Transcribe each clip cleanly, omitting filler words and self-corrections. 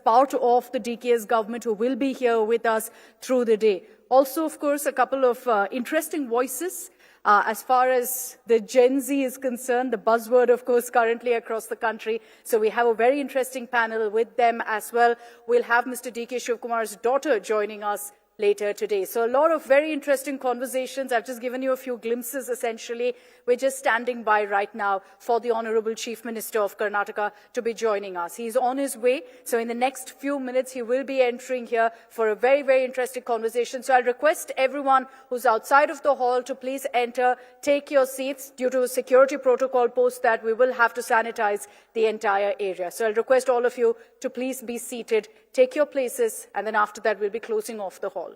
part of the DK's government who will be here with us through the day. Also, of course, a couple of interesting voices. As far as the Gen Z is concerned, the buzzword, of course, currently across the country. So we have a very interesting panel with them as well. We'll have Mr. D.K. Shivkumar's daughter joining us later today. So a lot of very interesting conversations. I've just given you a few glimpses, essentially. We're just standing by right now for the Honorable Chief Minister of Karnataka to be joining us. He's on his way. So in the next few minutes, he will be entering here for a very, very interesting conversation. So I'll request everyone who's outside of the hall to please enter, take your seats. Due to a security protocol post that, we will have to sanitize the entire area. So I'll request all of you to please be seated, take your places, and then after that, we'll be closing off the hall.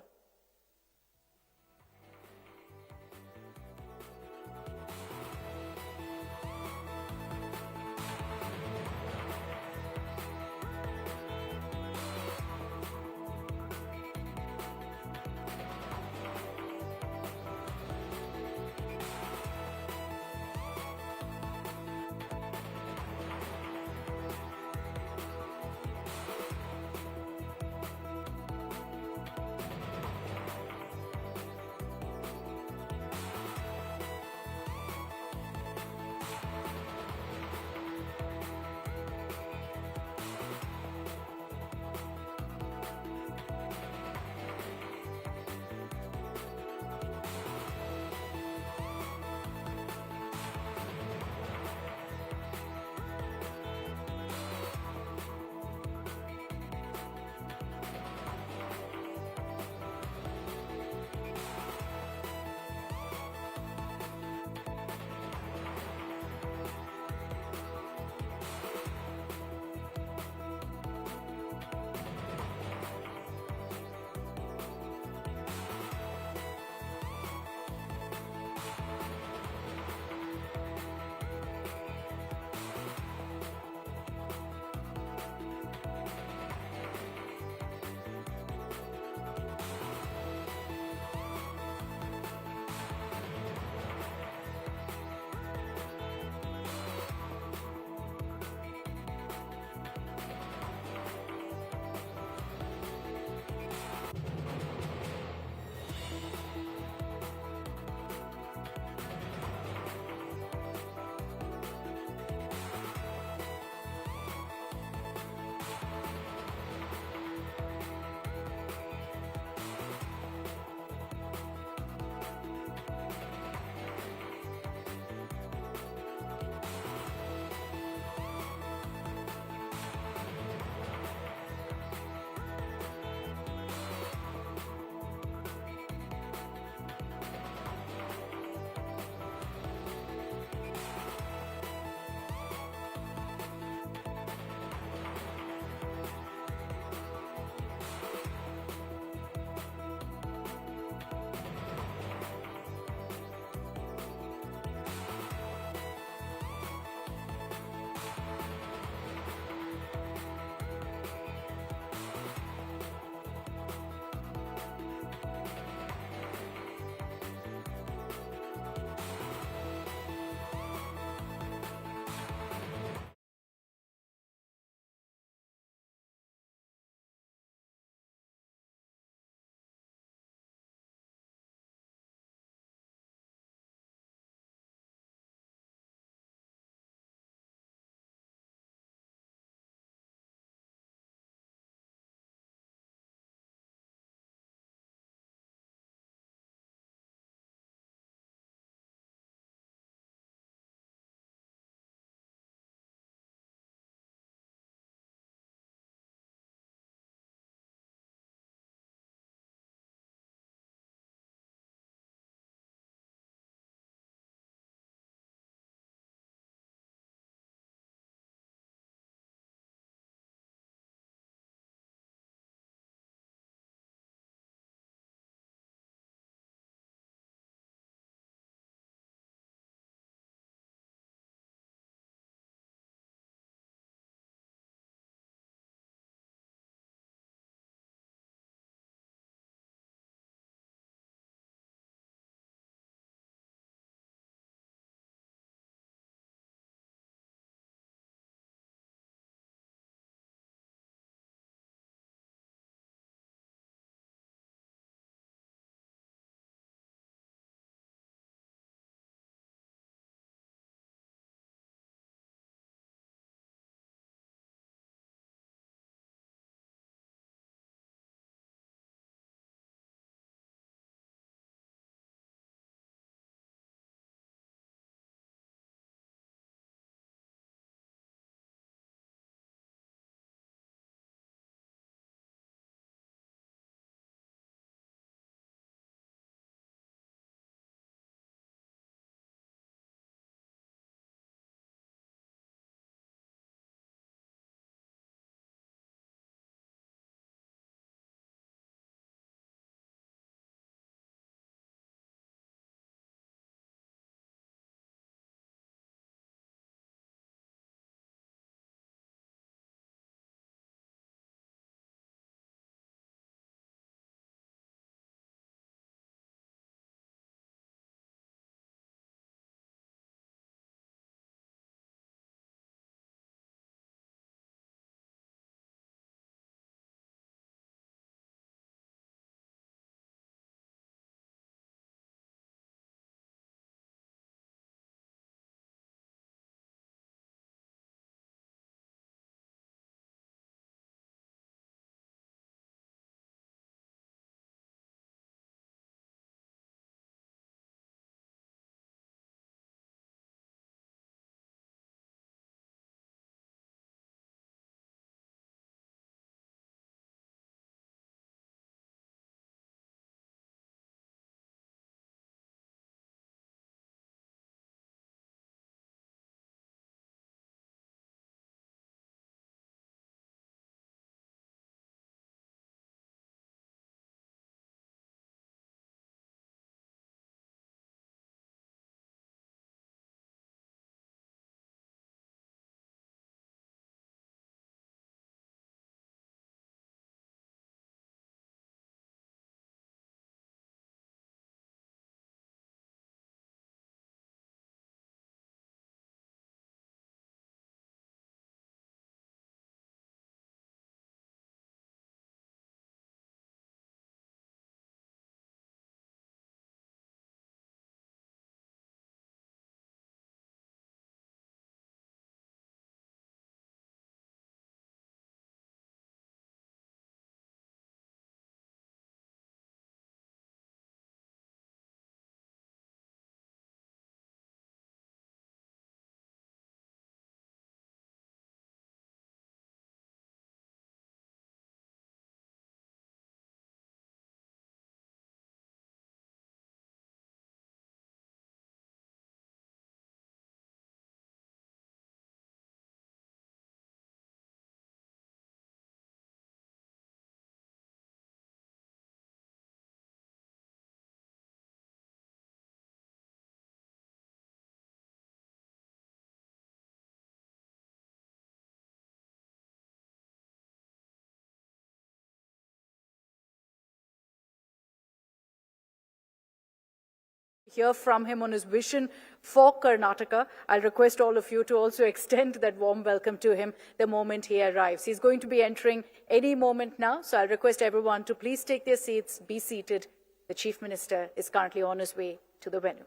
hear from him on his vision for Karnataka. I'll request all of you to also extend that warm welcome to him the moment he arrives. He's going to be entering any moment now, so I'll request everyone to please take their seats, be seated. The Chief Minister is currently on his way to the venue.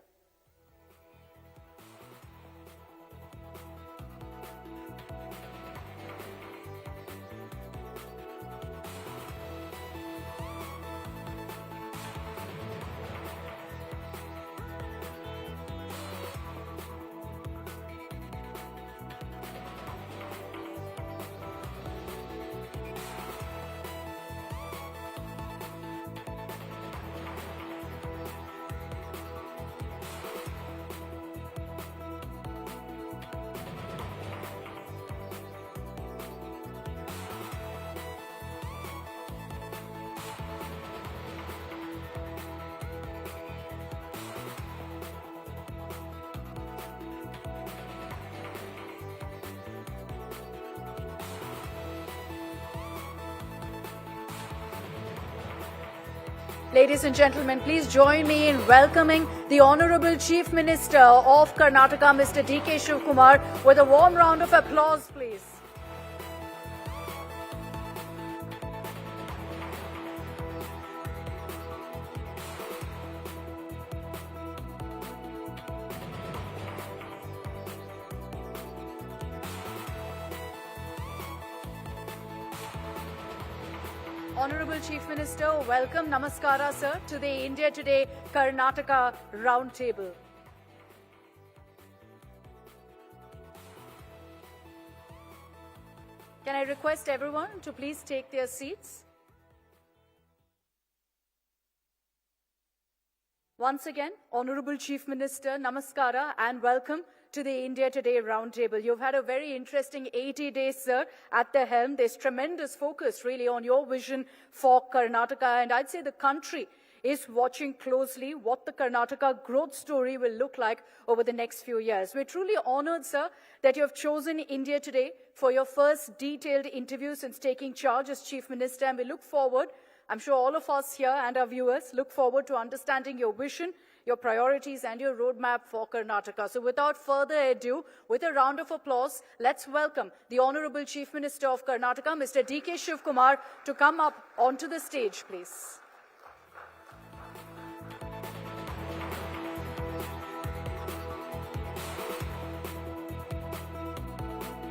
Ladies and gentlemen, please join me in welcoming the Honourable Chief Minister of Karnataka, Mr. D.K. Shivkumar, with a warm round of applause, please. Honourable Chief Minister, welcome, namaskara sir, to the India Today Karnataka Roundtable. Can I request everyone to please take their seats? Once again, Honourable Chief Minister, namaskara and welcome to the India Today Roundtable. You've had a very interesting 80 days, sir, at the helm. There's tremendous focus really on your vision for Karnataka, and I'd say the country is watching closely what the Karnataka growth story will look like over the next few years. We're truly honoured, sir, that you have chosen India Today for your first detailed interview since taking charge as Chief Minister, and we look forward, I'm sure all of us here and our viewers look forward to understanding your vision, your priorities and your roadmap for Karnataka. So without further ado, with a round of applause, let's welcome the Honourable Chief Minister of Karnataka, Mr. D.K. Shivkumar, to come up onto the stage, please.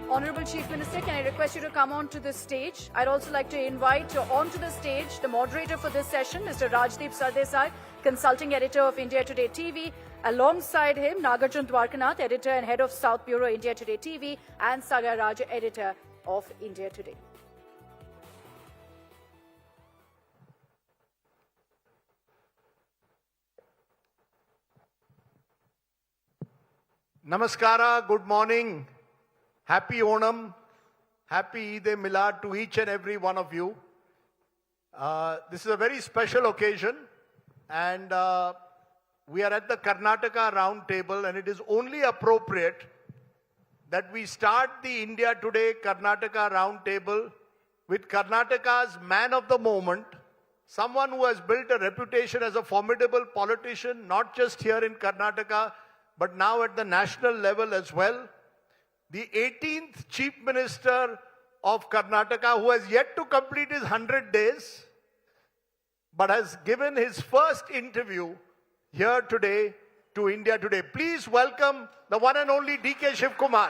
Honourable Chief Minister, can I request you to come onto the stage? I'd also like to invite onto the stage the moderator for this session, Mr. Rajdeep Sardesai, Consulting Editor of India Today TV. Alongside him, Nagarjun Dwarkanath, Editor and Head of South Bureau, India Today TV, and Sagar Raj, Editor of India Today. Namaskara, good morning. Happy Onam, happy Eid-e-Milad to each and every one of you. This is a very special occasion, and we are at the Karnataka Roundtable, and it is only appropriate that we start the India Today Karnataka Roundtable with Karnataka's man of the moment, someone who has built a reputation as a formidable politician, not just here in Karnataka, but now at the national level as well. The 18th Chief Minister of Karnataka, who has yet to complete his 100 days, but has given his first interview here today to India Today. Please welcome the one and only D.K. Shivkumar.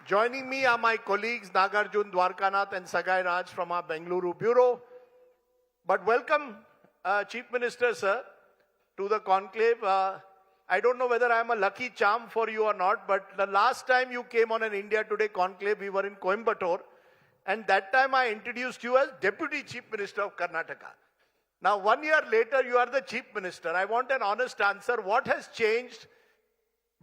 Joining me are my colleagues Nagarjun Dwarkanath and Sagai Raj from our Bengaluru Bureau. But welcome, Chief Minister, sir, to the conclave. I don't know whether I am a lucky charm for you or not, but the last time you came on an India Today conclave, we were in Coimbatore, and that time I introduced you as Deputy Chief Minister of Karnataka. Now, 1 year later, you are the Chief Minister. I want an honest answer. What has changed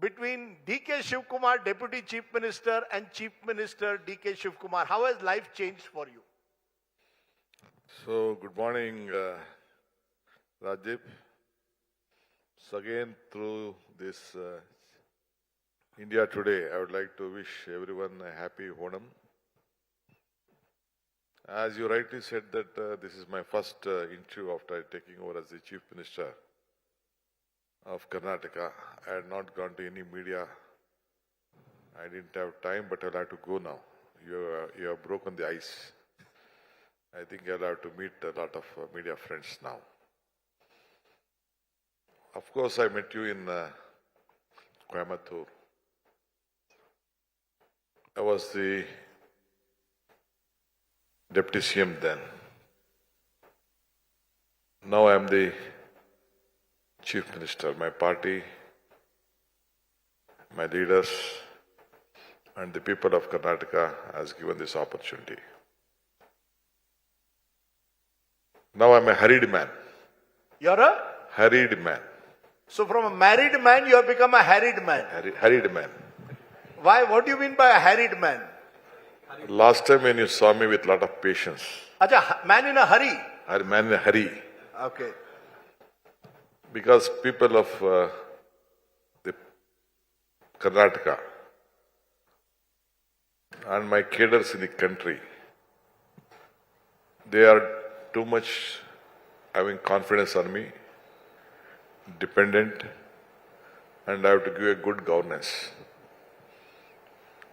between D.K. Shivkumar, Deputy Chief Minister, and Chief Minister D.K. Shivkumar? How has life changed for you? So, good morning, Rajdeep. So again, through this India Today, I would like to wish everyone a happy Onam. As you rightly said that this is my first interview after taking over as the Chief Minister of Karnataka. I had not gone to any media. I didn't have time, but I'll have to go now. You have broken the ice. I think I'll have to meet a lot of media friends now. Of course, I met you in Coimbatore. I was the Deputy CM then. Now I am the Chief Minister. My party, my leaders, and the people of Karnataka has given this opportunity. Now I'm a hurried man. You're a? Hurried man. So from a married man, you have become a harried man. Hurried man. Why? What do you mean by a harried man? Last time when you saw me with a lot of patience. Acha, man in a hurry. A man in a hurry. Okay. Because people of the Karnataka and my cadres in the country, they are too much having confidence on me, dependent, and I have to give a good governance.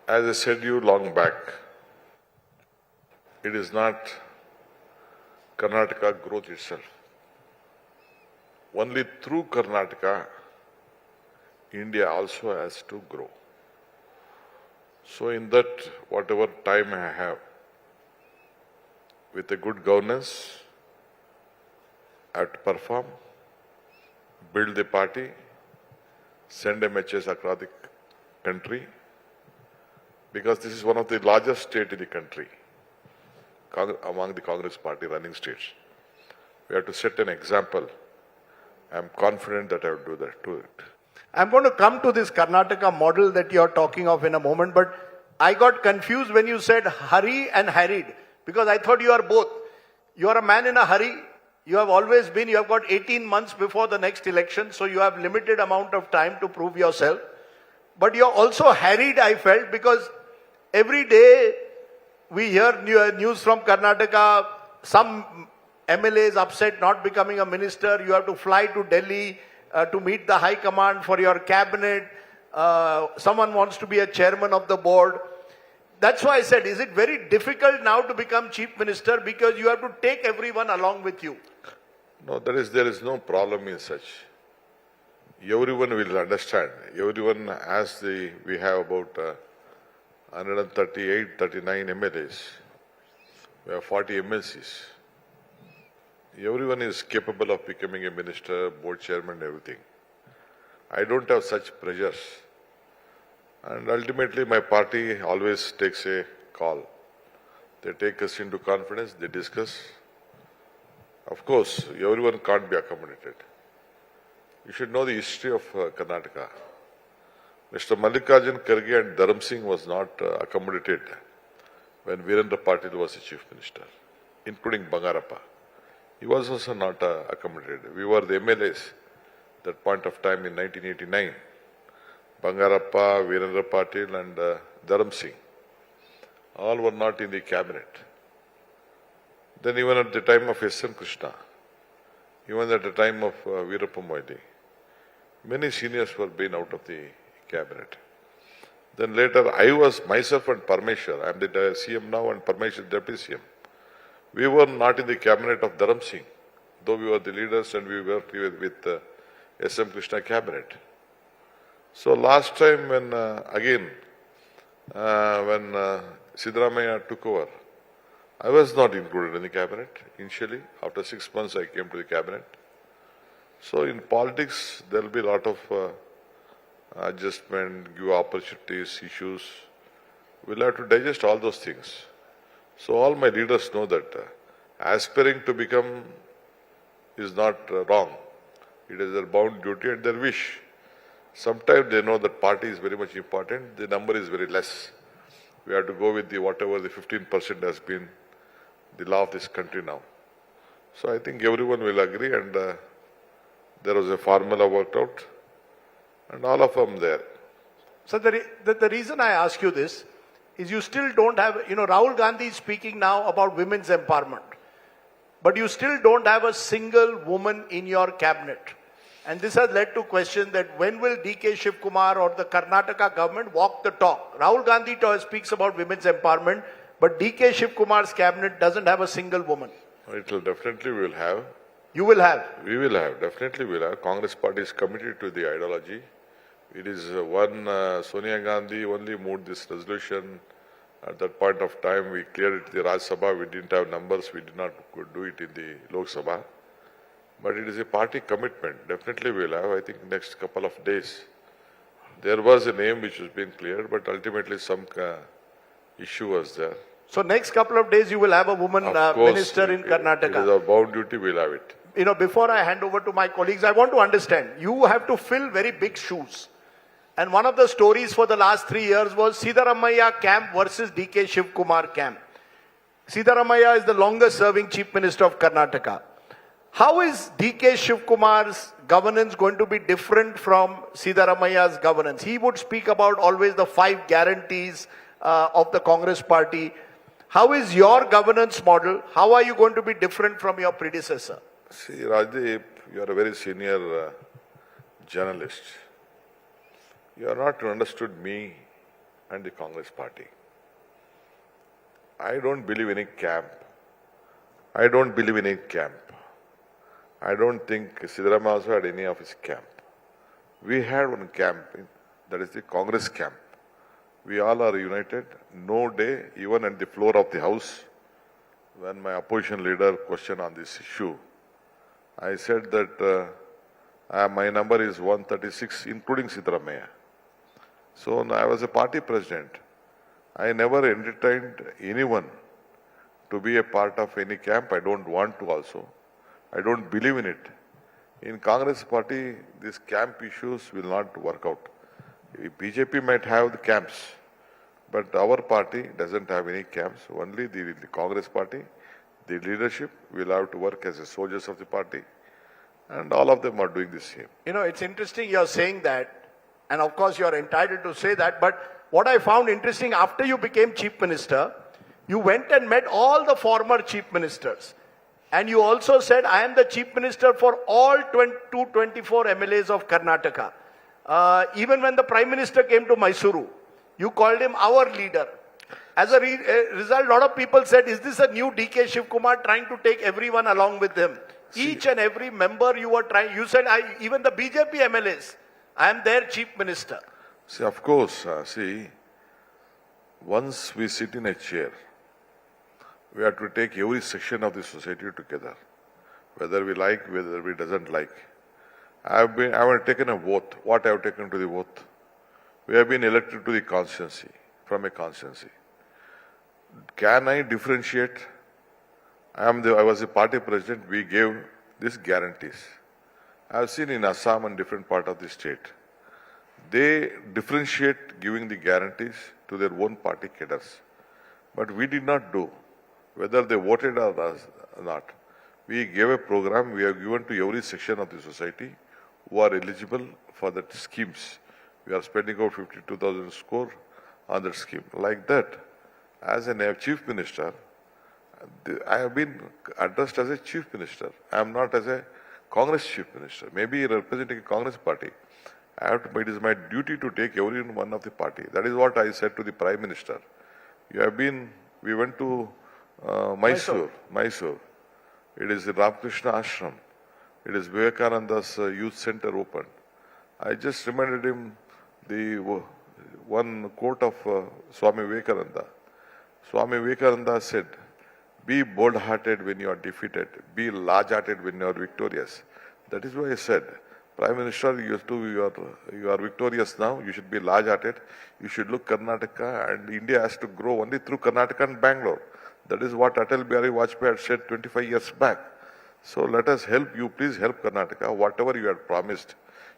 As I said you long back, it is not Karnataka growth itself. Only through Karnataka, India also has to grow. So in that, whatever time I have, with a good governance, I have to perform, build the party, send a message across the country, because this is one of the largest states in the country, among the Congress party running states. We have to set an example. I am confident that I will do that, do it. I'm going to come to this Karnataka model that you're talking of in a moment, but I got confused when you said hurry and harried, because I thought you are both. You are a man in a hurry. You have always been. You have got 18 months before the next election, so you have limited amount of time to prove yourself. But you're also harried, I felt, because every day we hear news from Karnataka, some MLAs upset not becoming a minister. You have to fly to Delhi to meet the high command for your cabinet. Someone wants to be a chairman of the board. That's why I said, is it very difficult now to become chief minister because you have to take everyone along with you? No, there is no problem in such. Everyone will understand. Everyone has we have about 138, 39 MLAs. We have 40 MLCs. Everyone is capable of becoming a minister, board chairman, everything. I don't have such pressures. And ultimately, my party always takes a call. They take us into confidence, they discuss. Of course, everyone can't be accommodated. You should know the history of Karnataka. Mr. Mallikarjun Kharge and Dharam Singh was not accommodated when Virendra Patil was the chief minister, including Bangarappa. He was also not accommodated. We were the MLAs that point of time in 1989. Bangarappa, Virendra Patil and Dharam Singh. All were not in the cabinet. Then even at the time of S.N. Krishna, even at the time of Veerappa Moily, many seniors were being out of the cabinet. Then later, I was myself and Parmeshwar. I am the CM now and Parmeshwar deputy CM. We were not in the cabinet of Dharam Singh, though we were the leaders and we worked with S.M. Krishna cabinet. So last time when Siddaramaiah took over, I was not included in the cabinet initially. After 6 months, I came to the cabinet. So in politics, there will be a lot of adjustment, give opportunities, issues. We'll have to digest all those things. So all my leaders know that aspiring to become is not wrong. It is their bound duty and their wish. Sometimes they know that party is very much important. The number is very less. We have to go with whatever the 15% has been the law of this country now. So I think everyone will agree, and there was a formula worked out, and all of them there. So the reason I ask you this, is you still don't have, Rahul Gandhi is speaking now about women's empowerment, but you still don't have a single woman in your cabinet. And this has led to question that when will DK Shiv Kumar or the Karnataka government walk the talk? Rahul Gandhi speaks about women's empowerment, but DK Shiv Kumar's cabinet doesn't have a single woman. It will definitely we will have. You will have. We will have, definitely we will have. Congress party is committed to the ideology. It is Sonia Gandhi only moved this resolution. At that point of time, we cleared it in the Rajya Sabha. We didn't have numbers. We did not do it in the Lok Sabha. But it is a party commitment. Definitely we will have, I think, next couple of days. There was a name which was being cleared, but ultimately some issue was there. So next couple of days, you will have a woman minister in Karnataka. It is our bound duty, we will have it. Before I hand over to my colleagues, I want to understand, you have to fill very big shoes. And one of the stories for the last 3 years was Siddaramaiah camp versus DK Shiv Kumar camp. Siddaramaiah is the longest serving Chief Minister of Karnataka. How is DK Shiv Kumar's governance going to be different from Siddaramaiah's governance? He would speak about always the 5 guarantees of the Congress party. How is your governance model? How are you going to be different from your predecessor? See, Rajdeep, you are a very senior journalist. You have not understood me and the Congress party. I don't believe in a camp. I don't believe in a camp. I don't think Siddaramaiah also had any of his camp. We had one camp, that is the Congress camp. We all are united. No day, even at the floor of the House, when my opposition leader questioned on this issue, I said that my number is 136, including Siddaramaiah. So I was a party president. I never entertained anyone to be a part of any camp. I don't want to also. I don't believe in it. In Congress party, these camp issues will not work out. BJP might have the camps, but our party doesn't have any camps. Only the Congress party, the leadership will have to work as the soldiers of the party. And all of them are doing the same. It's interesting you're saying that. And of course, you're entitled to say that. But what I found interesting, after you became Chief Minister, you went and met all the former Chief Ministers. And you also said, I am the Chief Minister for all 224 MLAs of Karnataka. Even when the Prime Minister came to Mysuru, you called him our leader. As a result, a lot of people said, is this a new DK Shiv Kumar trying to take everyone along with him? Each and every member you were trying, you said, even the BJP MLAs, I am their Chief Minister. See, of course, once we sit in a chair, we have to take every section of the society together, whether we like, whether we doesn't like. I have taken a vote. What I have taken to the vote? We have been elected to the constituency, from a constituency. Can I differentiate? I was a party president. We gave these guarantees. I have seen in Assam and different part of the state. They differentiate giving the guarantees to their own party cadres. But we did not do, whether they voted or not. We gave a program we have given to every section of the society who are eligible for that schemes. We are spending out 52,000 crore on that scheme. Like that, as a Chief Minister, I have been addressed as a Chief Minister. I am not as a Congress Chief Minister. Maybe representing a Congress party. It is my duty to take every one of the party. That is what I said to the Prime Minister. We went to Mysore. It is the Ramakrishna Ashram. It is Vivekananda's youth center open. I just reminded him the one quote of Swami Vivekananda. Swami Vivekananda said, be bold-hearted when you are defeated. Be large-hearted when you are victorious. That is why I said, Prime Minister, you are victorious now. You should be large-hearted. You should look Karnataka, and India has to grow only through Karnataka and Bangalore. That is what Atal Bihari Vajpayee had said 25 years back. So let us help you. Please help Karnataka. Whatever you had promised,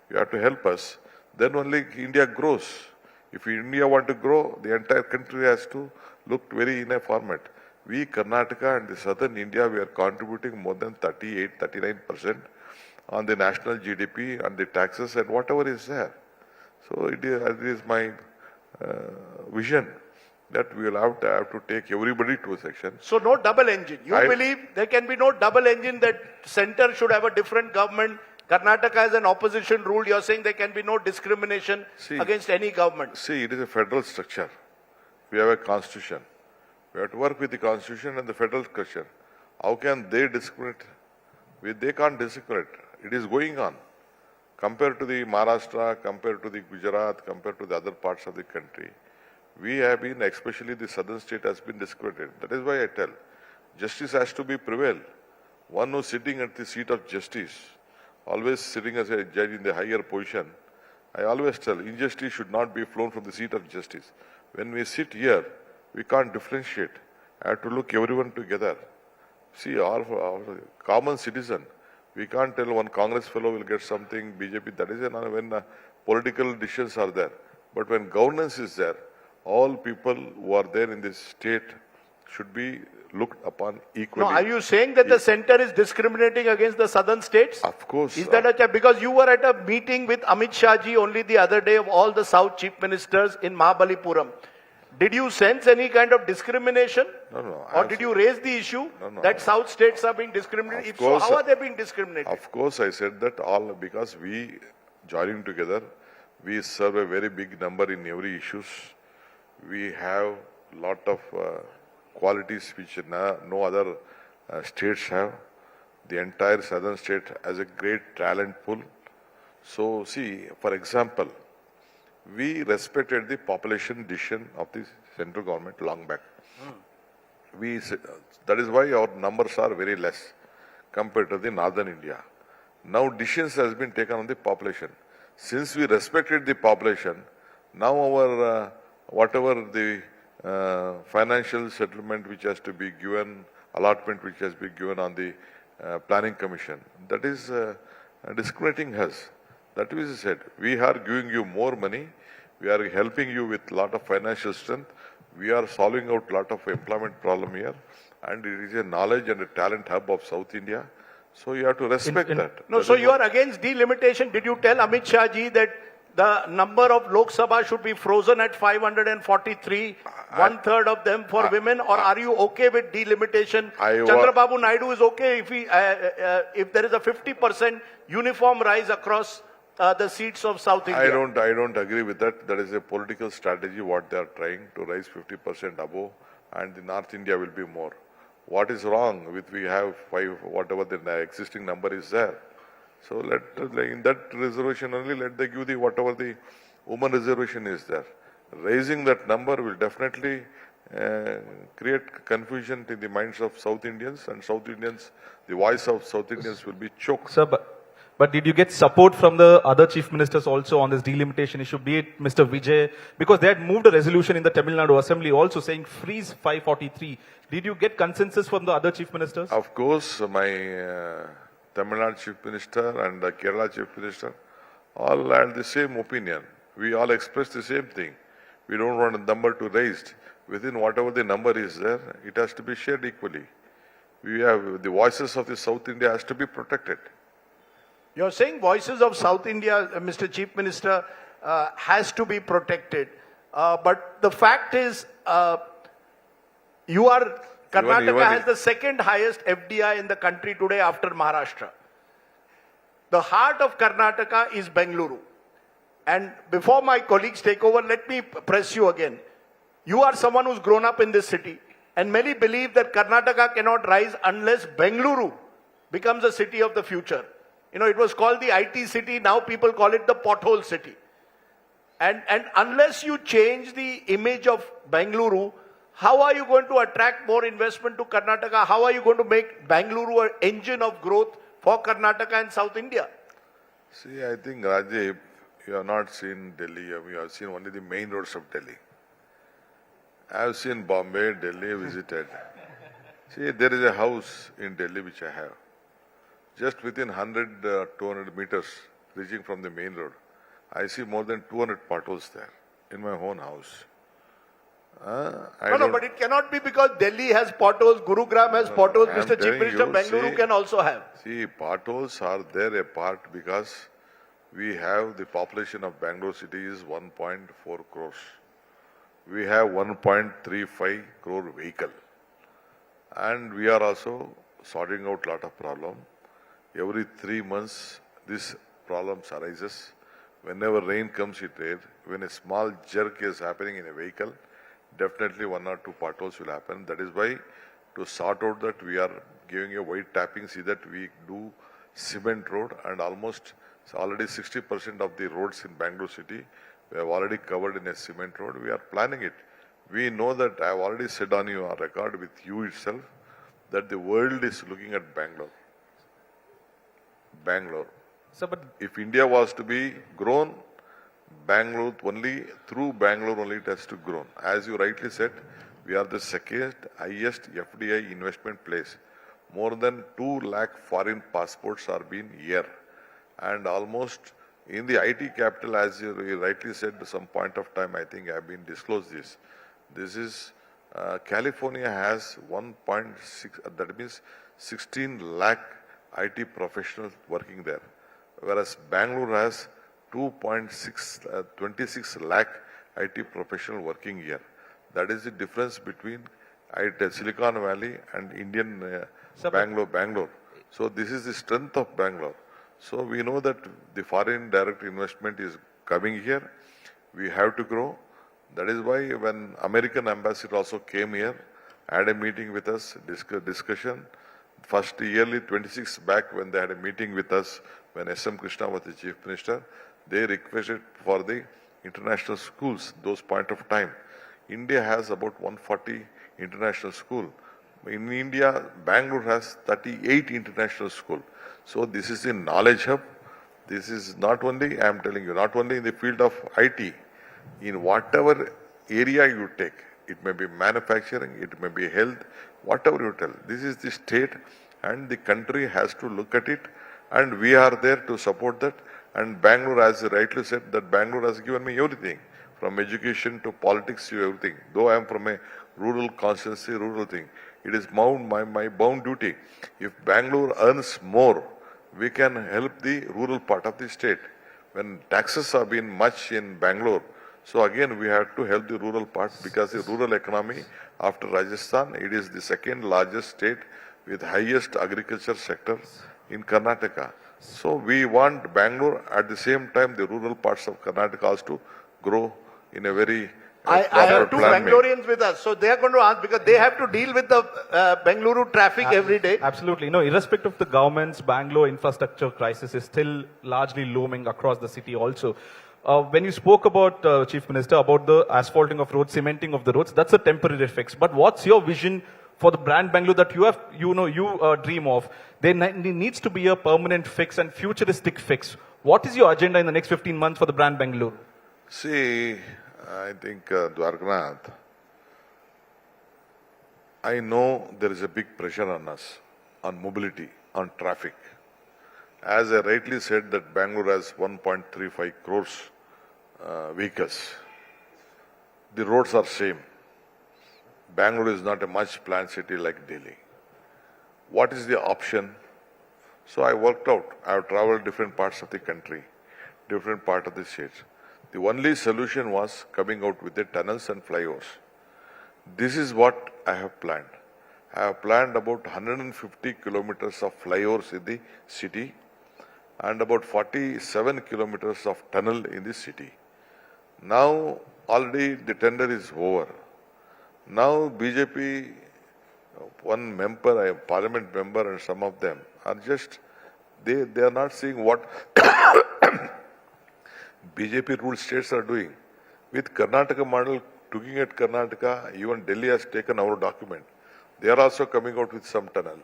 you have to help us. Then only India grows. If India want to grow, the entire country has to look very in a format. We, Karnataka and the southern India, we are contributing more than 39% on the national GDP and the taxes and whatever is there. So it is my vision that we will have to take everybody to a section. So no double engine. You believe there can be no double engine, that center should have a different government. Karnataka has an opposition rule. You're saying there can be no discrimination against any government. See, it is a federal structure. We have a constitution. We have to work with the constitution and the federal structure. How can they discriminate? They can't discriminate. It is going on. Compared to the Maharashtra, compared to the Gujarat, compared to the other parts of the country, we have been, especially the southern state, has been discriminated. That is why I tell, justice has to be prevail. One who's sitting at the seat of justice, always sitting as a judge in the higher position, I always tell, injustice should not be flown from the seat of justice. When we sit here, we can't differentiate. I have to look everyone together. See, our common citizen, we can't tell one Congress fellow will get something, BJP, that is when political decisions are there. But when governance is there, all people who are there in this state should be looked upon equally. No, are you saying that the center is discriminating against the southern states? Of course. Is that because you were at a meeting with Amit Shah ji only the other day of all the South chief ministers in Mahabalipuram. Did you sense any kind of discrimination? No. Or did you raise the issue that South states are being discriminated? If so, how are they being discriminated? Of course, I said that all because we joining together, we serve a very big number in every issues. We have lot of qualities which no other states have. The entire southern state has a great talent pool. So see, for example, we respected the population decision of the central government long back. That is why our numbers are very less compared to the northern India. Now decisions has been taken on the population. Since we respected the population, now our whatever the financial settlement which has to be given, allotment which has been given on the planning commission, that is discriminating us. That is said, we are giving you more money, we are helping you with lot of financial strength, we are solving out lot of employment problem here, and it is a knowledge and a talent hub of South India. So you have to respect that. No, that so you are against delimitation. Did you tell Amit Shah ji that the number of Lok Sabha should be frozen at 543, one-third of them for women, or are you okay with delimitation? Chandrababu Naidu is okay if there is a 50% uniform rise across the seats of South India. I don't agree with that. That is a political strategy what they are trying to raise 50% above, and the North India will be more. What is wrong with we have 5, whatever the existing number is there? So in that reservation only, let they give the whatever the woman reservation is there. Raising that number will definitely create confusion in the minds of South Indians, and South Indians, the voice of South Indians will be choked. Sir, but did you get support from the other chief ministers also on this delimitation issue, be it Mr. Vijay? Because they had moved a resolution in the Tamil Nadu Assembly also saying freeze 543. Did you get consensus from the other chief ministers? Of course, my Tamil Nadu chief minister and the Kerala chief minister all had the same opinion. We all expressed the same thing. We don't want a number to raised. Within whatever the number is there, it has to be shared equally. We have the voices of the South India has to be protected. You're saying voices of South India, Mr. Chief Minister, has to be protected. But the fact is, Karnataka has the second highest FDI in the country today after Maharashtra. The heart of Karnataka is Bengaluru. And before my colleagues take over, let me press you again. You are someone who's grown up in this city, and many believe that Karnataka cannot rise unless Bengaluru becomes a city of the future. You know, it was called the IT city, now people call it the pothole city. And unless you change the image of Bengaluru, how are you going to attract more investment to Karnataka? How are you going to make Bengaluru an engine of growth for Karnataka and South India? See, I think, Rajiv, you have not seen Delhi, you have seen only the main roads of Delhi. I have seen Bombay, Delhi visited. See, there is a house in Delhi which I have. Just within 100, 200 meters, reaching from the main road, I see more than 200 potholes there in my own house. No, but it cannot be because Delhi has potholes, Gurugram has potholes, Mr. Chief Minister, Bengaluru can also have. See, potholes are there a part because we have the population of Bangalore city is 1.4 crores. we have 1.35 crore vehicle. And we are also sorting out lot of problem. Every 3 months, this problems arises. Whenever rain comes, it rains. When a small jerk is happening in a vehicle, definitely 1 or 2 potholes will happen. That is why, to sort out that, we are giving a wide tapping, see that we do cement road, and almost already 60% of the roads in Bangalore city, we have already covered in a cement road. We are planning it. We know that I have already said on your record with you itself that the world is looking at Bangalore. Bangalore. Sir, but If India was to be grown, Bangalore only, through Bangalore only it has to grow. As you rightly said, we are the second highest FDI investment place. More than 2 lakh foreign passports are being here. And almost in the IT capital, as you rightly said, at some point of time, I think I have been disclosed this. This is, California has 1.6, that means 16 lakh IT professionals working there. Whereas Bangalore has 26 lakh IT professional working here. That is the difference between Silicon Valley and Indian Bangalore. So this is the strength of Bangalore. So we know that the foreign direct investment is coming here. We have to grow. That is why when American ambassador also came here, had a meeting with us, discussion. First yearly 26 back when they had a meeting with us, when S.M. Krishna was the chief minister, they requested for the international schools, those point of time. India has about 140 international school. In India, Bangalore has 38 international school. So this is a knowledge hub. This is not only, I am telling you, not only in the field of IT, in whatever area you take, it may be manufacturing, it may be health, whatever you tell. This is the state and the country has to look at it, and we are there to support that. And Bangalore, as you rightly said, that Bangalore has given me everything, from education to politics to everything. Though I am from a rural constituency, rural thing, it is my bound duty. If Bangalore earns more, we can help the rural part of the state. When taxes have been much in Bangalore, so again we have to help the rural part, because the rural economy, after Rajasthan, it is the second largest state with highest agriculture sector in Karnataka. So we want Bangalore, at the same time the rural parts of Karnataka also to grow in a very I have 2 Bangaloreans with us, so they are going to ask, because they have to deal with the Bengaluru traffic every day. absolutely. No, irrespective of the government's Bangalore infrastructure crisis is still largely looming across the city also. When you spoke about, Chief Minister, about the asphalting of roads, cementing of the roads, that's a temporary fix. But what's your vision for the brand Bangalore that you dream of? There needs to be a permanent fix and futuristic fix. What is your agenda in the next 15 months for the brand Bangalore? See, I think, Dwarkanath, I know there is a big pressure on us, on mobility, on traffic. As I rightly said, that Bangalore has 1.35 crores vehicles. The roads are same. Bangalore is not a much planned city like Delhi. What is the option? So I worked out. I have traveled different parts of the country, different part of the states. The only solution was coming out with the tunnels and flyovers. This is what I have planned. I have planned about 150 kilometers of flyovers in the city and about 47 kilometers of tunnel in the city. Now already the tender is over. Now BJP, one member, a parliament member, and some of them are just, they are not seeing what BJP ruled states are doing. With Karnataka model, looking at Karnataka, even Delhi has taken our document. They are also coming out with some tunnel.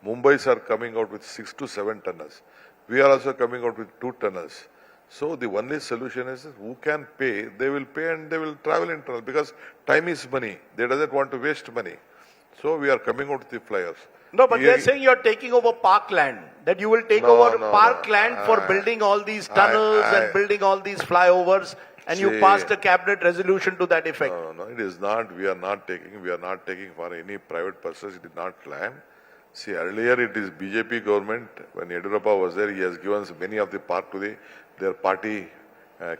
Mumbai's are coming out with 6 to 7 tunnels. We are also coming out with 2 tunnels. So the only solution is who can pay, they will pay and they will travel in tunnel, because time is money. They doesn't want to waste money. So we are coming out with the flyers. No, but they're saying you're taking over parkland, that you will take over parkland for building all these tunnels and building all these flyovers, and you passed a cabinet resolution to that effect. No, it is not. We are not taking for any private purpose. It is not planned. See, earlier it is BJP government, when Yediyurappa was there, he has given many of the park to their party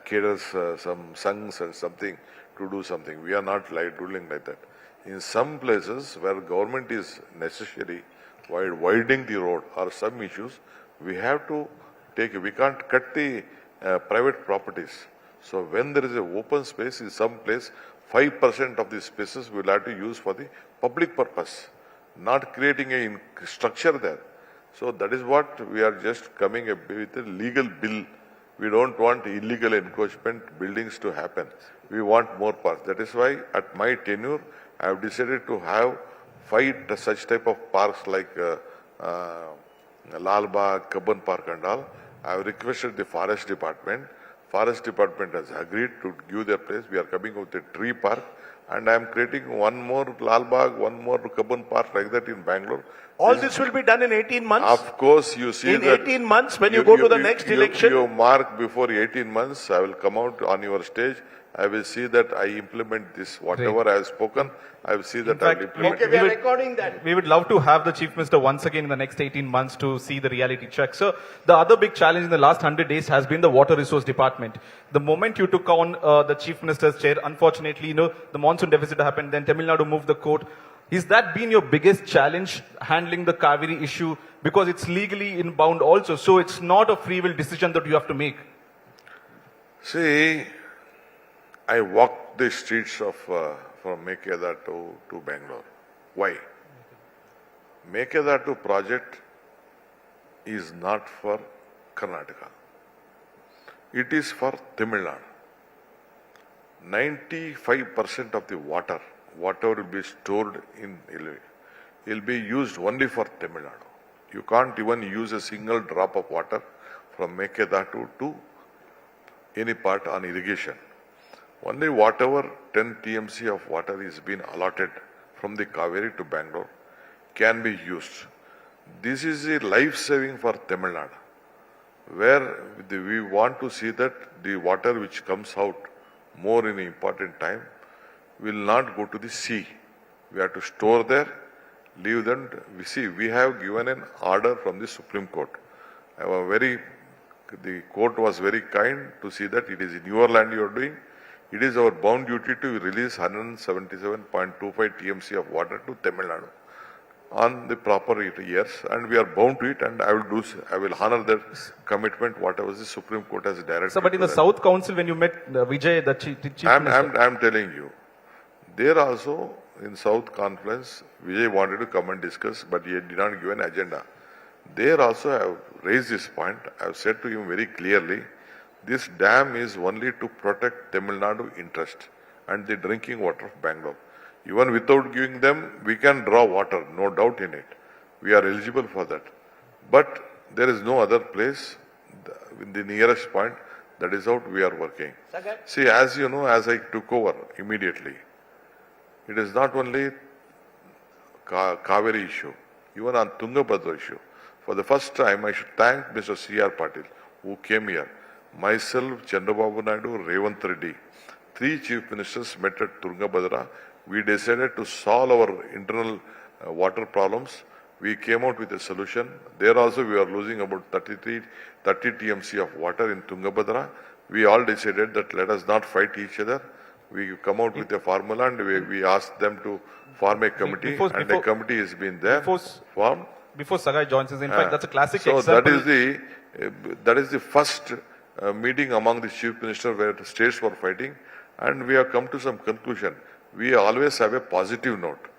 cadres, some sons and something, to do something. We are not doing like that. In some places where government is necessary, while widening the road or some issues, we have to we can't cut the private properties. So when there is a open space in some place, 5% of the spaces we will have to use for the public purpose, not creating a structure there. So that is what we are just coming with a legal bill. We don't want illegal encroachment buildings to happen. We want more parks. That is why at my tenure, I have decided to have 5 such type of parks like Lal Bagh, Kabban Park and all. I have requested the forest department. Forest department has agreed to give their place. We are coming with a tree park, and I am creating one more Lal Bagh, one more Kabban Park like that in Bangalore. All this will be done in 18 months? Of course, you see in that 18 months, when you go to the next election? You mark before 18 months, I will come out on your stage. I will see that I implement this. Whatever I have spoken, I will see that I will implement. Okay, we are recording that. We would love to have the Chief Minister once again in the next 18 months to see the reality check. So the other big challenge in the last 100 days has been the Water Resource Department. The moment you took on the Chief Minister's chair, unfortunately, the monsoon deficit happened, then Tamil Nadu moved the court. Is that been your biggest challenge, handling the Kaveri issue? Because it's legally inbound also, so it's not a free will decision that you have to make. See, I walked the streets of from Mekedatu to Bangalore. Why? Mekedatu project is not for Karnataka. It is for Tamil Nadu. 95% of the water, whatever will be stored in will be used only for Tamil Nadu. You can't even use a single drop of water from Mekedatu to any part on irrigation. Only whatever 10 TMC of water is being allotted from the Kaveri to Bangalore can be used. This is a life saving for Tamil Nadu, where we want to see that the water which comes out more in an important time will not go to the sea. We have to store there, leave them. We have given an order from the Supreme Court. The court was very kind to see that it is in your land you are doing. It is our bound duty to release 177.25 TMC of water to Tamil Nadu on the proper years, and we are bound to it, and I will honor that commitment, whatever the Supreme Court has directed. So, but in the South Council, when you met Vijay, the Chief Minister... I'm telling you, there also in South Conference, Vijay wanted to come and discuss, but he did not give an agenda. There also I have raised this point. I have said to him very clearly, this dam is only to protect Tamil Nadu interest and the drinking water of Bangalore. Even without giving them, we can draw water, no doubt in it. We are eligible for that. But there is no other place in the nearest point. That is how we are working. See, as you know, as I took over immediately, it is not only Kaveri issue, even on Tungabhadra issue. For the first time, I should thank Mr. C.R. Patil, who came here. Myself, Chandrababu Naidu, Revant Reddy, 3 chief ministers met at Tungabhadra. We decided to solve our internal water problems. We came out with a solution. There also we are losing about 30 TMC of water in Tungabhadra. We all decided that let us not fight each other. We come out with a formula and we asked them to form a committee, and a committee has been there formed. Before Sagai joins us, in fact, that's a classic so example. that is the first meeting among the chief minister where the states were fighting, and we have come to some conclusion. We always have a positive note.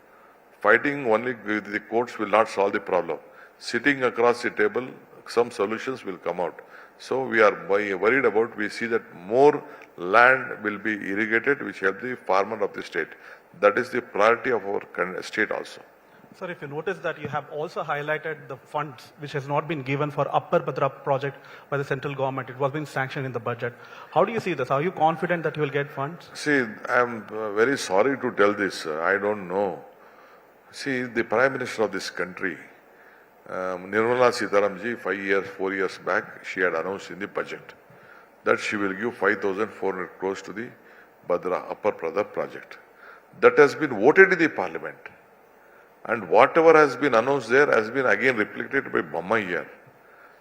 Fighting only with the courts will not solve the problem. Sitting across the table, some solutions will come out. So we are worried about, we see that more land will be irrigated, which help the farmer of the state. That is the priority of our state also. Sir, if you notice that you have also highlighted the funds which has not been given for Upper Bhadra project by the central government. It was being sanctioned in the budget. How do you see this? Are you confident that you will get funds? See, I am very sorry to tell this. I don't know. See, the Prime Minister of this country, Nirmala Sitaramji, 4 years back, she had announced in the budget that she will give 5,400 crores to the Upper Bhadra project. That has been voted in the parliament. And whatever has been announced there has been again replicated by Bamma here.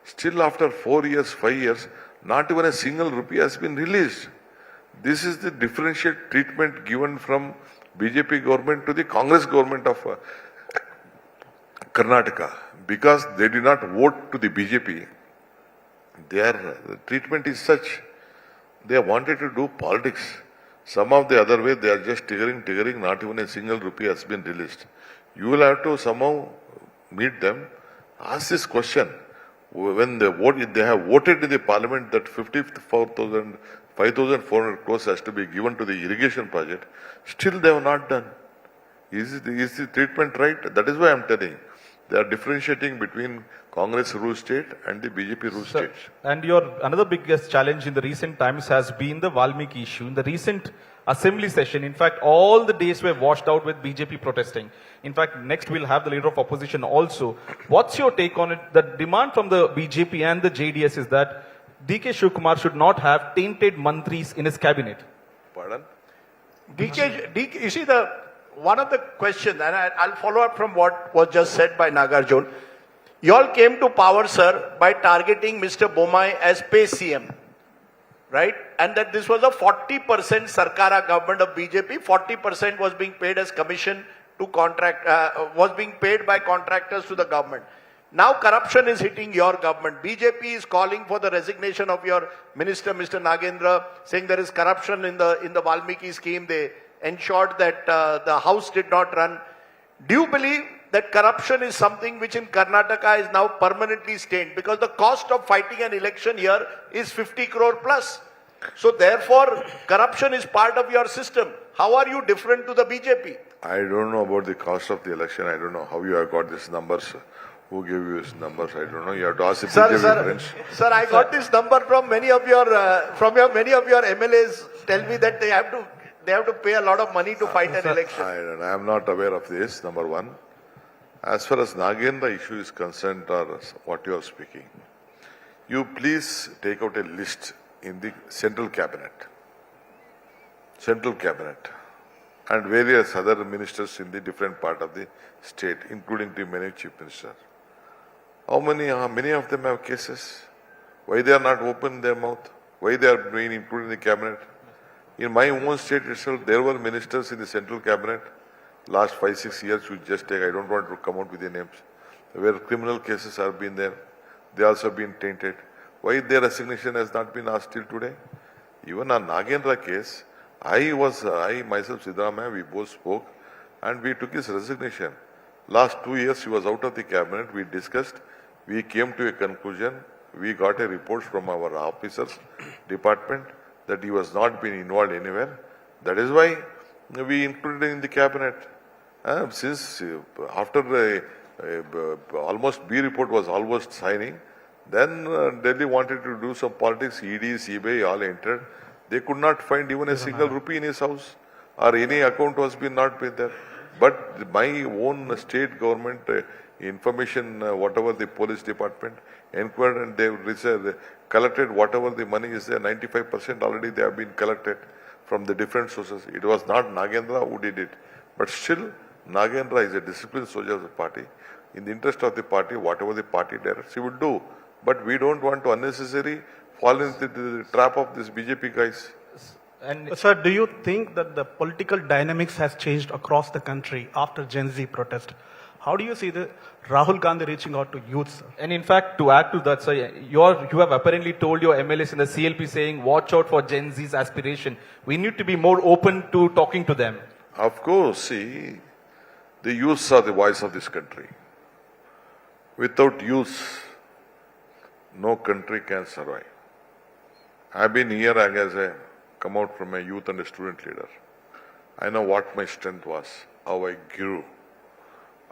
Still after 4 years, 5 years, not even a single rupee has been released. This is the differential treatment given from BJP government to the Congress government of Karnataka. Because they did not vote to the BJP, their treatment is such. They wanted to do politics. Some of the other way, they are just tiggering, not even a single rupee has been released. You will have to somehow meet them, ask this question. When they have voted in the parliament that 5,400 crores has to be given to the irrigation project, still they have not done. Is the treatment right? That is why I am telling. They are differentiating between Congress rule state and the BJP rule state. And your another biggest challenge in the recent times has been the Valmiki issue. In the recent assembly session, in fact, all the days were washed out with BJP protesting. In fact, next we'll have the leader of opposition also. What's your take on it? The demand from the BJP and the JDS is that DK Shivkumar should not have tainted mantris in his cabinet. Pardon? You see, one of the questions, and I'll follow up from what was just said by Nagarjun. You all came to power, sir, by targeting Mr. Bomai as pay CM, right? And that this was a 40% Sarkara government of BJP, 40% was being paid as commission to was being paid by contractors to the government. Now corruption is hitting your government. BJP is calling for the resignation of your minister, Mr. Nagendra, saying there is corruption in the Valmiki scheme. They ensured that the house did not run. Do you believe that corruption is something which in Karnataka is now permanently stained? Because the cost of fighting an election here is 50 crore plus. So therefore, corruption is part of your system. How are you different to the BJP? I don't know about the cost of the election. I don't know how you have got these numbers. Who gave you these numbers? I don't know. You have to ask the BJP friends. Sir, I got this number from many of your MLAs. Tell me that they have to pay a lot of money to fight an election. I am not aware of this, number one. As far as Nagendra issue is concerned, or what you are speaking, you please take out a list in the central cabinet, and various other ministers in the different part of the state, including the many chief minister. How many of them have cases? Why they are not open their mouth? Why they are being included in the cabinet? In my own state itself, there were ministers in the central cabinet last 5-6 years. You just take. I don't want to come out with the names. Where criminal cases have been there, they also been tainted. Why their resignation has not been asked till today? Even on Nagendra case, I myself, Siddaramaiah, we both spoke, and we took his resignation. Last 2 years, he was out of the cabinet. We discussed. We came to a conclusion. We got a report from our officers department that he was not been involved anywhere. That is why we included in the cabinet. Since after almost B report was almost signing, then Delhi wanted to do some politics. ED, CBI all entered. They could not find even a single rupee in his house, or any account was not been there. But my own state government information, whatever the police department inquired, and they collected whatever the money is there, 95% already they have been collected from the different sources. It was not Nagendra who did it. But still, Nagendra is a disciplined soldier of the party. In the interest of the party, whatever the party directs, he will do. But we don't want to unnecessarily fall into the trap of these BJP guys. And sir, do you think that the political dynamics has changed across the country after Gen Z protest? How do you see the Rahul Gandhi reaching out to youth, sir? And in fact, to add to that, sir, you have apparently told your MLAs in the CLP saying, watch out for Gen Z's aspiration. We need to be more open to talking to them. Of course, see, the youths are the voice of this country. Without youth, no country can survive. I've been here as I come out from a youth and a student leader. I know what my strength was, how I grew,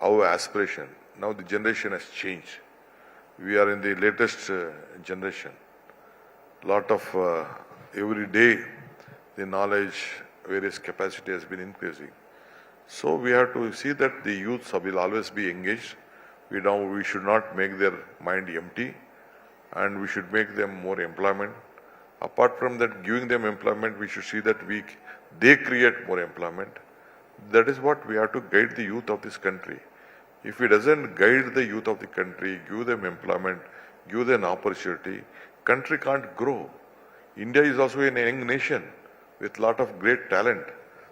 our aspiration. Now the generation has changed. We are in the latest generation. Lot of every day the knowledge, various capacity has been increasing. So we have to see that the youths will always be engaged. We should not make their mind empty, and we should make them more employment. Apart from that, giving them employment, we should see that they create more employment. That is what we have to guide the youth of this country. If it doesn't guide the youth of the country, give them employment, give them opportunity, country can't grow. India is also a young nation. with lot of great talent.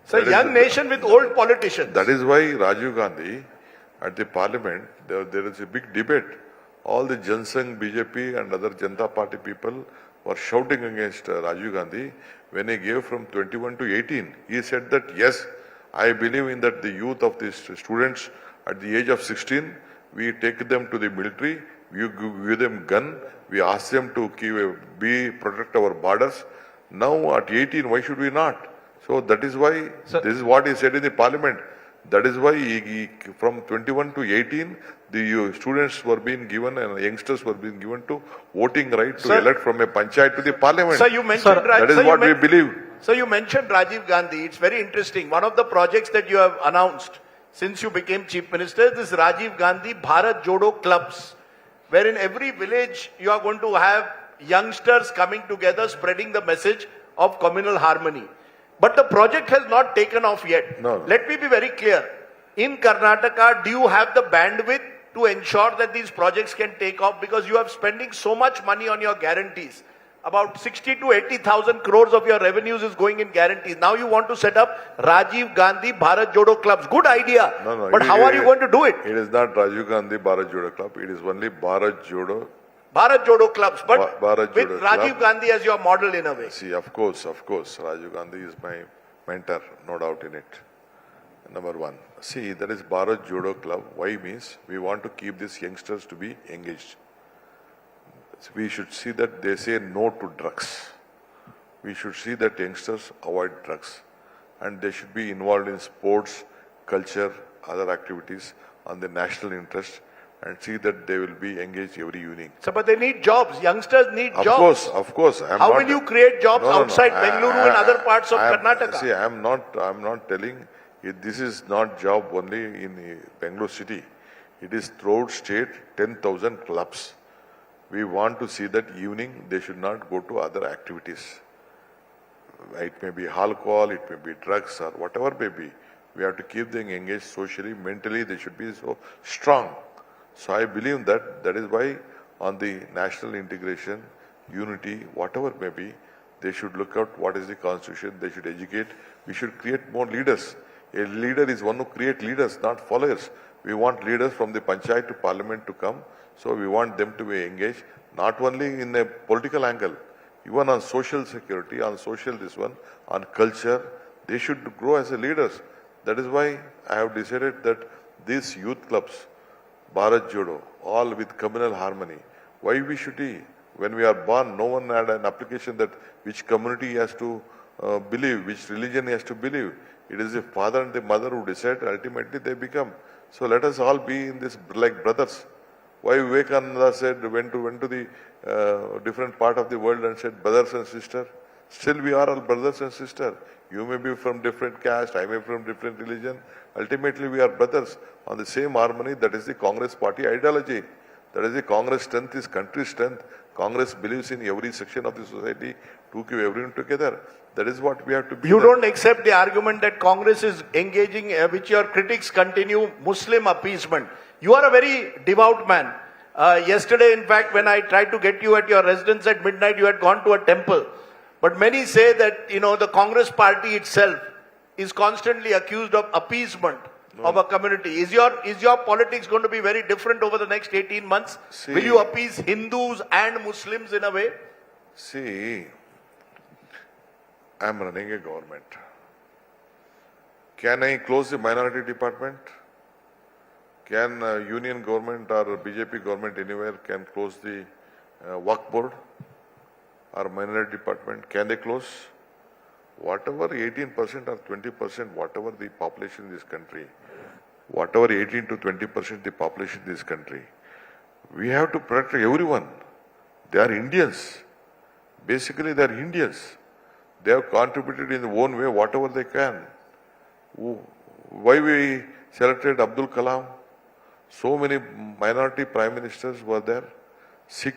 It's a That is young nation with old politicians. That is why Rajiv Gandhi at the parliament, there is a big debate. All the Jansangh, BJP and other Janata Party people were shouting against Rajiv Gandhi when he gave from 21 to 18. He said that, yes, I believe in that the youth of these students at the age of 16, we take them to the military, we give them gun, we ask them to protect our borders. Now at 18, why should we not? So that is why, this is what he said in the parliament. That is why from 21 to 18, the students were being given and youngsters were being given to voting right to elect from a panchayat to the parliament. Sir, you mentioned that is what we believe. So you mentioned Rajiv Gandhi. It's very interesting. One of the projects that you have announced since you became chief minister, this Rajiv Gandhi Bharat Jodo clubs, where in every village you are going to have youngsters coming together spreading the message of communal harmony. But the project has not taken off yet. No. Let me be very clear. In Karnataka, do you have the bandwidth to ensure that these projects can take off? Because you are spending so much money on your guarantees. About 60 to 80,000 crores of your revenues is going in guarantees. Now you want to set up Rajiv Gandhi Bharat Jodo clubs. Good idea. No, but how are you going to do it? It is not Rajiv Gandhi Bharat Jodo Club. It is only Bharat Jodo. Bharat Jodo clubs, but Bharat with Jodo Rajiv Club. Gandhi as your model in a way. See, of course, Rajiv Gandhi is my mentor, no doubt in it. Number one. See, that is Bharat Jodo Club. Why means we want to keep these youngsters to be engaged. So we should see that they say no to drugs. We should see that youngsters avoid drugs. And they should be involved in sports, culture, other activities on the national interest, and see that they will be engaged every evening. So, but they need jobs. Youngsters need jobs. Of course. How will you create jobs outside Bengaluru and other parts of Karnataka? See, I am not telling this is not job only in Bangalore city. It is throughout state, 10,000 clubs. We want to see that evening they should not go to other activities. It may be alcohol, it may be drugs or whatever may be. We have to keep them engaged socially, mentally. They should be so strong. So I believe that is why on the national integration, unity, whatever may be, they should look at what is the constitution, they should educate, we should create more leaders. A leader is one who creates leaders, not followers. We want leaders from the panchayat to parliament to come, so we want them to be engaged, not only in a political angle, even on social security, on social on culture, they should grow as a leaders. That is why I have decided that these youth clubs, Bharat Jodo, all with communal harmony. Why we should be? When we are born, no one had an application that which community has to believe, which religion he has to believe. It is the father and the mother who decide, ultimately they become. So let us all be in this like brothers. Why Vivekananda said, went to the different part of the world and said, brothers and sisters. Still we are all brothers and sisters. You may be from different caste, I may be from different religion. Ultimately we are brothers on the same harmony. That is the Congress party ideology. That is the Congress strength, is country strength. Congress believes in every section of the society to keep everyone together. That is what we have to be. You don't accept the argument that Congress is engaging, which your critics continue, Muslim appeasement. You are a very devout man. Yesterday, in fact, when I tried to get you at your residence at midnight, you had gone to a temple. But many say that, the Congress party itself is constantly accused of appeasement of a community. Is your politics going to be very different over the next 18 months? See, will you appease Hindus and Muslims in a way? See, I am running a government. Can I close the minority department? Can union government or BJP government anywhere can close the Waqf board or minority department? Can they close? Whatever 18% or 20%, whatever the population in this country, whatever 18 to 20% the population in this country, we have to protect everyone. They are Indians. Basically, they are Indians. They have contributed in their own way, whatever they can. Why we selected Abdul Kalam? So many minority prime ministers were there. Sikh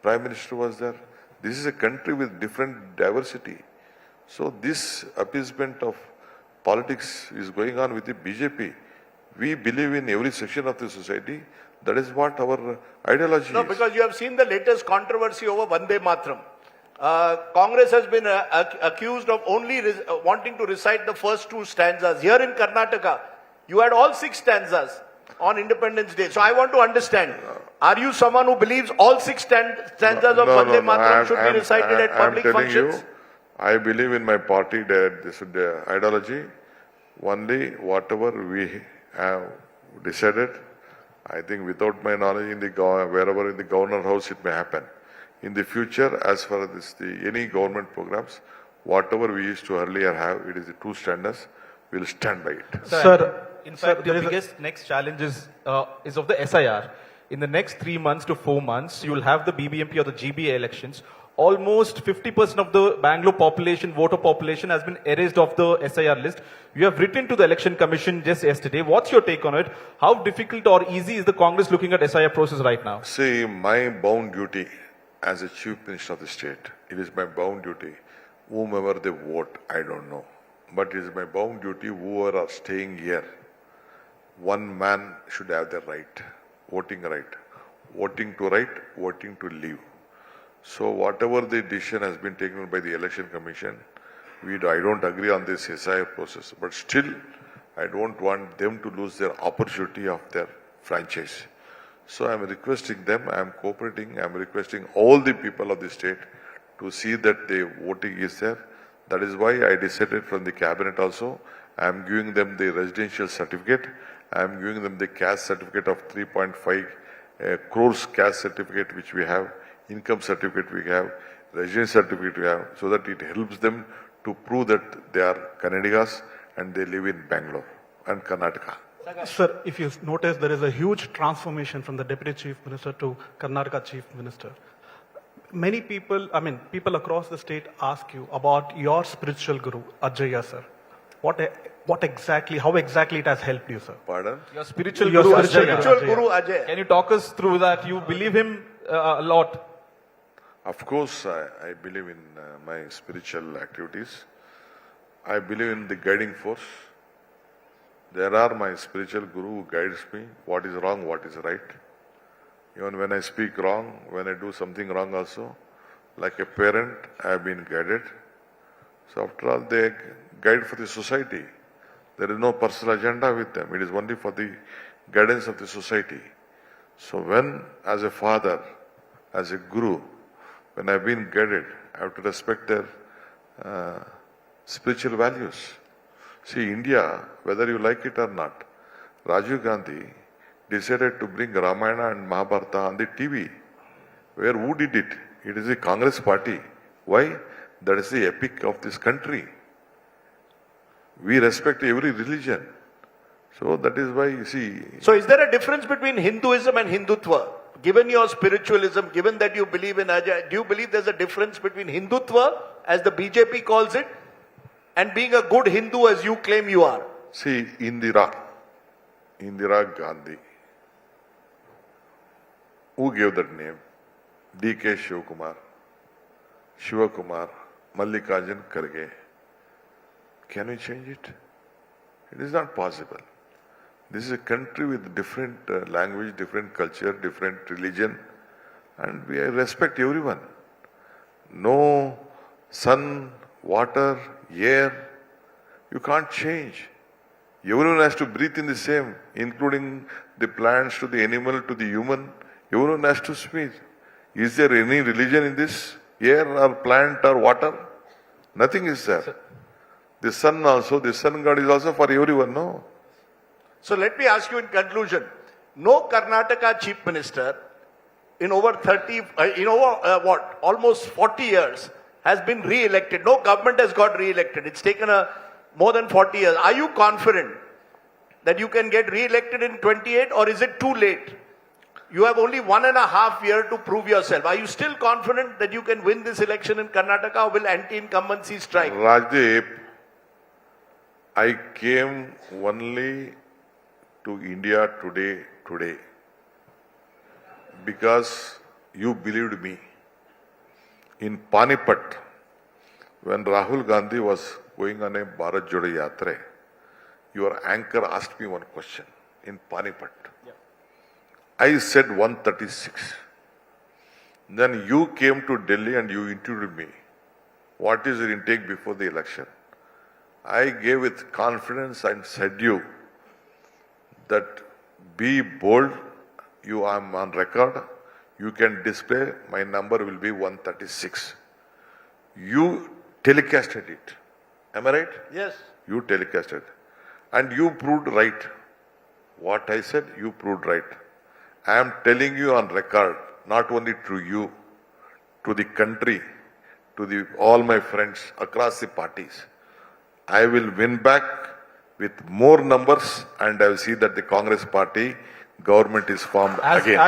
prime minister was there. This is a country with different diversity. So this appeasement of politics is going on with the BJP. We believe in every section of the society. That is what our ideology No, is. because you have seen the latest controversy over Vande Matram. Congress has been accused of only wanting to recite the first two stanzas. Here in Karnataka, you had all 6 stanzas on Independence Day. So I want to understand, are you someone who believes all 6 stanzas of Vande Mataram should be recited at public functions? I believe in my party that this is the ideology. Only whatever we have decided, I think without my knowledge in the wherever in the governor house it may happen. In the future, as far as any government programs, whatever we used to earlier have, it is the 2 standards. We'll stand by it. Sir, in fact, the biggest next challenge is of the SIR. In the next 3 months to 4 months, you will have the BBMP or the GBA elections. Almost 50% of the Bangalore population, voter population, has been erased off the SIR list. You have written to the Election Commission just yesterday. What's your take on it? How difficult or easy is the Congress looking at SIR process right now? See, my bound duty as a Chief Minister of the state, it is my bound duty. Whomever they vote, I don't know. But it is my bound duty, whoever are staying here, one man should have the right, voting right. Voting to right, voting to leave. So whatever the decision has been taken by the Election Commission, I don't agree on this SIR process. But still, I don't want them to lose their opportunity of their franchise. So I am requesting them, I am cooperating, I am requesting all the people of the state to see that the voting is there. That is why I decided from the cabinet also, I am giving them the residential certificate, I am giving them the caste certificate of 3.5 crores caste certificate which we have, income certificate we have, residence certificate we have, so that it helps them to prove that they are Kannadigas and they live in Bangalore and Karnataka. Sir, if you notice, there is a huge transformation from the Deputy Chief Minister to Karnataka Chief Minister. Many people, people across the state ask you about your spiritual guru, Ajaya, sir. How exactly it has helped you, sir? Pardon? Your spiritual Your guru, spiritual Ajay. Guru Ajay. Can you talk us through that? You believe him a lot. Of course, I believe in my spiritual activities. I believe in the guiding force. There are my spiritual guru who guides me, what is wrong, what is right. Even when I speak wrong, when I do something wrong also, like a parent, I have been guided. So after all, they guide for the society. There is no personal agenda with them. It is only for the guidance of the society. So when, as a father, as a guru, when I have been guided, I have to respect their spiritual values. See, India, whether you like it or not, Rajiv Gandhi decided to bring Ramayana and Mahabharata on the TV. Who did it? It is the Congress party. Why? That is the epic of this country. We respect every religion. So that is why, you see... So is there a difference between Hinduism and Hindutva? Given your spiritualism, given that you believe in Ajay, do you believe there's a difference between Hindutva, as the BJP calls it, and being a good Hindu as you claim you are? See, Indira Gandhi. Who gave that name? D.K. Shivakumar, Mallikarjun Kharge. Can we change it? It is not possible. This is a country with different language, different culture, different religion, and we respect everyone. No sun, water, air, you can't change. Everyone has to breathe in the same, including the plants to the animal to the human. Everyone has to speak. Is there any religion in this? Air or plant or water? Nothing is there. The sun also, the sun god is also for everyone, no? So let me ask you in conclusion, no Karnataka Chief Minister in over almost 40 years has been re-elected. No government has got re-elected. It's taken more than 40 years. Are you confident that you can get re-elected in 28, or is it too late? You have only 1.5 years to prove yourself. Are you still confident that you can win this election in Karnataka, or will anti-incumbency strike? Rajdeep, I came only to India today, because you believed me. In Panipat, when Rahul Gandhi was going on a Bharat Jodo Yatra, your anchor asked me one question in Panipat. I said 136. Then you came to Delhi and you interviewed me. What is your intake before the election? I gave with confidence and said you that be bold. You are on record. You can display. My number will be 136. You telecasted it. Am I right? Yes. You telecasted. And you proved right. What I said, you proved right. I am telling you on record, not only to you, to the country, to all my friends across the parties. I will win back with more numbers and I will see that the Congress party government is formed again.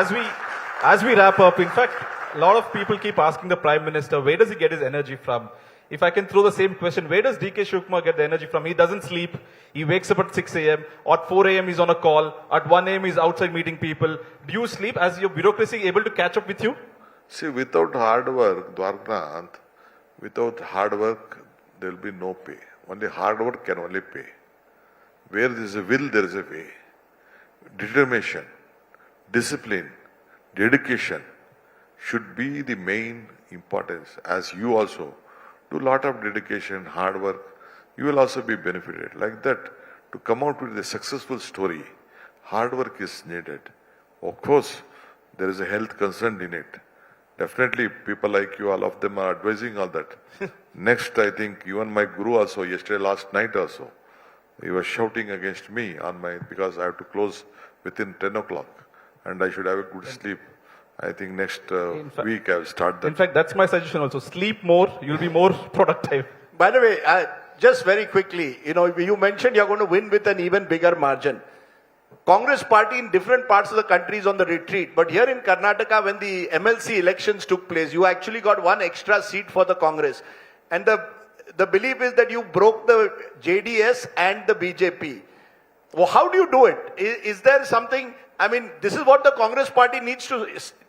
As we wrap up, in fact, a lot of people keep asking the Prime Minister, where does he get his energy from? If I can throw the same question, where does DK Shivkumar get the energy from? He doesn't sleep. He wakes up at 6 a.m. At 4 a.m. he's on a call. At 1 a.m. he's outside meeting people. Do you sleep? As your bureaucracy able to catch up with you? See, without hard work, Dwarkanath, without hard work, there will be no pay. Only hard work can only pay. Where there is a will, there is a way. Determination, discipline, dedication should be the main importance. As you also do a lot of dedication, hard work, you will also be benefited. Like that, to come out with a successful story, hard work is needed. Of course, there is a health concern in it. Definitely, people like you, all of them are advising all that. Next, I think even my guru also, yesterday, last night also, he was shouting against me because I have to close within 10 o'clock and I should have a good sleep. I think next week I will start that. In fact, that's my suggestion also. Sleep more, you'll be more productive. By the way, just very quickly, you mentioned you're going to win with an even bigger margin. Congress party in different parts of the country is on the retreat. But here in Karnataka, when the MLC elections took place, you actually got one extra seat for the Congress. And the belief is that you broke the JDS and the BJP. Well, how do you do it? Is there something, I mean, this is what the Congress party needs to,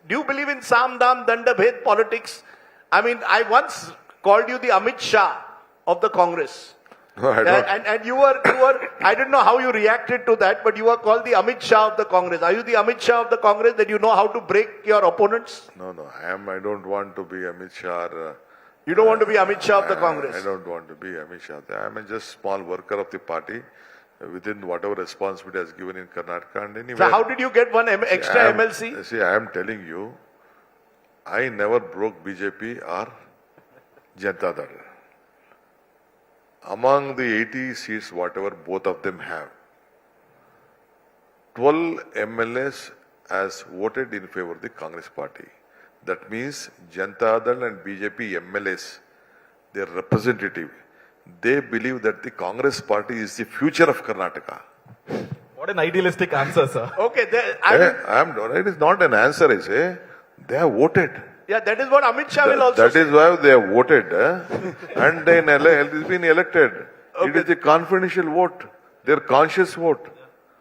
do you believe in Sam Dam Danda Bhed politics? I mean, I once called you the Amit Shah of the Congress. No, I don't. And you were, I don't know how you reacted to that, but you were called the Amit Shah of the Congress. Are you the Amit Shah of the Congress that you know how to break your opponents? No, I don't want to be Amit Shah. You don't want to be Amit Shah of the Congress? I don't want to be Amit Shah. I am just small worker of the party within whatever responsibility has given in Karnataka. And anyway, So how did you get one extra MLC? See, I am telling you, I never broke BJP or Janata Dal. Among the 80 seats, whatever both of them have, 12 MLAs has voted in favor of the Congress party. That means Janata Dal and BJP MLAs, their representative, they believe that the Congress party is the future of Karnataka. What an idealistic answer, sir. Okay, It is not an answer, I say. They have voted. yeah, that is what Amit Shah will also That say. is why they have voted. And then it has been elected. It is a confidential vote. Their conscious vote.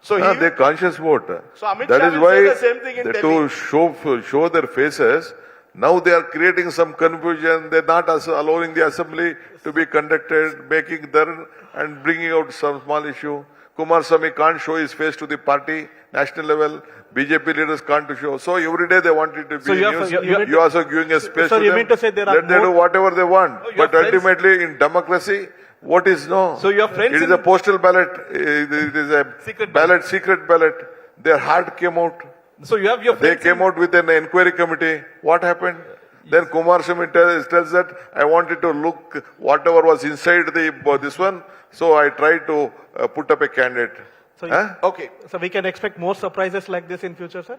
So Their conscious vote. So Amit That Shah is will why say the same thing in Delhi. to show their faces, now they are creating some confusion. They are not allowing the assembly to be conducted, making there and bringing out some small issue. Kumar Swamy can't show his face to the party, national level. BJP leaders can't show. So every day they want it to be So you have- news. you- You also giving a space So to you them. mean to say there are Let them do more- whatever they want. you But have friends- ultimately in democracy, what is no? So you have friends It is in- a postal ballot. It is a Secret ballot, secret ballot. Their heart came out. So you have your They friends came out with an inquiry committee. What happened? Then Kumar Swamy tells that I wanted to look whatever was inside this one. So I tried to put up a candidate. So, Okay. so we can expect more surprises like this in future, sir?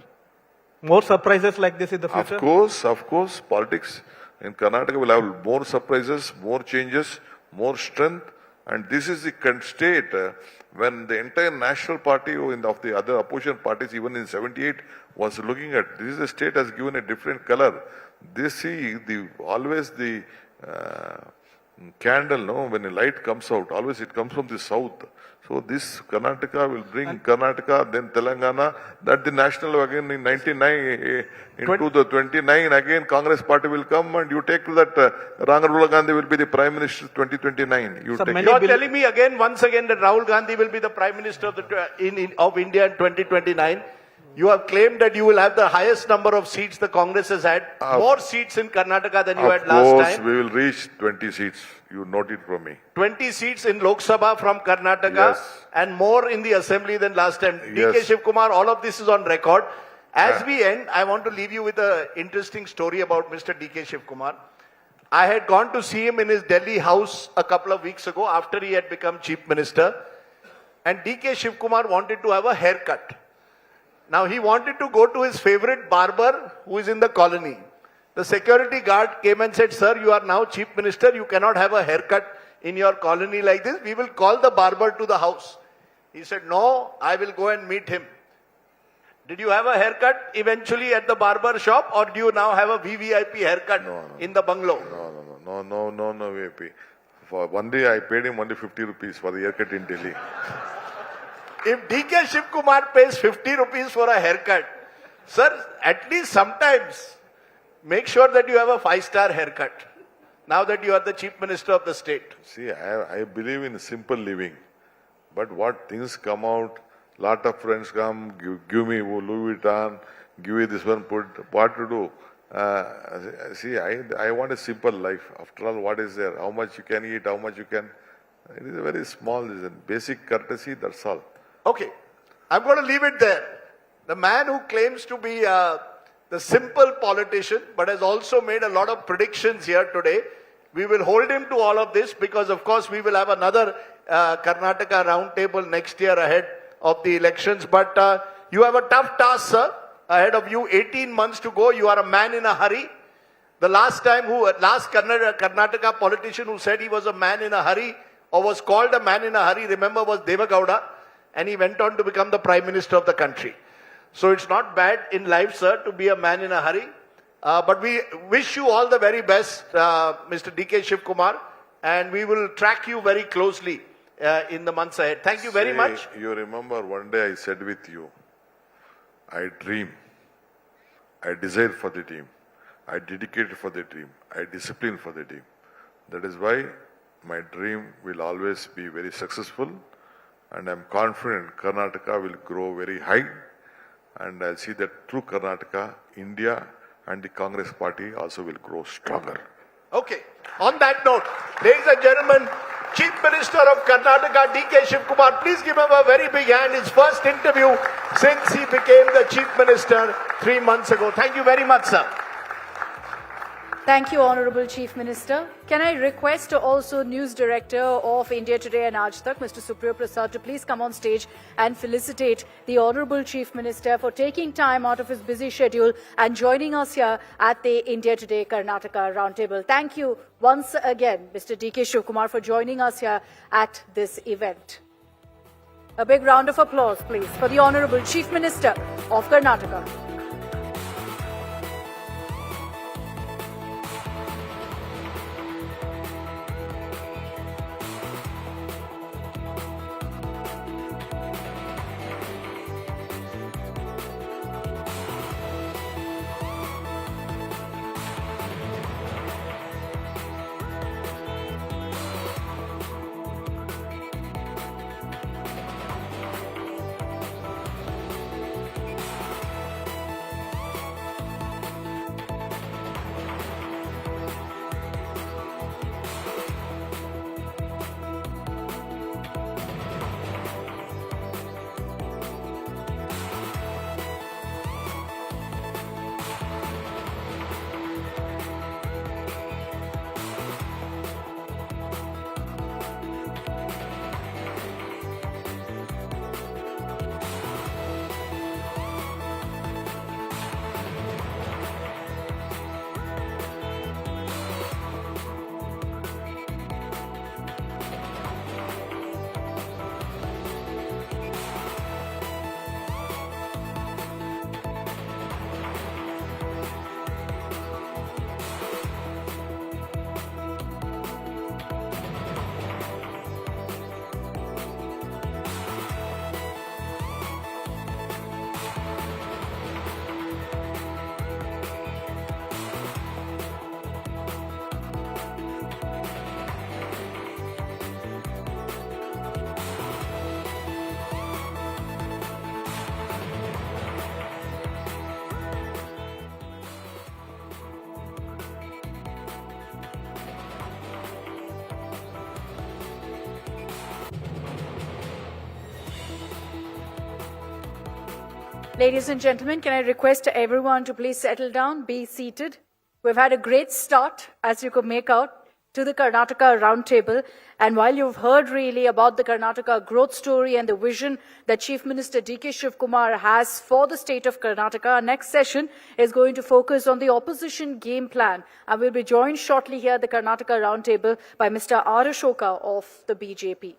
More surprises like this in the future? Of course, politics in Karnataka will have more surprises, more changes, more strength. And this is the state when the entire national party of the other opposition parties, even in 78, was looking at. This is the state has given a different color. They see always the candle, no, when a light comes out, always it comes from the south. So this Karnataka will bring Karnataka, then Telangana, that the national again in 99, into the 29, again Congress party will come and you take to that Rahul Gandhi will be the Prime Minister 2029. You Sir, take many You are bill- telling me again, once again, that Rahul Gandhi will be the Prime Minister of India in 2029. You have claimed that you will have the highest number of seats the Congress has had, more seats in Karnataka than you had last Of course, time. we will reach 20 seats. You note it from me. 20 seats in Lok Sabha from Karnataka Yes. and more in the assembly than last time. DK Yes. Shiv Kumar, all of this is on record. As we end, I want to leave you with an interesting story about Mr. DK Shiv Kumar. I had gone to see him in his Delhi house a couple of weeks ago after he had become chief minister. And DK Shiv Kumar wanted to have a haircut. Now he wanted to go to his favorite barber who is in the colony. The security guard came and said, "Sir, you are now chief minister. You cannot have a haircut in your colony like this. We will call the barber to the house." He said, "No, I will go and meet him." Did you have a haircut eventually at the barber shop, or do you now have a VVIP haircut in the bungalow? No, VP. For one day, I paid him only 50 rupees for the haircut in Delhi. If DK Shiv Kumar pays 50 rupees for a haircut, sir, at least sometimes make sure that you have a 5-star haircut. Now that you are the chief minister of the state. See, I believe in simple living. But what things come out, lot of friends come, give me Louis Vuitton, give me this one, put, what to do? See, I want a simple life. After all, what is there? How much you can eat, how much you can... It is a very small, it's a basic courtesy, that's all. Okay, I'm going to leave it there. The man who claims to be the simple politician, but has also made a lot of predictions here today. We will hold him to all of this because, of course, we will have another Karnataka Roundtable next year ahead of the elections. But you have a tough task, sir, ahead of you. 18 months to go. You are a man in a hurry. The last Karnataka politician who said he was a man in a hurry or was called a man in a hurry, remember, was Devagowda. And he went on to become the Prime Minister of the country. So it's not bad in life, sir, to be a man in a hurry. But we wish you all the very best, Mr. DK Shiv Kumar. And we will track you very closely in the months ahead. Thank you very much. You remember one day I said with you, I dream, I desire for the team, I dedicate for the team, I discipline for the team. That is why my dream will always be very successful. And I'm confident Karnataka will grow very high. And I'll see that through Karnataka, India and the Congress party also will grow stronger. Okay. On that note, ladies and gentlemen, Chief Minister of Karnataka, DK Shiv Kumar, please give him a very big hand. His first interview since he became the Chief Minister 3 months ago. Thank you very much, sir. Thank you, Honourable Chief Minister. Can I request also News Director of India Today and Aaj Tak, Mr. Supriyo Prasad, to please come on stage and felicitate the Honourable Chief Minister for taking time out of his busy schedule and joining us here at the India Today Karnataka Roundtable. Thank you once again, Mr. DK Shiv Kumar, for joining us here at this event. A big round of applause, please, for the Honourable Chief Minister of Karnataka. Ladies and gentlemen, can I request everyone to please settle down, be seated. We've had a great start, as you could make out, to the Karnataka Roundtable. And while you've heard really about the Karnataka growth story and the vision that Chief Minister D.K. Shivkumar has for the state of Karnataka, our next session is going to focus on the opposition game plan. And we'll be joined shortly here at the Karnataka Roundtable by Mr. R. Ashoka of the BJP.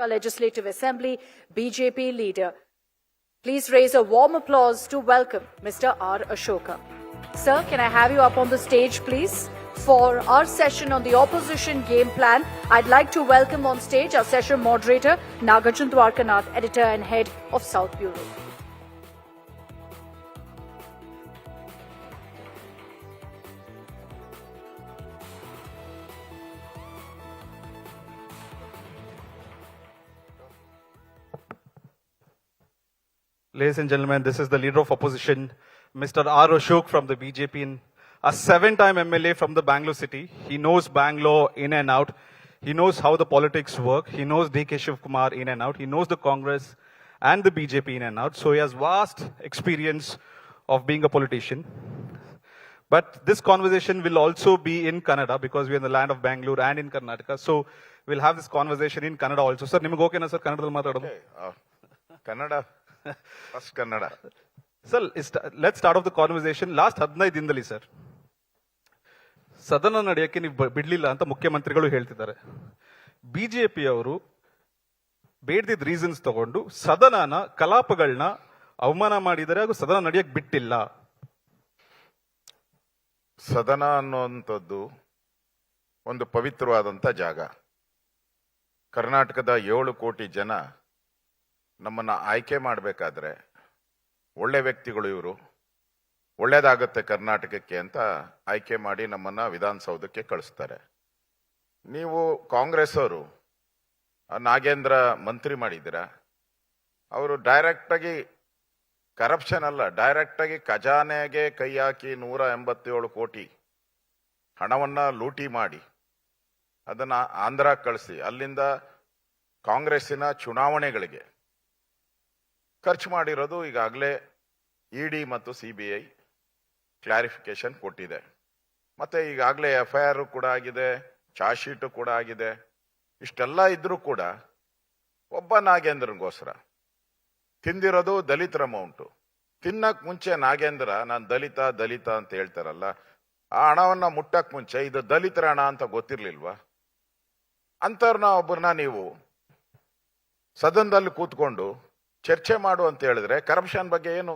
Karnataka Legislative Assembly BJP leader. Please raise a warm applause to welcome Mr. R. Ashoka. Sir, can I have you up on the stage, please? For our session on the opposition game plan, I'd like to welcome on stage our session moderator, Nagarjun Dwarkanath, editor and head of South Bureau. Ladies and gentlemen, this is the leader of opposition, Mr. R. Ashok from the BJP, a 7-time MLA from the Bangalore city. He knows Bangalore in and out. He knows how the politics work. He knows D.K. Shivkumar in and out. He knows the Congress and the BJP in and out. So he has vast experience of being a politician. But this conversation will also be in Kannada because we are in the land of Bangalore and in Karnataka. So we'll have this conversation in Kannada also. Sir, ನಿಮಗೆ ಓಕೆನಾ sir ಕನ್ನಡದಲ್ಲಿ ಮಾತಾಡೋದು? Kannada first Kannada. Sir, let's start of the conversation. Last 15 ದಿನದಲ್ಲಿ sir ಸದನ ನಡೆಯಕ್ಕೆ ನೀವು ಬಿಡ್ಲಿಲ್ಲ ಅಂತ ಮುಖ್ಯಮಂತ್ರಿಗಳು ಹೇಳ್ತಿದ್ದಾರೆ. ಬಿಜೆಪಿ ಅವರು ಬೇಡದಿದ್ದ ರೀಸನ್ಸ್ ತಗೊಂಡು ಸದನನ ಕಲಾಪಗಳನ್ನ ಅವಮಾನ ಮಾಡಿದ್ದಾರೆ ಹಾಗೂ ಸದನ ನಡೆಯಕ್ಕೆ ಬಿಟ್ಟಿಲ್ಲ. ಸದನ ಅನ್ನುವಂಥದ್ದು ಒಂದು ಪವಿತ್ರವಾದಂಥ ಜಾಗ. ಕರ್ನಾಟಕದ 7 ಕೋಟಿ ಜನ ನಮ್ಮನ್ನ ಆಯ್ಕೆ ಮಾಡಬೇಕಾದ್ರೆ ಒಳ್ಳೆ ವ್ಯಕ್ತಿಗಳು ಇವರು, ಒಳ್ಳೇದಾಗತ್ತೆ ಕರ್ನಾಟಕಕ್ಕೆ ಅಂತ ಆಯ್ಕೆ ಮಾಡಿ ನಮ್ಮನ್ನ ವಿಧಾನಸೌಧಕ್ಕೆ ಕಳಿಸ್ತಾರೆ. ನೀವು ಕಾಂಗ್ರೆಸ್ ಅವರು ನಾಗೇಂದ್ರ ಮಂತ್ರಿ ಮಾಡಿದ್ದೀರಾ. ಅವರು ಡೈರೆಕ್ಟ್ ಆಗಿ ಕರಪ್ಷನ್ ಅಲ್ಲ, ಡೈರೆಕ್ಟ್ ಆಗಿ ಖಜಾನೆಗೆ ಕೈ ಹಾಕಿ 187 ಕೋಟಿ ಹಣವನ್ನ ಲೂಟಿ ಮಾಡಿ ಅದನ್ನ ಆಂಧ್ರ ಕಳಿಸಿ ಅಲ್ಲಿಂದ ಕಾಂಗ್ರೆಸ್ಸಿನ ಚುನಾವಣೆಗಳಿಗೆ ಖರ್ಚು ಮಾಡಿರೋದು ಈಗಾಗಲೇ ಇಡಿ ಮತ್ತು ಸಿಬಿಐ ಕ್ಲಾರಿಫಿಕೇಶನ್ ಕೊಟ್ಟಿದೆ. ಮತ್ತೆ ಈಗಾಗಲೇ FIR ಕೂಡ ಆಗಿದೆ, ಚಾರ್ಜ್ ಶೀಟು ಕೂಡ ಆಗಿದೆ. ಇಷ್ಟೆಲ್ಲ ಇದ್ರೂ ಕೂಡ ಒಬ್ಬ ನಾಗೇಂದ್ರನ್ಗೋಸ್ಕರ ತಿಂದಿರೋದು ದಲಿತರ ಅಮೌಂಟು. ತಿನ್ನಕ್ ಮುಂಚೆ ನಾಗೇಂದ್ರ ನಾನು ದಲಿತ ಅಂತ ಹೇಳ್ತಾರಲ್ಲ, ಆ ಹಣವನ್ನ ಮುಟ್ಟಕ್ ಮುಂಚೆ ಇದು ದಲಿತರ ಹಣ ಅಂತ ಗೊತ್ತಿರ್ಲಿಲ್ವಾ? ಅಂತವ್ರನ್ನ ಒಬ್ಬರನ್ನ ನೀವು ಸದನದಲ್ಲಿ ಕೂತ್ಕೊಂಡು ಚರ್ಚೆ ಮಾಡು ಅಂತ ಹೇಳಿದ್ರೆ ಕರಪ್ಷನ್ ಬಗ್ಗೆ ಏನು?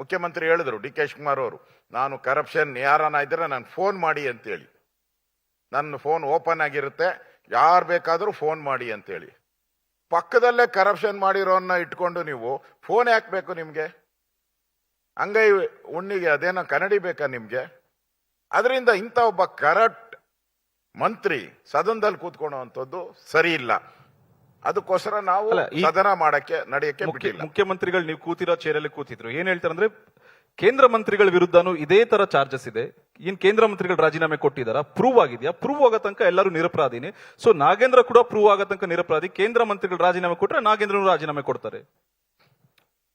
ಮುಖ್ಯಮಂತ್ರಿ ಹೇಳಿದ್ರು ಡಿ ಕೆ ಶಿವಕುಮಾರ್ ಅವರು, ನಾನು ಕರಪ್ಷನ್ ಯಾರನ್ನ ಇದ್ರೆ ನಾನು ಫೋನ್ ಮಾಡಿ ಅಂತೇಳಿ, ನನ್ನ ಫೋನ್ ಓಪನ್ ಆಗಿರುತ್ತೆ, ಯಾರು ಬೇಕಾದ್ರೂ ಫೋನ್ ಮಾಡಿ ಅಂತೇಳಿ. ಪಕ್ಕದಲ್ಲೇ ಕರಪ್ಷನ್ ಮಾಡಿರೋನ್ನ ಇಟ್ಕೊಂಡು ನೀವು ಫೋನ್ ಹಾಕ್ಬೇಕು ನಿಮ್ಗೆ? ಹಂಗೈ ಉಣ್ಣಿಗೆ ಅದೇನೋ ಕನ್ನಡಿ ಬೇಕಾ ನಿಮ್ಗೆ? ಅದರಿಂದ ಇಂಥ ಒಬ್ಬ ಕರಪ್ಟ್ ಮಂತ್ರಿ ಸದನದಲ್ಲಿ ಕೂತ್ಕೊಳ್ಳುವಂಥದ್ದು ಸರಿ ಇಲ್ಲ. ಅದಕ್ಕೋಸ್ಕರ ನಾವು ಸದನ ನಡೆಯಕ್ಕೆ ಬಿಟ್ಟಿಲ್ಲ. ಮುಖ್ಯಮಂತ್ರಿಗಳು ನೀವು ಕೂತಿರೋ ಚೇರಲ್ಲಿ ಕೂತಿದ್ರು. ಏನ್ ಹೇಳ್ತಾರೆ ಅಂದ್ರೆ ಕೇಂದ್ರ ಮಂತ್ರಿಗಳ ವಿರುದ್ಧನೂ ಇದೇ ತರ ಚಾರ್ಜಸ್ ಇದೆ. ಏನ್ ಕೇಂದ್ರ ಮಂತ್ರಿಗಳು ರಾಜೀನಾಮೆ ಕೊಟ್ಟಿದಾರ? ಪ್ರೂವ್ ಆಗಿದೆಯಾ? ಪ್ರೂವ್ ಆಗೋ ತನಕ ಎಲ್ಲರೂ ನಿರಪರಾಧಿನೇ. ಸೊ ನಾಗೇಂದ್ರ ಕೂಡ ಪ್ರೂವ್ ಆಗೋ ತನಕ ನಿರಪರಾಧಿ. ಕೇಂದ್ರ ಮಂತ್ರಿಗಳು ರಾಜೀನಾಮೆ ಕೊಟ್ರೆ ನಾಗೇಂದ್ರನು ರಾಜೀನಾಮೆ ಕೊಡ್ತಾರೆ.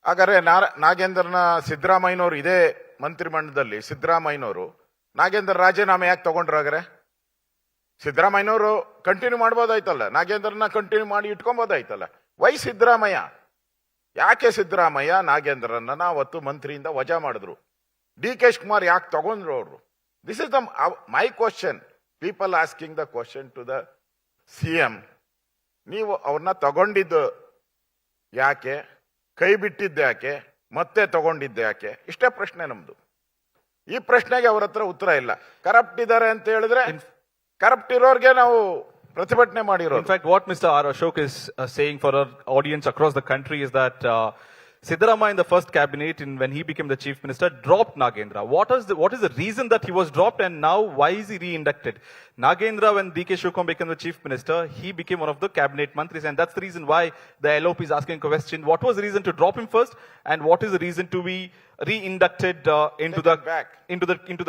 ಹಾಗಾದ್ರೆ ನಾಗೇಂದ್ರನ ಸಿದ್ದರಾಮಯ್ಯನವರು ಇದೇ ಮಂತ್ರಿಮಂಡಲದಲ್ಲಿ ಸಿದ್ದರಾಮಯ್ಯನವರು ನಾಗೇಂದ್ರ ರಾಜೀನಾಮೆ ಯಾಕೆ ತಗೊಂಡ್ರಾಗ್ರೆ? ಸಿದ್ದರಾಮಯ್ಯನವರು ಕಂಟಿನ್ಯೂ ಮಾಡ್ಬೋದಾಯ್ತಲ್ಲ, ನಾಗೇಂದ್ರನ ಕಂಟಿನ್ಯೂ ಮಾಡಿ ಇಟ್ಕೊಬೋದಾಯ್ತಲ್ಲ. ವೈ ಸಿದ್ದರಾಮಯ್ಯ? ಯಾಕೆ ಸಿದ್ದರಾಮಯ್ಯ ನಾಗೇಂದ್ರನ್ನ ಅವತ್ತು ಮಂತ್ರಿಯಿಂದ ವಜಾ ಮಾಡಿದ್ರು? ಡಿ ಕೆ ಶಿವಕುಮಾರ್ ಯಾಕೆ ತಗೊಂಡ್ರು ಅವರು? This is the my question. People asking the question to the CM. ನೀವು ಅವ್ರನ್ನ ತಗೊಂಡಿದ್ದು ಯಾಕೆ? ಕೈ ಬಿಟ್ಟಿದ್ದು ಯಾಕೆ? ಮತ್ತೆ ತಗೊಂಡಿದ್ದು ಯಾಕೆ? ಇಷ್ಟೇ ಪ್ರಶ್ನೆ ನಮ್ದು. ಈ ಪ್ರಶ್ನೆಗೆ ಅವ್ರ ಹತ್ರ ಉತ್ತರ ಇಲ್ಲ. ಕರಪ್ಟ್ ಇದ್ದಾರೆ ಅಂತ ಹೇಳಿದ್ರೆ ಕರಪ್ಟ್ ಇರೋರ್ಗೆ ನಾವು ಪ್ರತಿಭಟನೆ ಮಾಡಿರೋದು. In fact, what Mr. R. Ashok is saying for our audience across the country is that Siddaramaiah in the first cabinet, when he became the chief minister, dropped Nagendra. What is the reason that he was dropped, and now why is he re-inducted? Nagendra, when D.K. Shivkumar became the chief minister, he became one of the cabinet mantris, and that's the reason why the LOP is asking a question. What was the reason to drop him first, and what is the reason to be re-inducted into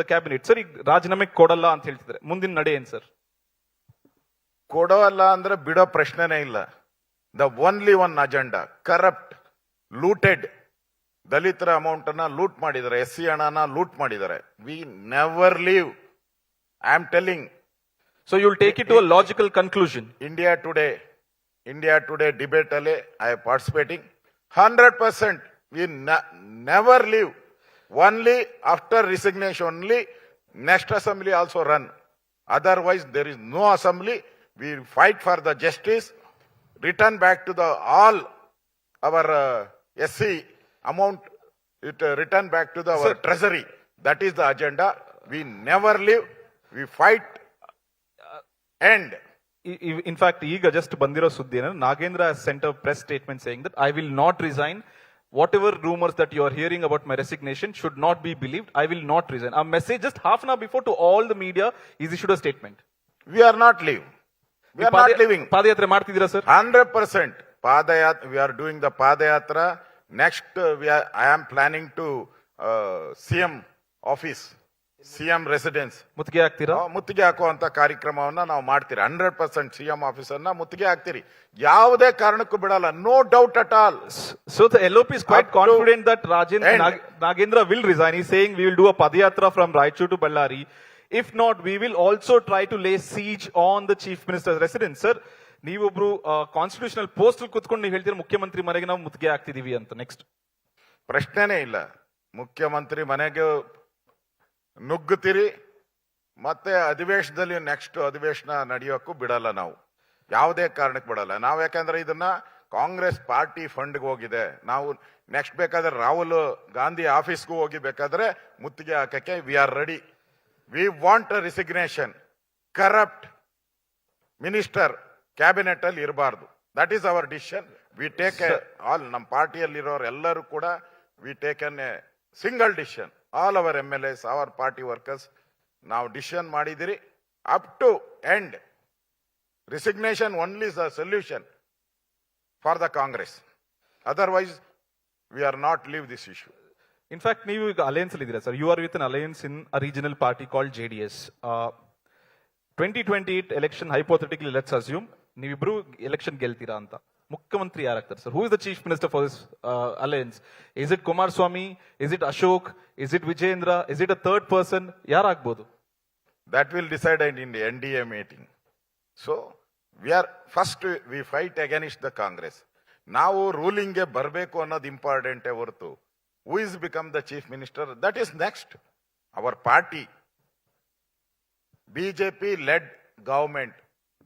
the cabinet? Sir, ರಾಜೀನಾಮೆ ಕೊಡಲ್ಲ ಅಂತ ಹೇಳ್ತಿದ್ದಾರೆ. ಮುಂದಿನ ನಡೆ ಏನ್ sir? ಕೊಡೋಲ್ಲ ಅಂದ್ರೆ ಬಿಡೋ ಪ್ರಶ್ನೆನೇ ಇಲ್ಲ. The only one agenda corrupt, looted. ದಲಿತರ ಅಮೌಂಟ್ ಅನ್ನ ಲೂಟ್ ಮಾಡಿದ್ದಾರೆ, SC ಹಣನ ಲೂಟ್ ಮಾಡಿದ್ದಾರೆ. We never leave. I am telling. So you will take it to a logical conclusion. India Today debate ಅಲ್ಲಿ I am participating 100%. We never leave. Only after resignation only next assembly also run. Otherwise, there is no assembly. We fight for the justice. return back to the all our SC amount, it return back to the our treasury. That is the agenda. We never leave. We fight. End. In fact, ಈಗ just ಬಂದಿರೋ ಸುದ್ದಿ Nagendra has sent a press statement saying that I will not resign. Whatever rumors that you are hearing about my resignation should not be believed. I will not resign. A message just half an hour before to all the media is issued a statement. We are not leave. We are not leaving. ಪಾದಯಾತ್ರೆ ಮಾಡ್ತಿದ್ದೀರಾ sir? 100%. Padayatra. We are doing the Padayatra. Next, I am planning to CM office, CM residence. ಮುತ್ತಿಗೆ ಹಾಕ್ತೀರಾ? ಮುತ್ತಿಗೆ ಹಾಕುವಂತ ಕಾರ್ಯಕ್ರಮವನ್ನ ನಾವು ಮಾಡ್ತೀರಿ. 100% CM office ಅನ್ನ ಮುತ್ತಿಗೆ ಹಾಕ್ತೀರಿ. ಯಾವುದೇ ಕಾರಣಕ್ಕೂ ಬಿಡಲ್ಲ. No doubt at all. So the LOP is quite confident that Nagendra will resign. He's saying we will do a Padayatra from Raichur to Ballari. If not, we will also try to lay siege on the chief minister's residence. Sir, ನೀವೊಬ್ರು constitutional post ಕುತ್ಕೊಂಡು ನೀವು ಹೇಳ್ತೀರಾ ಮುಖ್ಯಮಂತ್ರಿ ಮನೆಗೆ ನಾವು ಮುತ್ತಿಗೆ ಹಾಕ್ತಿದೀವಿ ಅಂತ. Next ಪ್ರಶ್ನೆನೇ ಇಲ್ಲ. ಮುಖ್ಯಮಂತ್ರಿ ಮನೆಗೆ ನುಗ್ಗುತ್ತೀರಿ, ಮತ್ತೆ ಅಧಿವೇಶನದಲ್ಲಿ ನೆಕ್ಸ್ಟ್ ಅಧಿವೇಶನ ನಡೆಯೋಕ್ಕೂ ಬಿಡಲ್ಲ. ನಾವು ಯಾವುದೇ ಕಾರಣಕ್ಕೆ ಬಿಡಲ್ಲ. ನಾವು ಯಾಕಂದ್ರೆ ಇದನ್ನ ಕಾಂಗ್ರೆಸ್ ಪಾರ್ಟಿ ಫಂಡ್ಗೆ ಹೋಗಿದೆ. ನಾವು ನೆಕ್ಸ್ಟ್ ಬೇಕಾದ್ರೆ ರಾಹುಲ್ ಗಾಂಧಿ ಆಫೀಸ್ಗೂ ಹೋಗಿ ಬೇಕಾದ್ರೆ ಮುತ್ತಿಗೆ ಹಾಕಕ್ಕೆ we are ready. We want a resignation. Corrupt minister cabinet ಅಲ್ಲಿ ಇರಬಾರ್ದು. That is our decision. We take all ನಮ್ಮ ಪಾರ್ಟಿಯಲ್ಲಿರೋರು ಎಲ್ಲರೂ ಕೂಡ we take an a single decision. All our MLAs, our party workers ನಾವು ಡಿಸಿಷನ್ ಮಾಡಿದಿರಿ. Up to end resignation only is the solution for the Congress. Otherwise we are not leave this issue. In fact ನೀವು ಈಗ alliance ಅಲ್ಲಿ ಇದ್ದೀರಾ sir. You are with an alliance in a regional party called JDS. 2028 election hypothetically let's assume ನೀವಿಬ್ರು election ಗೆಲ್ತೀರಾ ಅಂತ. ಮುಖ್ಯಮಂತ್ರಿ ಯಾರಾಗ್ತಾರೆ ಸರ್? Who is the chief minister for this alliance? Is it Kumaraswamy? Is it Ashok? Is it Vijayendra? Is it a third person? ಯಾರಾಗ್ಬೋದು? That will decide in the NDA meeting. So we fight against the Congress. ನಾವು ರೂಲಿಂಗ್ಗೆ ಬರಬೇಕು ಅನ್ನೋದು ಇಂಪಾರ್ಟೆಂಟೇ ಹೊರತು who is become the chief minister that is next. Hour party BJP led government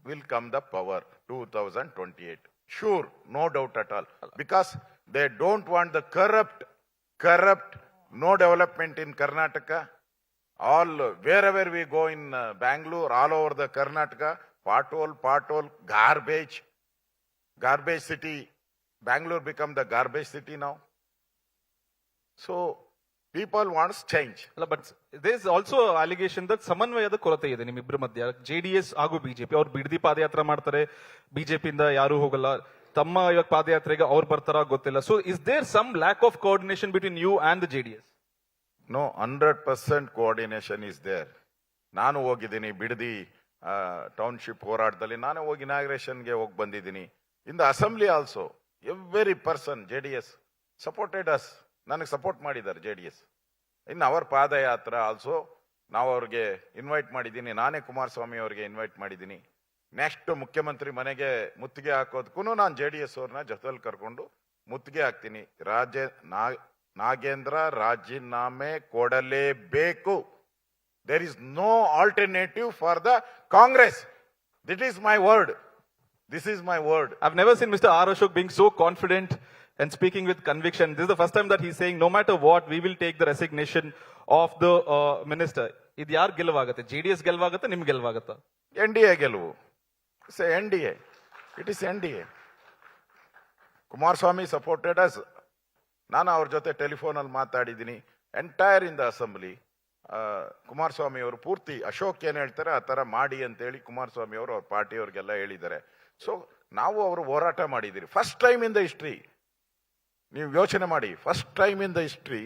will come the power 2028. Sure, no doubt at all. Because they don't want the corrupt, no development in Karnataka. All, wherever we go in Bangalore, all over the Karnataka, pothole, garbage city. Bangalore become the garbage city now. So, people wants change. But there is also allegation that ಸಮನ್ವಯದ ಕೊರತೆ ಇದೆ ನಿಮ್ಮಿಬ್ಬರ ಮಧ್ಯ. JDS ಹಾಗೂ BJP ಅವ್ರು ಬಿಡದಿ ಪಾದಯಾತ್ರೆ ಮಾಡ್ತಾರೆ, BJP ಇಂದ ಯಾರು ಹೋಗಲ್ಲ. ತಮ್ಮ ಇವಾಗ ಪಾದಯಾತ್ರೆಗೆ ಅವ್ರು ಬರ್ತಾರ ಗೊತ್ತಿಲ್ಲ. So is there some lack of coordination between you and the JDS? No, 100% coordination is there. ನಾನು ಹೋಗಿದ್ದೀನಿ ಬಿಡದಿ ಟೌನ್ಶಿಪ್ ಹೋರಾಟದಲ್ಲಿ. ನಾನು ಹೋಗಿ ಇನಾಗ್ರೇಷನ್ಗೆ ಹೋಗಿ ಬಂದಿದ್ದೀನಿ. ಇನ್ the assembly also every person JDS supported us. ನನಗೆ ಸಪೋರ್ಟ್ ಮಾಡಿದ್ದಾರೆ JDS. ಇನ್ನು ಅವರ ಪಾದಯಾತ್ರ ಆಲ್ಸೋ ನಾವು ಅವ್ರಿಗೆ ಇನ್ವೈಟ್ ಮಾಡಿದ್ದೀನಿ. ನಾನೇ ಕುಮಾರಸ್ವಾಮಿ ಅವರಿಗೆ ಇನ್ವೈಟ್ ಮಾಡಿದ್ದೀನಿ. ನೆಕ್ಸ್ಟ್ ಮುಖ್ಯಮಂತ್ರಿ ಮನೆಗೆ ಮುತ್ತಿಗೆ ಹಾಕೋದಕ್ಕೂ ನಾನು JDS ಅವ್ರನ್ನ ಜೊತೆಲಿ ಕರ್ಕೊಂಡು ಮುತ್ತಿಗೆ ಹಾಕ್ತೀನಿ. ನಾಗೇಂದ್ರ ರಾಜೀನಾಮೆ ಕೊಡಲೇಬೇಕು. There is no alternative for the Congress. That is my word. This is my word. I've never seen Mr. R. Ashok being so confident and speaking with conviction. This is the first time that he's saying, no matter what, we will take the resignation of the minister. Idu yaar ಗೆಲುವಾಗುತ್ತೆ? JDS ಗೆಲುವಾಗುತ್ತೆ, ನಿಮ್ ಗೆಲುವಾಗುತ್ತಾ? NDA ಗೆಲುವು. Say NDA. It is NDA. Kumaraswamy supported us. ನಾನು ಅವ್ರ ಜೊತೆ telephone ಅಲ್ಲಿ ಮಾತಾಡಿದ್ದೀನಿ. Entire in the assembly Kumaraswamy ಅವರು ಪೂರ್ತಿ ಅಶೋಕ್ ಏನ್ ಹೇಳ್ತಾರೆ ಆ ತರ ಮಾಡಿ ಅಂತ ಹೇಳಿ ಕುಮಾರಸ್ವಾಮಿ ಅವರು ಅವ್ರ ಪಾರ್ಟಿಯವ್ರಿಗೆಲ್ಲ ಹೇಳಿದ್ದಾರೆ. ಸೊ ನಾವು ಅವರು ಹೋರಾಟ ಮಾಡಿದ್ದೀರಿ. First time in the history. ನೀವು ಯೋಚನೆ ಮಾಡಿ, first time in the history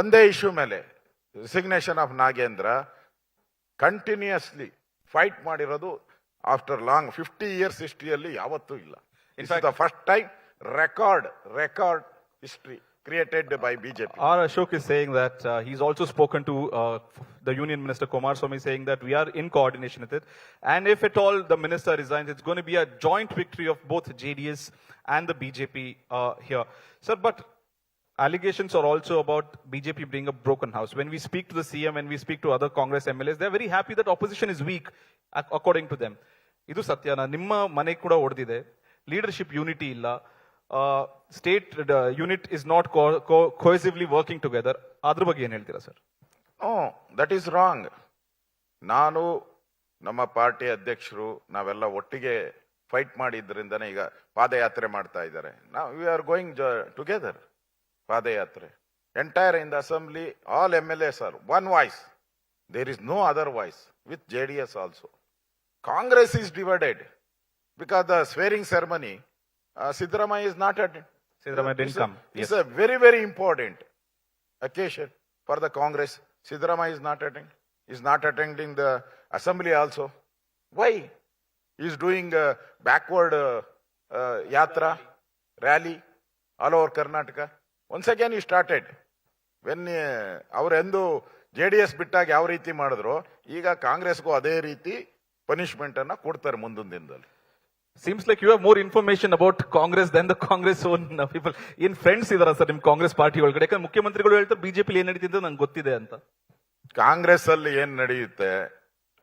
ಒಂದೇ ಇಶ್ಯೂ ಮೇಲೆ resignation of Nagendra continuously fight ಮಾಡಿರೋದು ಆಫ್ಟರ್ ಲಾಂಗ್ 50 years ಹಿಸ್ಟ್ರಿಯಲ್ಲಿ ಯಾವತ್ತೂ ಇಲ್ಲ. It's the first time record history created by BJP. R. Ashok is saying that he's also spoken to the Union Minister Kumaraswamy, saying that we are in coordination with it. And if at all the minister resigns, it's going to be a joint victory of both JDS and the BJP here. Sir, but allegations are also about BJP being a broken house. When we speak to the CM, when we speak to other Congress MLAs, they're very happy that opposition is weak, according to them. Idu satyana, nimma mane kuda odide. Leadership unity ಇಲ್ಲ, state unit is not cohesively working together. ಅದ್ರ ಬಗ್ಗೆ ಏನ್ ಹೇಳ್ತೀರಾ sir? No, that is wrong. ನಾನು ನಮ್ಮ party ಅಧ್ಯಕ್ಷರು ನಾವೆಲ್ಲ ಒಟ್ಟಿಗೆ ಫೈಟ್ ಮಾಡಿದ್ರಿಂದನೇ ಈಗ ಪಾದಯಾತ್ರೆ ಮಾಡ್ತಾ ಇದ್ದಾರೆ. ನಾವು ವಿ ಆರ್ ಗೋಯಿಂಗ್ ಟುಗೆದರ್ ಪಾದಯಾತ್ರೆ. Entire in the assembly all MLAs are one voice. There is no other voice with JDS also. Congress is divided because the swearing ceremony, Siddaramaiah is not attending. Siddaramaiah didn't come. It's a very, very important occasion for the Congress. Siddaramaiah is not attending. He's not attending the assembly also. Why? He's doing backward yatra, rally all over Karnataka. Once again he started. When ಅವರೆಂದು JDS ಬಿಟ್ಟಾಗ ಯಾವ ರೀತಿ ಮಾಡಿದ್ರು, ಈಗ ಕಾಂಗ್ರೆಸ್ಗೂ ಅದೇ ರೀತಿ punishment ಅನ್ನ ಕೊಡ್ತಾರೆ ಮುಂದಿನ ದಿನದಲ್ಲಿ. Seems like you have more information about Congress than the Congress own people. ಏನ್ ಫ್ರೆಂಡ್ಸ್ ಇದಾರ ಸರ್ ನಿಮ್ ಕಾಂಗ್ರೆಸ್ ಪಾರ್ಟಿ ಒಳಗಡೆ? ಯಾಕಂದ್ರೆ ಮುಖ್ಯಮಂತ್ರಿಗಳು ಹೇಳ್ತಾರೆ ಬಿಜೆಪಿ ಏನ್ ನಡೀತಿದೆ ನಂಗೆ ಗೊತ್ತಿದೆ ಅಂತ. ಕಾಂಗ್ರೆಸ್ ಅಲ್ಲಿ ಏನ್ ನಡೆಯುತ್ತೆ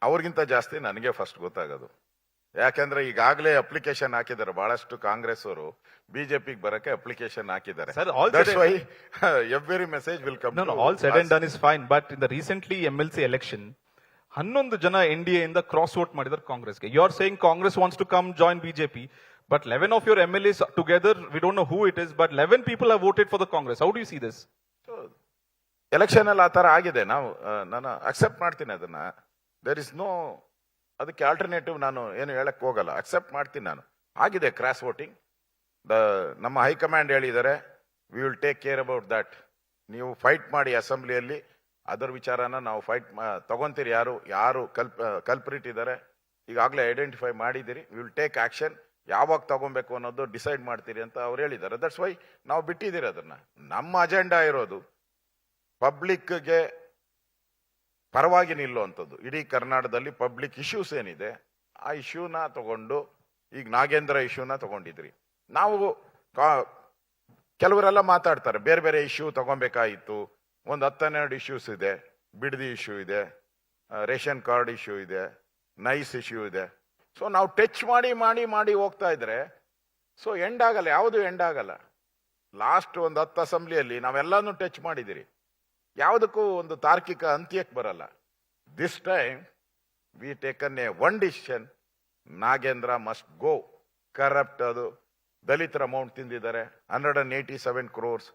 ಅವ್ರಿಗಿಂತ ಜಾಸ್ತಿ ನನಗೆ ಫಸ್ಟ್ ಗೊತ್ತಾಗೋದು. ಯಾಕಂದ್ರೆ ಈಗಾಗಲೇ ಅಪ್ಲಿಕೇಶನ್ ಹಾಕಿದ್ದಾರೆ ಬಹಳಷ್ಟು ಕಾಂಗ್ರೆಸ್ ಅವರು ಬಿಜೆಪಿಗೆ ಬರಕ್ಕೆ ಅಪ್ಲಿಕೇಶನ್ ಹಾಕಿದ್ದಾರೆ. Sir, all That's said why every message will come. No, all said and done is fine. But in the recently MLC election, 11 ಜನ NDA ಇಂದ ಕ್ರಾಸ್ ವೋಟ್ ಮಾಡಿದ್ದಾರೆ ಕಾಂಗ್ರೆಸ್ಗೆ. You are saying Congress wants to come join BJP, but 11 of your MLAs together, we don't know who it is, but 11 people have voted for the Congress. How do you see this? Election ಅಲ್ಲಿ ಆ ತರ ಆಗಿದೆ. ನಾನು accept ಮಾಡ್ತೀನಿ ಅದನ್ನ. There is no, ಅದಕ್ಕೆ alternative ನಾನು ಏನು ಹೇಳಕ್ ಹೋಗಲ್ಲ, ಅಕ್ಸೆಪ್ಟ್ ಮಾಡ್ತೀನಿ ನಾನು. ಆಗಿದೆ ಕ್ರಾಸ್ ವೋಟಿಂಗ್. ನಮ್ಮ ಹೈಕಮಾಂಡ್ ಹೇಳಿದ್ದಾರೆ we will take care about that. ನೀವು ಫೈಟ್ ಮಾಡಿ ಅಸೆಂಬ್ಲಿಯಲ್ಲಿ, ಅದರ ವಿಚಾರನ ನಾವು ಫೈಟ್ ತಗೊಂತೀರಿ. ಯಾರು ಕಲ್ಪ್ರಿಟ್ ಇದ್ದಾರೆ ಈಗಾಗಲೇ ಐಡೆಂಟಿಫೈ ಮಾಡಿದಿರಿ. We will take action. ಯಾವಾಗ ತಗೊಬೇಕು ಅನ್ನೋದು ಡಿಸೈಡ್ ಮಾಡ್ತೀರಿ ಅಂತ ಅವ್ರು ಹೇಳಿದ್ದಾರೆ. ದಟ್ಸ್ ವೈ ನಾವು ಬಿಟ್ಟಿದ್ದೀರಿ ಅದನ್ನ. ನಮ್ಮ ಅಜೆಂಡಾ ಇರೋದು ಪಬ್ಲಿಕ್ಗೆ ಪರವಾಗಿ ನಿಲ್ಲುವಂಥದ್ದು. ಇಡೀ ಕರ್ನಾಟಕದಲ್ಲಿ ಪಬ್ಲಿಕ್ ಇಶ್ಯೂಸ್ ಏನಿದೆ ಆ ಇಶ್ಯೂನ ತಗೊಂಡು, ಈಗ ನಾಗೇಂದ್ರ ಇಶ್ಯೂನ ತಗೊಂಡಿದ್ರಿ ನಾವು. ಕೆಲವರೆಲ್ಲ ಮಾತಾಡ್ತಾರೆ ಬೇರೆ ಬೇರೆ ಇಶ್ಯೂ ತಗೊಬೇಕಾಗಿತ್ತು. ಒಂದು 10-12 ಇಶ್ಯೂಸ್ ಇದೆ. ಬಿಡದಿ ಇಶ್ಯೂ ಇದೆ, ರೇಷನ್ ಕಾರ್ಡ್ ಇಶ್ಯೂ ಇದೆ, ನೈಸ್ ಇಶ್ಯೂ ಇದೆ. ಸೊ ನಾವು ಟಚ್ ಮಾಡಿ ಮಾಡಿ ಮಾಡಿ ಹೋಗ್ತಾ ಇದ್ರೆ ಸೊ ಎಂಡ್ ಆಗಲ್ಲ, ಯಾವುದು ಎಂಡ್ ಆಗಲ್ಲ. ಲಾಸ್ಟ್ ಒಂದು 10 ಅಸೆಂಬ್ಲಿಯಲ್ಲಿ ನಾವೆಲ್ಲಾನು ಟಚ್ ಮಾಡಿದಿರಿ, ಯಾವುದಕ್ಕೂ ಒಂದು ತಾರ್ಕಿಕ ಅಂತ್ಯಕ್ಕೆ ಬರಲ್ಲ. This time we taken A one decision, Nagendra must go. Corrupt, ಅದು ದಲಿತರ ಅಮೌಂಟ್ ತಿಂದಿದ್ದಾರೆ, 187 crores.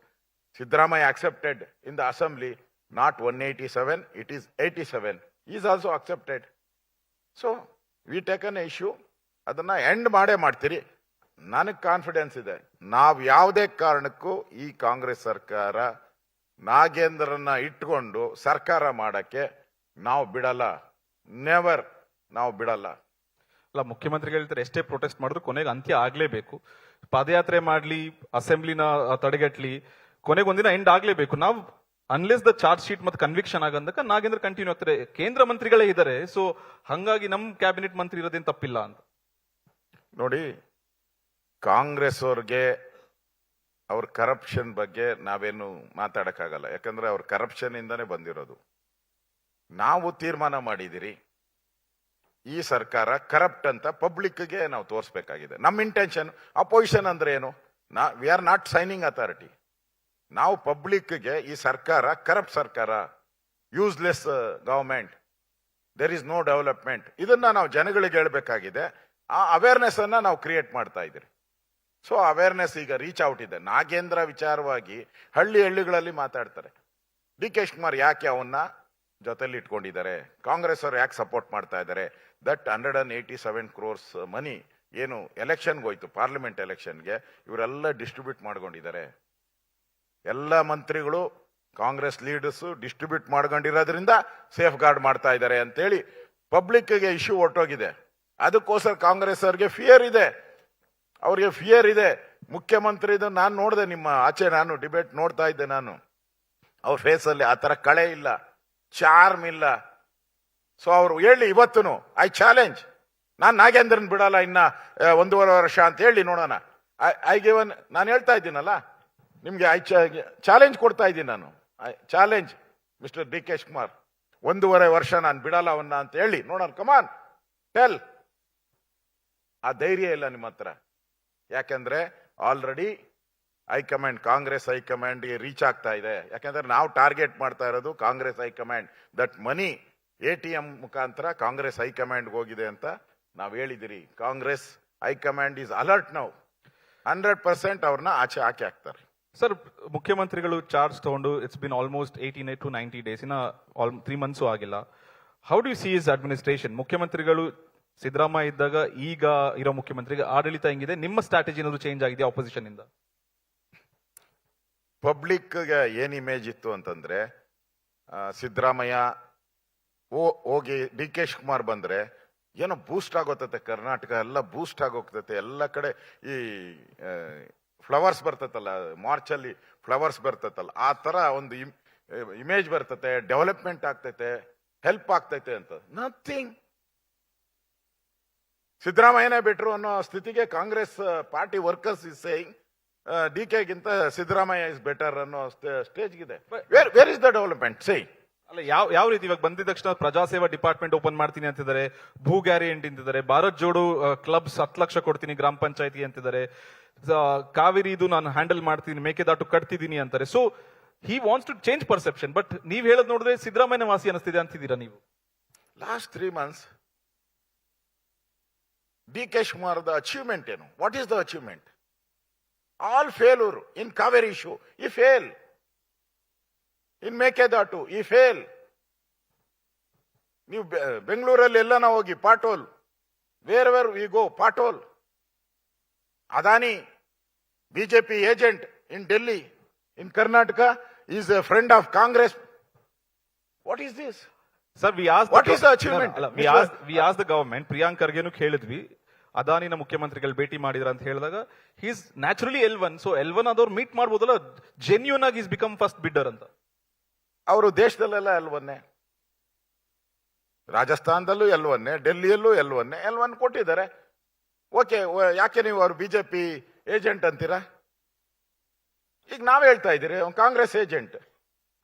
Siddaramaiah accepted in the assembly, not 187, it is 87. He is also accepted. So we taken an issue, ಅದನ್ನ ಎಂಡ್ ಮಾಡೇ ಮಾಡ್ತೀರಿ. ನನಗೆ ಕಾನ್ಫಿಡೆನ್ಸ್ ಇದೆ, ನಾವು ಯಾವುದೇ ಕಾರಣಕ್ಕೂ ಈ ಕಾಂಗ್ರೆಸ್ ಸರ್ಕಾರ ನಾಗೇಂದ್ರನ್ನ ಇಟ್ಕೊಂಡು ಸರ್ಕಾರ ಮಾಡಕ್ಕೆ ನಾವು ಬಿಡಲ್ಲ. ನೆವರ್, ನಾವು ಬಿಡಲ್ಲ. ಅಲ್ಲ, ಮುಖ್ಯಮಂತ್ರಿಗಳು ಹೇಳ್ತಾರೆ ಎಷ್ಟೇ ಪ್ರೊಟೆಸ್ಟ್ ಮಾಡಿದ್ರು ಕೊನೆಗೆ ಅಂತ್ಯ ಆಗ್ಲೇಬೇಕು. ಪಾದಯಾತ್ರೆ ಮಾಡ್ಲಿ, ಅಸೆಂಬ್ಲಿನ ತಡೆಗಟ್ಲಿ, ಕೊನೆಗೆ ಒಂದಿನ ಎಂಡ್ ಆಗ್ಲೇಬೇಕು. ನಾವು ಅನ್ಲೆಸ್ ದ ಚಾರ್ಜ್ ಶೀಟ್ ಮತ್ತೆ ಕನ್ವಿಕ್ಷನ್ ಆಗಂದಕ ನಾಗೇಂದ್ರ ಕಂಟಿನ್ಯೂ ಆಗ್ತಾರೆ. ಕೇಂದ್ರ ಮಂತ್ರಿಗಳೇ ಇದ್ದಾರೆ, ಸೊ ಹಂಗಾಗಿ ನಮ್ ಕ್ಯಾಬಿನೆಟ್ ಮಂತ್ರಿ ಇರೋದೇನ್ ತಪ್ಪಿಲ್ಲ ಅಂತ. ನೋಡಿ, ಕಾಂಗ್ರೆಸ್ ಅವ್ರಿಗೆ ಅವ್ರ ಕರಪ್ಷನ್ ಬಗ್ಗೆ ನಾವೇನು ಮಾತಾಡಕ್ಕಾಗಲ್ಲ. ಯಾಕಂದ್ರೆ ಅವ್ರ ಕರಪ್ಷನ್ ಇಂದಾನೆ ಬಂದಿರೋದು. ನಾವು ತೀರ್ಮಾನ ಮಾಡಿದಿರಿ ಈ ಸರ್ಕಾರ ಕರಪ್ಟ್ ಅಂತ ಪಬ್ಲಿಕ್ಗೆ ನಾವು ತೋರಿಸಬೇಕಾಗಿದೆ. ನಮ್ಮ ಇಂಟೆನ್ಷನ್. ಅಪೋಸಿಷನ್ ಅಂದ್ರೆ ಏನು? We are not signing authority. ನಾವು ಪಬ್ಲಿಕ್ಗೆ ಈ ಸರ್ಕಾರ ಕರಪ್ಟ್ ಸರ್ಕಾರ, useless government, there is no development, ಇದನ್ನ ನಾವು ಜನಗಳಿಗೆ ಹೇಳ್ಬೇಕಾಗಿದೆ. ಆ ಅವೇರ್ನೆಸ್ ಅನ್ನ ನಾವು ಕ್ರಿಯೇಟ್ ಮಾಡ್ತಾ ಇದ್ದೀರಿ. ಸೊ ಅವೇರ್ನೆಸ್ ಈಗ ರೀಚ್ ಔಟ್ ಇದೆ. ನಾಗೇಂದ್ರ ವಿಚಾರವಾಗಿ ಹಳ್ಳಿಗಳಲ್ಲಿ ಮಾತಾಡ್ತಾರೆ. DK ಶಿವಕುಮಾರ್ ಯಾಕೆ ಅವನ್ನ ಜೊತೆಲಿ ಇಟ್ಕೊಂಡಿದ್ದಾರೆ, ಕಾಂಗ್ರೆಸ್ ಅವರು ಯಾಕೆ ಸಪೋರ್ಟ್ ಮಾಡ್ತಾ ಇದ್ದಾರೆ? ದಟ್ 187 crores ಮನಿ ಏನು ಎಲೆಕ್ಷನ್ಗೆ ಹೋಯ್ತು, ಪಾರ್ಲಿಮೆಂಟ್ ಎಲೆಕ್ಷನ್ಗೆ, ಇವರೆಲ್ಲ ಡಿಸ್ಟ್ರಿಬ್ಯೂಟ್ ಮಾಡ್ಕೊಂಡಿದ್ದಾರೆ. ಎಲ್ಲ ಮಂತ್ರಿಗಳು, ಕಾಂಗ್ರೆಸ್ ಲೀಡರ್ಸ್ ಡಿಸ್ಟ್ರಿಬ್ಯೂಟ್ ಮಾಡ್ಕೊಂಡಿರೋದ್ರಿಂದ ಸೇಫ್ ಗಾರ್ಡ್ ಮಾಡ್ತಾ ಇದ್ದಾರೆ ಅಂತೇಳಿ ಪಬ್ಲಿಕ್ಗೆ ಇಶ್ಯೂ ಹೊರಟೋಗಿದೆ. ಅದಕ್ಕೋಸ್ಕರ ಕಾಂಗ್ರೆಸ್ ಅವ್ರಿಗೆ ಫಿಯರ್ ಇದೆ. ಅವ್ರಿಗೆ ಫಿಯರ್ ಇದೆ. ಮುಖ್ಯಮಂತ್ರಿದು ನಾನು ನೋಡಿದೆ, ನಿಮ್ಮ ಆಚೆ ನಾನು ಡಿಬೇಟ್ ನೋಡ್ತಾ ಇದ್ದೆ. ನಾನು ಅವ್ರ ಫೇಸಲ್ಲಿ ಆ ತರ ಕಳೆ ಇಲ್ಲ, ಚಾರ್ಮ್ ಇಲ್ಲ. ಸೊ ಅವ್ರು ಹೇಳಿ ಇವತ್ತುನು ಐ ಚಾಲೆಂಜ್, ನಾನು ನಾಗೇಂದ್ರನ್ ಬಿಡಲ್ಲ ಇನ್ನ 1.5 ವರ್ಷ ಅಂತ ಹೇಳಿ ನೋಡೋಣ. ಐ ಗಿವನ್, ನಾನು ಹೇಳ್ತಾ ಇದ್ದೀನಲ್ಲ ನಿಮ್ಗೆ, ಚಾಲೆಂಜ್ ಕೊಡ್ತಾ ಇದ್ದೀನಿ ನಾನು. ಚಾಲೆಂಜ್ ಮಿಸ್ಟರ್ DK ಶಿವಕುಮಾರ್, 1.5 ವರ್ಷ ನಾನು ಬಿಡಲ್ಲ ಅವನ್ನ ಅಂತ ಹೇಳಿ ನೋಡೋಣ. Come on tell. ಆ ಧೈರ್ಯ ಇಲ್ಲ ನಿಮ್ಮ ಹತ್ರ. ಯಾಕಂದ್ರೆ already high command, Congress high command reach ಆಗ್ತಾ ಇದೆ. ಯಾಕಂದ್ರೆ ನಾವು ಟಾರ್ಗೆಟ್ ಮಾಡ್ತಾ ಇರೋದು Congress high command. That money ATM ಮುಖಾಂತರ ಕಾಂಗ್ರೆಸ್ ಹೈಕಮಾಂಡ್ಗೆ ಹೋಗಿದೆ ಅಂತ ನಾವು ಹೇಳಿದಿರಿ. Congress high command is alert now. 100% ಅವ್ರನ್ನ ಆಚೆ ಹಾಕಿ ಹಾಕ್ತಾರೆ. ಸರ್, ಮುಖ್ಯಮಂತ್ರಿಗಳು ಚಾರ್ಜ್ ತಗೊಂಡು it's been almost 18 to 90 days, ಇನ್ನ 3 months ಆಗಿಲ್ಲ. How do U C is administration? ಮುಖ್ಯಮಂತ್ರಿಗಳು ಸಿದ್ದರಾಮಯ್ಯ ಇದ್ದಾಗ ಈಗ ಇರೋ ಮುಖ್ಯಮಂತ್ರಿಗೆ ಆಡಳಿತ ಹೆಂಗಿದೆ? ನಿಮ್ಮ ಸ್ಟ್ರಾಟಜಿ ಏನಾದ್ರು ಚೇಂಜ್ ಆಗಿದೆ ಆಪೋಸಿಷನ್ ಇಂದ? ಪಬ್ಲಿಕ್ ಏನ್ ಇಮೇಜ್ ಇತ್ತು ಅಂತಂದ್ರೆ, ಸಿದ್ದರಾಮಯ್ಯ ಹೋಗಿ DK ಶಿವಕುಮಾರ್ ಬಂದ್ರೆ ಏನೋ ಬೂಸ್ಟ್ ಆಗೋತತೆ, ಕರ್ನಾಟಕ ಎಲ್ಲ ಬೂಸ್ಟ್ ಆಗೋಗ್ತತೆ, ಎಲ್ಲ ಕಡೆ ಈ ಫ್ಲವರ್ಸ್ ಬರ್ತತಲ್ಲ, ಮಾರ್ಚ್ ಅಲ್ಲಿ ಫ್ಲವರ್ಸ್ ಬರ್ತತಲ್ಲ, ಆ ತರ ಒಂದು ಇಮೇಜ್ ಬರ್ತತೆ, ಡೆವಲಪ್ಮೆಂಟ್ ಆಗ್ತೈತೆ, ಹೆಲ್ಪ್ ಆಗ್ತೈತೆ ಅಂತ. ನಥಿಂಗ್. ಸಿದ್ದರಾಮಯ್ಯನೇ ಬೆಟ್ರು ಅನ್ನೋ ಸ್ಥಿತಿಗೆ Congress party workers is saying DK ಗಿಂತ ಸಿದ್ದರಾಮಯ್ಯ ಇಸ್ ಬೆಟರ್ ಅನ್ನೋ ಸ್ಟೇಜ್ಗಿದೆ. Where is the development? Say ಅಲ್ಲ, ಯಾವ ರೀತಿ ಇವಾಗ ಬಂದಿದ ತಕ್ಷಣ ಪ್ರಜಾಸೇವಾ ಡಿಪಾರ್ಟ್ಮೆಂಟ್ ಓಪನ್ ಮಾಡ್ತೀನಿ ಅಂತಿದ್ದಾರೆ, ಭೂ ಗ್ಯಾರಂಟಿ ಅಂತಿದ್ದಾರೆ, ಭಾರತ್ ಜೋಡು ಕ್ಲಬ್ಸ್ 10 ಲಕ್ಷ ಕೊಡ್ತೀನಿ ಗ್ರಾಮ ಪಂಚಾಯತಿ ಅಂತಿದ್ದಾರೆ, ಕಾವೇರಿ ಇದು ನಾನು ಹ್ಯಾಂಡಲ್ ಮಾಡ್ತೀನಿ, ಮೇಕೆದಾಟು ಕಟ್ತಿದ್ದೀನಿ ಅಂತಾರೆ. So he wants to change perception. But ನೀವ್ ಹೇಳೋದು ನೋಡಿದ್ರೆ ಸಿದ್ದರಾಮಯ್ಯ ವಾಸಿ ಅನಿಸ್ತಿದೆ ಅಂತಿದ್ದೀರಾ ನೀವು. Last 3 months DK Shivakumar achievement ಏನು? What is the achievement? All failure in Kaveri issue. ಈ ಫೇಲ್ ಇನ್ ಮೇಕೆದಾಟು, ಈ ಫೇಲ್. ನೀವು ಬೆಂಗಳೂರಲ್ಲಿ ಎಲ್ಲ ನಾವು ಹೋಗಿ pothole, where we go pothole. Adani BJP agent in Delhi, in Karnataka, is a friend of Congress. What is this? Sir, What is the achievement? We as the government. Priyank ಖರ್ಗೆನು ಕೇಳಿದ್ವಿ, ಅದಾನಿನ ಮುಖ್ಯಮಂತ್ರಿಗಳು ಭೇಟಿ ಮಾಡಿದ್ರ ಅಂತ ಹೇಳಿದಾಗ he's naturally L1. So L1 ಆದವ್ರು ಮೀಟ್ ಮಾಡ್ಬೋದಲ್ಲ, ಜೆನ್ಯೂನ್ ಆಗಿ ಈಸ್ ಬಿಕಮ್ ಫಸ್ಟ್ ಬಿಡ್ಡರ್ ಅಂತ. ಅವರು ದೇಶದಲ್ಲೆಲ್ಲ L1, ರಾಜಸ್ಥಾನದಲ್ಲೂ L1, ಡೆಲ್ಲಿಯಲ್ಲೂ L1 ಕೊಟ್ಟಿದ್ದಾರೆ. ಓಕೆ, ಯಾಕೆ ನೀವು ಅವರು BJP ಏಜೆಂಟ್ ಅಂತೀರಾ? ಈಗ ನಾವ್ ಹೇಳ್ತಾ ಇದ್ದೀರಿ Congress agent.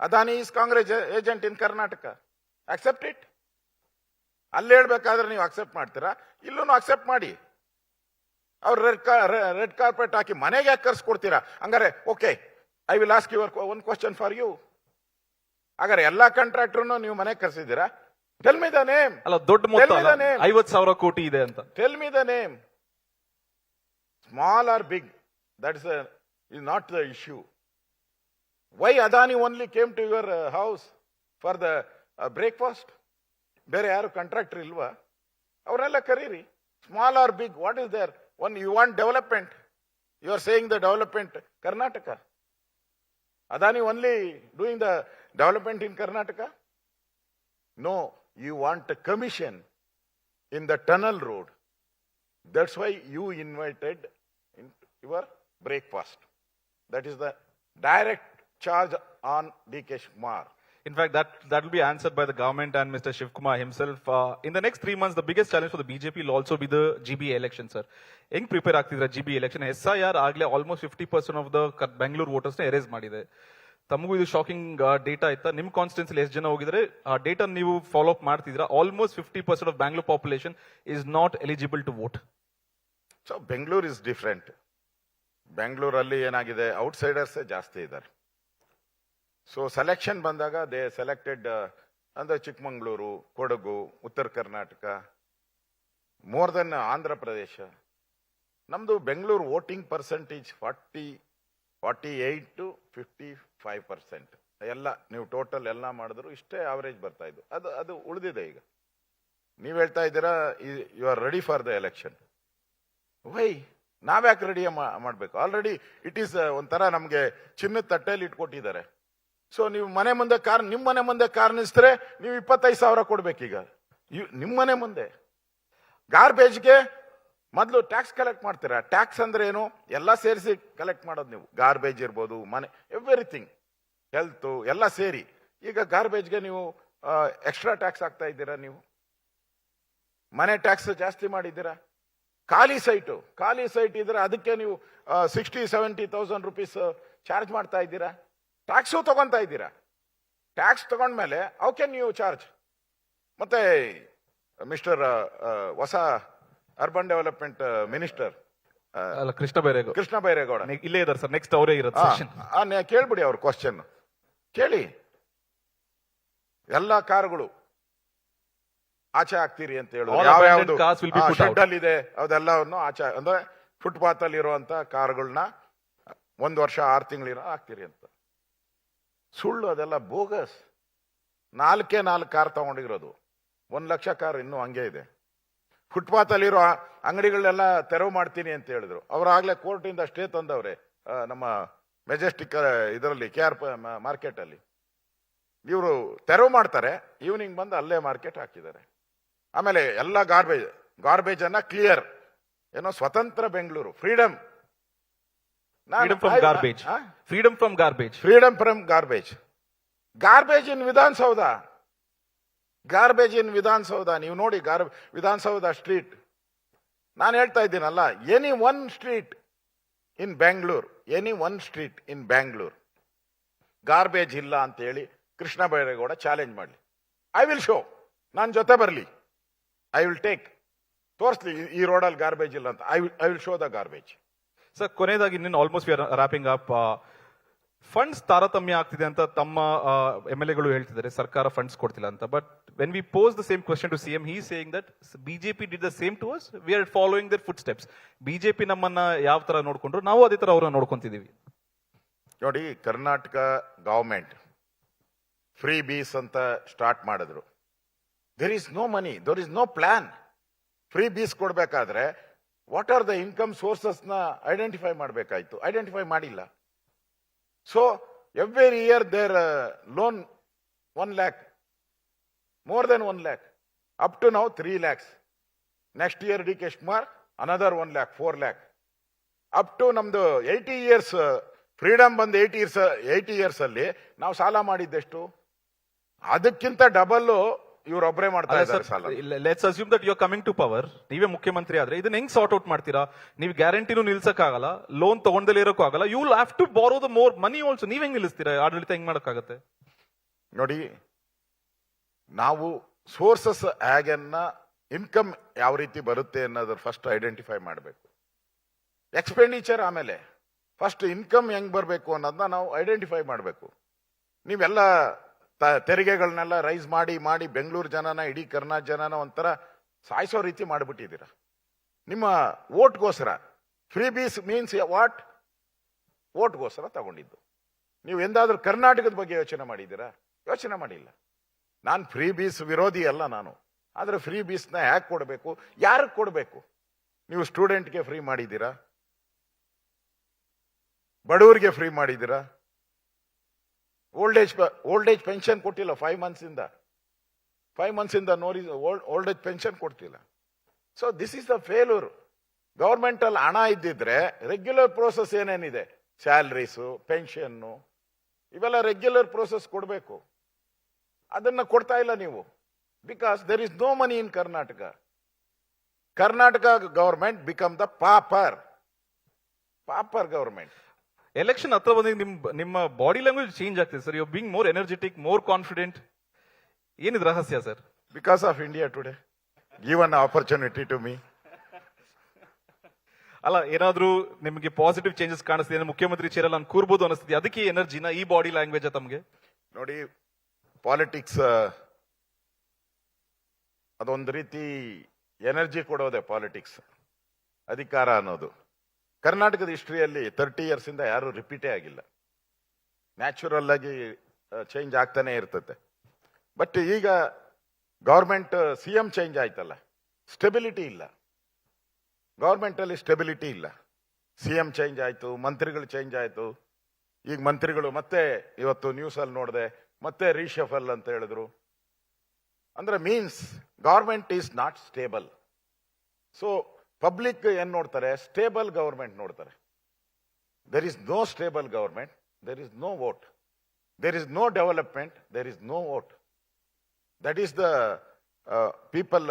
Adani is Congress agent in Karnataka. Accept it. ಅಲ್ಲಿ ಹೇಳ್ಬೇಕಾದ್ರೆ ನೀವು ಅಕ್ಸೆಪ್ಟ್ ಮಾಡ್ತೀರಾ? ಇಲ್ಲೂ ಅಕ್ಸೆಪ್ಟ್ ಮಾಡಿ. ಅವ್ರು ರೆಡ್ ಕಾರ್ಪೆಟ್ ಹಾಕಿ ಮನೆಗೆ ಯಾಕೆ ಕರ್ಸ್ಕೊಡ್ತೀರಾ? ಹಂಗಾರೆ okay, I will ask your one question for you. ಹಾಗಾದ್ರೆ ಎಲ್ಲಾ ಕಾಂಟ್ರಾಕ್ಟರ್ನು ನೀವು ಮನೆಗೆ ಕರ್ಸಿದ್ದೀರಾ? Tell me the name. ಅಲ್ಲ, ದೊಡ್ಡ ಮೊತ್ತ 50,000 ಕೋಟಿ ಇದೆ ಅಂತ. Tell me the name. Small or big, that is not the issue. Why Adani only came to your house for the breakfast? ಬೇರೆ ಯಾರು ಕಾಂಟ್ರಾಕ್ಟರ್ ಇಲ್ವಾ? ಅವರೆಲ್ಲ ಕರೀರಿ. Small or big, what is there? When you want development, you are saying the development Karnataka. Adani only doing the development in Karnataka? No, you want a commission in the tunnel road. That's why you invited in your breakfast. That is the direct charge on DK Shivakumar. In fact, that will be answered by the government and Mr. Shivkumar himself. In the next 3 months, the biggest challenge for the BJP will also be the GBA election, sir. Heng prepare ಆಗ್ತಿದ್ರೆ GBA election? SIR ಆಗ್ಲೇ almost 50% of the Bangalore voters ನ erase ಮಾಡಿದೆ. ತಮಗೂ ಇದು shocking data ಆಯ್ತಾ? ನಿಮ್ constituency ಎಷ್ಟು ಜನ ಹೋಗಿದ್ರೆ ಆ ಡೇಟಾ ನೀವು ಫಾಲೋ ಅಪ್ ಮಾಡ್ತಿದ್ರ? Almost 50% of Bangalore population is not eligible to vote. So Bengaluru is different. ಬೆಂಗಳೂರಲ್ಲಿ ಏನಾಗಿದೆ, ಔಟ್ಸೈಡರ್ಸ್ ಜಾಸ್ತಿ ಇದ್ದಾರೆ. ಸೊ ಸೆಲೆಕ್ಷನ್ ಬಂದಾಗ ದೇ ಸೆಲೆಕ್ಟೆಡ್ ಅಂದ್ರೆ ಚಿಕ್ಕಮಂಗ್ಳೂರು, ಕೊಡಗು, ಉತ್ತರ ಕರ್ನಾಟಕ, ಮೋರ್ ದೆನ್ ಆಂಧ್ರ ಪ್ರದೇಶ. ನಮ್ದು ಬೆಂಗಳೂರು ವೋಟಿಂಗ್ ಪರ್ಸೆಂಟೇಜ್ 48 to 55%. ಎಲ್ಲ ನೀವು ಟೋಟಲ್ ಎಲ್ಲ ಮಾಡಿದ್ರು ಇಷ್ಟೇ ಆವರೇಜ್ ಬರ್ತಾ ಇದ್ದು. ಅದು ಉಳಿದಿದೆ. ಈಗ ನೀವು ಹೇಳ್ತಾ ಇದ್ದೀರಾ you are ready for the election. Why? ನಾವ್ಯಾಕೆ ರೆಡಿ ಮಾಡ್ಬೇಕು? ಆಲ್ರೆಡಿ ಇಟ್ ಈಸ್ ಒಂಥರ ನಮ್ಗೆ ಚಿನ್ನದ ತಟ್ಟೆಯಲ್ಲಿ ಇಟ್ಕೊಟ್ಟಿದ್ದಾರೆ. ಸೊ ನೀವು ಮನೆ ಮುಂದೆ ನಿಮ್ಮ ಮನೆ ಮುಂದೆ ಕಾರ್ ನಿಲ್ಸಿದ್ರೆ ನೀವು 25,000 ಕೊಡ್ಬೇಕೀಗ ನಿಮ್ಮ ಮನೆ ಮುಂದೆ. ಗಾರ್ಬೇಜ್ಗೆ ಮೊದಲು ಟ್ಯಾಕ್ಸ್ ಕಲೆಕ್ಟ್ ಮಾಡ್ತೀರಾ. ಟ್ಯಾಕ್ಸ್ ಅಂದ್ರೆ ಏನು? ಎಲ್ಲ ಸೇರಿಸಿ ಕಲೆಕ್ಟ್ ಮಾಡೋದು ನೀವು. ಗಾರ್ಬೇಜ್ ಇರ್ಬೋದು, ಮನೆ, ಎವ್ರಿಥಿಂಗ್, ಹೆಲ್ತ್ ಎಲ್ಲ ಸೇರಿ. ಈಗ ಗಾರ್ಬೇಜ್ಗೆ ನೀವು ಎಕ್ಸ್ಟ್ರಾ ಟ್ಯಾಕ್ಸ್ ಆಗ್ತಾ ಇದ್ದೀರಾ. ನೀವು ಮನೆ ಟ್ಯಾಕ್ಸ್ ಜಾಸ್ತಿ ಮಾಡಿದ್ದೀರಾ. ಖಾಲಿ ಸೈಟ್ ಇದ್ರೆ ಅದಕ್ಕೆ ನೀವು 60,000-70,000 rupees ಚಾರ್ಜ್ ಮಾಡ್ತಾ ಇದ್ದೀರಾ. ಟ್ಯಾಕ್ಸು ತಗೊಂತಾ ಇದ್ದೀರಾ. ಟ್ಯಾಕ್ಸ್ ತಗೊಂಡ್ಮೇಲೆ ಹೌ ಕ್ಯಾನ್ ಯು ಚಾರ್ಜ್? ಮತ್ತೆ ಮಿಸ್ಟರ್ ಹೊಸ ಅರ್ಬನ್ ಡೆವಲಪ್ಮೆಂಟ್ ಮಿನಿಸ್ಟರ್ ಅಲ್ಲ, ಕೃಷ್ಣ ಬೈರೇಗೌಡ. ಕೃಷ್ಣ ಬೈರೇಗೌಡ ಇಲ್ಲೇ ಇದಾರೆ ಸರ್, ನೆಕ್ಸ್ಟ್ ಅವರೇ ಇರೋದು ಸೆಷನ್. ಕೇಳ್ಬಿಡಿ ಅವ್ರ ಕ್ವಶನ್ ಕೇಳಿ. ಎಲ್ಲ ಕಾರುಗಳು ಆಚೆ ಹಾಕ್ತೀರಿ ಅಂತ All ಹೇಳಿದ್ರು. ಯಾವ್ಯಾವ್ದು abandoned cars will be put out. Shed ಅಲ್ಲಿ ಇದೆ ಅದೆಲ್ಲವನ್ನು ಆಚೆ ಅಂದ್ರೆ ಫುಟ್ಪಾತ್ ಅಲ್ಲಿ ಇರುವಂತ ಕಾರುಗಳನ್ನ 1 ವರ್ಷ 6 ತಿಂಗಳಿರೋ ಹಾಕ್ತೀರಿ ಅಂತ. ಸುಳ್ಳು, ಅದೆಲ್ಲ ಬೋಗಸ್. 4 ಕಾರ್ ತಗೊಂಡಿರೋದು, 1 ಲಕ್ಷ ಕಾರ್ ಇನ್ನೂ ಹಂಗೆ ಇದೆ. ಫುಟ್ಪಾತ್ ಅಲ್ಲಿರೋ ಅಂಗಡಿಗಳನ್ನೆಲ್ಲ ತೆರವು ಮಾಡ್ತೀನಿ ಅಂತ ಹೇಳಿದ್ರು. ಅವ್ರಾಗ್ಲೇ ಕೋರ್ಟಿಂದ ಸ್ಟೇ ತಂದವ್ರೆ ನಮ್ಮ ಮೆಜೆಸ್ಟಿಕ್ ಇದರಲ್ಲಿ KR ಮಾರ್ಕೆಟ್ ಅಲ್ಲಿ. ಇವರು ತೆರವು ಮಾಡ್ತಾರೆ, ಈವ್ನಿಂಗ್ ಬಂದು ಅಲ್ಲೇ ಮಾರ್ಕೆಟ್ ಹಾಕಿದ್ದಾರೆ. ಆಮೇಲೆ ಎಲ್ಲ ಗಾರ್ಬೇಜ್ ಅನ್ನ ಕ್ಲಿಯರ್, ಏನೋ ಸ್ವತಂತ್ರ Bengaluru, freedom freedom from garbage. Freedom from garbage. Garbage in Vidhana Soudha, garbage in Vidhana Soudha. ನೀವು ನೋಡಿ ವಿಧಾನಸೌಧ ಸ್ಟ್ರೀಟ್. ನಾನು ಹೇಳ್ತಾ ಇದ್ದೀನಲ್ಲ, any one street in Bangalore, any one street in Bangalore garbage ಇಲ್ಲ ಅಂತ ಹೇಳಿ ಕೃಷ್ಣ ಬೈರೇಗೌಡ ಚಾಲೆಂಜ್ ಮಾಡಲಿ. ಐ ವಿಲ್ ಶೋ, ನಾನು ಜೊತೆ ಬರಲಿ, ಐ ವಿಲ್ ಟೇಕ್, ತೋರಿಸ್ಲಿ ಈ ರೋಡಲ್ಲಿ ಗಾರ್ಬೇಜ್ ಇಲ್ಲ ಅಂತ. I will show the garbage. Sir, ಕೊನೆಯದಾಗಿ ನಿನ್ನ almost we are wrapping up. Funds ತಾರತಮ್ಯ ಆಗ್ತಿದೆ ಅಂತ ತಮ್ಮ MLAಗಳು ಹೇಳ್ತಿದ್ದಾರೆ, ಸರ್ಕಾರ ಫಂಡ್ಸ್ ಕೊಡ್ತಿಲ್ಲ ಅಂತ. But when we pose the same question to CM, he is saying that BJP did the same to us, we are following their footsteps. BJP ನಮ್ಮನ್ನ ಯಾವ ತರ ನೋಡ್ಕೊಂಡ್ರು, ನಾವು ಅದೇ ತರ ಅವ್ರನ್ನ ನೋಡ್ಕೊಂತಿದೀವಿ. ನೋಡಿ, ಕರ್ನಾಟಕ ಗವರ್ಮೆಂಟ್ ಫ್ರೀ ಬೀಸ್ ಅಂತ ಸ್ಟಾರ್ಟ್ ಮಾಡಿದ್ರು. There is no money, there is no plan. Freebies ಕೊಡ್ಬೇಕಾದ್ರೆ what are the income sources ನ ಐಡೆಂಟಿಫೈ ಮಾಡಬೇಕಾಯ್ತು, ಐಡೆಂಟಿಫೈ ಮಾಡಿಲ್ಲ. So every year there loan 1 lakh, more than 1 lakh, up to now 3 lakhs. Next year DK Shimar another 1 lakh, 4 lakh. Up to ನಮ್ದು 80 years freedom ಬಂದು 80 years ಅಲ್ಲಿ ನಾವು ಸಾಲ ಮಾಡಿದ್ದೆಷ್ಟು, ಅದಕ್ಕಿಂತ double ಇವ್ರೊಬ್ಬರೇ ಮಾಡ್ತಾ ಇದ್ದಾರೆ ಸಾಲ. Let's assume that you are coming to power, ನೀವೇ ಮುಖ್ಯಮಂತ್ರಿ ಆದ್ರೆ ಇದನ್ನ ಹೆಂಗ್ ಸಾರ್ಟ್ ಔಟ್ ಮಾಡ್ತೀರಾ? ನೀವು ಗ್ಯಾರಂಟಿನೂ ನಿಲ್ಸಕ್ ಆಗಲ್ಲ, ಲೋನ್ ತಗೊಂಡಲ್ಲಿ ಇರೋಕ್ಕೂ ಆಗಲ್ಲ, ಯು ವಿಲ್ ಹ್ಯಾವ್ ಟು ಬಾರೋ ದ ಮೋರ್ ಮನಿ ಆಲ್ಸೋ. ನೀವ್ ಹೆಂಗ್ ನಿಲ್ಲಿಸ್ತೀರಾ? ಆಡಳಿತ ಹೆಂಗ್ ಮಾಡಕ್ಕಾಗತ್ತೆ? ನೋಡಿ, ನಾವು ಸೋರ್ಸಸ್ ಹೇಗನ್ನ ಇನ್ಕಮ್ ಯಾವ ರೀತಿ ಬರುತ್ತೆ ಅನ್ನೋದ್ರ ಫಸ್ಟ್ ಐಡೆಂಟಿಫೈ ಮಾಡಬೇಕು. ಎಕ್ಸ್ಪೆಂಡಿಚರ್ ಆಮೇಲೆ, ಫಸ್ಟ್ ಇನ್ಕಮ್ ಹೆಂಗ್ ಬರಬೇಕು ಅನ್ನೋದನ್ನ ನಾವು ಐಡೆಂಟಿಫೈ ಮಾಡಬೇಕು. ನೀವೆಲ್ಲ ತೆರಿಗೆಗಳನ್ನೆಲ್ಲ ರೈಸ್ ಮಾಡಿ ಬೆಂಗಳೂರು ಜನನ, ಇಡೀ ಕರ್ನಾಟಕ ಜನನ ಒಂಥರ ಸಾಯಿಸೋ ರೀತಿ ಮಾಡಿಬಿಟ್ಟಿದ್ದೀರ ನಿಮ್ಮ ಓಟ್ಗೋಸ್ಕರ. Freebies means what? ಓಟ್ಗೋಸ್ಕರ ತಗೊಂಡಿದ್ದು. ನೀವು ಎಂದಾದ್ರೂ ಕರ್ನಾಟಕದ ಬಗ್ಗೆ ಯೋಚನೆ ಮಾಡಿದ್ದೀರಾ? ಯೋಚನೆ ಮಾಡಿಲ್ಲ. ನಾನು ಫ್ರೀ ಬೀಸ್ ವಿರೋಧಿ ಅಲ್ಲ ನಾನು, ಆದ್ರೆ ಫ್ರೀ ಬೀಸ್ನ ಯಾಕೆ ಕೊಡಬೇಕು, ಯಾರಿಗೆ ಕೊಡಬೇಕು? ನೀವು ಸ್ಟೂಡೆಂಟ್ಗೆ ಫ್ರೀ ಮಾಡಿದ್ದೀರಾ? ಬಡವರಿಗೆ ಫ್ರೀ ಮಾಡಿದ್ದೀರಾ? ಓಲ್ಡ್ ಏಜ್ ಪೆನ್ಷನ್ ಕೊಟ್ಟಿಲ್ಲ 5 months ಇಂದ. 5 months ಇಂದ ನೋಡಿ ಓಲ್ಡ್ ಏಜ್ ಪೆನ್ಷನ್ ಕೊಡ್ತಿಲ್ಲ. So this is the failure. Government ಅಲ್ಲಿ ಹಣ ಇದ್ದಿದ್ರೆ ರೆಗ್ಯುಲರ್ ಪ್ರೋಸೆಸ್ ಏನೇನಿದೆ, ಸ್ಯಾಲರೀಸು, ಪೆನ್ಷನ್ನು, ಇವೆಲ್ಲ ರೆಗ್ಯುಲರ್ ಪ್ರೋಸೆಸ್ ಕೊಡಬೇಕು. ಅದನ್ನ ಕೊಡ್ತಾ ಇಲ್ಲ ನೀವು. Because there is no money in Karnataka. Karnataka government become the ಪಾಪರ್ ಗವರ್ಮೆಂಟ್. ಎಲೆಕ್ಷನ್ ಹತ್ರ ಬಂದಾಗ ನಿಮ್ಮ ಬಾಡಿ ಲ್ಯಾಂಗ್ವೇಜ್ ಚೇಂಜ್ ಆಗ್ತಿದೆ sir. You being more energetic, more confident. ಏನಿದ್ ರಹಸ್ಯ ಸರ್? Because of India Today given opportunity to me. ಅಲ್ಲ, ಏನಾದ್ರೂ ನಿಮಗೆ ಪಾಸಿಟಿವ್ ಚೇಂಜಸ್ ಕಾಣಿಸ್ತಿದೆ, ಮುಖ್ಯಮಂತ್ರಿ ಚೇರಲ್ಲ ನಾನು ಕೂರ್ಬೋದು ಅನಿಸ್ತಿದೆ, ಅದಕ್ಕೆ ಎನರ್ಜಿನ, ಈ ಬಾಡಿ ಲ್ಯಾಂಗ್ವೇಜ್ ತಮಗೆ? ನೋಡಿ, ಪಾಲಿಟಿಕ್ಸ್ ಅದೊಂದು ರೀತಿ ಎನರ್ಜಿ ಕೊಡೋದೆ ಪಾಲಿಟಿಕ್ಸ್, ಅಧಿಕಾರ ಅನ್ನೋದು. ಕರ್ನಾಟಕದ ಹಿಸ್ಟ್ರಿಯಲ್ಲಿ 30 years ಇಂದ ಯಾರು ರಿಪೀಟೇ ಆಗಿಲ್ಲ. ನ್ಯಾಚುರಲ್ ಆಗಿ ಚೇಂಜ್ ಆಗ್ತಾನೆ ಇರ್ತದೆ. ಬಟ್ ಈಗ ಗವರ್ಮೆಂಟ್ CM ಚೇಂಜ್ ಆಯ್ತಲ್ಲ, ಸ್ಟೆಬಿಲಿಟಿ ಇಲ್ಲ. ಗವರ್ಮೆಂಟ್ ಅಲ್ಲಿ ಸ್ಟೆಬಿಲಿಟಿ ಇಲ್ಲ. CM ಚೇಂಜ್ ಆಯ್ತು, ಮಂತ್ರಿಗಳು ಚೇಂಜ್ ಆಯ್ತು. ಈಗ ಮಂತ್ರಿಗಳು ಮತ್ತೆ ಇವತ್ತು ನ್ಯೂಸ್ ಅಲ್ಲಿ ನೋಡಿದೆ, ಮತ್ತೆ ರೀಶಫಲ್ ಅಂತ ಹೇಳಿದ್ರು. ಅಂದ್ರೆ means government is not stable. So public ಏನ್ ನೋಡ್ತಾರೆ? ಸ್ಟೇಬಲ್ ಗವರ್ಮೆಂಟ್ ನೋಡ್ತಾರೆ. There is no stable government, there is no vote, there is no development, there is no vote. That is the people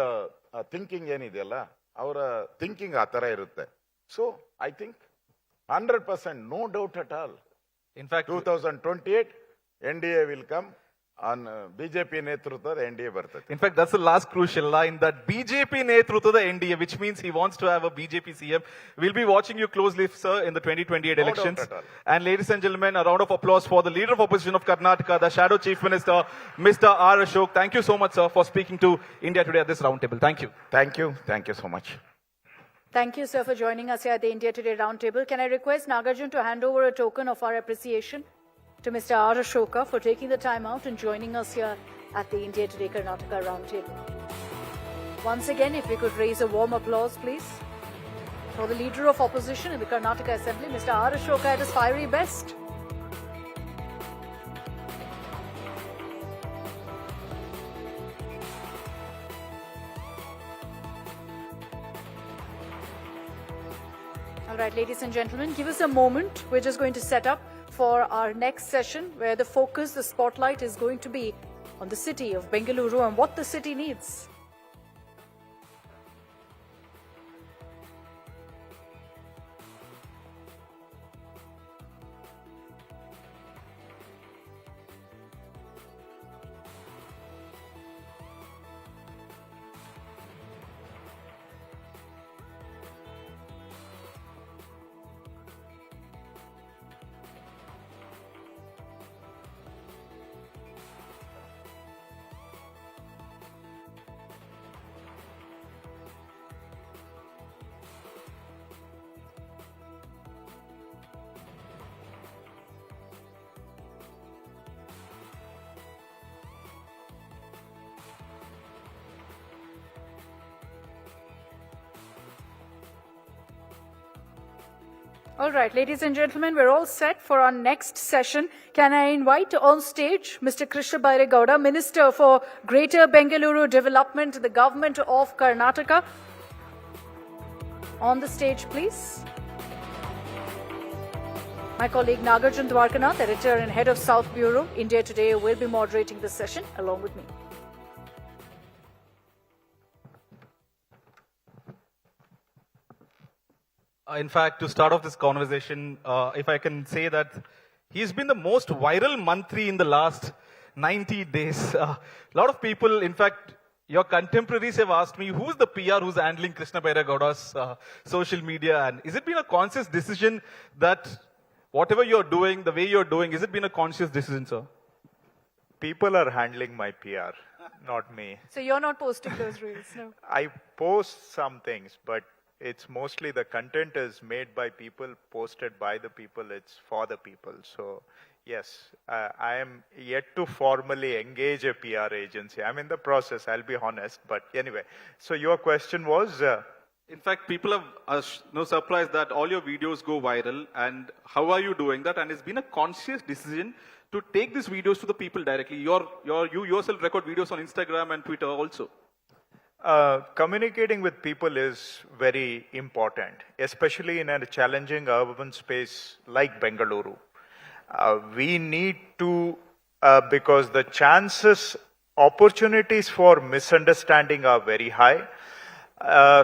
thinking ಏನಿದೆಯಲ್ಲ, ಅವರ thinking ಆ ತರ ಇರುತ್ತೆ. So I think 100%, no doubt at all. In fact, 2028 NDA will come on BJP ನೇತೃತ್ವದ NDA ಬರ್ತದೆ. In fact, that's the last crucial line, that BJP ನೇತೃತ್ವದ NDA, which means he wants to have a BJP CM. We'll be watching you closely, sir, in the 2028 elections. doubt at all. And ladies and gentlemen, a round of applause for the leader of opposition of Karnataka, the shadow chief minister, Mr. R. Ashok. Thank you so much, sir, for speaking to India Today at this roundtable. Thank you. Thank you so much. Thank you, sir, for joining us here at the India Today Roundtable. Can I request Nagarjun to hand over a token of our appreciation to Mr. R. Ashoka for taking the time out and joining us here at the India Today Karnataka Roundtable. Once again, if we could raise a warm applause, please, for the leader of opposition in the Karnataka Assembly, Mr. R. Ashoka at his fiery best. All right, ladies and gentlemen, give us a moment. We're just going to set up for our next session where the focus, the spotlight is going to be on the city of Bengaluru and what the city needs. All right, ladies and gentlemen, we're all set for our next session. Can I invite on stage Mr. Krishna Bairegowda, Minister for Greater Bengaluru Development, the Government of Karnataka. On the stage, please. My colleague Nagarjun Dwarkanath, Editor and Head of South Bureau, India Today, will be moderating this session along with me. In fact, to start off this conversation, if I can say that he's been the most viral mantri in the last 90 days. A lot of people, in fact, your contemporaries have asked me, who's the PR who's handling Krishna Bairegowda's social media? And is it been a conscious decision that whatever you're doing, the way you're doing, is it been a conscious decision, sir? People are handling my PR, not me. So you're not posting those reels, no? I post some things, but it's mostly the content is made by people, posted by the people, it's for the people. So yes, I am yet to formally engage a PR agency. I'm in the process, I'll be honest. But anyway, so your question was? In fact, people are no surprised that all your videos go viral. And how are you doing that? And it's been a conscious decision to take these videos to the people directly. You yourself record videos on Instagram and Twitter also. Communicating with people is very important, especially in a challenging urban space like Bengaluru. We need to, because the opportunities for misunderstanding are very high.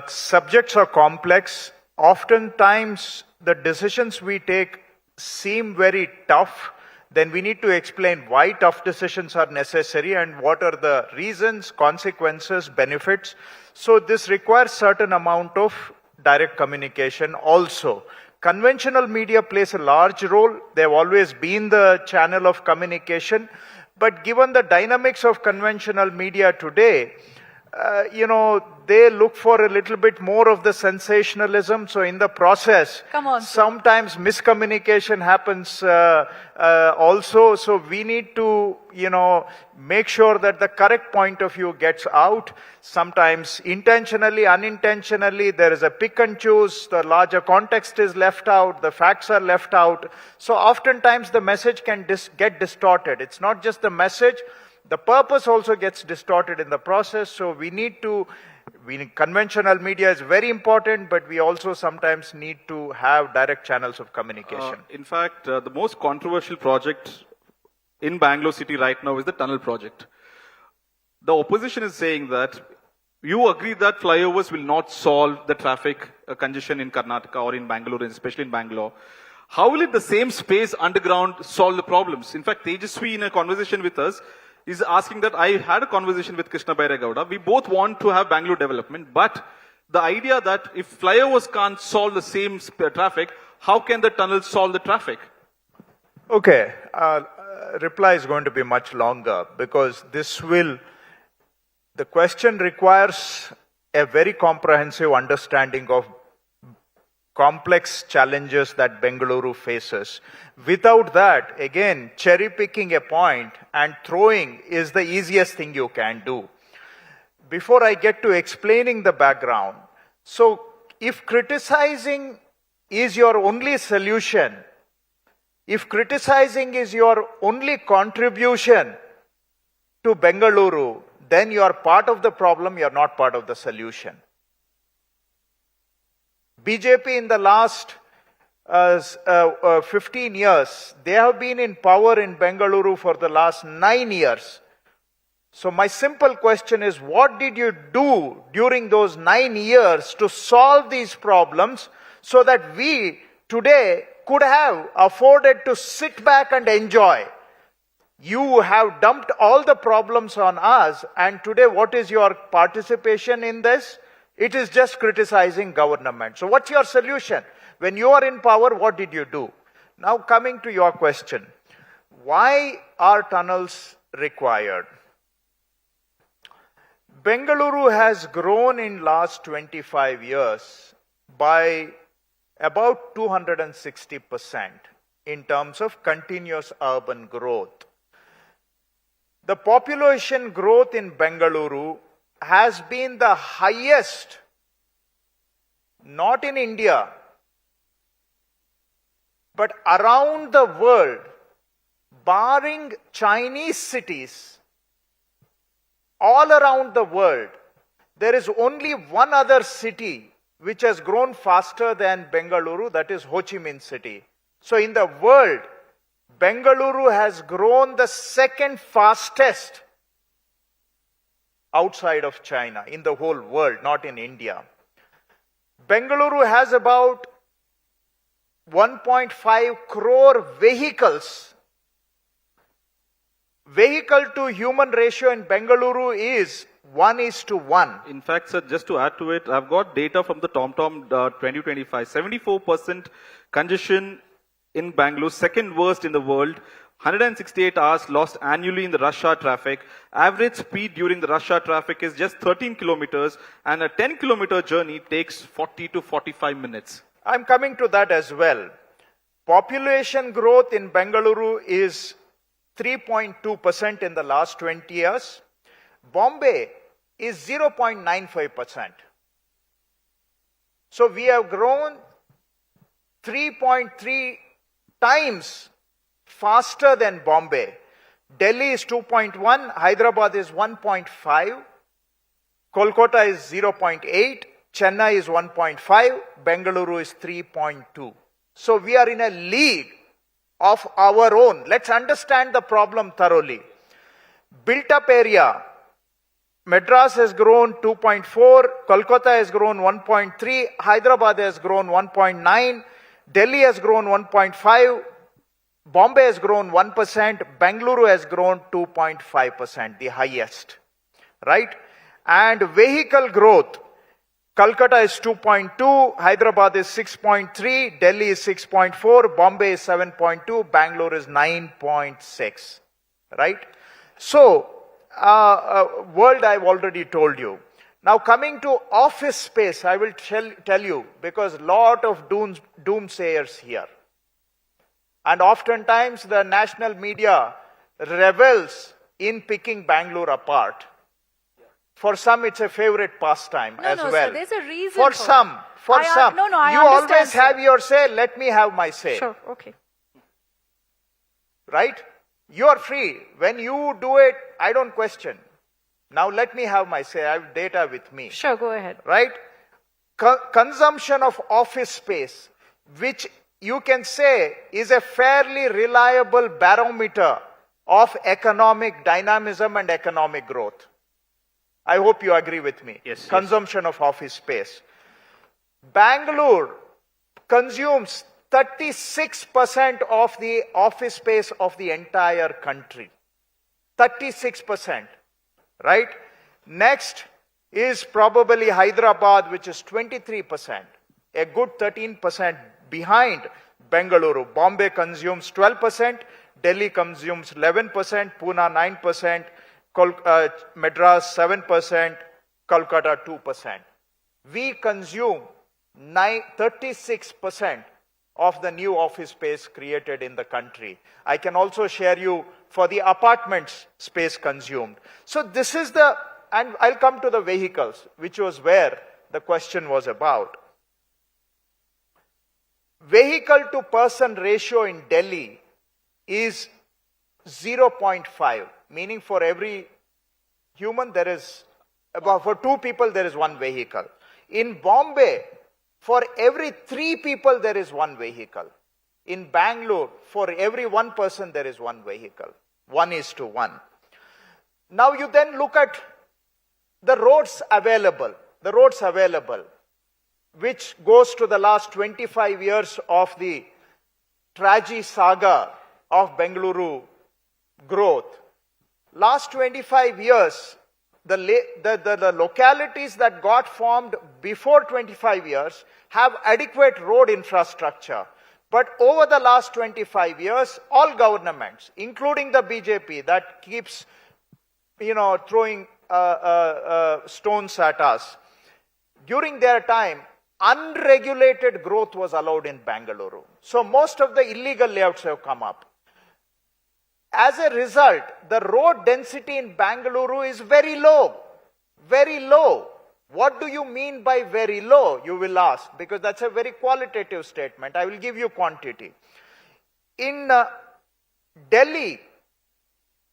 Subjects are complex. Oftentimes, the decisions we take seem very tough. Then we need to explain why tough decisions are necessary and what are the reasons, consequences, benefits. So this requires certain amount of direct communication also. Conventional media plays a large role. They've always been the channel of communication. But given the dynamics of conventional media today, they look for a little bit more of the sensationalism. So in the process, sometimes miscommunication happens also. So we need to, make sure that the correct point of view gets out. Sometimes intentionally, unintentionally, there is a pick and choose. The larger context is left out. The facts are left out. So oftentimes the message can get distorted. It's not just the message. The purpose also gets distorted in the process. So conventional media is very important, but we also sometimes need to have direct channels of communication. In fact, the most controversial project in Bangalore city right now is the tunnel project. The opposition is saying that you agree that flyovers will not solve the traffic congestion in Karnataka or in Bangalore, especially in Bangalore. How will the same space underground solve the problems? In fact, Tejaswi, in a conversation with us, is asking that I had a conversation with Krishna Bairegowda. We both want to have Bangalore development, but the idea that if flyovers can't solve the same traffic, how can the tunnel solve the traffic? Okay, reply is going to be much longer because the question requires a very comprehensive understanding of complex challenges that Bengaluru faces. Without that, again, cherry picking a point and throwing is the easiest thing you can do. Before I get to explaining the background, so if criticizing is your only solution, if criticizing is your only contribution to Bengaluru, then you are part of the problem, you are not part of the solution. BJP in the last 15 years, they have been in power in Bengaluru for the last 9 years. So my simple question is, what did you do during those 9 years to solve these problems so that we today could have afforded to sit back and enjoy? You have dumped all the problems on us, and today what is your participation in this? It is just criticizing government. So what's your solution? When you are in power, what did you do? Now coming to your question, why are tunnels required? Bengaluru has grown in last 25 years by about 260% in terms of continuous urban growth. The population growth in Bengaluru has been the highest, not in India, but around the world, barring Chinese cities, all around the world, there is only one other city which has grown faster than Bengaluru, that is Ho Chi Minh City. So in the world, Bengaluru has grown the second fastest outside of China, in the whole world, not in India. Bengaluru has about 1.5 crore vehicles. Vehicle to human ratio in Bengaluru is 1:1. In fact, sir, just to add to it, I've got data from the TomTom 2025. 74% congestion in Bangalore, second worst in the world. 168 hours lost annually in the rush hour traffic. Average speed during the rush hour traffic is just 13 kilometers, and a 10-kilometer journey takes 40 to 45 minutes. I'm coming to that as well. Population growth in Bengaluru is 3.2% in the last 20 years. Bombay is 0.95%. So we have grown 3.3 times faster than Bombay. Delhi is 2.1, Hyderabad is 1.5, Kolkata is 0.8, Chennai is 1.5, Bengaluru is 3.2. So we are in a league of our own. Let's understand the problem thoroughly. Built up area, Madras has grown 2.4, Kolkata has grown 1.3, Hyderabad has grown 1.9, Delhi has grown 1.5, Bombay has grown 1%, Bengaluru has grown 2.5%, the highest, right? And vehicle growth, Calcutta is 2.2, Hyderabad is 6.3, Delhi is 6.4, Bombay is 7.2, Bangalore is 9.6, right? So, world I've already told you. Now coming to office space, I will tell you, because lot of doomsayers here. And oftentimes the national media revels in picking Bangalore apart. For some, it's a favorite pastime as no, well. Sir, there's a reason for some. I You understand, always sir. have your say, let me have my say. Sure, okay. Right? You are free. When you do it, I don't question. Now let me have my say. I have data with me. Sure, go ahead. Right? Consumption of office space, which you can say is a fairly reliable barometer of economic dynamism and economic growth. I hope you agree with me. Yes. Consumption of office space. Bangalore consumes 36% of the office space of the entire country. 36%, right? Next is probably Hyderabad, which is 23%, a good 13% behind Bengaluru. Bombay consumes 12%, Delhi consumes 11%, Pune 9%, Madras 7%, Kolkata 2%. We consume 36% of the new office space created in the country. I can also share you for the apartments space consumed. So this is the, and I'll come to the vehicles, which was where the question was about. Vehicle to person ratio in Delhi is 0.5, meaning for every human there is, for 2 people there is 1 vehicle. In Bombay, for every 3 people there is 1 vehicle. In Bangalore, for every 1 person there is 1 vehicle. 1:1. Now you then look at the roads available. The roads available, which goes to the last 25 years of the tragic saga of Bengaluru growth. Last 25 years, the localities that got formed before 25 years have adequate road infrastructure. But over the last 25 years, all governments, including the BJP that keeps, throwing stones at us, during their time, unregulated growth was allowed in Bengaluru. So most of the illegal layouts have come up. As a result, the road density in Bengaluru is very low. Very low. What do you mean by very low, you will ask, because that's a very qualitative statement. I will give you quantity. In Delhi,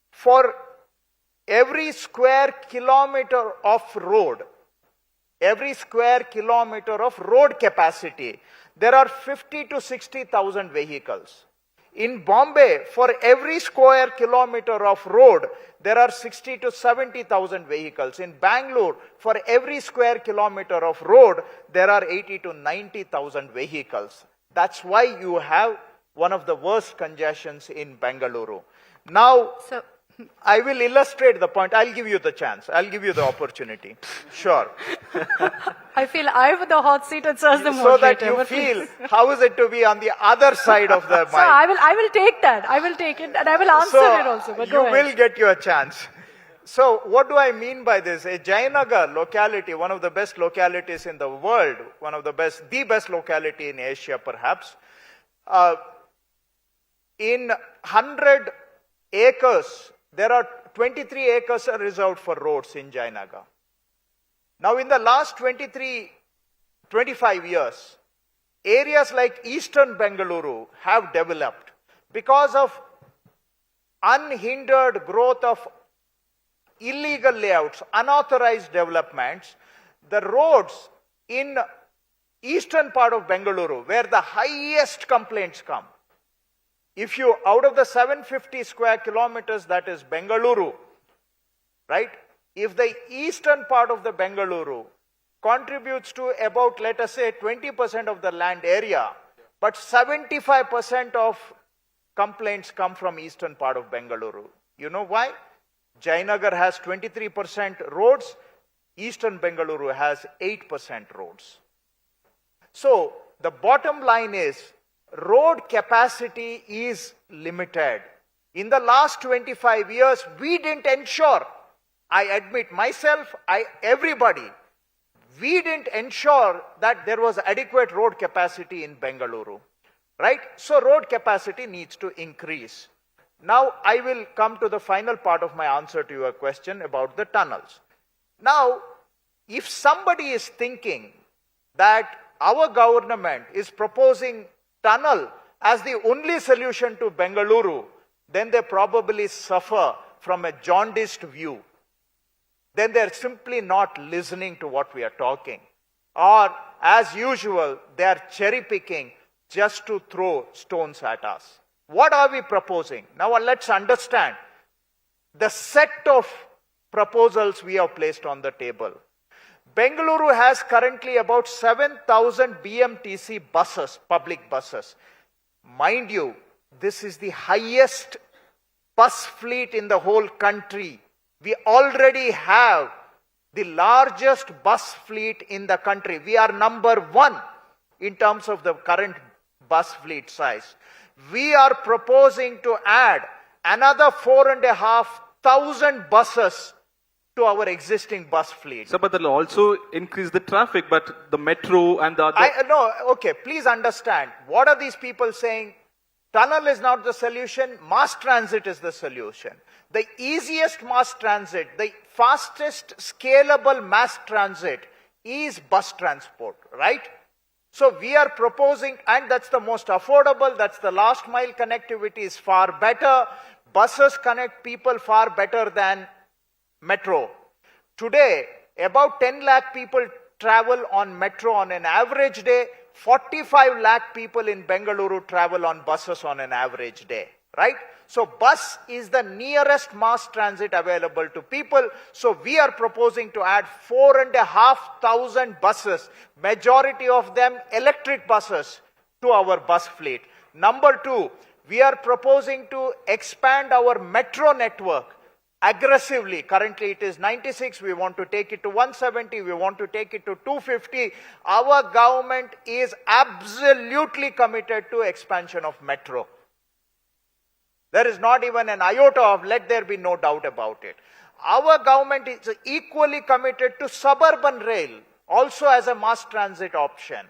for every square kilometer of road, capacity, there are 50 to 60,000 vehicles. In Bombay, for every square kilometer of road, there are 60 to 70,000 vehicles. In Bangalore, for every square kilometer of road, there are 80 to 90,000 vehicles. That's why you have one of the worst congestions in Bengaluru. Now, I will illustrate the point. I'll give you the chance. I'll give you the opportunity. Sure. I feel I have the hot seat and Sir's the So moderator. that you but feel how is it to be on the other side of the mic. So I will take that. I will take it and I will answer it also. But you go ahead. will get your chance. So what do I mean by this? A Jayanagar locality, one of the best localities in the world, the best locality in Asia perhaps, in 100 acres, there are 23 acres are reserved for roads in Jayanagar. Now in the last 25 years, areas like eastern Bengaluru have developed because of unhindered growth of illegal layouts, unauthorized developments. The roads in eastern part of Bengaluru, where the highest complaints come, if you, out of the 750 square kilometers that is Bengaluru, right? If the eastern part of the Bengaluru contributes to about, let us say, 20% of the land area, but 75% of complaints come from eastern part of Bengaluru. You know why? Jayanagar has 23% roads, eastern Bengaluru has 8% roads. So the bottom line is, road capacity is limited. In the last 25 years, we didn't ensure, I admit myself, everybody, we didn't ensure that there was adequate road capacity in Bengaluru, right? So road capacity needs to increase. Now I will come to the final part of my answer to your question about the tunnels. Now, if somebody is thinking that our government is proposing tunnel as the only solution to Bengaluru, then they probably suffer from a jaundiced view. Then they're simply not listening to what we are talking. Or, as usual, they're cherry picking just to throw stones at us. What are we proposing? Now let's understand the set of proposals we have placed on the table. Bengaluru has currently about 7,000 BMTC buses, public buses. Mind you, this is the highest bus fleet in the whole country. We already have the largest bus fleet in the country. We are number one in terms of the current bus fleet size. We are proposing to add another 4,500 buses to our existing bus fleet. So, but that will also increase the traffic, but the metro and the other... No, okay, please understand. What are these people saying? Tunnel is not the solution, mass transit is the solution. The easiest mass transit, the fastest scalable mass transit is bus transport, right? So we are proposing, and that's the most affordable, that's the last mile connectivity is far better. Buses connect people far better than metro. Today, about 10 lakh people travel on metro on an average day. 45 lakh people in Bengaluru travel on buses on an average day, right? So bus is the nearest mass transit available to people. So we are proposing to add 4,500 buses, majority of them electric buses, to our bus fleet. Number two, we are proposing to expand our metro network aggressively. Currently it is 96, we want to take it to 170, we want to take it to 250. Our government is absolutely committed to expansion of metro. There is not even an iota of let there be no doubt about it. Our government is equally committed to suburban rail, also as a mass transit option.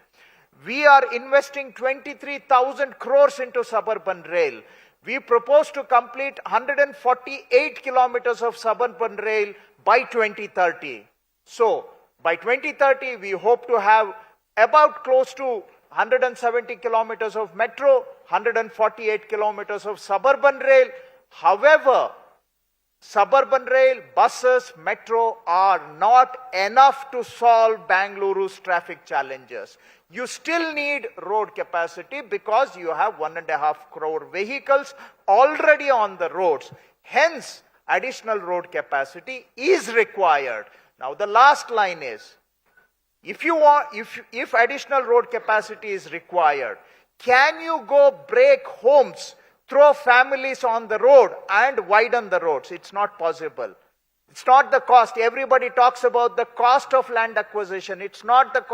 We are investing 23,000 crores into suburban rail. We propose to complete 148 kilometers of suburban rail by 2030. So, by 2030, we hope to have about close to 170 kilometers of metro, 148 kilometers of suburban rail. However, suburban rail, buses, metro are not enough to solve Bengaluru's traffic challenges. You still need road capacity because you have 1.5 crore vehicles already on the roads. Hence, additional road capacity is required. Now, the last line is, if additional road capacity is required, can you go break homes, throw families on the road and widen the roads? It's not possible. It's not the cost. Everybody talks about the cost of land acquisition. It's not the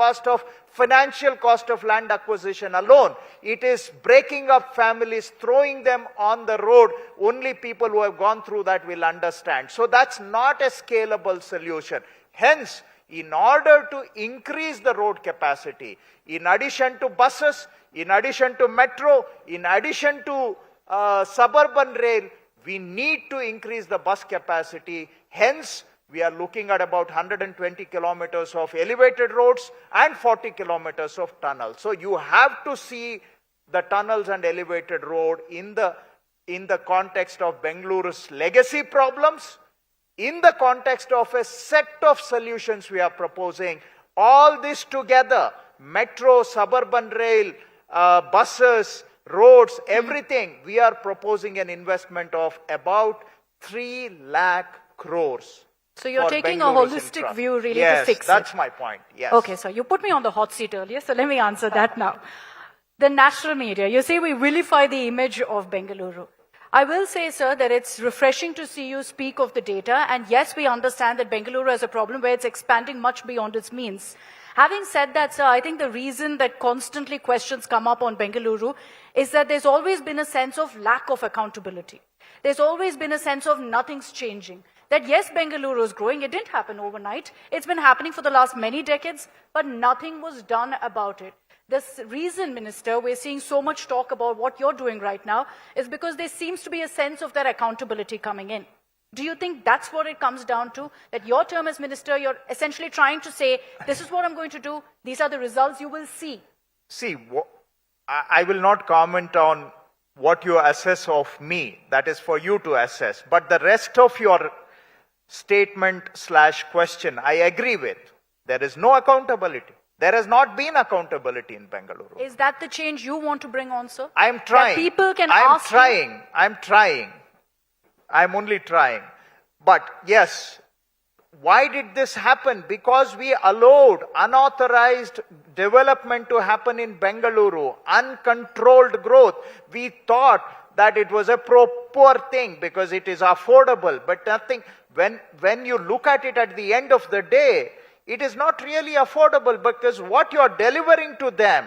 financial cost of land acquisition alone. It is breaking up families, throwing them on the road. Only people who have gone through that will understand. So that's not a scalable solution. Hence, in order to increase the road capacity, in addition to buses, in addition to metro, in addition to suburban rail, we need to increase the bus capacity. Hence, we are looking at about 120 kilometers of elevated roads and 40 kilometers of tunnels. So you have to see the tunnels and elevated road in the context of Bengaluru's legacy problems, in the context of a set of solutions we are proposing. All this together, metro, suburban rail, buses, roads, everything, we are proposing an investment of about 3 lakh crores. So you're taking a holistic view really to fix it. Yes, that's my point. Yes. Okay, so you put me on the hot seat earlier, so let me answer that now. The national media, you say we vilify the image of Bengaluru. I will say, sir, that it's refreshing to see you speak of the data, and yes, we understand that Bengaluru has a problem where it's expanding much beyond its means. Having said that, sir, I think the reason that constantly questions come up on Bengaluru is that there's always been a sense of lack of accountability. There's always been a sense of nothing's changing. That yes, Bengaluru is growing. It didn't happen overnight. It's been happening for the last many decades, but nothing was done about it. The reason, Minister, we're seeing so much talk about what you're doing right now is because there seems to be a sense of that accountability coming in. Do you think that's what it comes down to? That your term as minister, you're essentially trying to say, this is what I'm going to do, these are the results you will see. See, I will not comment on what you assess of me. That is for you to assess. But the rest of your statement/question, I agree with. There is no accountability. There has not been accountability in Bengaluru. Is that the change you want to bring on, sir? I'm trying. That people can ask you... I'm trying. I'm only trying. But yes, why did this happen? Because we allowed unauthorized development to happen in Bengaluru, uncontrolled growth. We thought that it was a poor thing because it is affordable, but nothing. When you look at it at the end of the day, it is not really affordable because what you're delivering to them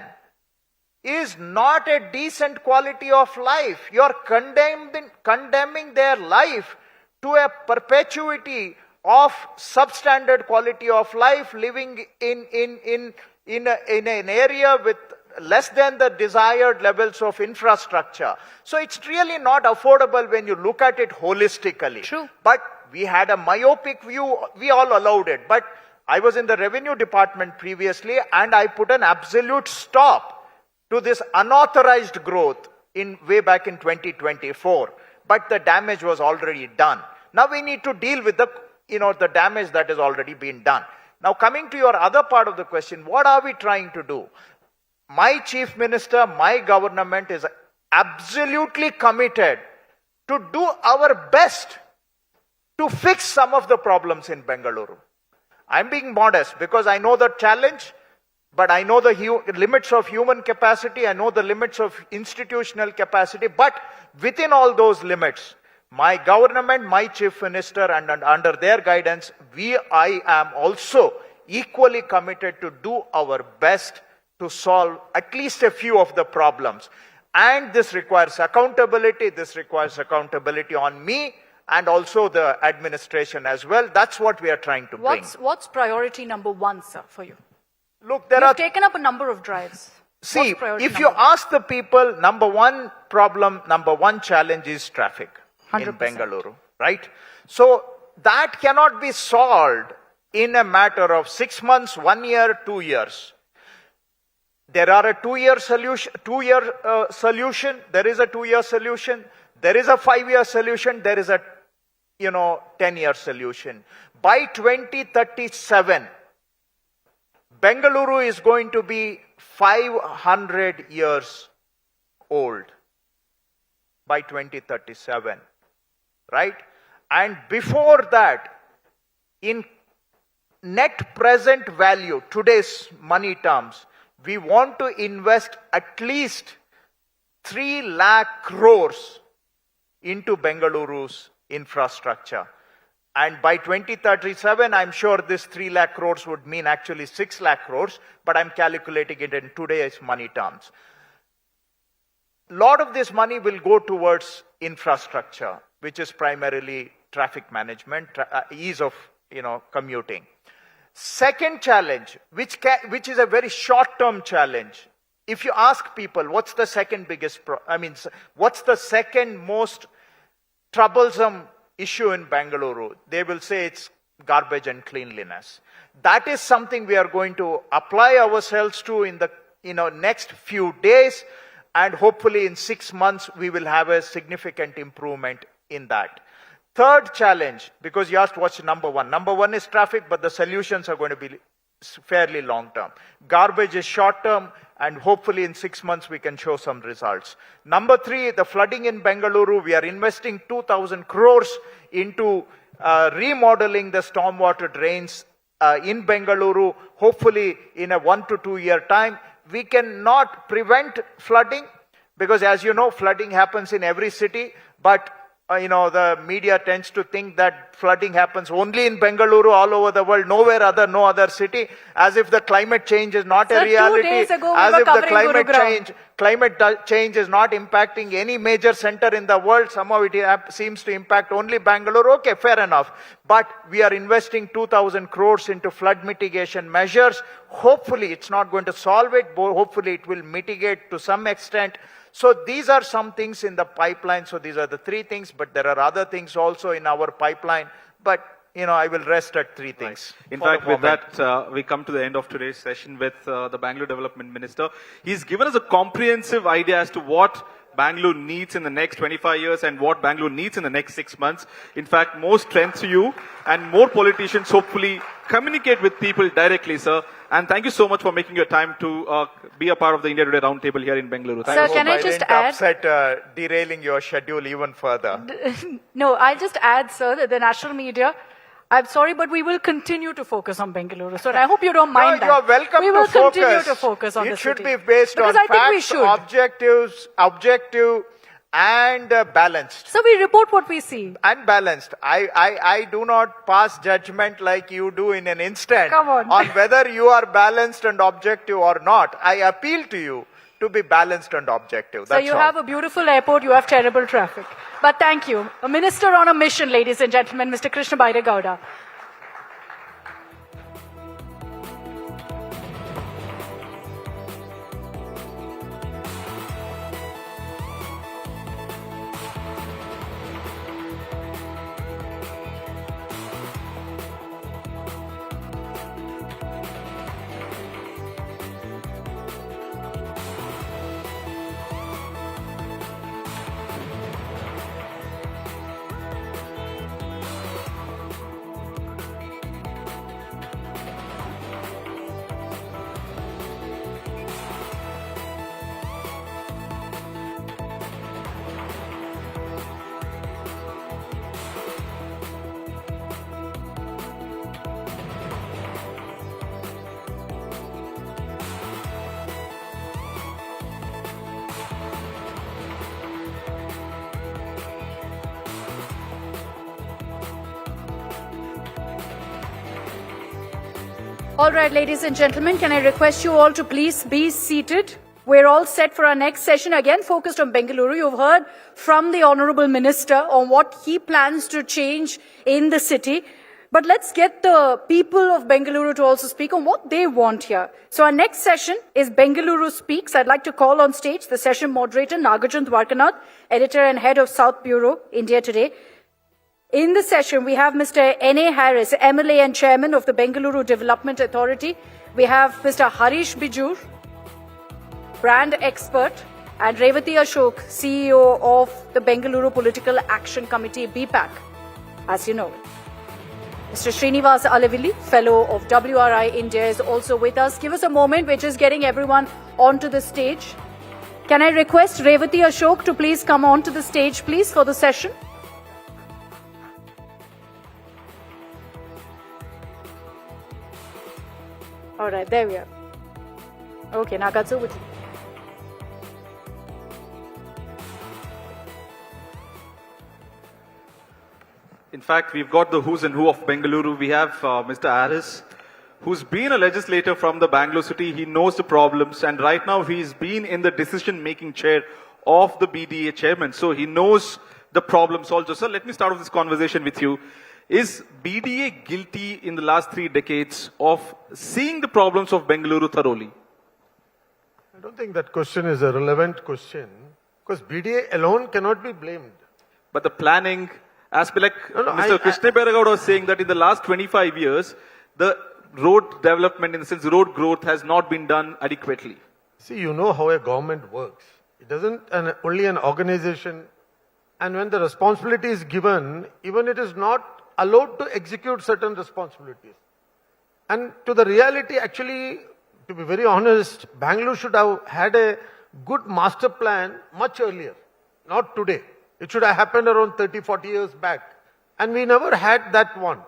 is not a decent quality of life. You're condemning their life to a perpetuity of substandard quality of life, living in an area with less than the desired levels of infrastructure. So it's really not affordable when you look at it holistically. True. But we had a myopic view, we all allowed it. But I was in the revenue department previously and I put an absolute stop to this unauthorized growth way back in 2024. But the damage was already done. Now we need to deal with the damage that has already been done. Now coming to your other part of the question, what are we trying to do? My chief minister, my government is absolutely committed to do our best to fix some of the problems in Bengaluru. I'm being modest because I know the challenge, but I know the limits of human capacity, I know the limits of institutional capacity, but within all those limits, my government, my chief minister, and under their guidance, I am also equally committed to do our best to solve at least a few of the problems. And this requires accountability. This requires accountability on me and also the administration as well. That's what we are trying to bring. What's priority number one, sir, for you? Look, You've taken up a number of drives. See, What's priority if you number one? ask the people, number one challenge is traffic in 100%. Bengaluru, right? So that cannot be solved in a matter of 6 months, 1 year, 2 years. There are a 2-year solution. There is a 2-year solution. There is a 5-year solution. There is a 10-year solution. By 2037, Bengaluru is going to be 500 years old by 2037, right? And before that, in net present value, today's money terms, we want to invest at least 3 lakh crores into Bengaluru's infrastructure. And by 2037, I'm sure this 3 lakh crores would mean actually 6 lakh crores, but I'm calculating it in today's money terms. A lot of this money will go towards infrastructure, which is primarily traffic management, ease of commuting. Second challenge, which is a very short-term challenge. If you ask people, what's the second what's the second most troublesome issue in Bengaluru? They will say it's garbage and cleanliness. That is something we are going to apply ourselves to in the next few days, and hopefully in 6 months we will have a significant improvement in that. Third challenge, because you asked what's number one. Number one is traffic, but the solutions are going to be fairly long term. Garbage is short term, and hopefully in 6 months we can show some results. Number three, the flooding in Bengaluru. We are investing 2,000 crores into remodeling the stormwater drains in Bengaluru. Hopefully in a 1 to 2 year time, we cannot prevent flooding because, as you know, flooding happens in every city, but the media tends to think that flooding happens only in Bengaluru, all over the world, no other city, as if the climate change is not a reality, 2 days ago as we were if the covering climate change is not impacting any major center in the world. Somehow it seems to impact only Bengaluru. Okay, fair enough. But we are investing 2,000 crores into flood mitigation measures. Hopefully it's not going to solve it, but hopefully it will mitigate to some extent. So these are some things in the pipeline. So these are the 3 things, but there are other things also in our pipeline. But, I will rest at 3 things. In fact, with that, we come to the end of today's session with the Bangalore Development Minister. He's given us a comprehensive idea as to what Bangalore needs in the next 25 years and what Bangalore needs in the next 6 months. In fact, more strength to you and more politicians hopefully communicate with people directly, sir. And thank you so much for making your time to be a part of the India Today Roundtable here in Bengaluru. Sir, can I just add? Upset derailing your schedule even further. No, I'll just add, sir, that the national media, I'm sorry, but we will continue to focus on Bengaluru. So I hope you don't mind that. You are welcome we will to focus. continue to focus on it the should city. be based because on I think we facts, should. objective and balanced. So we report what we see. And balanced. I do not pass judgment like you do in an instant Come on. whether you are balanced and objective or not. I appeal to you to be balanced and objective. So That's you all. have a beautiful airport, you have terrible traffic. But thank you. A minister on a mission, ladies and gentlemen, Mr. Krishna Bairegowda. All right, ladies and gentlemen, can I request you all to please be seated? We're all set for our next session, again focused on Bengaluru. You've heard from the Honorable Minister on what he plans to change in the city. But let's get the people of Bengaluru to also speak on what they want here. So our next session is Bengaluru Speaks. I'd like to call on stage the session moderator, Nagarjun Dwarkanath, editor and head of South Bureau, India Today. In the session, we have Mr. N.A. Harris, MLA and chairman of the Bengaluru Development Authority. We have Mr. Harish Bijur, brand expert, and Revati Ashok, CEO of the Bengaluru Political Action Committee, BPAC, as you know. Mr. Srinivas Alavilli, fellow of WRI India, is also with us. Give us a moment, we're just getting everyone onto the stage. Can I request Revati Ashok to please come onto the stage, please, for the session? All right, there we are. Okay, Nagatsu with you. In fact, we've got the who's and who of Bengaluru. We have Mr. Harris, who's been a legislator from the Bangalore city. He knows the problems, and right now he's been in the decision-making chair of the BDA chairman. So he knows the problems also. Sir, let me start off this conversation with you. Is BDA guilty in the last 3 decades of seeing the problems of Bengaluru thoroughly? I don't think that question is a relevant question because BDA alone cannot be blamed. But the planning, as like No, Mr. Krishna Bairegowda was saying that in the last 25 years, the road development, in the sense road growth, has not been done adequately. See, you know how a government works. It doesn't only an organization, and when the responsibility is given, even it is not allowed to execute certain responsibilities. And to the reality, actually, to be very honest, Bangalore should have had a good master plan much earlier, not today. It should have happened around 30, 40 years back. And we never had that one.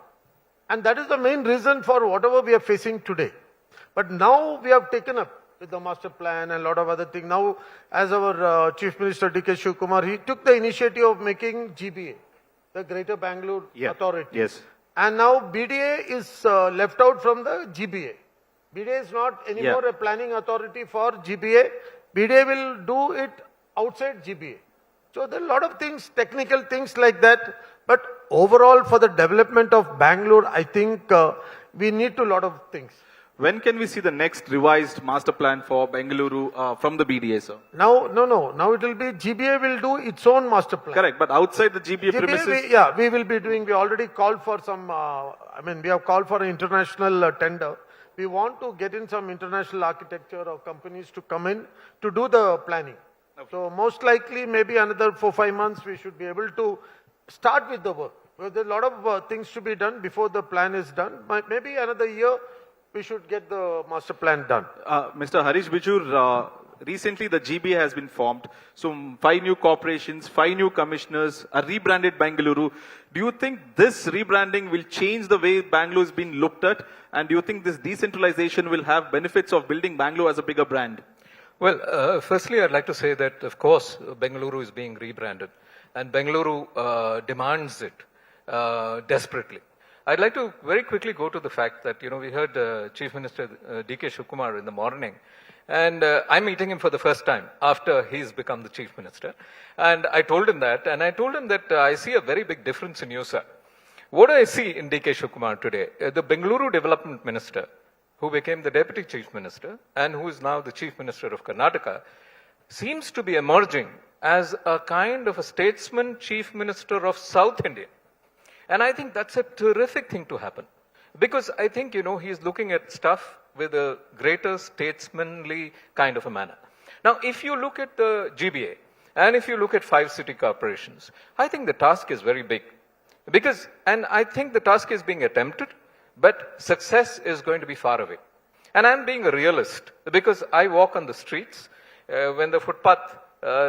And that is the main reason for whatever we are facing today. But now we have taken up with the master plan and a lot of other things. Now, as our Chief Minister D.K. Shivkumar, he took the initiative of making GBA, the Greater Bangalore Authority. Yes. And now BDA is left out from the GBA. BDA is not anymore a planning authority for GBA. BDA will do it outside GBA. So there are a lot of things, technical things like that. But overall, for the development of Bangalore, I think we need to a lot of things. When can we see the next revised master plan for Bengaluru from the BDA, sir? Now, now it will be, GBA will do its own master plan. Correct, but outside the GBA premises? We will be doing, we already called for some, we have called for an international tender. We want to get in some international architecture or companies to come in to do the planning. Okay. So most likely, maybe another 4-5 months, we should be able to start with the work. Because there are a lot of things to be done before the plan is done. Maybe another year, we should get the master plan done. Mr. Harish Bijur, recently the GBA has been formed. So 5 new corporations, 5 new commissioners, a rebranded Bengaluru. Do you think this rebranding will change the way Bangalore is being looked at? And do you think this decentralization will have benefits of building Bangalore as a bigger brand? Well, firstly, I'd like to say that, of course, Bengaluru is being rebranded, and Bengaluru demands it desperately. I'd like to very quickly go to the fact that, we heard Chief Minister D.K. Shivakumar in the morning, and I'm meeting him for the first time after he's become the Chief Minister. And I told him that, I see a very big difference in you, sir. What do I see in D.K. Shivakumar today? The Bengaluru Development Minister, who became the Deputy Chief Minister and who is now the Chief Minister of Karnataka, seems to be emerging as a kind of a statesman Chief Minister of South India. And I think that's a terrific thing to happen. Because I think, he's looking at stuff with a greater statesmanly kind of a manner. Now, if you look at the GBA, and if you look at 5 city corporations, I think the task is very big. And I think the task is being attempted, but success is going to be far away. And I'm being a realist, because I walk on the streets. When the footpath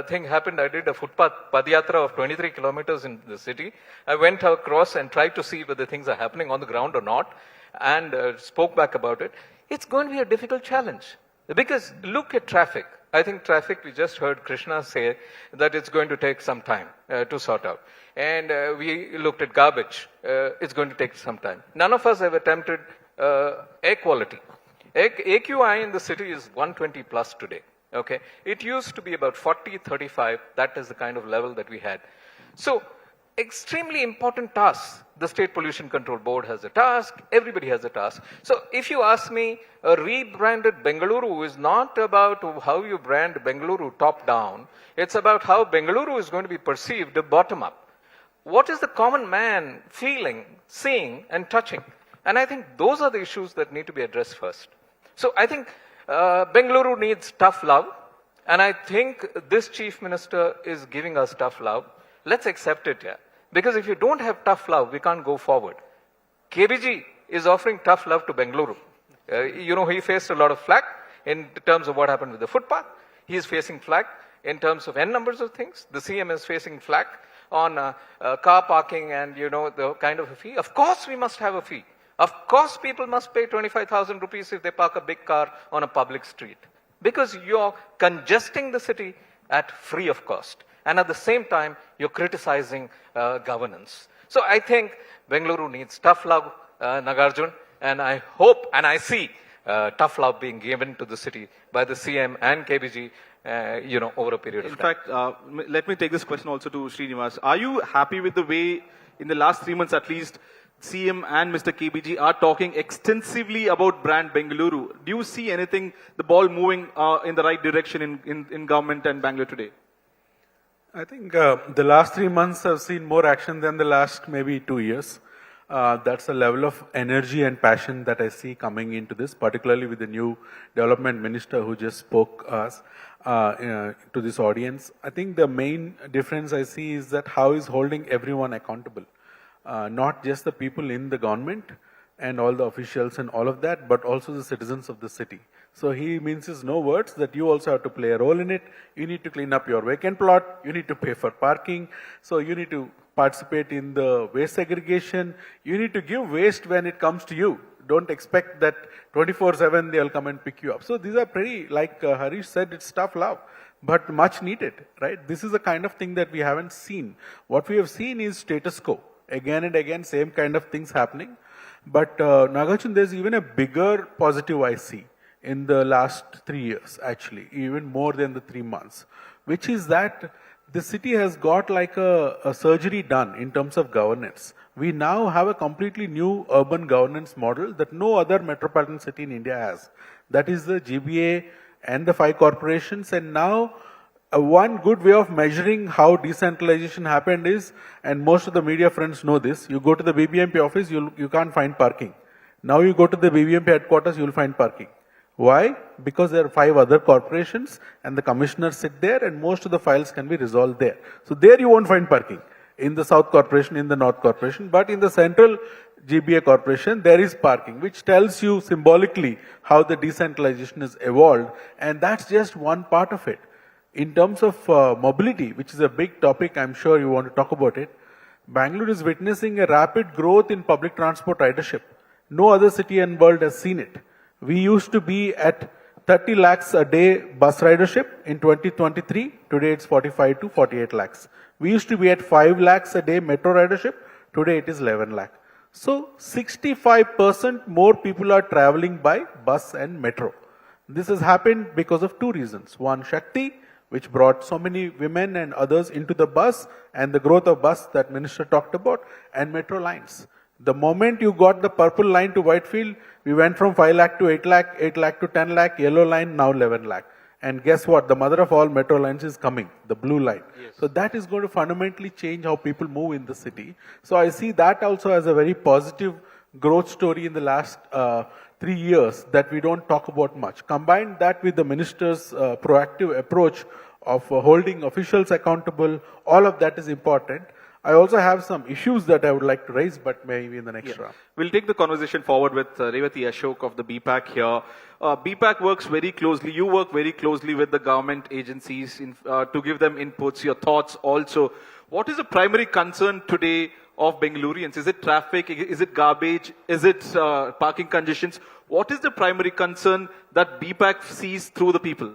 thing happened, I did a footpath padiyatra of 23 kilometers in the city. I went across and tried to see whether things are happening on the ground or not, and spoke back about it. It's going to be a difficult challenge, because look at traffic. I think traffic, we just heard Krishna say that it's going to take some time to sort out. And we looked at garbage. It's going to take some time. None of us have attempted air quality. AQI in the city is 120 plus today. Okay, it used to be about 40, 35. That is the kind of level that we had. So, extremely important tasks. The State Pollution Control Board has a task. Everybody has a task. So, if you ask me, a rebranded Bengaluru is not about how you brand Bengaluru top down. It's about how Bengaluru is going to be perceived bottom up. What is the common man feeling, seeing, and touching? And I think those are the issues that need to be addressed first. So, I think Bengaluru needs tough love, and I think this Chief Minister is giving us tough love. Let's accept it, yeah. Because if you don't have tough love, we can't go forward. KBG is offering tough love to Bengaluru. He faced a lot of flack in terms of what happened with the footpath. He is facing flack in terms of N numbers of things. The CM is facing flack on car parking and, the kind of a fee. Of course, we must have a fee. Of course, people must pay 25,000 rupees if they park a big car on a public street. Because you're congesting the city at free of cost. And at the same time, you're criticizing governance. So I think Bengaluru needs tough love, Nagarjun. And I hope and I see tough love being given to the city by the CM and KBG, over a period of time. In fact, let me take this question also to Srinivas. Are you happy with the way, in the last 3 months at least, CM and Mr. KBG are talking extensively about brand Bengaluru? Do you see anything, the ball moving in the right direction in government and Bangalore today? I think the last 3 months have seen more action than the last maybe 2 years. That's the level of energy and passion that I see coming into this, particularly with the new development minister who just spoke us to this audience. I think the main difference I see is that how he's holding everyone accountable. Not just the people in the government and all the officials and all of that, but also the citizens of the city. So he means his no words that you also have to play a role in it. You need to clean up your vacant plot. You need to pay for parking. So you need to participate in the waste segregation. You need to give waste when it comes to you. Don't expect that 24/7 they'll come and pick you up. So these are pretty, like Harish said, it's tough love, but much needed, right? This is the kind of thing that we haven't seen. What we have seen is status quo. Again and again, same kind of things happening. But Nagarjun, there's even a bigger positive I see in the last 3 years, actually, even more than the 3 months, which is that the city has got like a surgery done in terms of governance. We now have a completely new urban governance model that no other metropolitan city in India has. That is the GBA and the 5 corporations. And now one good way of measuring how decentralization happened is, and most of the media friends know this, you go to the BBMP office, you can't find parking. Now you go to the BBMP headquarters, you'll find parking. Why? Because there are 5 other corporations and the commissioners sit there and most of the files can be resolved there. So there you won't find parking in the South Corporation, in the North Corporation, but in the Central GBA Corporation, there is parking, which tells you symbolically how the decentralization has evolved, and that's just one part of it. In terms of mobility, which is a big topic, I'm sure you want to talk about it, Bangalore is witnessing a rapid growth in public transport ridership. No other city in the world has seen it. We used to be at 30 lakhs a day bus ridership. In 2023, today it's 45 to 48 lakhs. We used to be at 5 lakhs a day metro ridership. Today it is 11 lakh. So 65% more people are traveling by bus and metro. This has happened because of two reasons. One, Shakti, which brought so many women and others into the bus, and the growth of bus that Minister talked about, and metro lines. The moment you got the purple line to Whitefield, we went from 5 lakh to 8 lakh, 8 lakh to 10 lakh, yellow line, now 11 lakh. And guess what? The mother of all metro lines is coming, the blue line. Yes. So that is going to fundamentally change how people move in the city. So I see that also as a very positive growth story in the last 3 years that we don't talk about much. Combine that with the minister's proactive approach of holding officials accountable, all of that is important. I also have some issues that I would like to raise, but maybe in the next round. We'll take the conversation forward with Revati Ashok of the BPAC here. BPAC works very closely, you work very closely with the government agencies to give them inputs, your thoughts also. What is the primary concern today of Bengalurians? Is it traffic? Is it garbage? Is it parking congestions? What is the primary concern that BPAC sees through the people?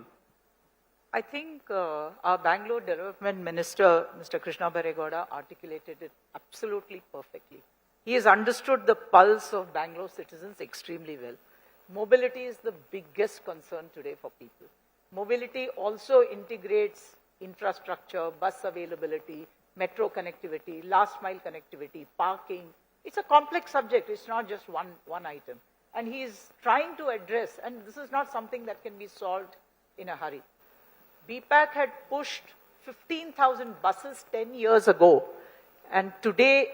I think our Bangalore Development Minister, Mr. Krishna Baregoda, articulated it absolutely perfectly. He has understood the pulse of Bangalore citizens extremely well. Mobility is the biggest concern today for people. Mobility also integrates infrastructure, bus availability, metro connectivity, last mile connectivity, parking. It's a complex subject. It's not just one item. And he is trying to address, and this is not something that can be solved in a hurry. BPAC had pushed 15,000 buses 10 years ago, and today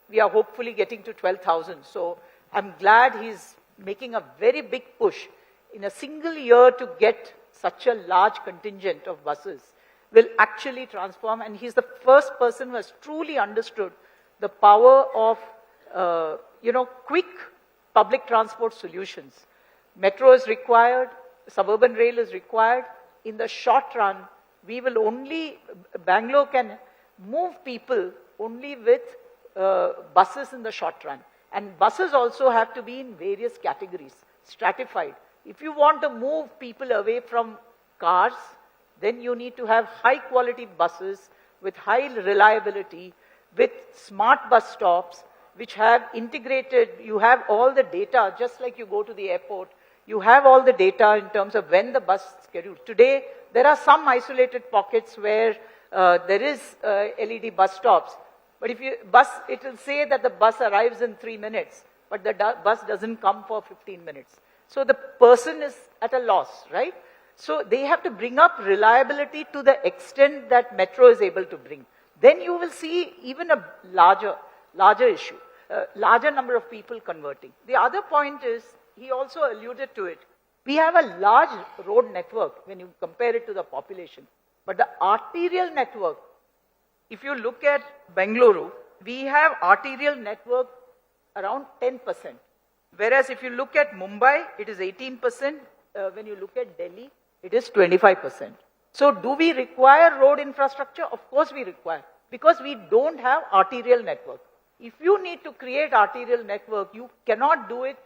we are hopefully getting to 12,000. So I'm glad he's making a very big push. In a single year to get such a large contingent of buses will actually transform, and he's the first person who has truly understood the power of, quick public transport solutions. Metro is required, suburban rail is required. In the short run, Bangalore can move people only with buses in the short run. And buses also have to be in various categories, stratified. If you want to move people away from cars, then you need to have high quality buses with high reliability, with smart bus stops, which have integrated, you have all the data, just like you go to the airport, you have all the data in terms of when the bus is scheduled. Today, there are some isolated pockets where there is LED bus stops. But if it will say that the bus arrives in 3 minutes, but the bus doesn't come for 15 minutes. So the person is at a loss, right? So they have to bring up reliability to the extent that Metro is able to bring. Then you will see even a larger issue, larger number of people converting. The other point is, he also alluded to it. We have a large road network when you compare it to the population. But the arterial network, if you look at Bengaluru, we have arterial network around 10%. Whereas if you look at Mumbai, it is 18%. When you look at Delhi, it is 25%. So do we require road infrastructure? Of course we require, because we don't have arterial network. If you need to create arterial network, you cannot do it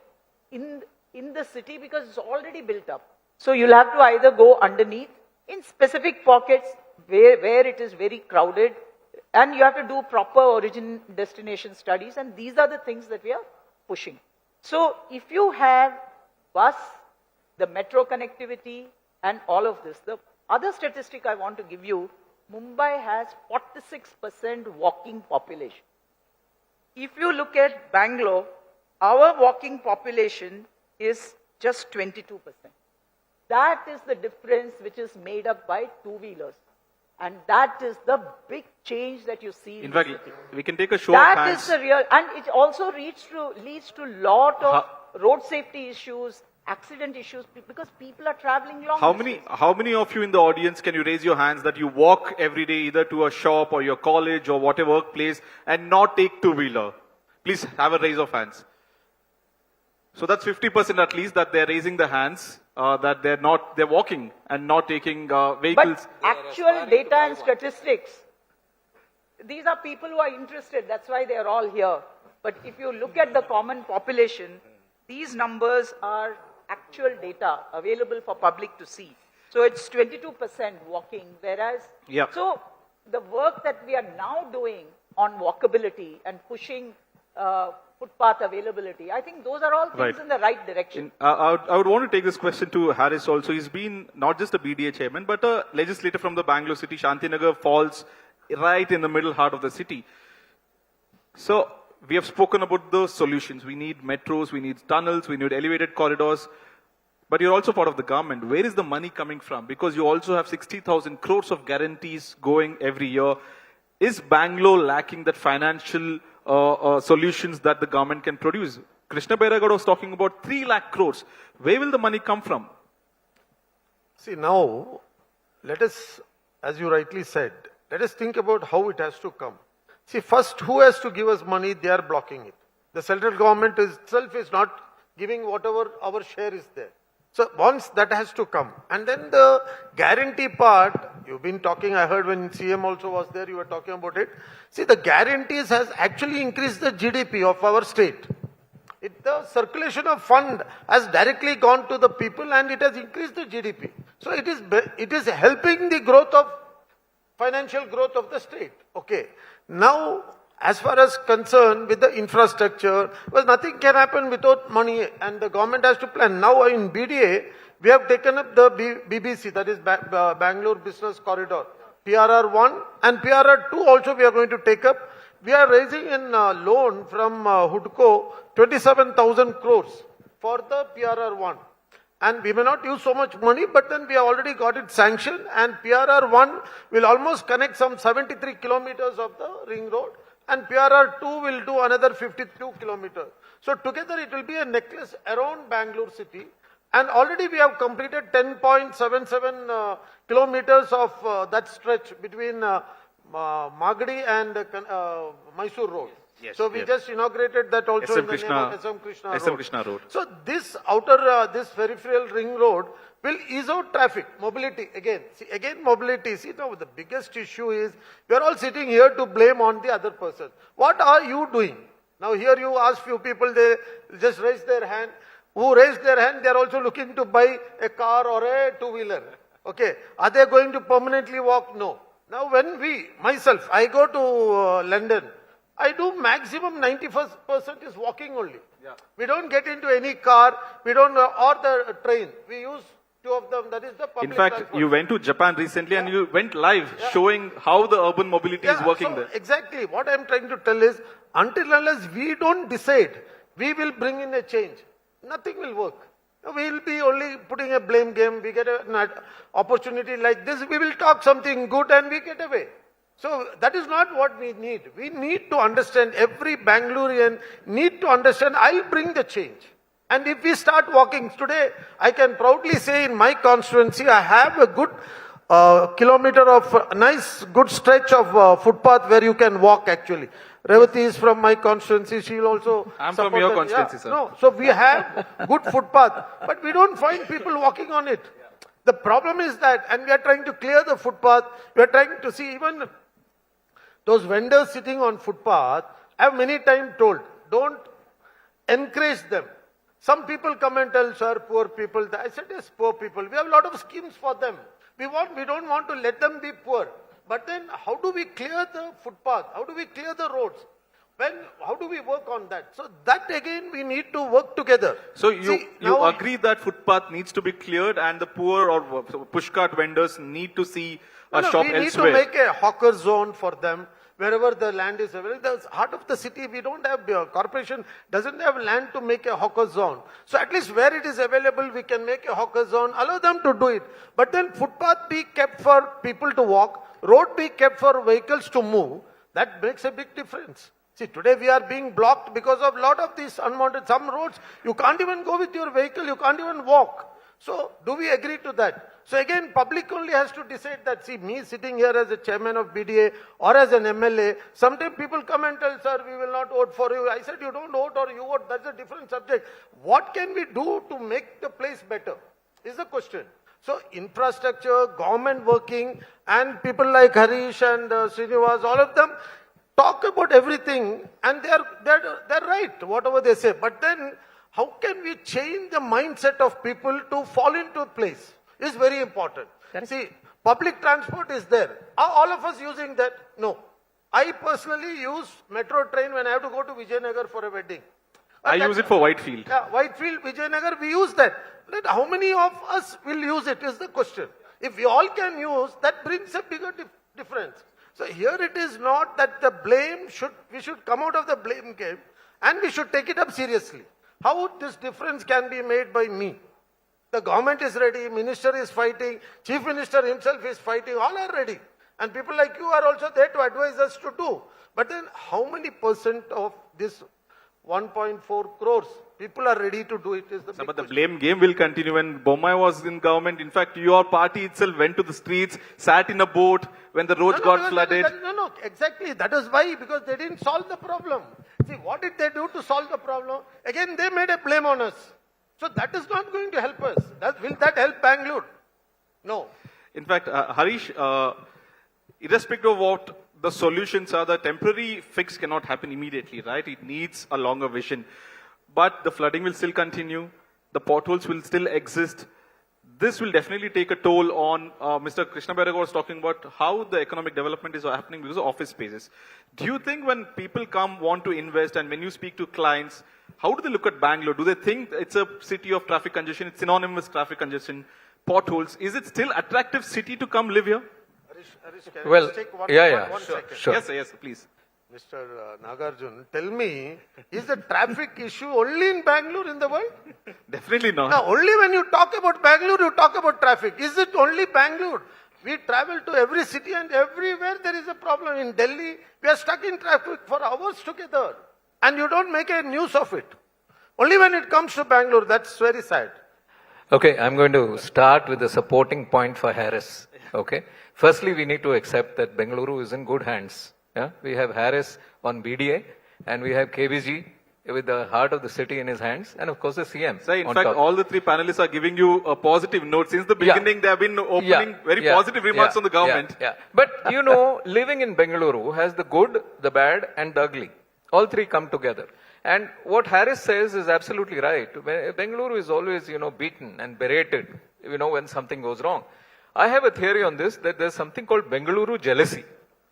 in the city because it's already built up. So you'll have to either go underneath in specific pockets where it is very crowded, and you have to do proper origin destination studies, and these are the things that we are pushing. So if you have bus, the metro connectivity, and all of this, the other statistic I want to give you, Mumbai has 46% walking population. If you look at Bangalore, our walking population is just 22%. That is the difference which is made up by two-wheelers. And that is the big change that you see in fact, the city. We can take a show of hands. That is the real, and it also leads to lot of road safety issues, accident issues, because people are traveling long distance. How many of you in the audience can you raise your hands that you walk every day either to a shop or your college or whatever workplace and not take two-wheeler? Please have a raise of hands. So that's 50% at least that they're raising the hands, that they're walking and not taking vehicles. But actual data and statistics, these are people who are interested, that's why they're all here. But if you look at the common population, these numbers are actual data available for public to see. So it's 22% walking, whereas, Yeah. so the work that we are now doing on walkability and pushing footpath availability, I think those are all things Right. in the right direction. I would want to take this question to Harris also. He's been not just a BDA chairman, but a legislator from the Bangalore city. Shantinagar falls right in the middle heart of the city. So we have spoken about the solutions. We need metros, we need tunnels, we need elevated corridors. But you're also part of the government. Where is the money coming from? Because you also have 60,000 crores of guarantees going every year. Is Bangalore lacking that financial solutions that the government can produce? Krishna Bairagad was talking about 3 lakh crores. Where will the money come from? See, now, let us, as you rightly said, let us think about how it has to come. See, first, who has to give us money? They are blocking it. The central government itself is not giving whatever our share is there. So once that has to come. And then the guarantee part, you've been talking, I heard when CM also was there, you were talking about it. See, the guarantees has actually increased the GDP of our state. The circulation of fund has directly gone to the people and it has increased the GDP. So it is helping the growth of, financial growth of the state. Okay. Now, as far as concerned with the infrastructure, well, nothing can happen without money and the government has to plan. Now in BDA, we have taken up the BBC, that is Bangalore Business Corridor, PRR 1 and PRR 2 also we are going to take up. We are raising in loan from HUDCO 27,000 crores for the PRR 1. And we may not use so much money, but then we have already got it sanctioned and PRR 1 will almost connect some 73 kilometers of the ring road. And PRR 2 will do another 52 kilometers. So together it will be a necklace around Bangalore city. And already we have completed 10.77 kilometers of that stretch between Magadi and Mysore Road. Yes, so we just inaugurated that also in the name of SM Krishna Road. So this outer, this peripheral ring road will ease out traffic, mobility again. See, again mobility. See, now the biggest issue is we are all sitting here to blame on the other person. What are you doing? Now here you ask few people, they just raise their hand. Who raised their hand, they are also looking to buy a car or a two-wheeler. Okay. Are they going to permanently walk? No. Now when myself, I go to London, I do maximum 91% is walking only. Yeah. We don't get into any car, we don't, or the train. We use two of them, that is the public In fact, transport. you went to Japan recently and you went live showing how the urban mobility is working there. Exactly. What I'm trying to tell is, until unless we don't decide, we will bring in a change. Nothing will work. We will be only putting a blame game. We get an opportunity like this, we will talk something good and we get away. So that is not what we need. We need to understand, every Bangalorean need to understand, I'll bring the change. And if we start walking today, I can proudly say in my constituency, I have a good kilometer of nice, good stretch of footpath where you can walk actually. Revati is from my constituency, she will also I'm from your constituency, sir. No, so we have good footpath, but we don't find people walking on it. The problem is that, and we are trying to clear the footpath, we are trying to see even those vendors sitting on footpath, I have many times told, don't encourage them. Some people come and tell, sir, poor people. I said, yes, poor people. We have a lot of schemes for them. We don't want to let them be poor. But then how do we clear the footpath? How do we clear the roads? How do we work on that? So that again, we need to work together. So you agree that footpath needs to be cleared and the poor or pushcart vendors need to see a shop elsewhere? We need to make a hawker zone for them. Wherever the land is available, the heart of the city, we don't have, corporation doesn't have land to make a hawker zone. So at least where it is available, we can make a hawker zone, allow them to do it. But then footpath be kept for people to walk, road be kept for vehicles to move. That makes a big difference. See, today we are being blocked because of a lot of these unwanted, some roads, you can't even go with your vehicle, you can't even walk. So, do we agree to that? So again, public only has to decide that. See, me sitting here as a chairman of BDA or as an MLA, sometimes people come and tell, sir, we will not vote for you. I said, you don't vote or you vote, that's a different subject. What can we do to make the place better is the question. So infrastructure, government working, and people like Harish and Srinivas, all of them talk about everything and they're right, whatever they say. But then how can we change the mindset of people to fall into place is very important. See, public transport is there. Are all of us using that? No. I personally use metro train when I have to go to Vijayanagar for a wedding. I use it for Whitefield. Yeah, Whitefield, Vijayanagar, we use that. But how many of us will use it is the question. If we all can use, that brings a bigger difference. So here it is not that the blame we should come out of the blame game and we should take it up seriously. How this difference can be made by me? The government is ready, minister is fighting, chief minister himself is fighting, all are ready. And people like you are also there to advise us to do. But then how many % of this 1.4 crores people are ready to do it is the big But the question. blame game will continue. When Bommai was in government, in fact, your party itself went to the streets, sat in a boat when the roads got flooded. No, exactly. That is why, because they didn't solve the problem. See, what did they do to solve the problem? Again, they made a blame on us. So that is not going to help us. Will that help Bangalore? No. In fact, Harish, irrespective of what the solutions are, the temporary fix cannot happen immediately, right? It needs a longer vision. But the flooding will still continue. The potholes will still exist. This will definitely take a toll on, Mr. Krishna Bairaga was talking about how the economic development is happening because of office spaces. Do you think when people want to invest, and when you speak to clients, how do they look at Bangalore? Do they think it's a city of traffic congestion? It's synonymous with traffic congestion, potholes. Is it still attractive city to come live here? Harish, can I Well, just take one sure, second? sure. Yes, sir, yes, please. Mr. Nagarjun, tell me, is the traffic issue only in Bangalore in the world? Definitely not. Now, only when you talk about Bangalore, you talk about traffic. Is it only Bangalore? We travel to every city and everywhere there is a problem. In Delhi, we are stuck in traffic for hours together. And you don't make a news of it. Only when it comes to Bangalore, that's very sad. Okay, I'm going to start with a supporting point for Harris. Okay. Firstly, we need to accept that Bengaluru is in good hands. Yeah? We have Harris on BDA and we have KBG with the heart of the city in his hands and of course the CM. So in on fact, top. all the three panelists are giving you a positive note. Since the beginning, they have been opening very positive remarks on the government. Yeah. But you know, living in Bengaluru has the good, the bad and the ugly. All three come together. And what Harris says is absolutely right. Bengaluru is always, beaten and berated, when something goes wrong. I have a theory on this, that there's something called Bengaluru jealousy,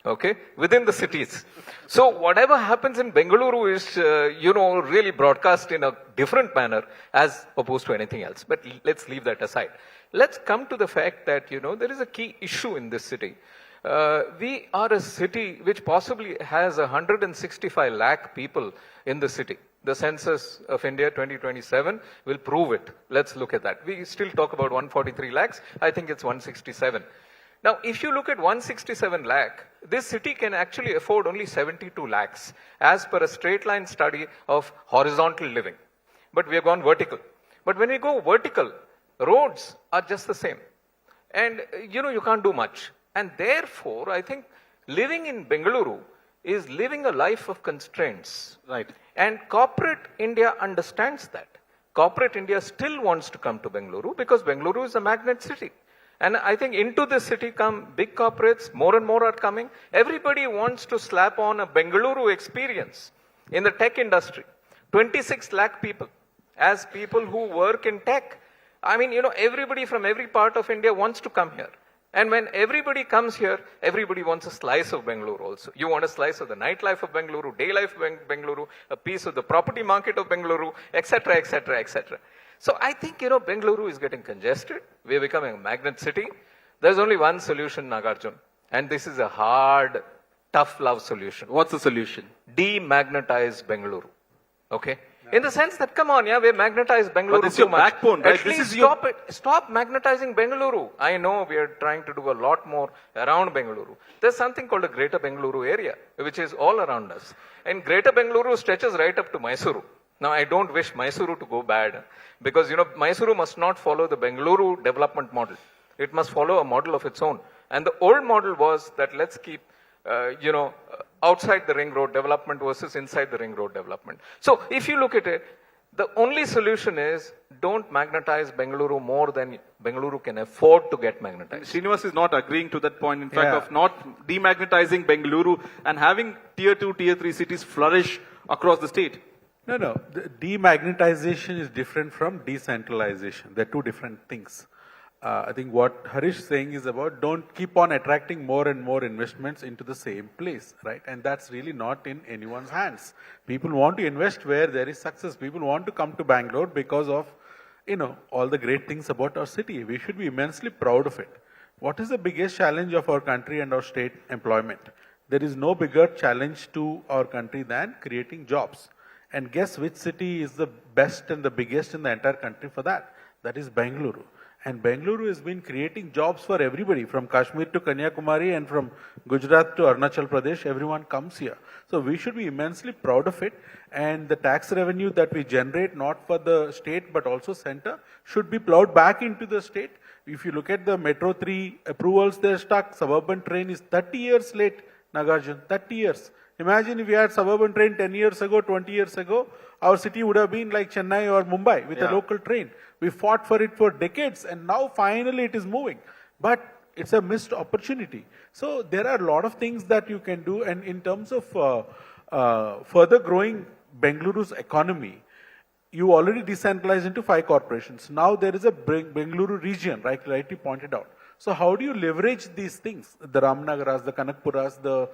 okay, within the cities. So whatever happens in Bengaluru is, really broadcast in a different manner as opposed to anything else. But let's leave that aside. Let's come to the fact that, there is a key issue in this city. We are a city which possibly has 165 lakh people in the city. The census of India 2027 will prove it. Let's look at that. We still talk about 143 lakhs. I think it's 167. Now, if you look at 167 lakh, this city can actually afford only 72 lakhs as per a straight line study of horizontal living. But we have gone vertical. But when we go vertical, roads are just the same. And, you can't do much. And therefore, I think living in Bengaluru is living a life of constraints. Right. And corporate India understands that. Corporate India still wants to come to Bengaluru because Bengaluru is a magnet city. And I think into this city come big corporates, more and more are coming. Everybody wants to slap on a Bengaluru experience in the tech industry. 26 lakh people as people who work in tech. I mean, everybody from every part of India wants to come here. And when everybody comes here, everybody wants a slice of Bengaluru also. You want a slice of the nightlife of Bengaluru, day life of Bengaluru, a piece of the property market of Bengaluru, etc., etc., etc. So I think, Bengaluru is getting congested. We're becoming a magnet city. There's only one solution, Nagarjun. And this is a hard, tough love solution. What's the solution? Demagnetize Bengaluru. Okay? In the sense that, come on, we magnetize Bengaluru But it's too your much. backbone, right? At This least is your- stop it. Stop magnetizing Bengaluru. I know we are trying to do a lot more around Bengaluru. There's something called a Greater Bengaluru area, which is all around us. And Greater Bengaluru stretches right up to Mysuru. Now, I don't wish Mysuru to go bad, because, Mysuru must not follow the Bengaluru development model. It must follow a model of its own. And the old model was that let's keep, outside the ring road development versus inside the ring road development. So if you look at it, the only solution is don't magnetize Bengaluru more than Bengaluru can afford to get magnetized. Srinivas is not agreeing to that point, in fact, Yeah. of not demagnetizing Bengaluru and having tier 2, tier 3 cities flourish across the state. No, no. The demagnetization is different from decentralization. They're two different things. I think what Harish is saying is about don't keep on attracting more and more investments into the same place, right? And that's really not in anyone's hands. People want to invest where there is success. People want to come to Bangalore because of, all the great things about our city. We should be immensely proud of it. What is the biggest challenge of our country and our state? Employment. There is no bigger challenge to our country than creating jobs. And guess which city is the best and the biggest in the entire country for that? That is Bengaluru. And Bengaluru has been creating jobs for everybody, from Kashmir to Kanyakumari and from Gujarat to Arunachal Pradesh. Everyone comes here. So we should be immensely proud of it. And the tax revenue that we generate, not for the state but also center, should be plowed back into the state. If you look at the Metro 3 approvals, they're stuck. Suburban train is 30 years late, Nagarjun, 30 years. Imagine if we had suburban train 10 years ago, 20 years ago, our city would have been like Chennai or Mumbai with a local train. We fought for it for decades and now finally it is moving. But it's a missed opportunity. So there are a lot of things that you can do, and in terms of further growing Bengaluru's economy, you already decentralized into 5 corporations. Now there is a Bengaluru region, rightly pointed out. So how do you leverage these things? The Ramnagaras, the Kanakpuras, the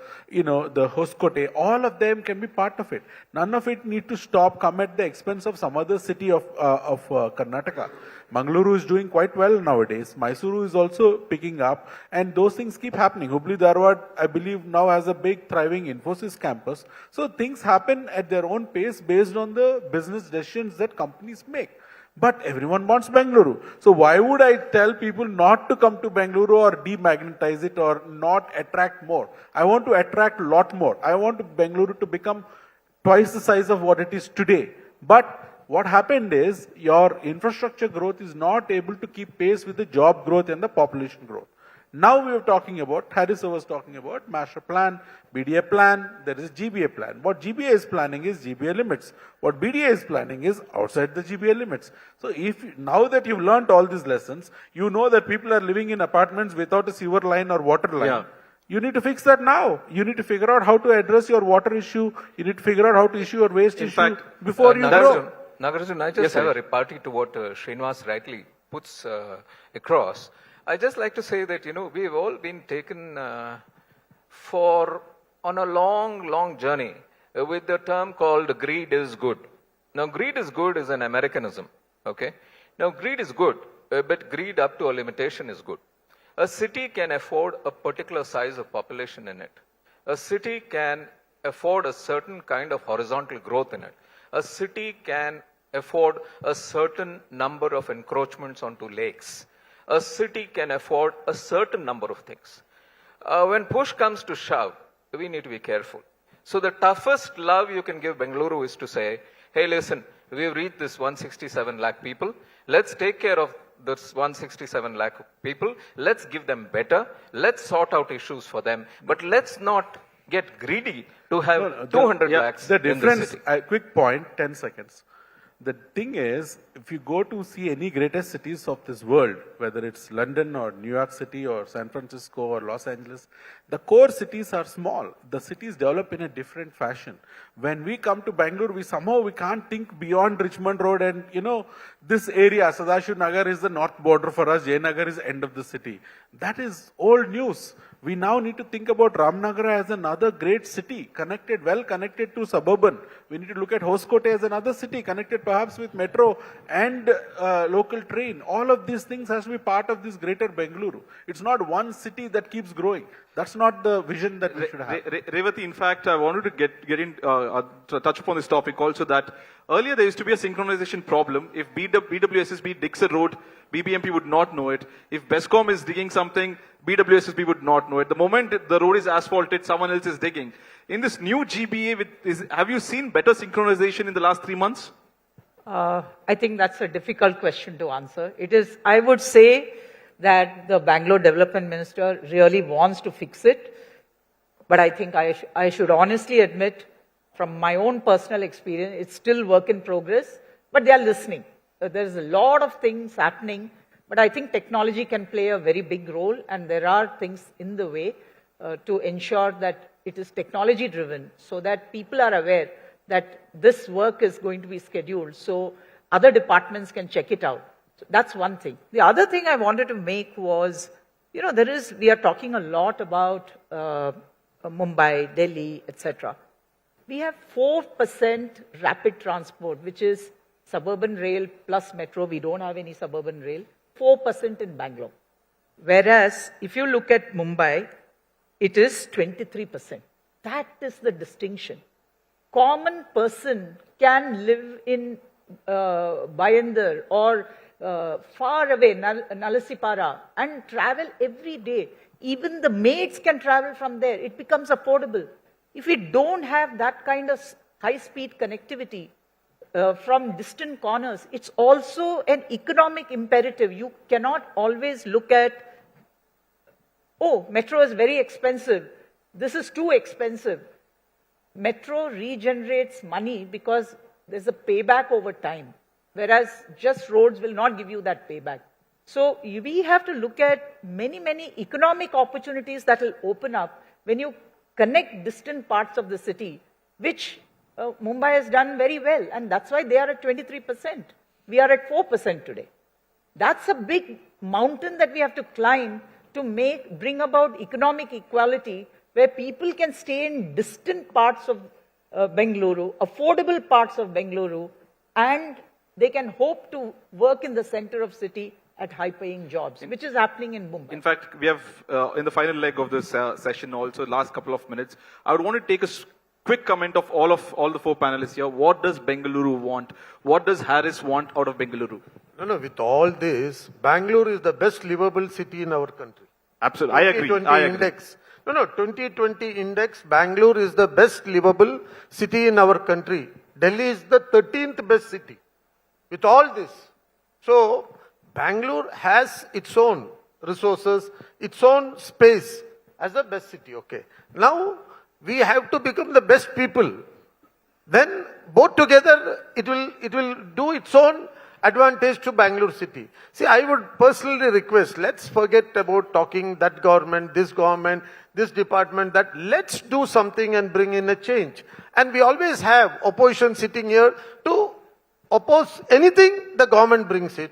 Hoskote, all of them can be part of it. None of it need to come at the expense of some other city of Karnataka. Mangaluru is doing quite well nowadays. Mysuru is also picking up, and those things keep happening. Hubli Dharwad, I believe, now has a big thriving Infosys campus. So things happen at their own pace based on the business decisions that companies make. But everyone wants Bengaluru. So why would I tell people not to come to Bengaluru or demagnetize it or not attract more? I want to attract a lot more. I want Bengaluru to become twice the size of what it is today. But what happened is your infrastructure growth is not able to keep pace with the job growth and the population growth. Now we are talking about, Harrison was talking about master plan, BDA plan, there is GBA plan. What GBA is planning is GBA limits. What BDA is planning is outside the GBA limits. So now that you've learned all these lessons, you know that people are living in apartments without a sewer line or water line. Yeah. You need to fix that now. You need to figure out how to address your water issue. You need to figure out how to issue your waste issue before you grow. Nagarjun, I just have a repartee to what Srinivas rightly puts across. I just like to say that, we've all been taken on a long journey with the term called greed is good. Now, greed is good is an Americanism, okay? Now, greed is good, but greed up to a limitation is good. A city can afford a particular size of population in it. A city can afford a certain kind of horizontal growth in it. A city can afford a certain number of encroachments onto lakes. A city can afford a certain number of things. When push comes to shove, we need to be careful. So the toughest love you can give Bengaluru is to say, hey, listen, we've reached this 167 lakh people. Let's take care of this 167 lakh people. Let's give them better. Let's sort out issues for them. But let's not get greedy to have 200 lakhs the difference, in the city. Quick point, 10 seconds. The thing is, if you go to see any greatest cities of this world, whether it's London or New York City or San Francisco or Los Angeles, the core cities are small. The cities develop in a different fashion. When we come to Bangalore, we can't think beyond Richmond Road and, this area, Sadashiv Nagar is the north border for us, Jayanagar is end of the city. That is old news. We now need to think about Ramnagara as another great city, well connected to suburban. We need to look at Hoskote as another city, connected perhaps with metro and local train. All of these things has to be part of this greater Bengaluru. It's not one city that keeps growing. That's not the vision that we should have. Revati, in fact, I wanted to get in, touch upon this topic also, that earlier there used to be a synchronization problem. If BWSSB digs a road, BBMP would not know it. If BESCOM is digging something, BWSSB would not know it. The moment the road is asphalted, someone else is digging. In this new GBA, have you seen better synchronization in the last 3 months? I think that's a difficult question to answer. I would say that the Bangalore Development Minister really wants to fix it. But I think I should honestly admit, from my own personal experience, it's still work in progress, but they are listening. There's a lot of things happening, but I think technology can play a very big role, and there are things in the way to ensure that it is technology driven, so that people are aware that this work is going to be scheduled so other departments can check it out. So that's one thing. The other thing I wanted to make was, we are talking a lot about Mumbai, Delhi, etc. We have 4% rapid transport, which is suburban rail plus metro. We don't have any suburban rail. 4% in Bangalore. Whereas, if you look at Mumbai, it is 23%. That is the distinction. Common person can live in Bayandar or far away, Nalasipara, and travel every day. Even the maids can travel from there. It becomes affordable. If we don't have that kind of high-speed connectivity from distant corners, it's also an economic imperative. You cannot always look at, oh, metro is very expensive. This is too expensive. Metro regenerates money because there's a payback over time, whereas just roads will not give you that payback. So we have to look at many, many economic opportunities that will open up when you connect distant parts of the city, which Mumbai has done very well, and that's why they are at 23%. We are at 4% today. That's a big mountain that we have to climb to bring about economic equality, where people can stay in distant parts of Bengaluru, affordable parts of Bengaluru, and they can hope to work in the center of city at high-paying jobs, which is happening in Mumbai. In fact, we have, in the final leg of this session also, last couple of minutes, I would want to take a quick comment of all the four panelists here. What does Bengaluru want? What does Harris want out of Bengaluru? No, with all this, Bangalore is the best livable city in our country. Absolutely, I agree. 2020 index. 2020 index, Bangalore is the best livable city in our country. Delhi is the 13th best city. With all this. So, Bangalore has its own resources, its own space as the best city, okay. Now, we have to become the best people. Then, both together, it will do its own advantage to Bangalore city. See, I would personally request, let's forget about talking that government, this department, that let's do something and bring in a change. And we always have opposition sitting here to oppose anything the government brings it.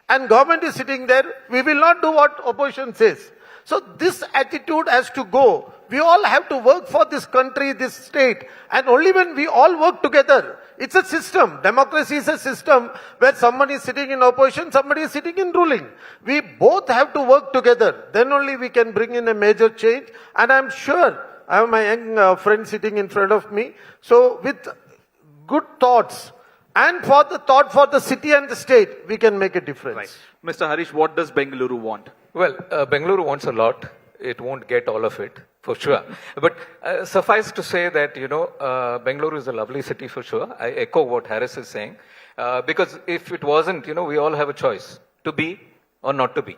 And government is sitting there, we will not do what opposition says. So this attitude has to go. We all have to work for this country, this state. And only when we all work together, it's a system. Democracy is a system where somebody is sitting in opposition, somebody is sitting in ruling. We both have to work together. Then only we can bring in a major change. And I'm sure, I have my young friend sitting in front of me. So with good thoughts, and for the thought for the city and the state, we can make a difference. Right. Mr. Harish, what does Bengaluru want? Well, Bengaluru wants a lot. It won't get all of it, for sure. But suffice to say that, Bengaluru is a lovely city for sure. I echo what Harris is saying. Because if it wasn't, we all have a choice to be or not to be.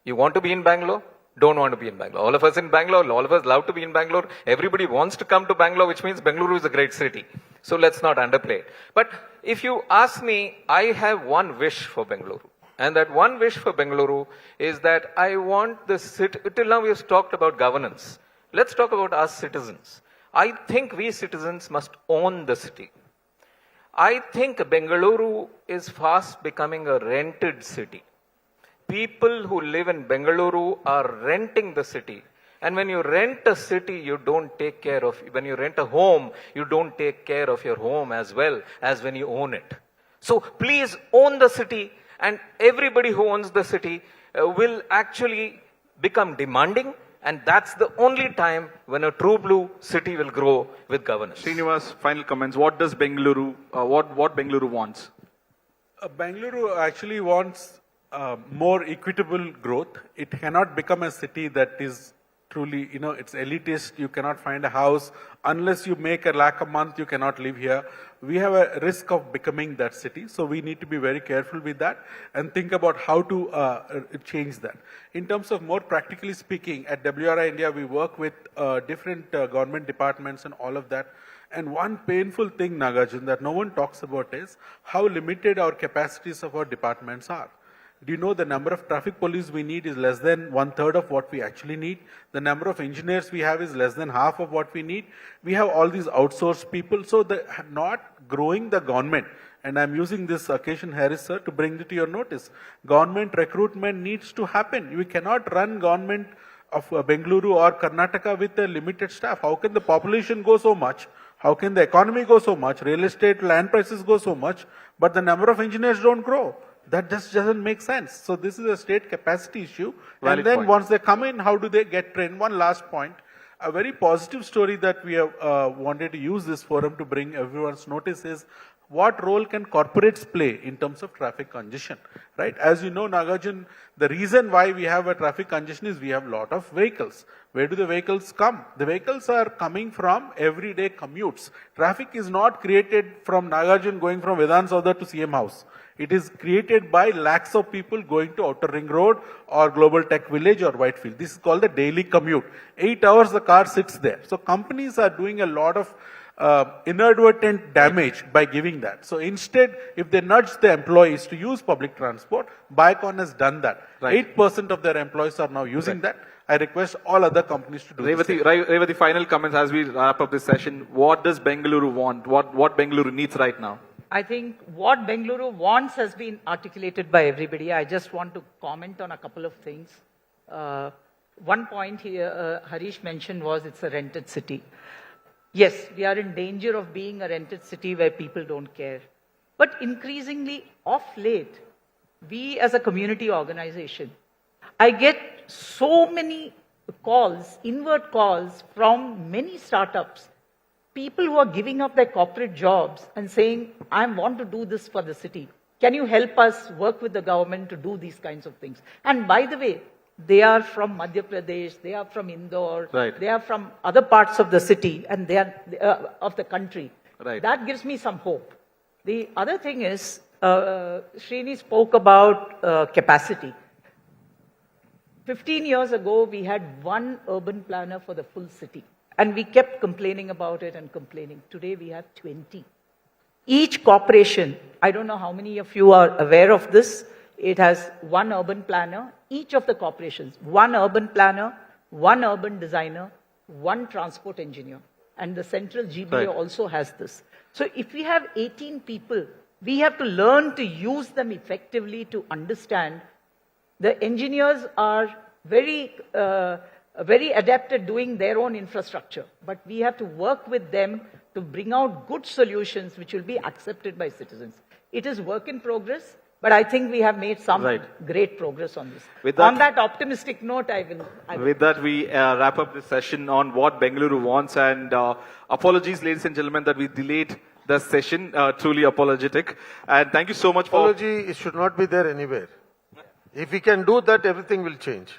You want to be in Bangalore? Don't want to be in Bangalore. All of us in Bangalore, all of us love to be in Bangalore. Everybody wants to come to Bangalore, which means Bengaluru is a great city. So let's not underplay it. But if you ask me, I have one wish for Bengaluru. And that one wish for Bengaluru is that I want the city, till now we have talked about governance. Let's talk about us citizens. I think we citizens must own the city. I think Bengaluru is fast becoming a rented city. People who live in Bengaluru are renting the city. And when you rent a city, you don't take care of, when you rent a home, you don't take care of your home as well as when you own it. So please own the city, and everybody who owns the city will actually become demanding, and that's the only time when a true blue city will grow with governance. Srinivas, final comments. What does Bengaluru, what Bengaluru wants? Bengaluru actually wants more equitable growth. It cannot become a city that is truly, it's elitist. You cannot find a house. Unless you make a lakh a month, you cannot live here. We have a risk of becoming that city. So we need to be very careful with that and think about how to change that. In terms of more practically speaking, at WRI India, we work with different government departments and all of that. And one painful thing, Nagarjun, that no one talks about is how limited our capacities of our departments are. Do you know the number of traffic police we need is less than 1/3 of what we actually need? The number of engineers we have is less than half of what we need. We have all these outsourced people, so not growing the government. And I'm using this occasion, Harris sir, to bring it to your notice. Government recruitment needs to happen. We cannot run government of Bengaluru or Karnataka with a limited staff. How can the population go so much? How can the economy go so much? Real estate, land prices go so much, but the number of engineers don't grow. That just doesn't make sense. So this is a state capacity issue. Valid and then point. once they come in, how do they get trained? One last point. A very positive story that we have wanted to use this forum to bring everyone's notice is what role can corporates play in terms of traffic congestion, right? As you know, Nagarjun, the reason why we have a traffic congestion is we have a lot of vehicles. Where do the vehicles come? The vehicles are coming from everyday commutes. Traffic is not created from Nagarjun going from Vedant Sauda to CM House. It is created by lakhs of people going to Outer Ring Road or Global Tech Village or Whitefield. This is called the daily commute. 8 hours the car sits there. So companies are doing a lot of inadvertent damage by giving that. So instead, if they nudge the employees to use public transport, Biocon has done that. Right. 8% of their employees are now using that. I request all other companies to do the same. Revati, final comments as we wrap up this session. What does Bengaluru want? What Bengaluru needs right now? I think what Bengaluru wants has been articulated by everybody. I just want to comment on a couple of things. One point here, Harish mentioned was it's a rented city. Yes, we are in danger of being a rented city where people don't care. But increasingly, of late, we as a community organization, I get so many calls, inward calls from many startups, people who are giving up their corporate jobs and saying, I want to do this for the city. Can you help us work with the government to do these kinds of things? And by the way, they are from Madhya Pradesh, they are from Indore, Right. they are from other parts of the city and they are of the country. Right. That gives me some hope. The other thing is, Srini spoke about capacity. 15 years ago, we had one urban planner for the full city. And we kept complaining about it and complaining. Today, we have 20. Each corporation, I don't know how many of you are aware of this, it has one urban planner, each of the corporations, one urban planner, one urban designer, one transport engineer. And the central GBA also has this. So if we have 18 people, we have to learn to use them effectively to understand. The engineers are very adept at doing their own infrastructure, but we have to work with them to bring out good solutions which will be accepted by citizens. It is work in progress, but I think we have made some great progress on this. On that optimistic note, I will. With that, we wrap up this session on what Bengaluru wants. And apologies, ladies and gentlemen, that we delayed the session. Truly apologetic. And thank you so much for... Apology should not be there anywhere. If we can do that, everything will change.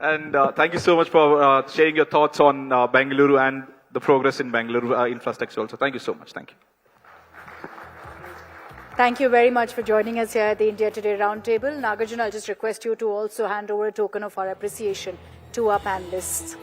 And thank you so much for sharing your thoughts on Bengaluru and the progress in Bengaluru infrastructure also. Thank you so much. Thank you. Thank you very much for joining us here at the India Today Roundtable. Nagarjun, I'll just request you to also hand over a token of our appreciation to our panelists.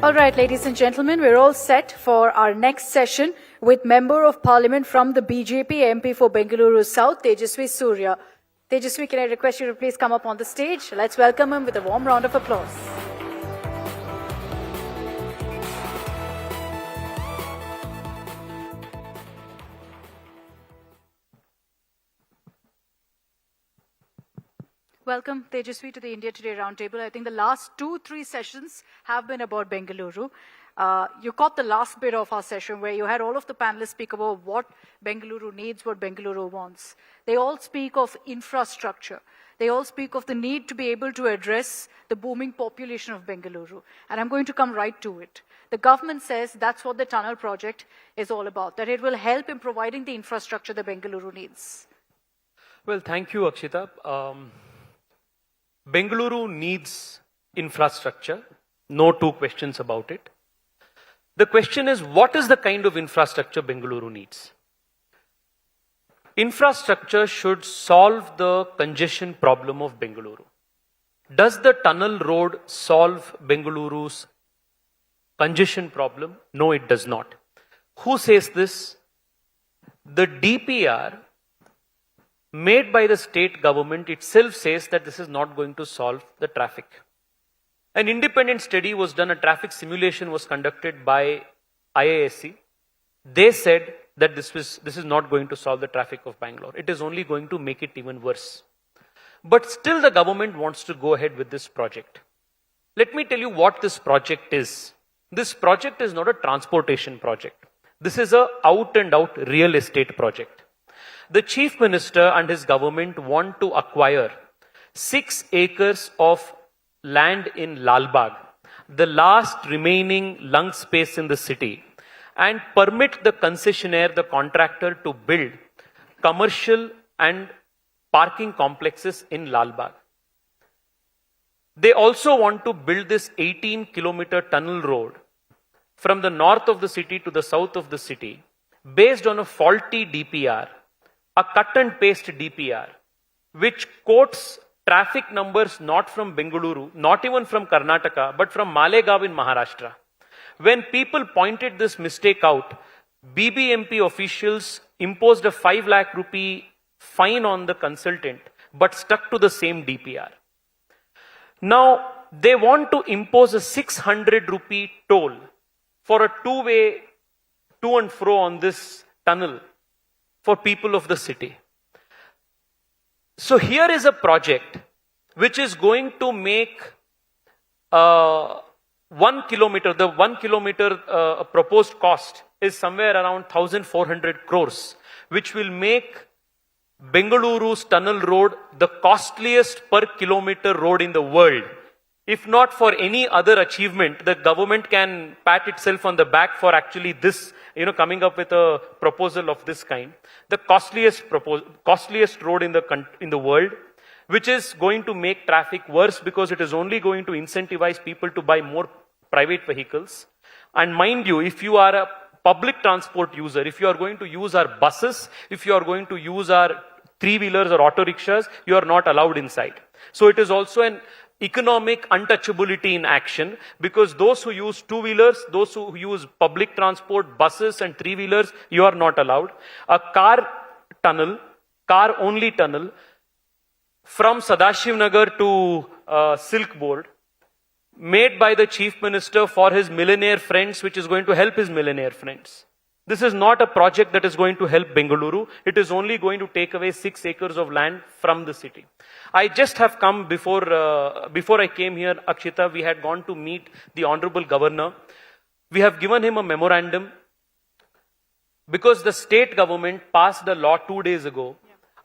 All right, ladies and gentlemen, we're all set for our next session with Member of Parliament from the BJP MP for Bengaluru South, Tejasvi Surya. Tejasvi, can I request you to please come up on the stage? Let's welcome him with a warm round of applause. Welcome, Tejasvi, to the India Today Roundtable. I think the last 2-3 sessions have been about Bengaluru. You caught the last bit of our session where you had all of the panelists speak about what Bengaluru needs, what Bengaluru wants. They all speak of infrastructure. They all speak of the need to be able to address the booming population of Bengaluru. And I'm going to come right to it. The government says that's what the tunnel project is all about, that it will help in providing the infrastructure that Bengaluru needs. Well, thank you, Akshita. Bengaluru needs infrastructure, no two questions about it. The question is, what is the kind of infrastructure Bengaluru needs? Infrastructure should solve the congestion problem of Bengaluru. Does the tunnel road solve Bengaluru's congestion problem? No, it does not. Who says this? The DPR made by the state government itself says that this is not going to solve the traffic. An independent study was done, a traffic simulation was conducted by IISc. They said that this is not going to solve the traffic of Bangalore. It is only going to make it even worse. But still the government wants to go ahead with this project. Let me tell you what this project is. This project is not a transportation project. This is an out and out real estate project. The Chief Minister and his government want to acquire 6 acres of land in Lalbagh, the last remaining lung space in the city, and permit the concessionaire, the contractor, to build commercial and parking complexes in Lalbagh. They also want to build this 18-kilometer tunnel road from the north of the city to the south of the city, based on a faulty DPR, a cut and paste DPR, which quotes traffic numbers not from Bengaluru, not even from Karnataka, but from Malegaon in Maharashtra. When people pointed this mistake out, BBMP officials imposed a 5 lakh rupee fine on the consultant, but stuck to the same DPR. Now, they want to impose a 600 rupee toll for a two-way to and fro on this tunnel for people of the city. So here is a project which is going to make 1 kilometer, the 1 kilometer proposed cost is somewhere around 1,400 crores, which will make Bengaluru's tunnel road the costliest per kilometer road in the world. If not for any other achievement, the government can pat itself on the back for actually this, coming up with a proposal of this kind. The costliest road in the world, which is going to make traffic worse because it is only going to incentivize people to buy more private vehicles. And mind you, if you are a public transport user, if you are going to use our buses, if you are going to use our three-wheelers or auto rickshaws, you are not allowed inside. So it is also an economic untouchability in action, because those who use two-wheelers, those who use public transport, buses and three-wheelers, you are not allowed. A car-only tunnel from Sadashivnagar to Silk Board, made by the Chief Minister for his millionaire friends, which is going to help his millionaire friends. This is not a project that is going to help Bengaluru. It is only going to take away 6 acres of land from the city. I just have come before I came here, Akshita, we had gone to meet the Honorable Governor. We have given him a memorandum because the state government passed a law 2 days ago,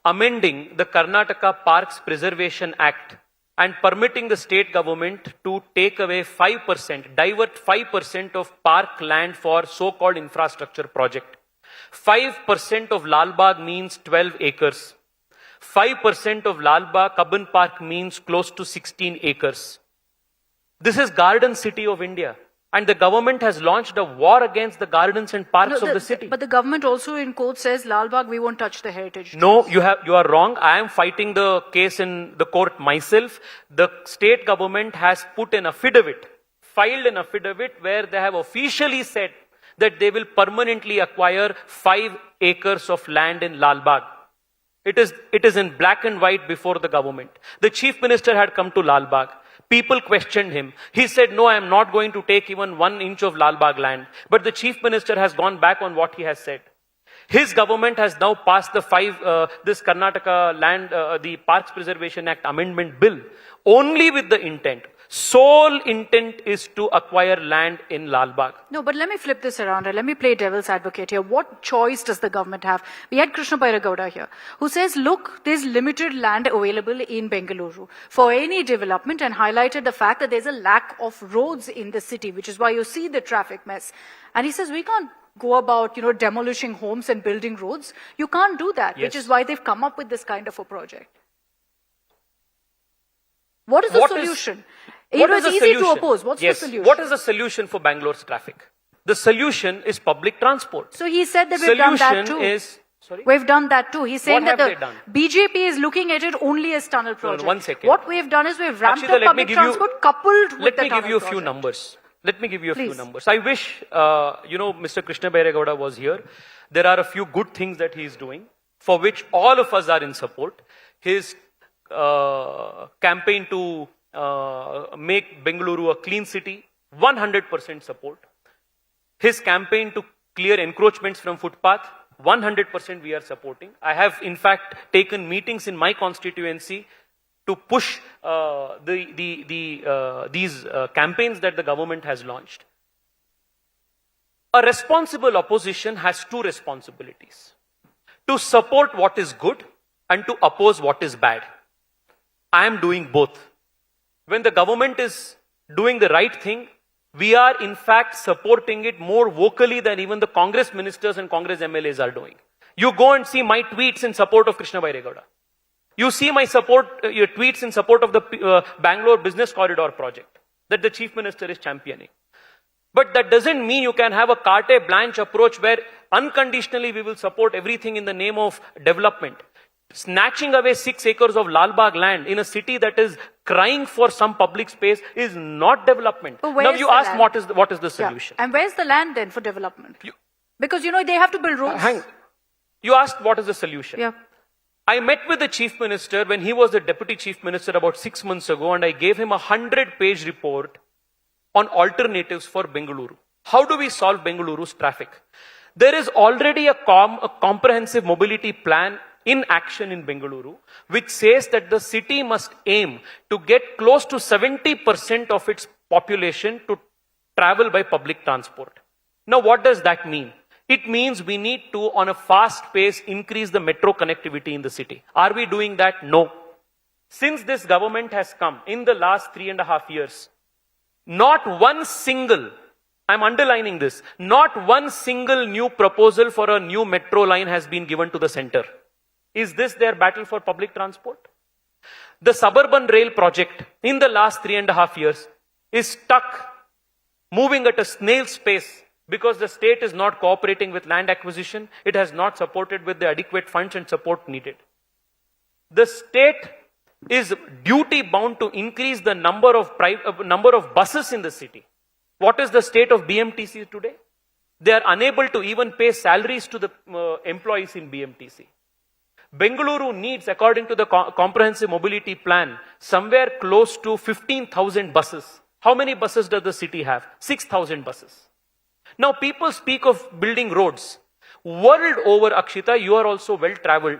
amending the Karnataka Parks Preservation Act and permitting the state government to take away 5%, divert 5% of park land for so-called infrastructure project. 5% of Lalbagh means 12 acres. 5% of Lalbagh Cubbon Park means close to 16 acres. This is Garden City of India. And the government has launched a war against the gardens and parks of the city. But the government also in court says, Lalbagh, we won't touch the heritage. No, you are wrong. I am fighting the case in the court myself. The state government has put an affidavit, filed an affidavit where they have officially said that they will permanently acquire 5 acres of land in Lal Bagh. It is in black and white before the government. The chief minister had come to Lal Bagh. People questioned him. He said, no, I am not going to take even 1 inch of Lal Bagh land. But the chief minister has gone back on what he has said. His government has now passed this Karnataka the Parks Preservation Act Amendment Bill only with the intent. Sole intent is to acquire land in Lal Bagh. No, but let me flip this around and let me play devil's advocate here. What choice does the government have? We had Krishna Bairagowda here, who says, look, there's limited land available in Bengaluru for any development, and highlighted the fact that there's a lack of roads in the city, which is why you see the traffic mess. And he says, we can't go about, demolishing homes and building roads. You can't do that, which is why they've come up with this kind of a project. What is the solution? It was easy to oppose. What's the solution? What is the solution for Bangalore's traffic? The solution is public transport. So he said that we've done that too. Sorry? We've done that too. He's saying What that have the BJP is looking at it only as tunnel project. 1 second. What we've done is we've ramped Akshita, up public transport coupled with the tunnel project. Let me give you a few numbers. I wish, Mr. Krishna Bairagowda was here. There are a few good things that he is doing, for which all of us are in support. His campaign to make Bengaluru a clean city, 100% support. His campaign to clear encroachments from footpath, 100% we are supporting. I have in fact taken meetings in my constituency to push these campaigns that the government has launched. A responsible opposition has 2 responsibilities: to support what is good and to oppose what is bad. I am doing both. When the government is doing the right thing, we are in fact supporting it more vocally than even the Congress ministers and Congress MLAs are doing. You go and see my tweets in support of Krishna Bairagowda. You see my your tweets in support of the Bangalore Business Corridor project that the chief minister is championing. But that doesn't mean you can have a carte blanche approach where unconditionally we will support everything in the name of development. Snatching away 6 acres of Lal Bagh land in a city that is crying for some public space is not development. Now you ask what is the solution? Yeah. And where's the land then for development? Because they have to build roads. You asked what is the solution? Yeah. I met with the chief minister when he was the deputy chief minister about 6 months ago, and I gave him a 100-page report on alternatives for Bengaluru. How do we solve Bengaluru's traffic? There is already a comprehensive mobility plan in action in Bengaluru, which says that the city must aim to get close to 70% of its population to travel by public transport. Now, what does that mean? It means we need to, on a fast pace, increase the metro connectivity in the city. Are we doing that? No. Since this government has come in the last 3.5 years, not one single, I'm underlining this, not one single new proposal for a new metro line has been given to the center. Is this their battle for public transport? The suburban rail project in the last 3.5 years is stuck, moving at a snail's pace because the state is not cooperating with land acquisition. It has not supported with the adequate funds and support needed. The state is duty bound to increase the number of buses in the city. What is the state of BMTC today? They are unable to even pay salaries to the employees in BMTC. Bengaluru needs, according to the comprehensive mobility plan, somewhere close to 15,000 buses. How many buses does the city have? 6,000 buses. Now people speak of building roads. World over, Akshita, you are also well traveled.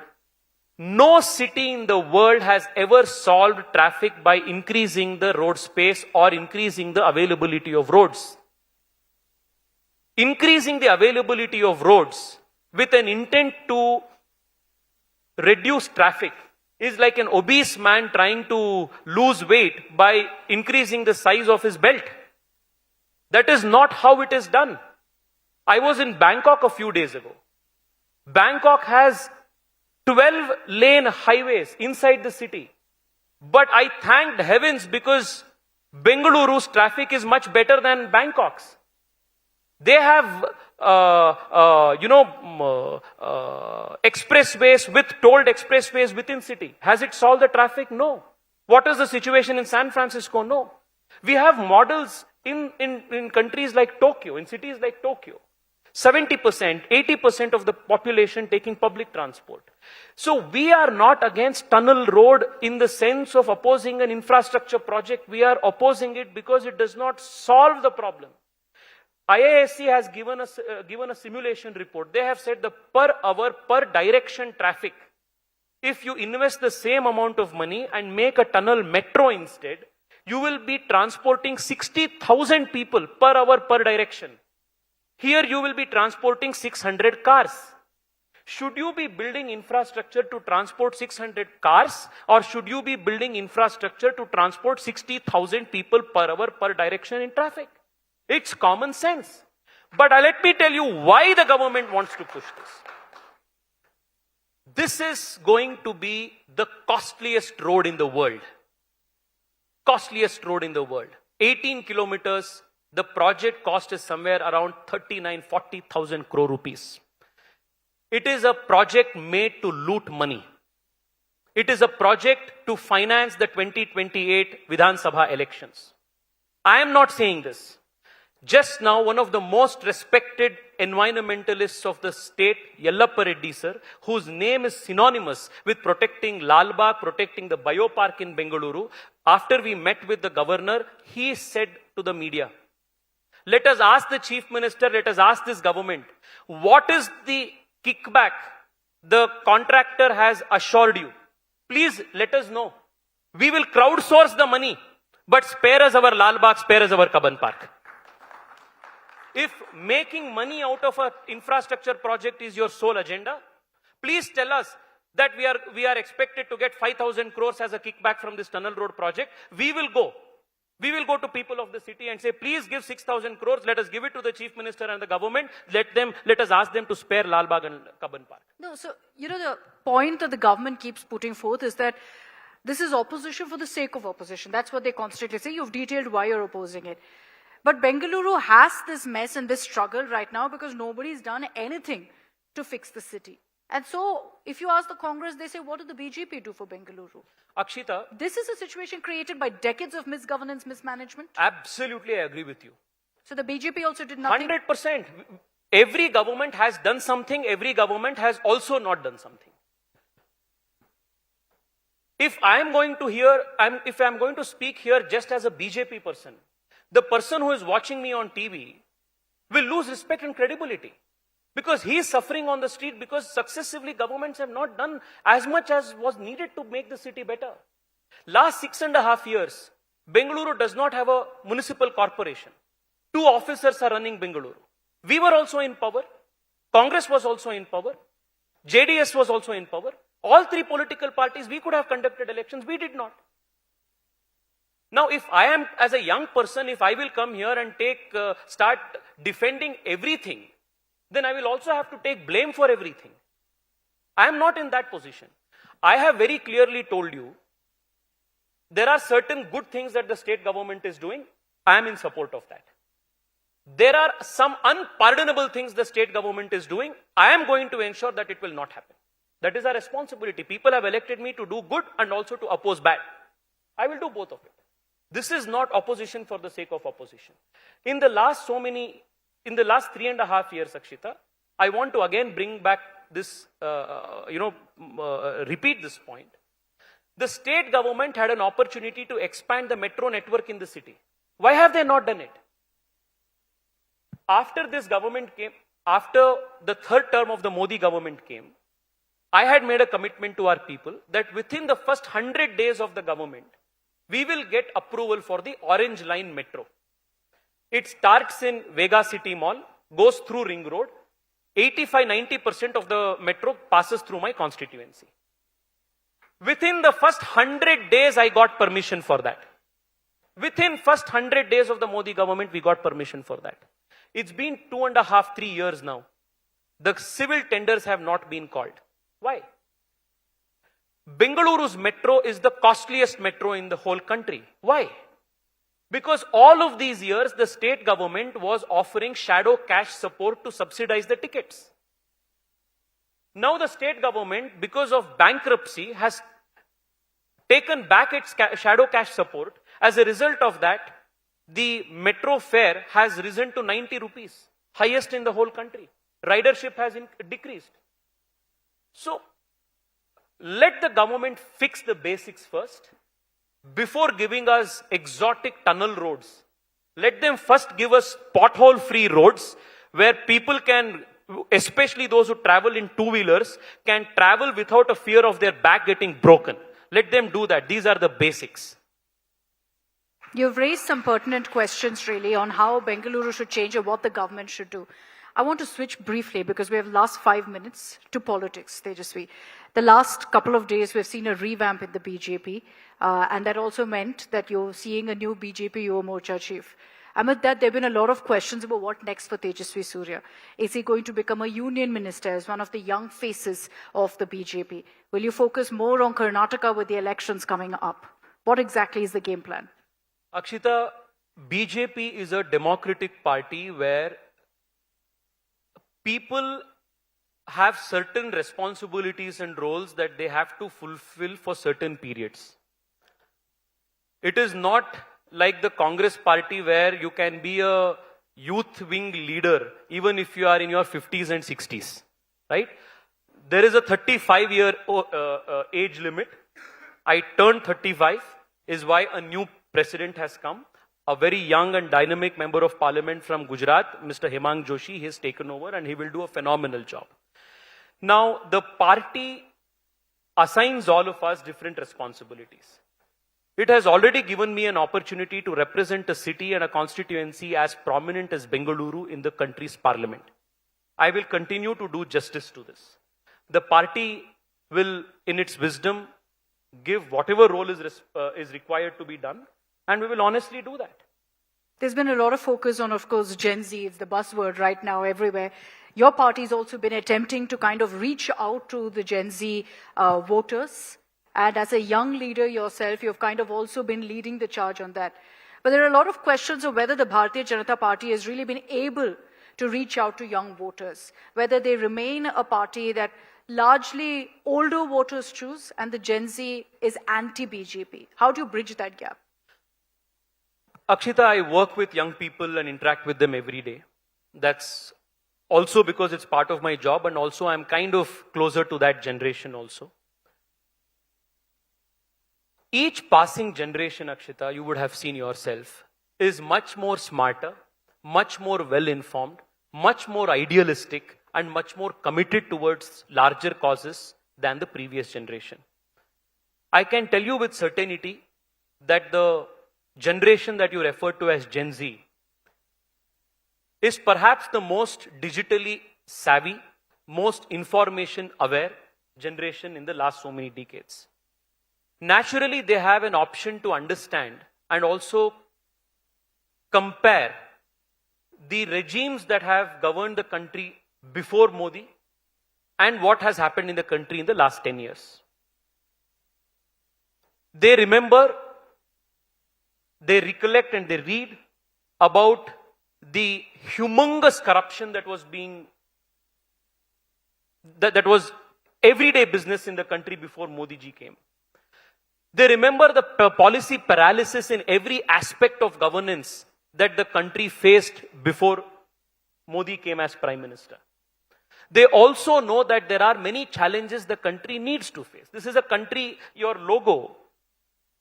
No city in the world has ever solved traffic by increasing the road space or increasing the availability of roads. Increasing the availability of roads with an intent to reduce traffic is like an obese man trying to lose weight by increasing the size of his belt. That is not how it is done. I was in Bangkok a few days ago. Bangkok has 12-lane highways inside the city. But I thanked heavens because Bengaluru's traffic is much better than Bangkok's. They have expressways with tolled expressways within city. Has it solved the traffic? No. What is the situation in San Francisco? No. We have models in countries like Tokyo, in cities like Tokyo. 70%, 80% of the population taking public transport. So we are not against tunnel road in the sense of opposing an infrastructure project. We are opposing it because it does not solve the problem. IISc has given a simulation report. They have said the per hour, per direction traffic, if you invest the same amount of money and make a tunnel metro instead, you will be transporting 60,000 people per hour, per direction. Here you will be transporting 600 cars. Should you be building infrastructure to transport 600 cars, or should you be building infrastructure to transport 60,000 people per hour, per direction in traffic? It's common sense. But let me tell you why the government wants to push this. This is going to be the costliest road in the world. Costliest road in the world. 18 kilometers. The project cost is somewhere around 39,000-40,000 crore rupees. It is a project made to loot money. It is a project to finance the 2028 Vidhan Sabha elections. I am not saying this. Just now, one of the most respected environmentalists of the state, Yellappa Reddy sir, whose name is synonymous with protecting Lal Bagh, protecting the biopark in Bengaluru, after we met with the governor, he said to the media, let us ask the chief minister, let us ask this government, what is the kickback the contractor has assured you? Please let us know. We will crowdsource the money, but spare us our Lal Bagh, spare us our Kaban Park. If making money out of an infrastructure project is your sole agenda, please tell us that we are expected to get 5,000 crores as a kickback from this tunnel road project. We will go to people of the city and say, please give 6,000 crores. Let us give it to the chief minister and the government. Let us ask them to spare Lal Bagh and Kaban Park. No, so, the point that the government keeps putting forth is that this is opposition for the sake of opposition. That's what they constantly say. You've detailed why you're opposing it. But Bengaluru has this mess and this struggle right now because nobody's done anything to fix the city. And so, if you ask the Congress, they say, what did the BJP do for Bengaluru? Akshita, this is a situation created by decades of misgovernance, mismanagement. Absolutely, I agree with you. So the BJP also did nothing? 100%. Every government has done something. Every government has also not done something. If I'm going to speak here just as a BJP person, the person who is watching me on TV will lose respect and credibility. Because he is suffering on the street because successively governments have not done as much as was needed to make the city better. Last 6.5 years, Bengaluru does not have a municipal corporation. 2 officers are running Bengaluru. We were also in power. Congress was also in power. JDS was also in power. All 3 political parties, we could have conducted elections. We did not. Now, if I am, as a young person, if I will come here and start defending everything, then I will also have to take blame for everything. I am not in that position. I have very clearly told you, there are certain good things that the state government is doing. I am in support of that. There are some unpardonable things the state government is doing. I am going to ensure that it will not happen. That is our responsibility. People have elected me to do good and also to oppose bad. I will do both of it. This is not opposition for the sake of opposition. In the last 3.5 years, Akshita, I want to again bring back this, repeat this point. The state government had an opportunity to expand the metro network in the city. Why have they not done it? After this government came, after the 3rd term of the Modi government came, I had made a commitment to our people that within the first 100 days of the government, we will get approval for the Orange Line Metro. It starts in Vega City Mall, goes through Ring Road. 85-90% of the metro passes through my constituency. Within the first 100 days, I got permission for that. Within first 100 days of the Modi government, we got permission for that. It's been 2.5-3 years now. The civil tenders have not been called. Why? Bengaluru's metro is the costliest metro in the whole country. Why? Because all of these years, the state government was offering shadow cash support to subsidize the tickets. Now the state government, because of bankruptcy, has taken back its shadow cash support. As a result of that, the metro fare has risen to 90 rupees, highest in the whole country. Ridership has decreased. So, let the government fix the basics first before giving us exotic tunnel roads. Let them first give us pothole-free roads where people can, especially those who travel in two-wheelers, can travel without a fear of their back getting broken. Let them do that. These are the basics. You've raised some pertinent questions really on how Bengaluru should change or what the government should do. I want to switch briefly because we have last 5 minutes to politics, Tejasvi. The last couple of days we've seen a revamp in the BJP and that also meant that you're seeing a new BJP Yuva Morcha chief. Amid that, there have been a lot of questions about what next for Tejasvi Surya. Is he going to become a union minister as one of the young faces of the BJP? Will you focus more on Karnataka with the elections coming up? What exactly is the game plan? Akshita, BJP is a democratic party where people have certain responsibilities and roles that they have to fulfill for certain periods. It is not like the Congress party where you can be a youth wing leader even if you are in your 50s and 60s, right? There is a 35-year age limit. I turned 35 is why a new president has come. A very young and dynamic member of parliament from Gujarat, Mr. Hemang Joshi, he has taken over and he will do a phenomenal job. Now, the party assigns all of us different responsibilities. It has already given me an opportunity to represent a city and a constituency as prominent as Bengaluru in the country's parliament. I will continue to do justice to this. The party will, in its wisdom, give whatever role is required to be done, and we will honestly do that. There's been a lot of focus on, of course, Gen Z. It's the buzzword right now everywhere. Your party's also been attempting to kind of reach out to the Gen Z voters. And as a young leader yourself, you've kind of also been leading the charge on that. But there are a lot of questions of whether the Bharatiya Janata Party has really been able to reach out to young voters, whether they remain a party that largely older voters choose and the Gen Z is anti-BJP. How do you bridge that gap? Akshita, I work with young people and interact with them every day. That's also because it's part of my job, and also I'm kind of closer to that generation also. Each passing generation, Akshita, you would have seen yourself, is much more smarter, much more well-informed, much more idealistic, and much more committed towards larger causes than the previous generation. I can tell you with certainty that the generation that you refer to as Gen Z is perhaps the most digitally savvy, most information aware generation in the last so many decades. Naturally, they have an option to understand and also compare the regimes that have governed the country before Modi and what has happened in the country in the last 10 years. They remember, they recollect and they read about the humongous corruption that was that was everyday business in the country before Modi ji came. They remember the policy paralysis in every aspect of governance that the country faced before Modi came as Prime Minister. They also know that there are many challenges the country needs to face. This is a country, your logo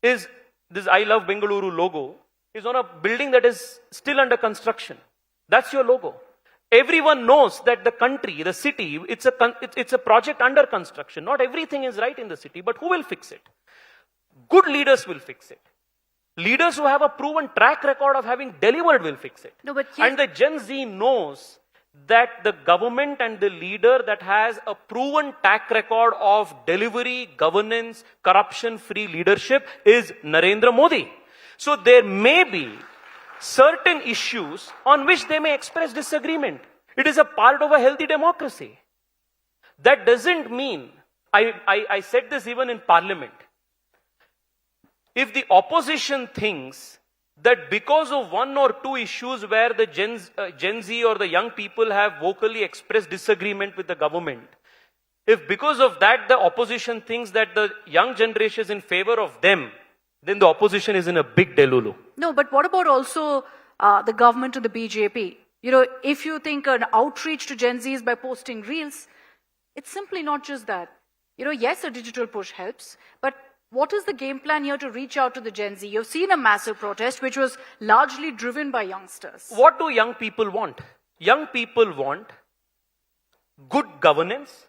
is, this I Love Bengaluru logo is on a building that is still under construction. That's your logo. Everyone knows that the country, the city, it's a project under construction. Not everything is right in the city, but who will fix it? Good leaders will fix it. Leaders who have a proven track record of having delivered will fix it. No, but and the Gen Z knows that the government and the leader that has a proven track record of delivery, governance, corruption-free leadership is Narendra Modi. So there may be certain issues on which they may express disagreement. It is a part of a healthy democracy. That doesn't mean, I said this even in Parliament, if the opposition thinks that because of one or two issues where the Gen Z or the young people have vocally expressed disagreement with the government, if because of that the opposition thinks that the young generation is in favor of them, then the opposition is in a big delulu. No, but what about also the government and the BJP? You know, if you think an outreach to Gen Zs by posting reels, it's simply not just that. You know, yes, a digital push helps, but what is the game plan here to reach out to the Gen Z? You've seen a massive protest, which was largely driven by youngsters. What do young people want? Young people want good governance.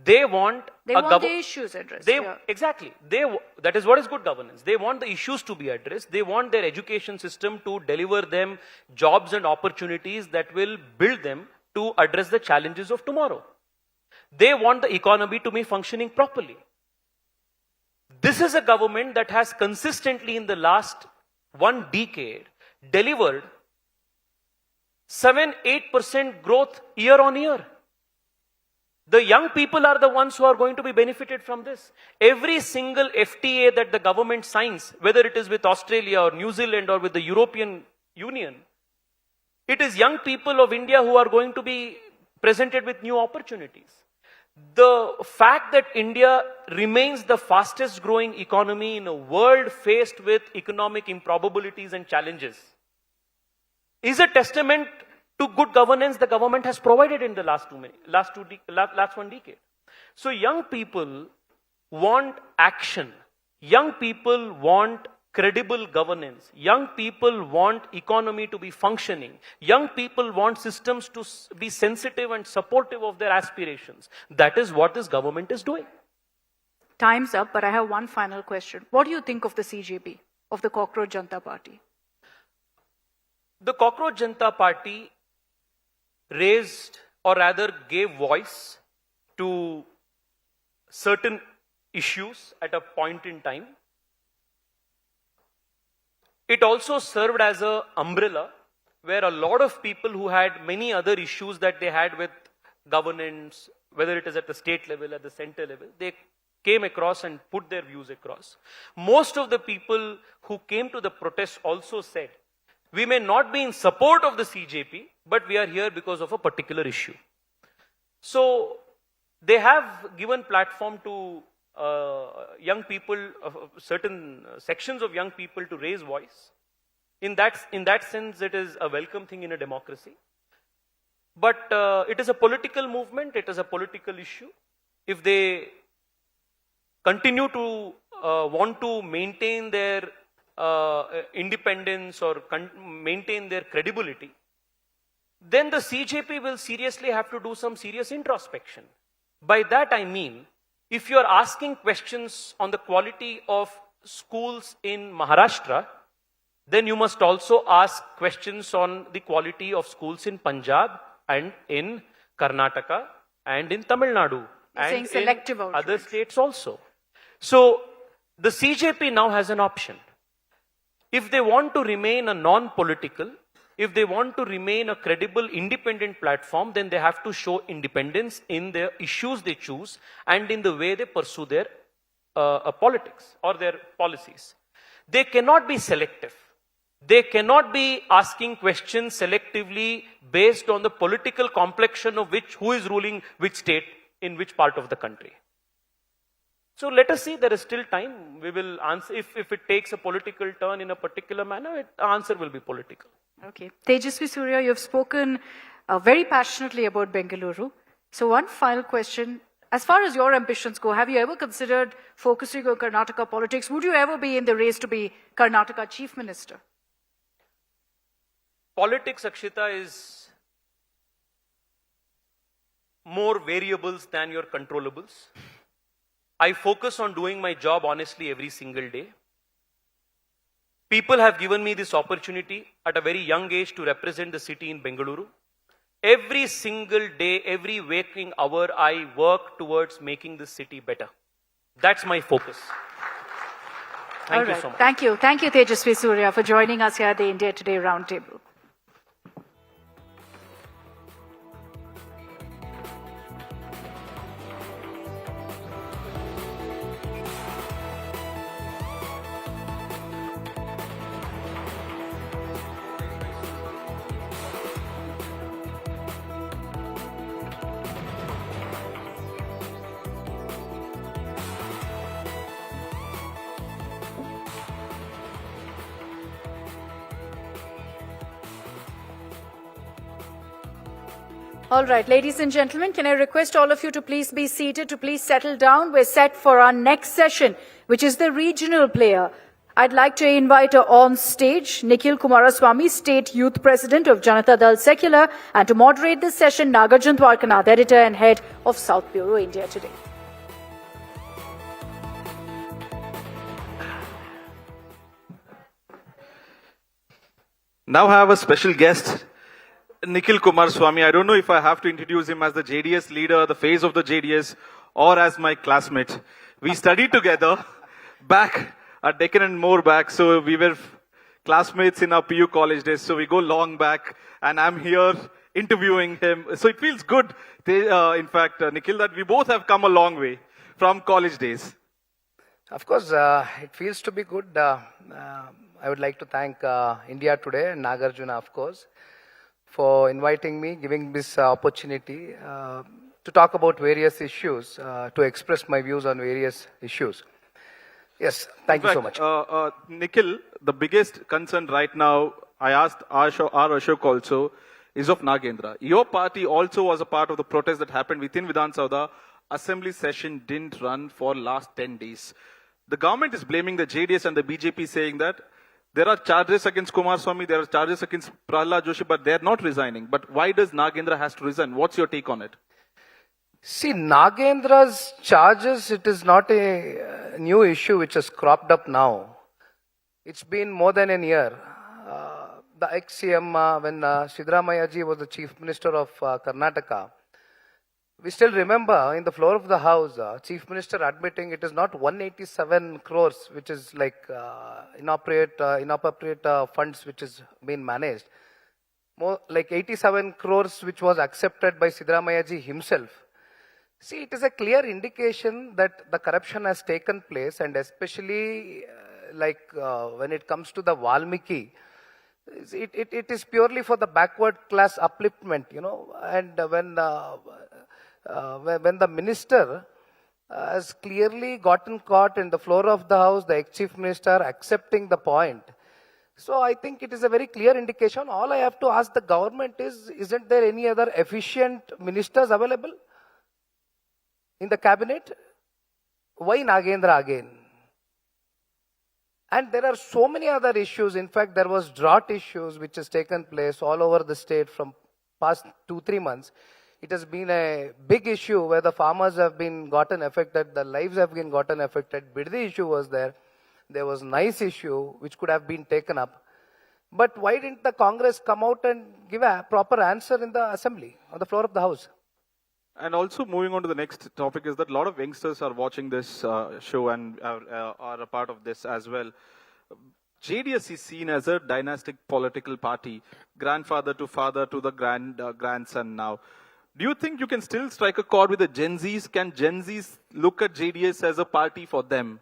They want the issues addressed. Exactly. That is what is good governance. They want the issues to be addressed. They want their education system to deliver them jobs and opportunities that will build them to address the challenges of tomorrow. They want the economy to be functioning properly. This is a government that has consistently in the last 1 decade delivered 7-8% growth year on year. The young people are the ones who are going to be benefited from this. Every single FTA that the government signs, whether it is with Australia or New Zealand or with the European Union, it is young people of India who are going to be presented with new opportunities. The fact that India remains the fastest growing economy in a world faced with economic improbabilities and challenges is a testament to good governance the government has provided in the last 1 decade. So young people want action. Young people want credible governance. Young people want economy to be functioning. Young people want systems to be sensitive and supportive of their aspirations. That is what this government is doing. Time's up, but I have one final question. What do you think of the CJP, of the Cockroach Janata Party? The Cockroach Janata Party raised, or rather gave voice to certain issues at a point in time. It also served as an umbrella where a lot of people who had many other issues that they had with governance, whether it is at the state level, at the center level, they came across and put their views across. Most of the people who came to the protest also said, we may not be in support of the CJP, but we are here because of a particular issue. So they have given platform to young people, certain sections of young people to raise voice. In that sense, it is a welcome thing in a democracy. But it is a political movement, it is a political issue. If they continue to want to maintain their independence or maintain their credibility, then the CJP will seriously have to do some serious introspection. By that I mean, if you are asking questions on the quality of schools in Maharashtra, then you must also ask questions on the quality of schools in Punjab and in Karnataka and in Tamil Nadu and in other states also. So the CJP now has an option. If they want to remain a non-political, if they want to remain a credible, independent platform, then they have to show independence in the issues they choose and in the way they pursue their politics or their policies. They cannot be selective. They cannot be asking questions selectively based on the political complexion of who is ruling which state in which part of the country. So let us see, there is still time. We will answer, if it takes a political turn in a particular manner, the answer will be political. Okay. Tejasvi Surya, you have spoken very passionately about Bengaluru. So one final question. As far as your ambitions go, have you ever considered focusing on Karnataka politics? Would you ever be in the race to be Karnataka Chief Minister? Politics, Akshita, is more variables than your controllables. I focus on doing my job honestly every single day. People have given me this opportunity at a very young age to represent the city in Bengaluru. Every single day, every waking hour, I work towards making this city better. That's my focus. Thank you so much. Thank you. Thank you, Tejasvi Surya, for joining us here at the India Today Roundtable. All right, ladies and gentlemen, can I request all of you to please be seated, to please settle down. We're set for our next session, which is the regional player. I'd like to invite on stage Nikhil Kumaraswamy, State Youth President of Janata Dal Secular, and to moderate this session, Nagarjun Dwarkanath, Editor and Head of South Bureau, India Today. Now I have a special guest, Nikhil Kumaraswamy. I don't know if I have to introduce him as the JDS leader, the face of the JDS, or as my classmate. We studied together back a decade and more back, so we were classmates in our PU college days, so we go long back, and I'm here interviewing him. So it feels good, in fact, Nikhil, that we both have come a long way from college days. Of course, it feels to be good. I would like to thank India Today and Nagarjuna, of course, for inviting me, giving this opportunity to talk about various issues, to express my views on various issues. Yes, thank you so much. Nikhil, the biggest concern right now, I asked R. Ashok also, is of Nagendra. Your party also was a part of the protest that happened within Vidhan Sabha. Assembly session didn't run for last 10 days. The government is blaming the JDS and the BJP, saying that there are charges against Kumaraswamy, there are charges against Prahlad Joshi, but they're not resigning. But why does Nagendra has to resign? What's your take on it? See, Nagendra's charges, it is not a new issue which has cropped up now. It's been more than a year. The ex-CM, when Siddaramaiah ji was the Chief Minister of Karnataka, we still remember in the floor of the House, Chief Minister admitting it is not 187 crores, which is like inappropriate funds which is being managed. More like 87 crores which was accepted by Siddaramaiah ji himself. See, it is a clear indication that the corruption has taken place, and especially when it comes to the Valmiki, it is purely for the backward class upliftment, and when the minister has clearly gotten caught in the floor of the House, the ex-chief minister accepting the point. So I think it is a very clear indication. All I have to ask the government is, isn't there any other efficient ministers available in the cabinet? Why Nagendra again? And there are so many other issues. In fact, there was drought issues which has taken place all over the state from past 2-3 months. It has been a big issue where the farmers have been gotten affected, the lives have been gotten affected. Biddi issue was there. There was nice issue which could have been taken up. But why didn't the Congress come out and give a proper answer in the assembly, on the floor of the House? And also moving on to the next topic is that a lot of youngsters are watching this show and are a part of this as well. JDS is seen as a dynastic political party, grandfather to father to the grandson now. Do you think you can still strike a chord with the Gen Zs? Can Gen Zs look at JDS as a party for them?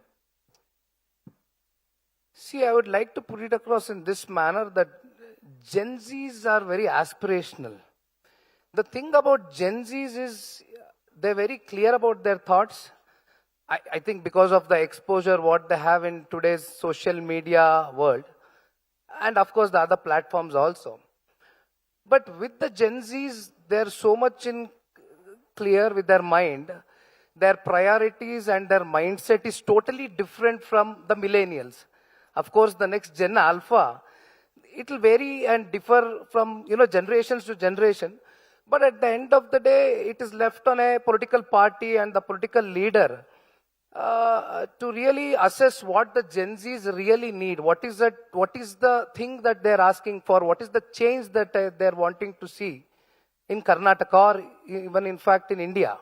See, I would like to put it across in this manner that Gen Zs are very aspirational. The thing about Gen Zs is they're very clear about their thoughts. I think because of the exposure what they have in today's social media world, and of course the other platforms also. But with the Gen Zs, they're so much in clear with their mind. Their priorities and their mindset is totally different from the millennials. Of course, the next Gen Alpha, it will vary and differ from generations to generation. But at the end of the day, it is left on a political party and the political leader to really assess what the Gen Zs really need. What is the thing that they're asking for? What is the change that they're wanting to see in Karnataka or even in fact in India?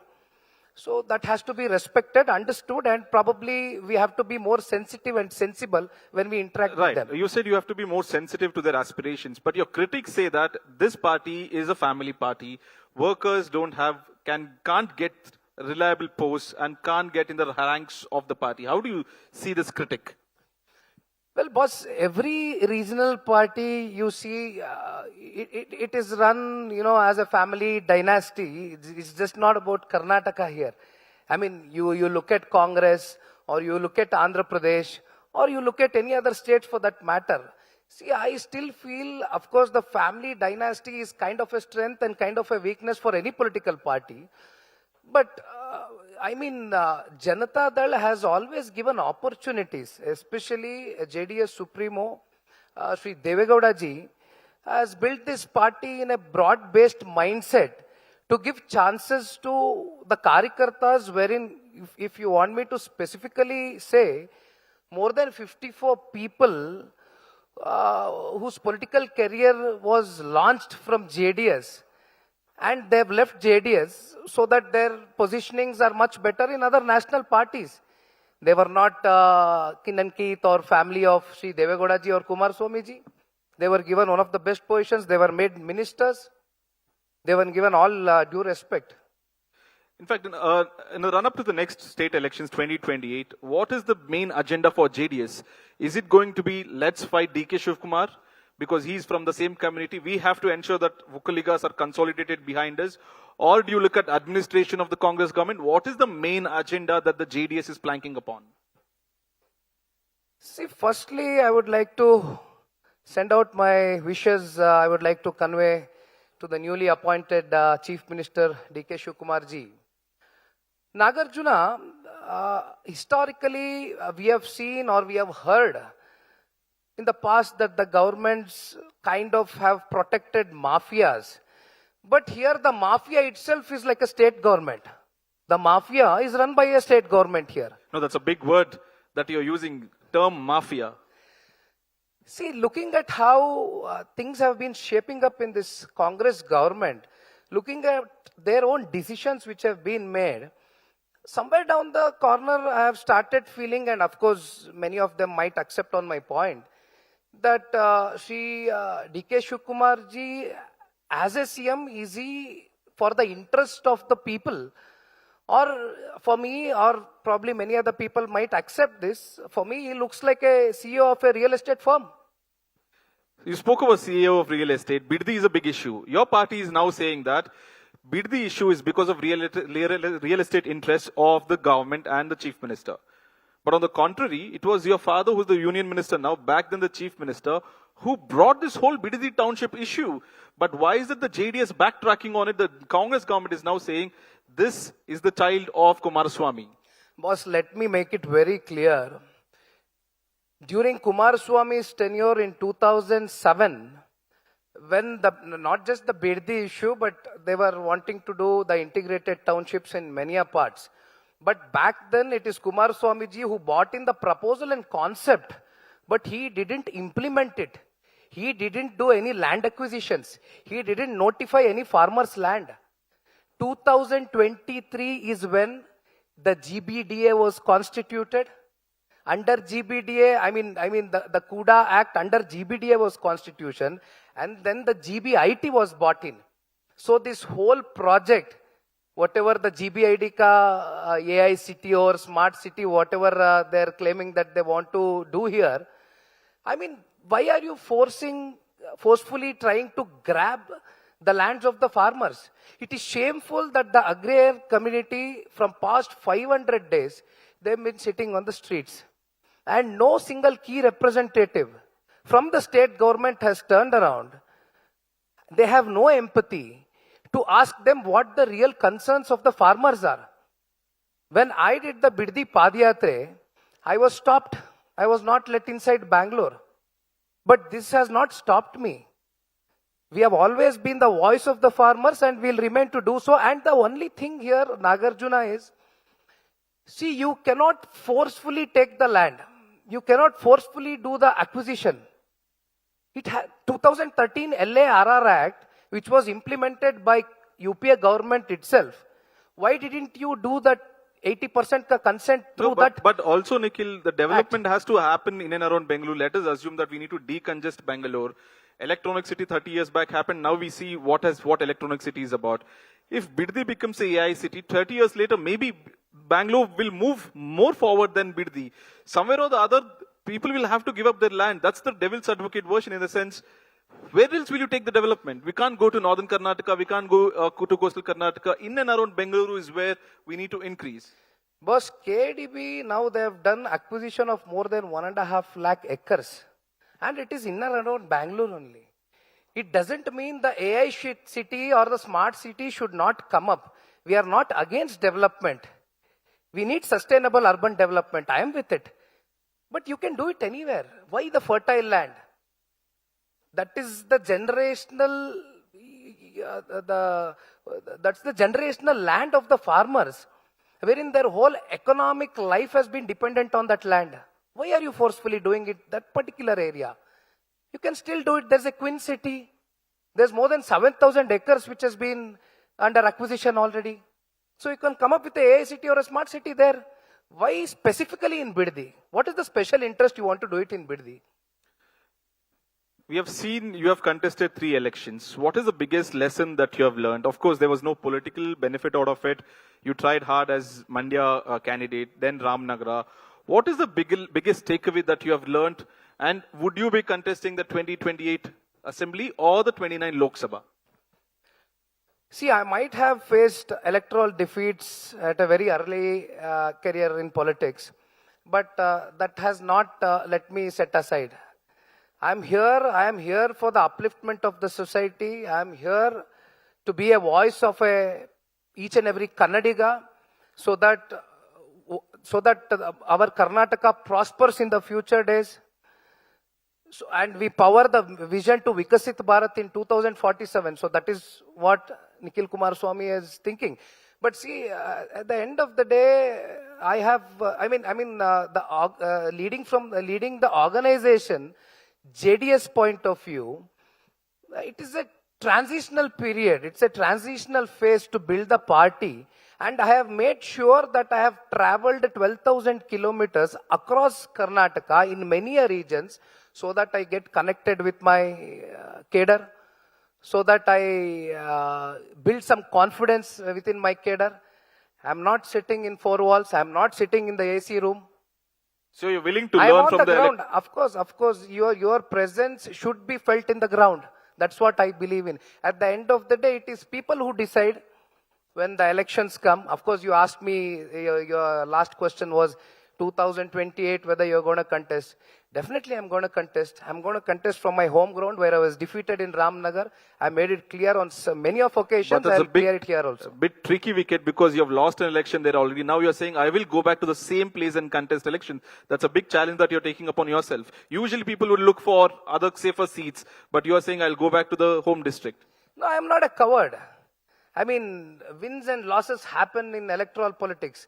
So that has to be respected, understood, and probably we have to be more sensitive and sensible when we interact with them. You said you have to be more sensitive to their aspirations, but your critics say that this party is a family party. Workers can't get reliable posts and can't get in the ranks of the party. How do you see this critic? Well, boss, every regional party you see, it is run, as a family dynasty. It's just not about Karnataka here. I mean, you look at Congress, or you look at Andhra Pradesh, or you look at any other state for that matter. See, I still feel, of course, the family dynasty is kind of a strength and kind of a weakness for any political party. But, Janata Dal has always given opportunities, especially JDS Supremo, Sri Devegowda ji, has built this party in a broad-based mindset to give chances to the Karyakartas, wherein, if you want me to specifically say, more than 54 people whose political career was launched from JDS, and they've left JDS so that their positionings are much better in other national parties. They were not Kinankit or family of Sri Devegowda ji or Kumar Swamy ji. They were given one of the best positions. They were made ministers. They were given all due respect. In fact, in the run-up to the next state elections 2028, what is the main agenda for JDS? Is it going to be, let's fight DK Shivkumar? Because he's from the same community. We have to ensure that Vukaligas are consolidated behind us. Or do you look at administration of the Congress government? What is the main agenda that the JDS is planking upon? See, firstly, I would like to send out my wishes. I would like to convey to the newly appointed Chief Minister DK Shivkumar ji. Nagarjuna, historically, we have seen or we have heard in the past that the governments kind of have protected mafias. But here the mafia itself is like a state government. The mafia is run by a state government here. No, that's a big word that you're using, term mafia. See, looking at how things have been shaping up in this Congress government, looking at their own decisions which have been made, somewhere down the corner I have started feeling, and of course many of them might accept on my point, that Shri DK Shivkumar ji, as a CM, is he for the interest of the people? Or for me, or probably many other people might accept this, for me he looks like a CEO of a real estate firm. You spoke of a CEO of real estate. Biddi is a big issue. Your party is now saying that Biddi issue is because of real estate interests of the government and the chief minister. But on the contrary, it was your father, who's the union minister now, back then the chief minister, who brought this whole Biddi township issue. But why is it the JDS backtracking on it? The Congress government is now saying this is the child of Kumaraswamy. Boss, let me make it very clear. During Kumaraswamy's tenure in 2007, when not just the Biddi issue, but they were wanting to do the integrated townships in many parts. But back then it is Kumaraswamy ji who brought in the proposal and concept, but he didn't implement it. He didn't do any land acquisitions. He didn't notify any farmer's land. 2023 is when the GBDA was constituted. Under GBDA, the Kuda Act under GBDA was constitution, and then the GBIT was brought in. So this whole project, whatever the GBID ka AI city or smart city, whatever they're claiming that they want to do here, why are you forcefully trying to grab the lands of the farmers? It is shameful that the agrarian community from past 500 days, they've been sitting on the streets. And no single key representative from the state government has turned around. They have no empathy to ask them what the real concerns of the farmers are. When I did the Biddi Padayatre, I was stopped. I was not let inside Bangalore. But this has not stopped me. We have always been the voice of the farmers and will remain to do so. And the only thing here, Nagarjuna, is, see, you cannot forcefully take the land. You cannot forcefully do the acquisition. 2013 LARR Act, which was implemented by UPA government itself. Why didn't you do that 80% consent through that? But also, Nikhil, the development has to happen in and around Bengaluru. Let us assume that we need to decongest Bangalore. Electronic City 30 years back happened. Now we see what Electronic City is about. If Biddi becomes a AI city, 30 years later, maybe Bangalore will move more forward than Biddi. Somewhere or the other, people will have to give up their land. That's the devil's advocate version in the sense, where else will you take the development? We can't go to northern Karnataka, we can't go to coastal Karnataka. In and around Bengaluru is where we need to increase. Boss, KDB, now they have done acquisition of more than 1.5 lakh acres. And it is in and around Bangalore only. It doesn't mean the AI city or the smart city should not come up. We are not against development. We need sustainable urban development. I am with it. But you can do it anywhere. Why the fertile land? That is the generational, that's the generational land of the farmers, wherein their whole economic life has been dependent on that land. Why are you forcefully doing it, that particular area? You can still do it. There's a Queen City. There's more than 7,000 acres which has been under acquisition already. So you can come up with a AI city or a smart city there. Why specifically in Biddi? What is the special interest you want to do it in Biddi? We have seen you have contested 3 elections. What is the biggest lesson that you have learned? Of course, there was no political benefit out of it. You tried hard as Mandya candidate, then Ramnagara. What is the biggest takeaway that you have learned? And would you be contesting the 2028 Assembly or the 29 Lok Sabha? See, I might have faced electoral defeats at a very early career in politics, but that has not let me set aside. I am here for the upliftment of the society. I am here to be a voice of each and every Kannadiga, so that our Karnataka prospers in the future days. So, and we power the vision to Vikasit Bharat in 2047. So that is what Nikhil Kumaraswamy is thinking. But see, at the end of the day, leading the organization, JDS point of view, it is a transitional period. It's a transitional phase to build the party. And I have made sure that I have traveled 12,000 kilometers across Karnataka in many regions, so that I get connected with my cadre, so that I build some confidence within my cadre. I'm not sitting in 4 walls. I'm not sitting in the AC room. So you're willing to learn from the ground. Of course, your presence should be felt in the ground. That's what I believe in. At the end of the day, it is people who decide when the elections come. Of course, you asked me, your last question was 2028, whether you're going to contest. Definitely I'm going to contest. I'm going to contest from my home ground where I was defeated in Ramnagar. I made it clear on many of occasions. I'll clear it here also. A bit tricky wicket because you have lost an election there already. Now you're saying, I will go back to the same place and contest election. That's a big challenge that you're taking upon yourself. Usually people would look for other safer seats, but you're saying, I'll go back to the home district. No, I'm not a coward. I mean, wins and losses happen in electoral politics.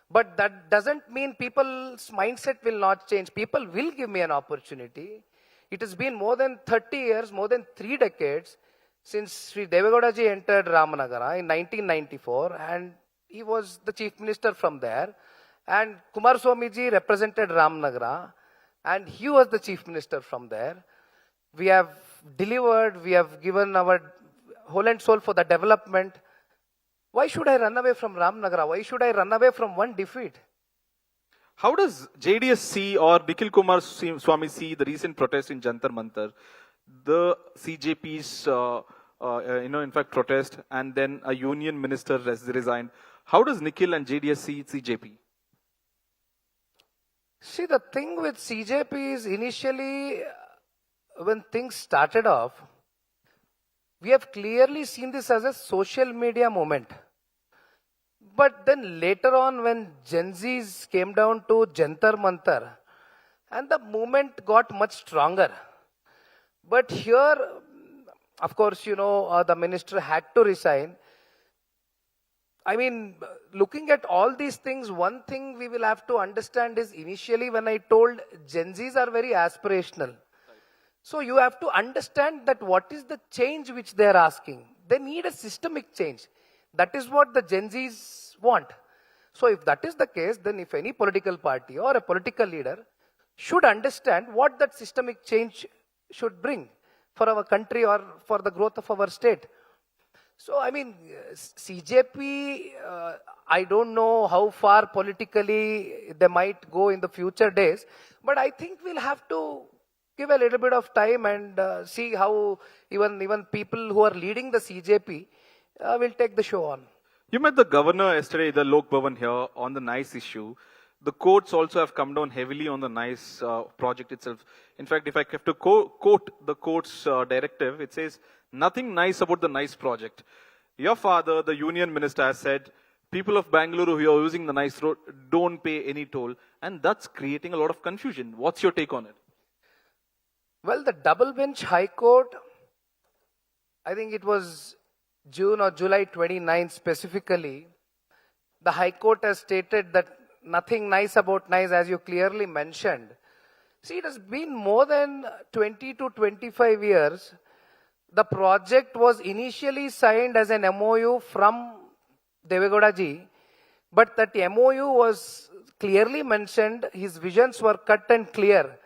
But that doesn't mean people's mindset will not change. People will give me an opportunity. It has been more than 30 years, more than 3 decades since Sri Devegowda ji entered Ramanagara in 1994, and he was the chief minister from there. And Kumaraswamy ji represented Ramnagara, and he was the chief minister from there. We have delivered, we have given our whole and soul for the development. Why should I run away from Ramnagara? Why should I run away from one defeat? How does JDS see or Nikhil Kumaraswamy see the recent protest in Jantar Mantar? The CJP's, in fact, protest, and then a union minister resigned. How does Nikhil and JDS see CJP? See, the thing with CJP is initially, when things started off, we have clearly seen this as a social media moment. But then later on, when Gen Zs came down to Jantar Mantar, and the movement got much stronger. But here, of course, the minister had to resign. I mean, looking at all these things, one thing we will have to understand is initially when I told Gen Zs are very aspirational. So you have to understand that what is the change which they are asking. They need a systemic change. That is what the Gen Zs want. So if that is the case, then if any political party or a political leader should understand what that systemic change should bring for our country or for the growth of our state. So, I mean, CJP, I don't know how far politically they might go in the future days, but I think we'll have to give a little bit of time and see how even people who are leading the CJP will take the show on. You met the governor yesterday, the Lok Bhavan here, on the NICE issue. The courts also have come down heavily on the NICE project itself. In fact, if I have to quote the court's directive, it says, nothing nice about the NICE project. Your father, the union minister, has said, people of Bangalore who are using the NICE road don't pay any toll, and that's creating a lot of confusion. What's your take on it? Well, the double bench High Court, I think it was June or July 29 specifically, the High Court has stated that nothing nice about NICE, as you clearly mentioned. See, it has been more than 20 to 25 years. The project was initially signed as an MOU from Devegowda ji, but that MOU was clearly mentioned, his visions were cut and clear.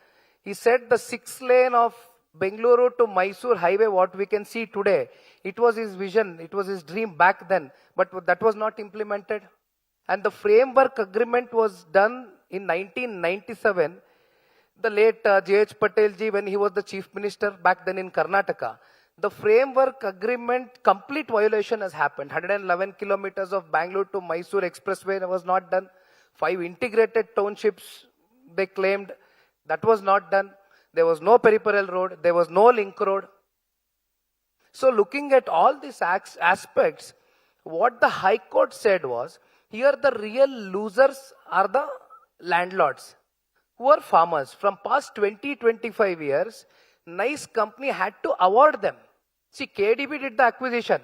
He said the 6-lane of Bengaluru to Mysore highway, what we can see today, it was his vision, it was his dream back then, but that was not implemented. And the framework agreement was done in 1997. The late J.H. Patel ji, when he was the chief minister back then in Karnataka, the framework agreement, complete violation has happened. 111 kilometers of Bangalore to Mysore expressway was not done. 5 integrated townships, they claimed, that was not done. There was no peripheral road. There was no link road. So looking at all these aspects, what the High Court said was, here the real losers are the landlords, who are farmers. From past 20-25 years, NICE company had to award them. See, KDB did the acquisition.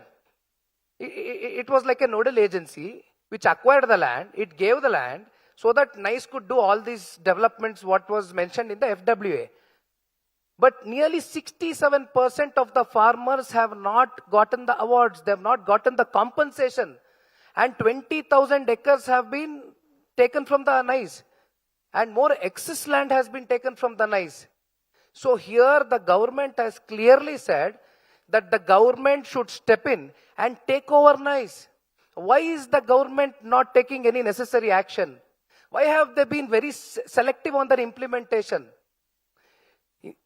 It was like a nodal agency which acquired the land. It gave the land so that NICE could do all these developments, what was mentioned in the FWA. But nearly 67% of the farmers have not gotten the awards. They have not gotten the compensation. And 20,000 acres have been taken from the NICE. And more excess land has been taken from the NICE. So here the government has clearly said that the government should step in and take over NICE. Why is the government not taking any necessary action? Why have they been very selective on their implementation?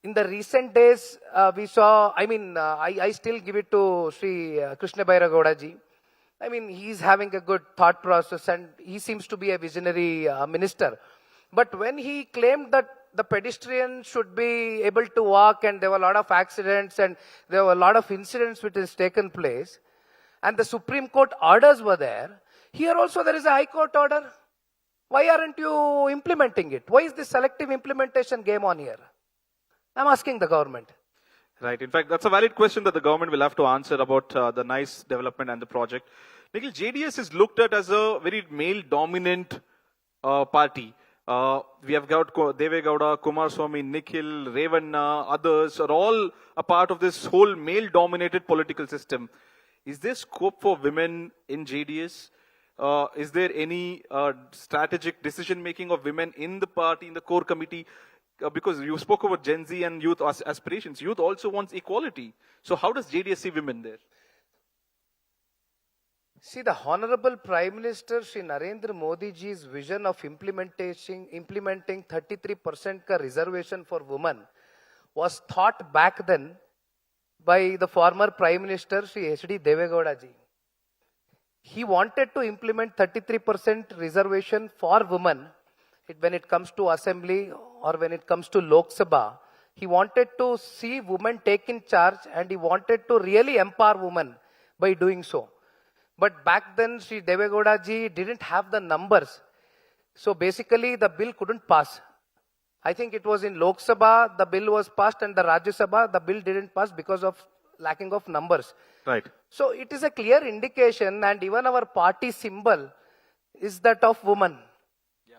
In the recent days, we saw, I still give it to Sri Krishna Bhairagowda ji. I mean, he's having a good thought process and he seems to be a visionary minister. But when he claimed that the pedestrian should be able to walk and there were a lot of accidents and there were a lot of incidents which has taken place and the Supreme Court orders were there, here also there is a High Court order. Why aren't you implementing it? Why is this selective implementation game on here? I'm asking the government. Right. In fact, that's a valid question that the government will have to answer about the NICE development and the project. Nikhil, JDS is looked at as a very male-dominant party. We have got Devegowda, Kumaraswamy, Nikhil, Revanna, others are all a part of this whole male-dominated political system. Is there scope for women in JDS? Is there any strategic decision-making of women in the party, in the core committee? Because you spoke about Gen Z and youth aspirations. Youth also wants equality. So how does JDS see women there? See, the Honorable Prime Minister Shri Narendra Modi ji's vision of implementing 33% ka reservation for women was thought back then by the former Prime Minister Shri H.D. Devegowda ji. He wanted to implement 33% reservation for women when it comes to assembly or when it comes to Lok Sabha. He wanted to see women take in charge and he wanted to really empower women by doing so. But back then, Sri Devegowda ji didn't have the numbers. So basically, the bill couldn't pass. I think it was in Lok Sabha, the bill was passed, and the Rajya Sabha, the bill didn't pass because of lacking of numbers. Right. So it is a clear indication, and even our party symbol is that of woman. Yeah.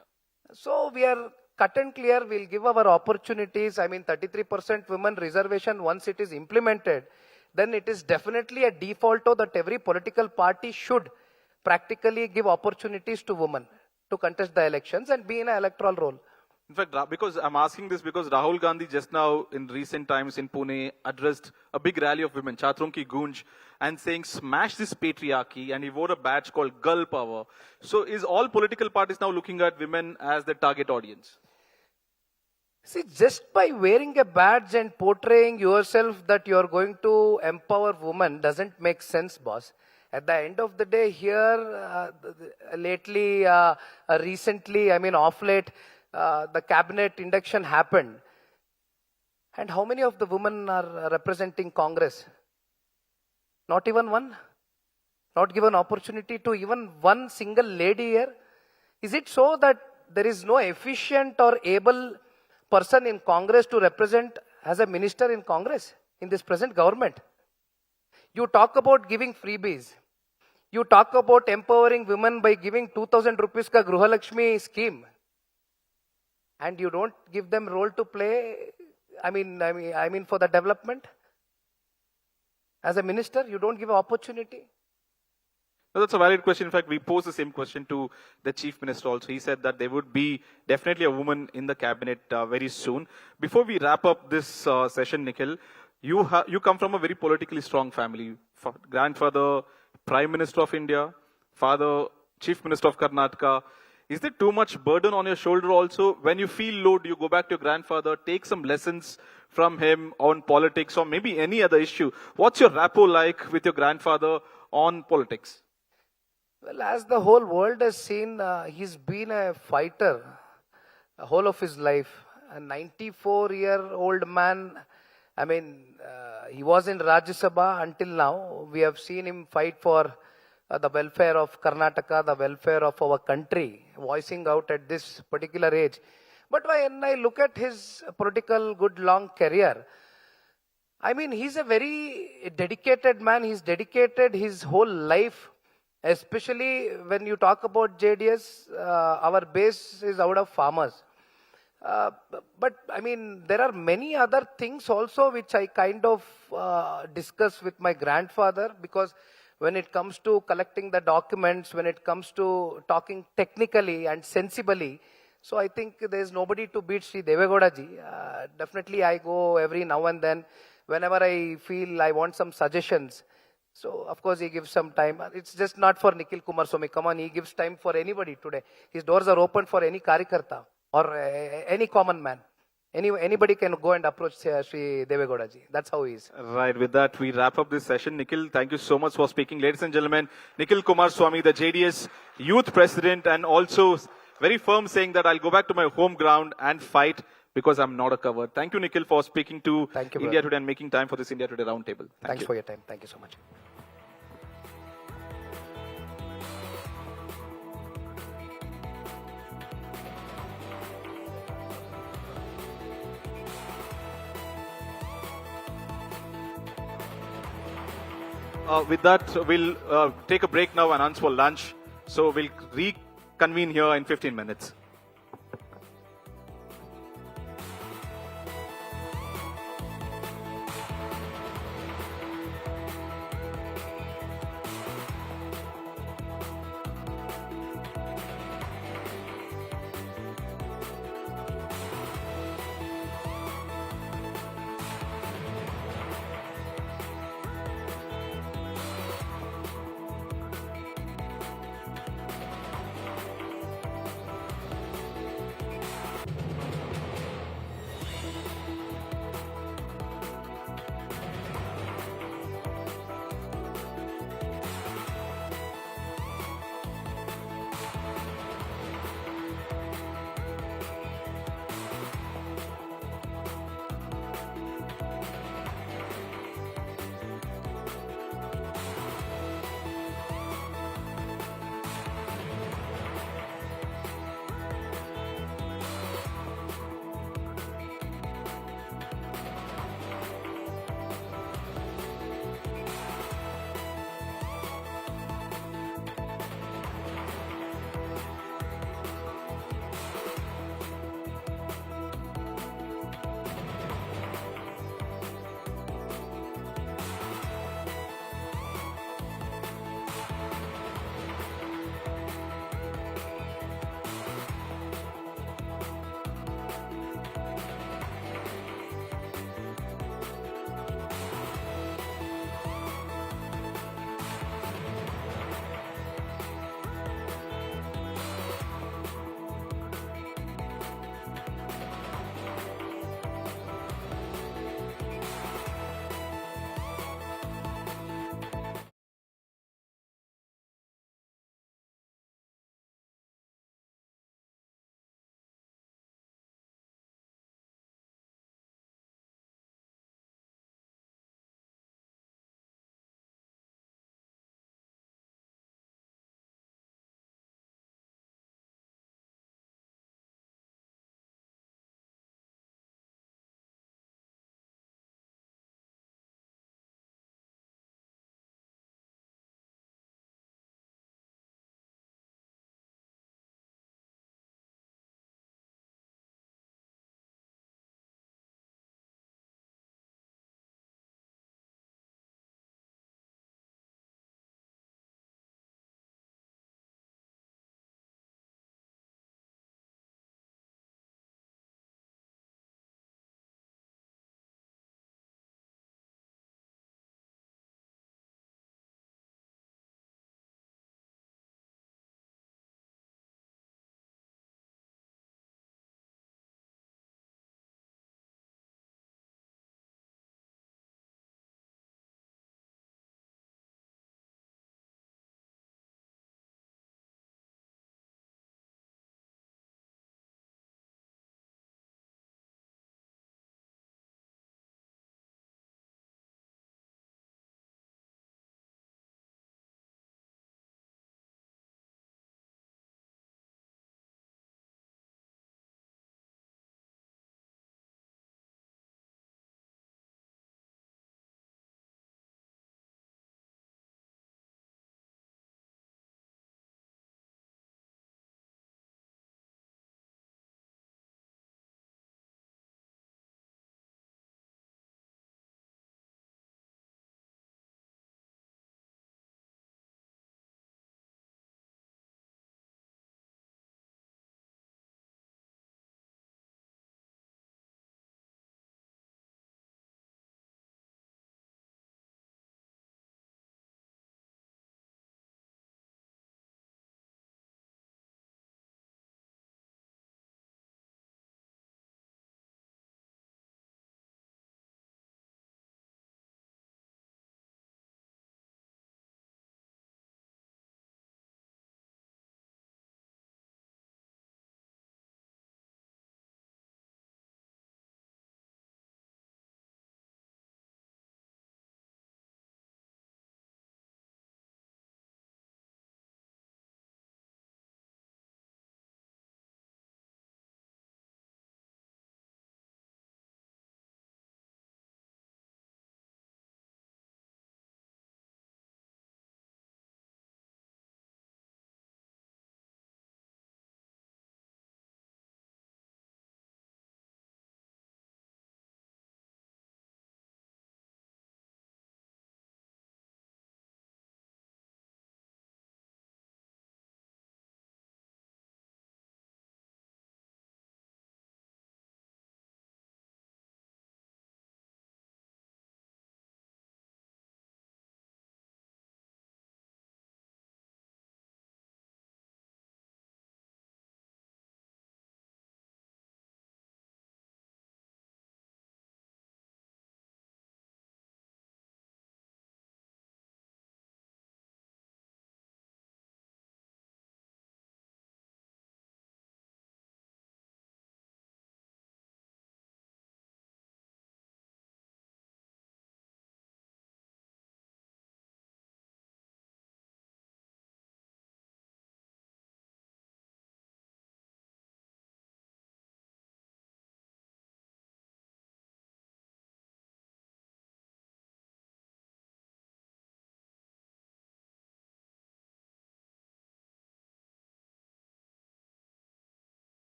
So we are cut and clear, we'll give our opportunities. 33% women reservation, once it is implemented, then it is definitely a default that every political party should practically give opportunities to women to contest the elections and be in an electoral role. In fact, because I'm asking this because Rahul Gandhi just now in recent times in Pune addressed a big rally of women, Chatron ki Gunj, and saying smash this patriarchy, and he wore a badge called Girl Power. So is all political parties now looking at women as the target audience? See, just by wearing a badge and portraying yourself that you're going to empower women doesn't make sense, boss. At the end of the day, here, recently, I mean, off late, the cabinet induction happened. And how many of the women are representing Congress? Not even one? Not given opportunity to even one single lady here? Is it so that there is no efficient or able person in Congress to represent as a minister in Congress in this present government? You talk about giving freebies. You talk about empowering women by giving 2,000 rupees ka Gruhalakshmi scheme. And you don't give them role to play, I mean for the development. As a minister, you don't give an opportunity. No, that's a valid question. In fact, we posed the same question to the Chief Minister also. He said that there would be definitely a woman in the cabinet very soon. Before we wrap up this session, Nikhil, you come from a very politically strong family. Grandfather, Prime Minister of India, father, Chief Minister of Karnataka. Is there too much burden on your shoulder also? When you feel low, do you go back to your grandfather, take some lessons from him on politics or maybe any other issue? What's your rapport like with your grandfather on politics? Well, as the whole world has seen, he's been a fighter the whole of his life. A 94-year-old man, I mean, he was in Rajya Sabha until now. We have seen him fight for the welfare of Karnataka, the welfare of our country, voicing out at this particular age. But when I look at his political good long career, I mean, he's a very dedicated man. He's dedicated his whole life. Especially when you talk about JDS, our base is out of farmers. But I mean, there are many other things also which I kind of discuss with my grandfather, because when it comes to collecting the documents, when it comes to talking technically and sensibly, so I think there's nobody to beat Sri Devegowda ji. Definitely I go every now and then whenever I feel I want some suggestions. So, of course, he gives some time. It's just not for Nikhil Kumaraswamy. Come on, he gives time for anybody today. His doors are open for any Karyakarta or any common man. Anybody can go and approach Sri Devegowda ji. That's how he is. Right, with that, we wrap up this session. Nikhil, thank you so much for speaking. Ladies and gentlemen, Nikhil Kumaraswamy, the JDS Youth President, and also very firm saying that I'll go back to my home ground and fight because I'm not a covered. Thank you, Nikhil, for speaking to India Today and making time for this India Today Roundtable. Thanks for your time. Thank you so much. With that, we'll take a break now and answer for lunch. So we'll reconvene here in 15 minutes.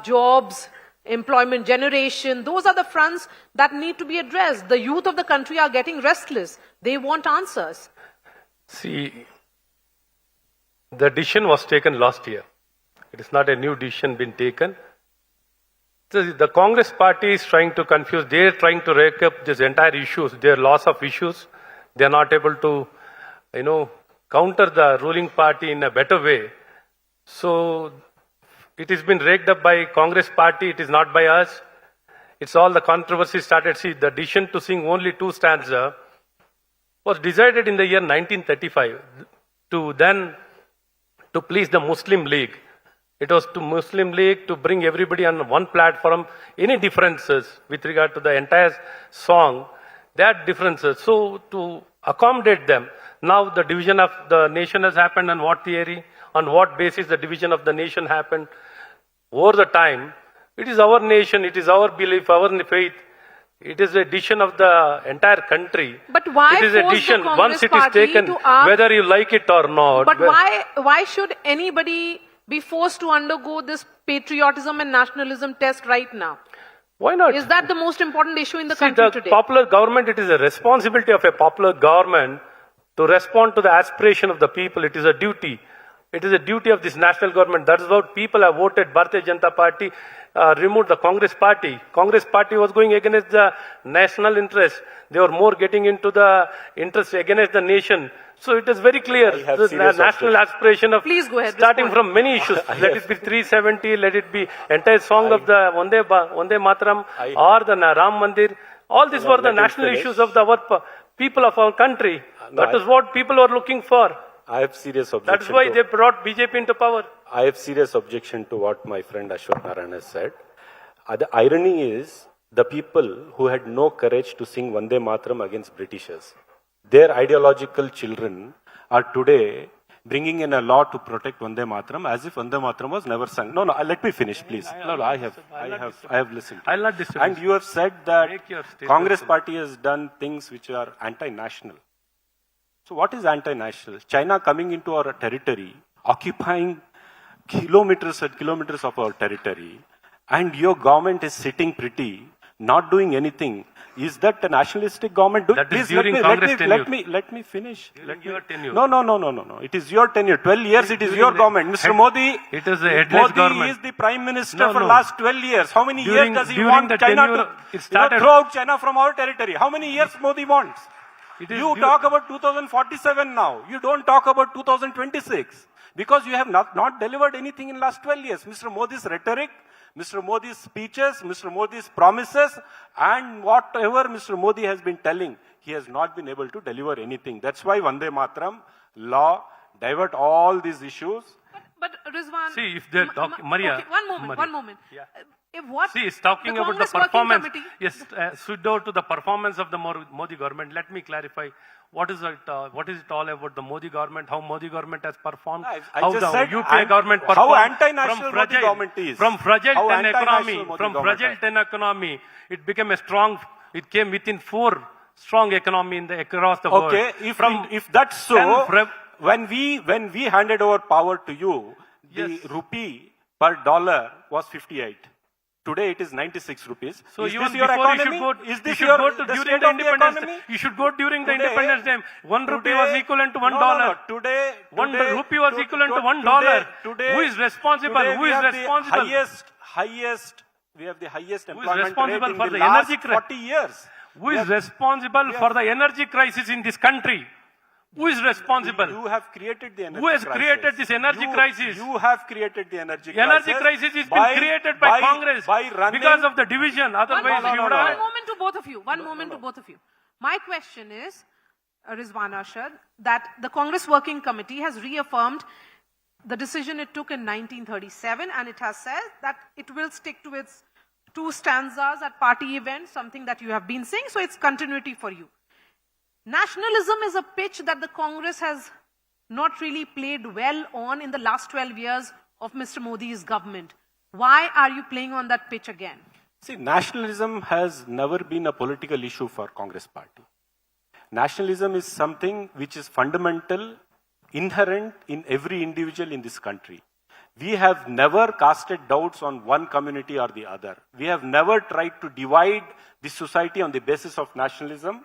jobs, employment generation, those are the fronts that need to be addressed. The youth of the country are getting restless. They want answers. See, the decision was taken last year. It is not a new decision been taken. The Congress party is trying to confuse. They are trying to rake up these entire issues. Their loss of issues. They are not able to, counter the ruling party in a better way. So it has been raked up by Congress party. It is not by us. It's all the controversy started. See, the decision to sing only 2 stanzas was decided in the year 1935 to please the Muslim League. It was to Muslim League to bring everybody on one platform. Any differences with regard to the entire song, that differences. So to accommodate them, now the division of the nation has happened. On what theory? On what basis the division of the nation happened? Over the time, it is our nation, it is our belief, our faith. It is a decision of the entire country. But why it is a force the decision Congress once it is party taken, to ask- whether you like it or not. But why should anybody be forced to undergo this patriotism and nationalism test right now? Why not? Is that the most important issue in the See, country the today? popular government, it is a responsibility of a popular government to respond to the aspiration of the people. It is a duty. It is a duty of this national government. That is what people have voted. Bharatiya Janata Party removed the Congress party. Congress party was going against the national interest. They were more getting into the interest against the nation. So it is very clear. The national aspiration of Please go ahead, starting respond. from many issues. Let it be 370, let it be entire song of the Vande Mataram or the Ram Mandir. All these were the national issues of our people of our country. That is what people are looking for. I have serious objection. That's why they brought BJP into power. I have serious objection to what my friend Ashwat Narayan has said. The irony is the people who had no courage to sing Vande Mataram against Britishers, their ideological children are today bringing in a law to protect Vande Mataram as if Vande Mataram was never sung. No, let me finish, please. I have listened. I'll not disturb And you have said that Make your statement Congress simple. party has done things which are anti-national. So what is anti-national? China coming into our territory, occupying kilometers and kilometers of our territory, and your government is sitting pretty, not doing anything. Is that a nationalistic government? That is during Congress tenure. Let me finish. Your tenure. No. It is your tenure. 12 years it is During your the government. Mr. Modi, It is a headless Modi government. is the prime minister No, for no. last 12 years. How many During- years does he during want the China tenure, to it started- throw out China from our territory? How many years Modi wants? You talk about 2047 now. You don't talk about 2026 because you have not delivered anything in last 12 years. Mr. Modi's rhetoric, Mr. Modi's speeches, Mr. Modi's promises, and whatever Mr. Modi has been telling, he has not been able to deliver anything. That's why Vande Mataram law divert all these issues. But Rizwan... See, if they're talking... Maria... Okay, one moment. Yeah. If what See, it's talking the about the Congress Working performance. Committee- Yes, pseudo to the performance of the Modi government. Let me clarify. What is it all about the Modi government? How Modi government has performed? I how just the said UPA government how performed? anti-national Modi government is. From fragile How 10 anti-national economy, Modi from government fragile is. 10 economy, it became a strong. It came within 4 strong economy across the world. Okay, if that's so, 10 when we handed over power to you, the Yes. rupee per dollar was 58. Today it is 96 rupees. So is even this your before economy? you Is this should your go to the during state the of the independence. economy? You should go during the Today- independence time. 1 rupee today- was equivalent to $1. No, today, One today- rupee was to- equivalent to to- $1. Today, Who is responsible? today Who we is have the responsible? We have the highest Who is employment responsible rate in for the the last energy 40 years. Who is responsible for the energy crisis in this country? Who is responsible? You have created the energy Who has crisis. created this energy crisis? You have created the energy crisis. Energy crisis has been created by Congress because of the division. Otherwise, we would One have... moment to both of you. One moment to both of you. My question is, Rizwan Arshad, that the Congress Working Committee has reaffirmed the decision it took in 1937, and it has said that it will stick to its 2 stanzas at party events, something that you have been saying, so it's continuity for you. Nationalism is a pitch that the Congress has not really played well on in the last 12 years of Mr. Modi's government. Why are you playing on that pitch again? See, nationalism has never been a political issue for Congress party. Nationalism is something which is fundamental, inherent in every individual in this country. We have never casted doubts on one community or the other. We have never tried to divide the society on the basis of nationalism,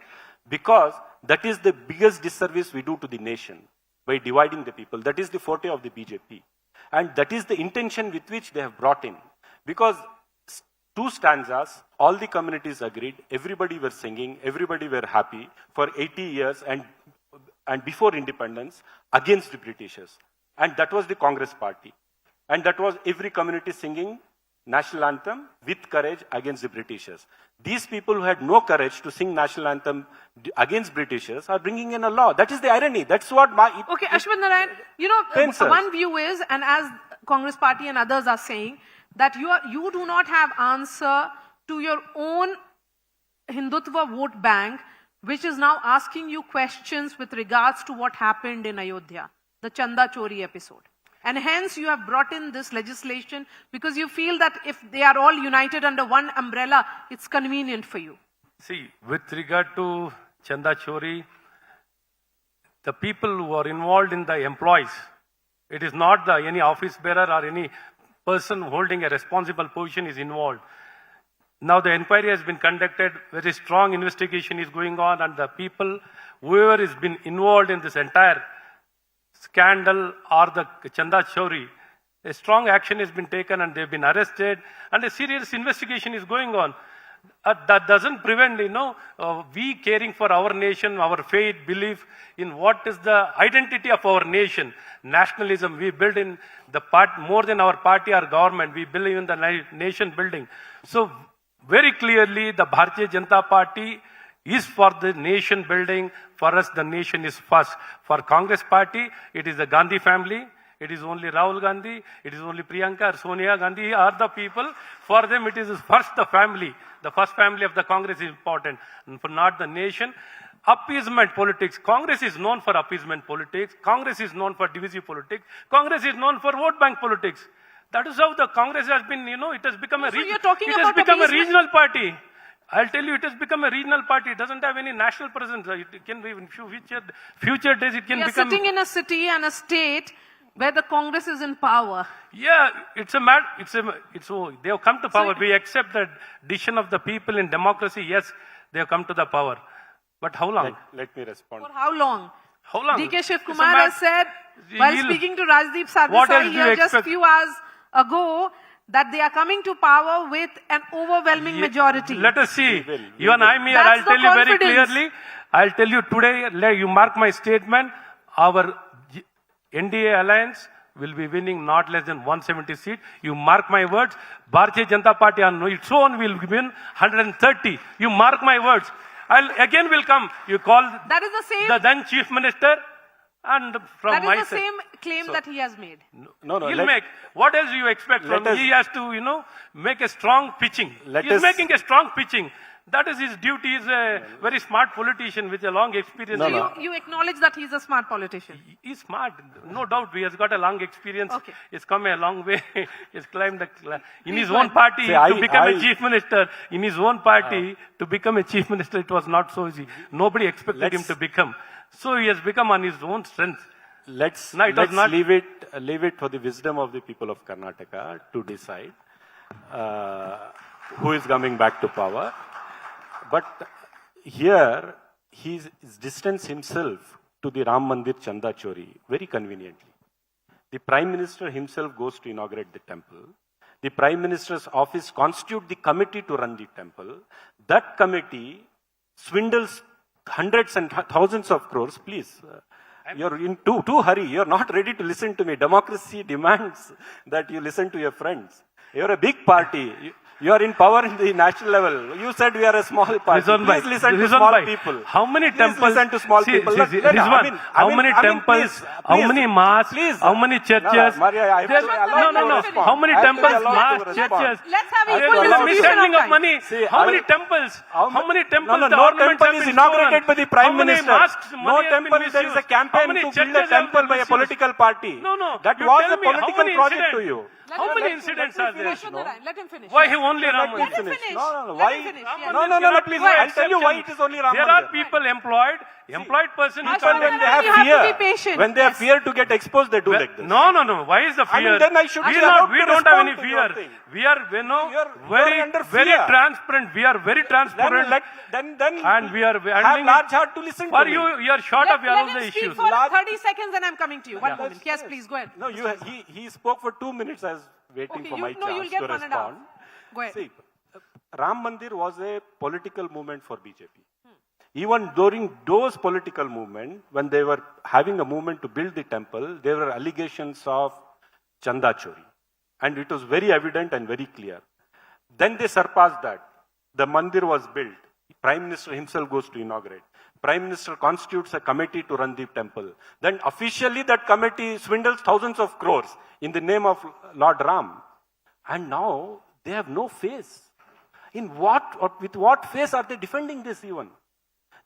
because that is the biggest disservice we do to the nation by dividing the people. That is the forte of the BJP. And that is the intention with which they have brought in. Because 2 stanzas, all the communities agreed, everybody were singing, everybody were happy for 80 years and before independence against the Britishers. And that was the Congress party. And that was every community singing national anthem with courage against the Britishers. These people who had no courage to sing national anthem against Britishers are bringing in a law. That is the irony. That's what Okay, Ashwin Narayan, one view is, and as Congress party and others are saying, that you do not have answer to your own Hindutva vote bank, which is now asking you questions with regards to what happened in Ayodhya, the Chanda Chori episode. And hence you have brought in this legislation because you feel that if they are all united under one umbrella, it's convenient for you. See, with regard to Chanda Chori, the people who are involved in the employees, it is not any office bearer or any person holding a responsible position is involved. Now the inquiry has been conducted, very strong investigation is going on, and the people, whoever has been involved in this entire scandal or the Chanda Chori, a strong action has been taken and they've been arrested, and a serious investigation is going on. That doesn't prevent, we caring for our nation, our faith, belief in what is the identity of our nation. Nationalism, we build in the part more than our party or government. We believe in the nation building. So very clearly, the Bharatiya Janata Party is for the nation building. For us, the nation is first. For Congress party, it is the Gandhi family. It is only Rahul Gandhi. It is only Priyanka or Sonia Gandhi are the people. For them, it is first the family. The first family of the Congress is important, and for not the nation. Appeasement politics. Congress is known for appeasement politics. Congress is known for divisive politics. Congress is known for vote bank politics. That is how the Congress has been, it has become a regional party. I'll tell you, it has become a regional party. It doesn't have any national presence. It can be in future days, it can become... We are sitting in a city and a state where the Congress is in power. Yeah, they have come to power. We accept the decision of the people in democracy. Yes, they have come to the power. But how long? Let me respond. For how long? How long? DK Shiv Kumar has said, while speaking to Rajdeep Sardesai here just a few hours ago, that they are coming to power with an overwhelming majority. Let us see. You and I, I'll tell you very clearly. I'll tell you today, you mark my statement, our NDA alliance will be winning not less than 170 seats. You mark my words. Bharatiya Janata Party on its own will win 130. You mark my words. Again will come. You call that is the same. The then Chief Minister, and from that is my the side. same claim that he has made. No. He'll make. What else do you expect from him? He has to, make a strong pitching. He's making a strong pitching. That is his duty. He's a very smart politician with a long experience. You acknowledge that he's a smart politician. He's smart, no doubt. He has got a long experience. Okay. He's come a long way. He's climbed in his own party to become a chief minister. In his own party to become a chief minister, it was not so easy. Nobody expected him to become. So he has become on his own strength. Let's leave it for the wisdom of the people of Karnataka to decide who is coming back to power. But here, he's distanced himself to the Ram Mandir Chanda Chori very conveniently. The Prime Minister himself goes to inaugurate the temple. The Prime Minister's office constitutes the committee to run the temple. That committee swindles hundreds and thousands of crores. Please, you're in too hurry. You're not ready to listen to me. Democracy demands that you listen to your friends. You're a big party. You are in power in the national level. You said we are a small party. Please listen to small people. How many temples? Listen to small people. How many temples? How many mosques? How many churches? No. How many temples, mosques, churches? Let's have There equal is a distribution mis-handling of of money. How many temples? How many temples? No temple is inaugurated by the Prime Minister. No temple. There is a campaign to build a temple by a political party. No. That was a political project to you. How many incidents are there? Let him finish. Why he only Ram Let me Mandir? finish. No, Let why? me finish. No, Yes. no, please. Go ahead. I'll tell you why it is only Ram There Mandir. are people employed person who People, can't when they have You have to be fear, patient. when they have Yes. fear to get exposed, they do like this. No. Why is the fear? I mean, then I should we be not, allowed we to don't have any respond to your fear. thing. We are, You're very, under very fear. transparent. We are very transparent. Then and we are have handling large heart to listen for to you. me. You are short of Let all him the speak issues. for 30 seconds and I'm coming to you. One moment. Yes, please, go ahead. No, he spoke for 2 minutes. I was waiting Okay, for my you'll chance get to 1.5. respond. Go ahead. See, Ram Mandir was a political movement for BJP. Even during those political movement, when they were having a movement to build the temple, there were allegations of chanda chori. And it was very evident and very clear. Then they surpassed that. The mandir was built. Prime Minister himself goes to inaugurate. Prime Minister constitutes a committee to run the temple. Then officially that committee swindles thousands of crores in the name of Lord Ram. And now they have no face. With what face are they defending this even?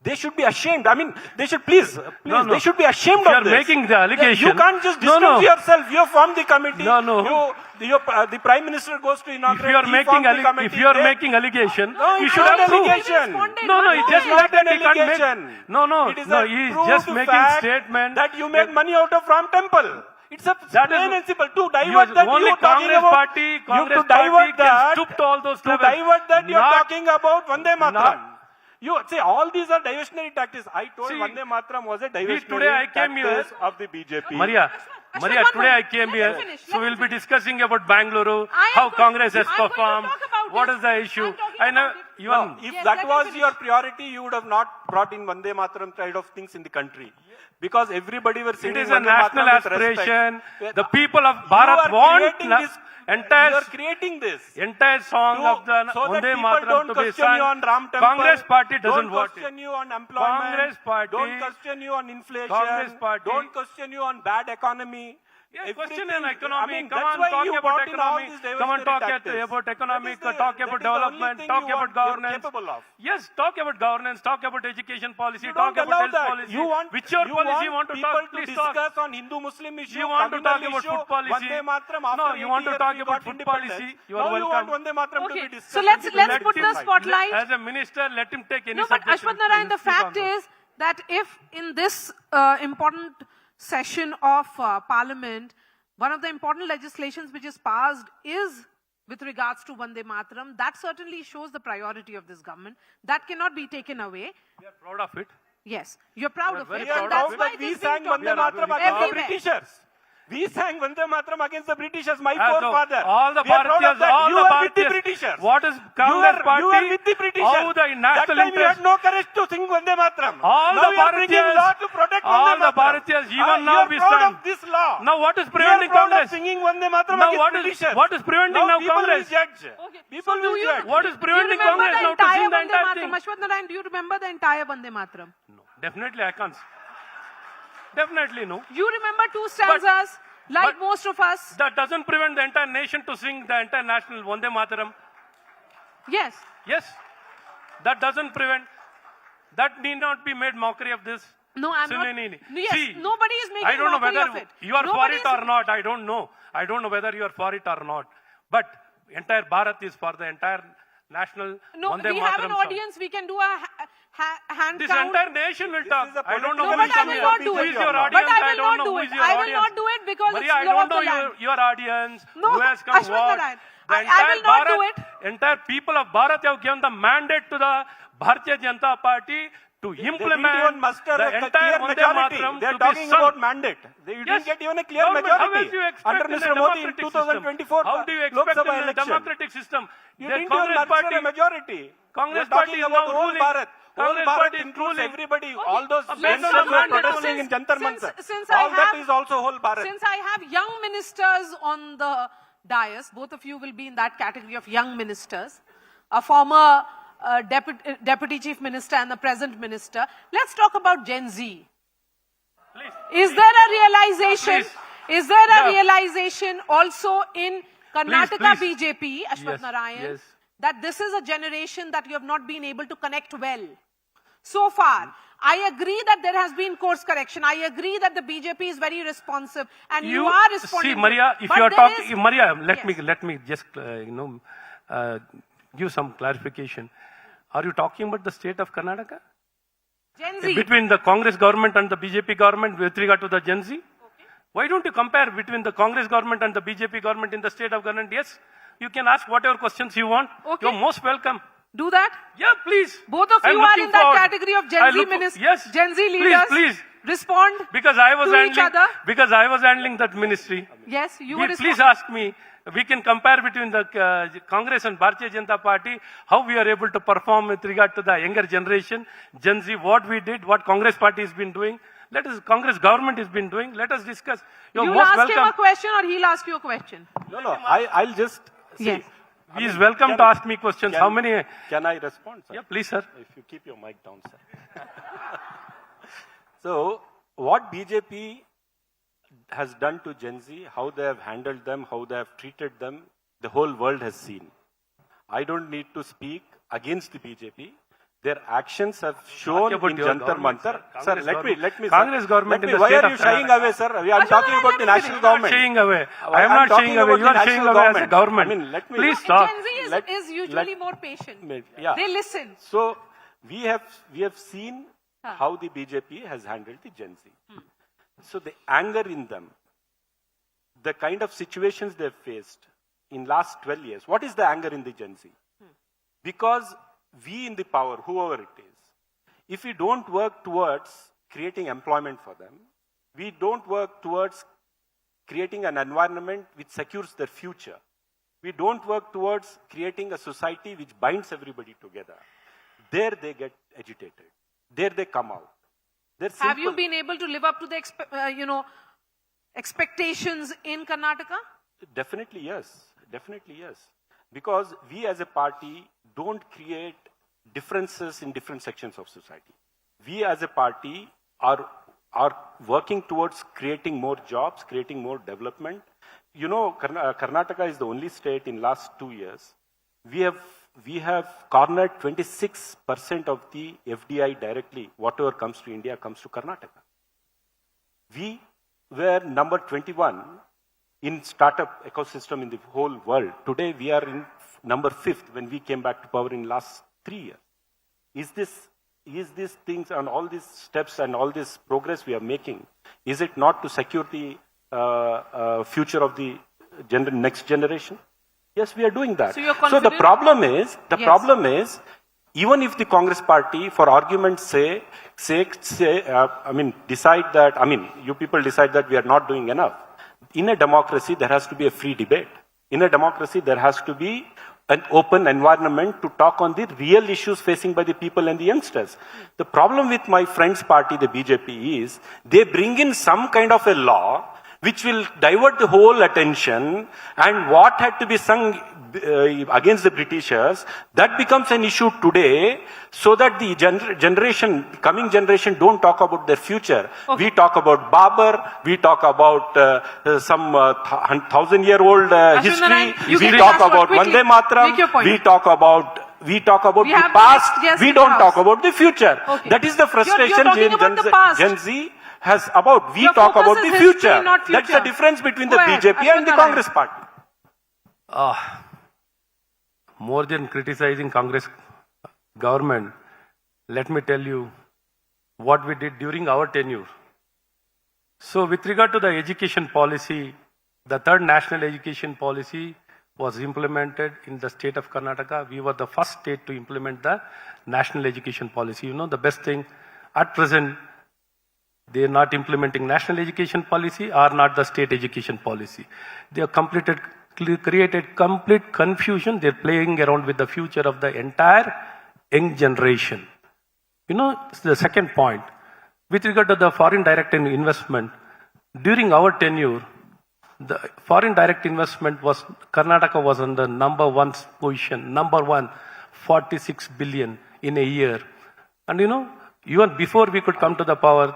They should be ashamed. I mean, they should please, they should be ashamed If you of are this. making the allegation. You can't just distance yourself. You form the committee. The Prime Minister goes to inaugurate. If you are making allegation, you should have proof. It's just like that. He can't make. It is he is just making statement that you made money out of Ram Temple. It's a plain and simple. To divert that, only you talking Congress about. party To divert that, stoop to all those to divert that, you're talking about Vande Mataram. You see, all these are diversionary tactics. I told Vande Mataram was a diversionary tactics of the BJP. Maria, today I came here, so we'll be discussing about Bangalore, how Congress has performed, what is the issue. If that was your priority, you would have not brought in Vande Mataram kind of things in the country. Because everybody were singing It is a Vande national Mataram with aspiration. respect. The people of Bharat want You are creating this. entire song of the so that Vande people Mataram don't to be question you on sung. Ram Temple. Congress party doesn't don't want question it. you on employment. Congress party, don't question you on inflation. Congress party, don't question you on bad economy. Yeah, question on economy. I mean, Come that's on, why talk you about brought in all economy. these Come on, diversionary talk tactics. about economic, That is talk the about only development, thing talk about you're governance. capable of. Yes, talk about governance, talk about education policy, You talk don't about allow health that. policy. You policy you want to people talk? to Please talk. discuss on Hindu-Muslim issue, You want to communal talk about issue, food policy? Vande Mataram after No, you want 80 to years talk we about got food independence. policy? You are Now you want welcome. Vande Mataram to Okay, be discussed. so let's Let put him- the spotlight. As a minister, let him take any No, but subject. Ashwath Narayan, the fact is that if in this important session of Parliament, one of the important legislations which is passed is with regards to Vande Mataram, that certainly shows the priority of this government. That cannot be taken away. We are proud of it. Yes, you're proud of very it. proud And that's of why But it we is being sang talked Vande about Mataram against the everywhere. Britishers. We sang Vande Mataram against the Britishers, my So forefather. all the We are proud of Bharatiyas, that. all You the were with the Bharatiyas. Britishers. What is Congress party? You were with the Britishers. How the national that time you interest? had no courage to sing Vande Mataram. All now the you are bringing Bharatiyas, law to protect all Vande the Mataram. Bharatiyas, even now you are we proud stand. of this law. Now what is You are preventing proud Congress? of singing Vande Mataram Now against what is- Britishers. what is preventing now people Congress? will judge. People will judge. What is preventing Do you remember Congress the now to entire sing the Vande entire Mataram? thing? Ashwath Narayan, do you remember the entire Vande Mataram? No, definitely I can't. Definitely no. You remember two stanzas, like but most of us. That doesn't prevent the entire nation to sing the entire national Vande Mataram. Yes. Yes. That doesn't prevent. That need not be made mockery of this. No, I'm not. Yes, See, nobody is making I don't know mockery whether of it. you are Nobody for it or not. I don't know. I don't know whether you are for it or not. But entire Bharat is for the entire national No, Vande we have Mataram an song. audience. We can do a hand This count. entire nation will talk. I don't know No, who but is I will not do who it. is your But audience. I will don't not know do who it. is your I will audience. not do it because Maria, it's I law don't of know the land. your audience. No, who has come Ashwath what. Narayan, The I entire will not do Bharat, entire people of Bharat have given the mandate to the Bharatiya Janata Party to They didn't implement even muster the a entire clear Vande majority. Mataram They are to be talking sung. about mandate. They didn't Yes. get even a clear Government, how majority. else you expect Under in a Mr. Modi in democratic 2024 system? How do you Lok expect Sabha in a election. democratic system? You The didn't even Congress muster party, a majority. Congress You're talking party is about now whole ruling. Bharat. Whole Congress Bharat party is includes ruling. everybody. All those Based youngsters on who are mandate protesting in Jantar Mantar. All that is also whole Bharat. Since I have young ministers on the dais, both of you will be in that category of young ministers, a former deputy chief minister and the present minister. Let's talk about Gen Z. Please. Is there a realization? Please. Is there a Yeah. realization also in Karnataka Please. BJP, Ashwath Yes, Narayan, yes. that this is a generation that you have not been able to connect well? So far, I agree that there has been course correction. I agree that the BJP is very responsive, and you are responding. See, Maria, if but you are there talking, is- Maria, let Yes. me just give some clarification. Are you talking about the state of Karnataka? Gen Z. Between the Congress government and the BJP government with regard to the Gen Z? Why don't you compare between the Congress government and the BJP government in the state of Karnataka? Yes, you can ask whatever questions you want. Okay. You're most welcome. Do that? Yeah, please. Both of I'm you are looking in that forward. category of Gen Z ministers. Yes. Gen Z leaders. Please. Respond Because I was to each handling, other. because I was handling that ministry. Yes, you were Please ask me. We can compare between the Congress and Bharatiya Janata Party, how we are able to perform with regard to the younger generation, Gen Z, what we did, what Congress party has been doing. Let us, Congress government has been doing. Let us discuss. You're You'll most ask welcome. him a question or he'll ask you a question. No, I'll just see. Yes. He is welcome to ask me questions. How many? Can I respond, sir? Yeah, please, sir. If you keep your mic down, sir. So, what BJP has done to Gen Z, how they have handled them, how they have treated them, the whole world has seen. I don't need to speak against the BJP. Their actions have shown about in your Jantar government, Mantar. sir. Sir, let me. Congress sir. government Let in me. the Why state are of you shying Karnataka. away, sir? I'm talking about the national government. Shying away. I am not talking shying away. about You the are national shying away as a government. government. I mean, let me. Please stop. Gen Z is usually more patient. Yeah. They listen. So we have seen how the BJP has handled the Gen Z. So the anger in them, the kind of situations they've faced in last 12 years. What is the anger in the Gen Z? Because we in the power, whoever it is, if we don't work towards creating employment for them, we don't work towards creating an environment which secures their future. We don't work towards creating a society which binds everybody together. There they get agitated. There they come out. Have you been able to live up to the expectations in Karnataka? Definitely yes. Definitely yes. Because we as a party don't create differences in different sections of society. We as a party are working towards creating more jobs, creating more development. You know, Karnataka is the only state in last 2 years. We have cornered 26% of the FDI directly. Whatever comes to India comes to Karnataka. We were number 21 in startup ecosystem in the whole world. Today we are in number 5th when we came back to power in last 3 years. Is this things and all these steps and all this progress we are making, is it not to secure the future of the next generation? Yes, we are doing that. So the problem is, even if the Congress party, for argument's sake, decide that, you people decide that we are not doing enough. In a democracy, there has to be a free debate. In a democracy, there has to be an open environment to talk on the real issues facing by the people and the youngsters. The problem with my friend's party, the BJP, is they bring in some kind of a law which will divert the whole attention, and what had to be sung against the Britishers, that becomes an issue today, so that the coming generation don't talk about their future. Okay. We talk about Babur, we talk about some 1,000-year-old history, we talk about Vande Mataram, we talk about the past, we don't talk about the future. Okay. That is the frustration Gen Z has about. We talk about the future. That's the difference between the BJP and the Congress party. More than criticizing Congress government, let me tell you what we did during our tenure. So with regard to the education policy, the third national education policy was implemented in the state of Karnataka. We were the first state to implement the national education policy. You know, the best thing at present, they are not implementing national education policy or not the state education policy. They have created complete confusion. They're playing around with the future of the entire young generation. You know, the second point, with regard to the foreign direct investment, during our tenure, the foreign direct investment was, Karnataka was on the number 1 position, number 1, 46 billion in a year. And you know, even before we could come to the power,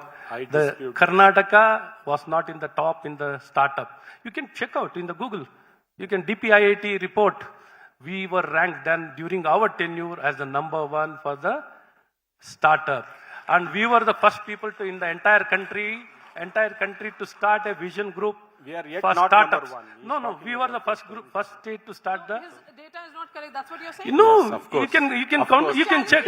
the Karnataka was not in the top in the startup. You can check out in the Google. You can DPIIT report. We were ranked then during our tenure as the number 1 for the startup. And we were the first people to in the entire country to start a vision group we are yet for not startups. Number 1. No, we were the first state to start the. His data is not correct? That's what you're saying? No, Yes, of course. you can Of count, course. you can check.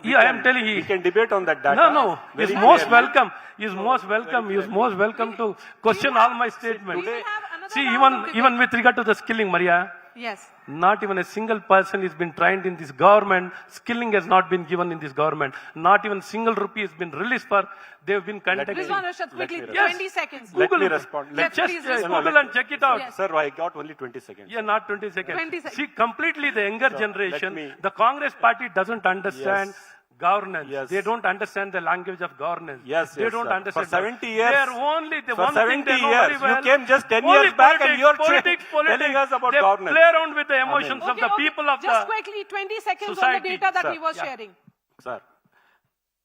We I am telling you. We can debate on that data. No, he's very most clearly. welcome. He's most welcome. He's most welcome to question all my statements. We will have another See, round of even debate. with regard to the skilling, Maria, Yes. not even a single person has been trained in this government. Skilling has not been given in this government. Not even single rupee has been released for. They've been conducting. Rizwan Arshad, quickly, Yes. 20 seconds. Let me Google it. respond. Let's Let- just please respond. Google and check it out. Yes. Sir, I got only 20 seconds. Yeah, not 20 seconds. 20 seconds. See, completely the younger So, generation, let me- the Congress party doesn't understand Yes. governance. Yes. They don't understand the language of governance. Yes, They yes, don't sir. understand. For 70 years, They are only the for one thing 70 they know years, very well. you came just 10 Only years back and politics, you're politics. telling us about they governance. play around with the emotions of the people of Just the quickly, 20 seconds on society. the data that Sir, we were yeah. sharing. Sir,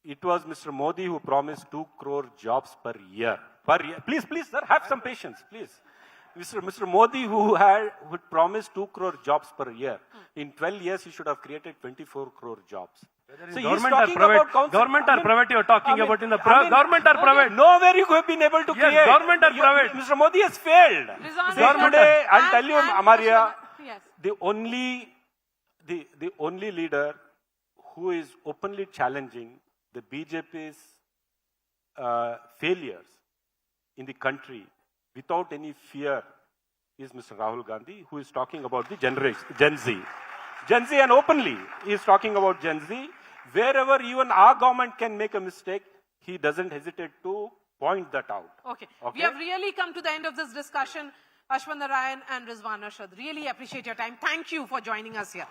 it was Mr. Modi who promised 2 crore jobs per year. Please, sir, have some patience, please. Mr. Modi who promised 2 crore jobs per year. In 12 years, he should have created 24 crore jobs. So government or private? Government or private you are talking about in the government or private? Nowhere you have been able to Yes, create. government or private? Mr. Modi has failed. Rizwan See, Arshad today, I'll and- tell you, and- Amaria, Yes. the only leader who is openly challenging the BJP's failures in the country without any fear is Mr. Rahul Gandhi, who is talking about the Gen Z. Gen Z, and openly he is talking about Gen Z. Wherever even our government can make a mistake, he doesn't hesitate to point that out. Okay. Okay. We have really come to the end of this discussion. Ashwin Narayan and Rizwan Arshad, really appreciate your time. Thank you for joining us here.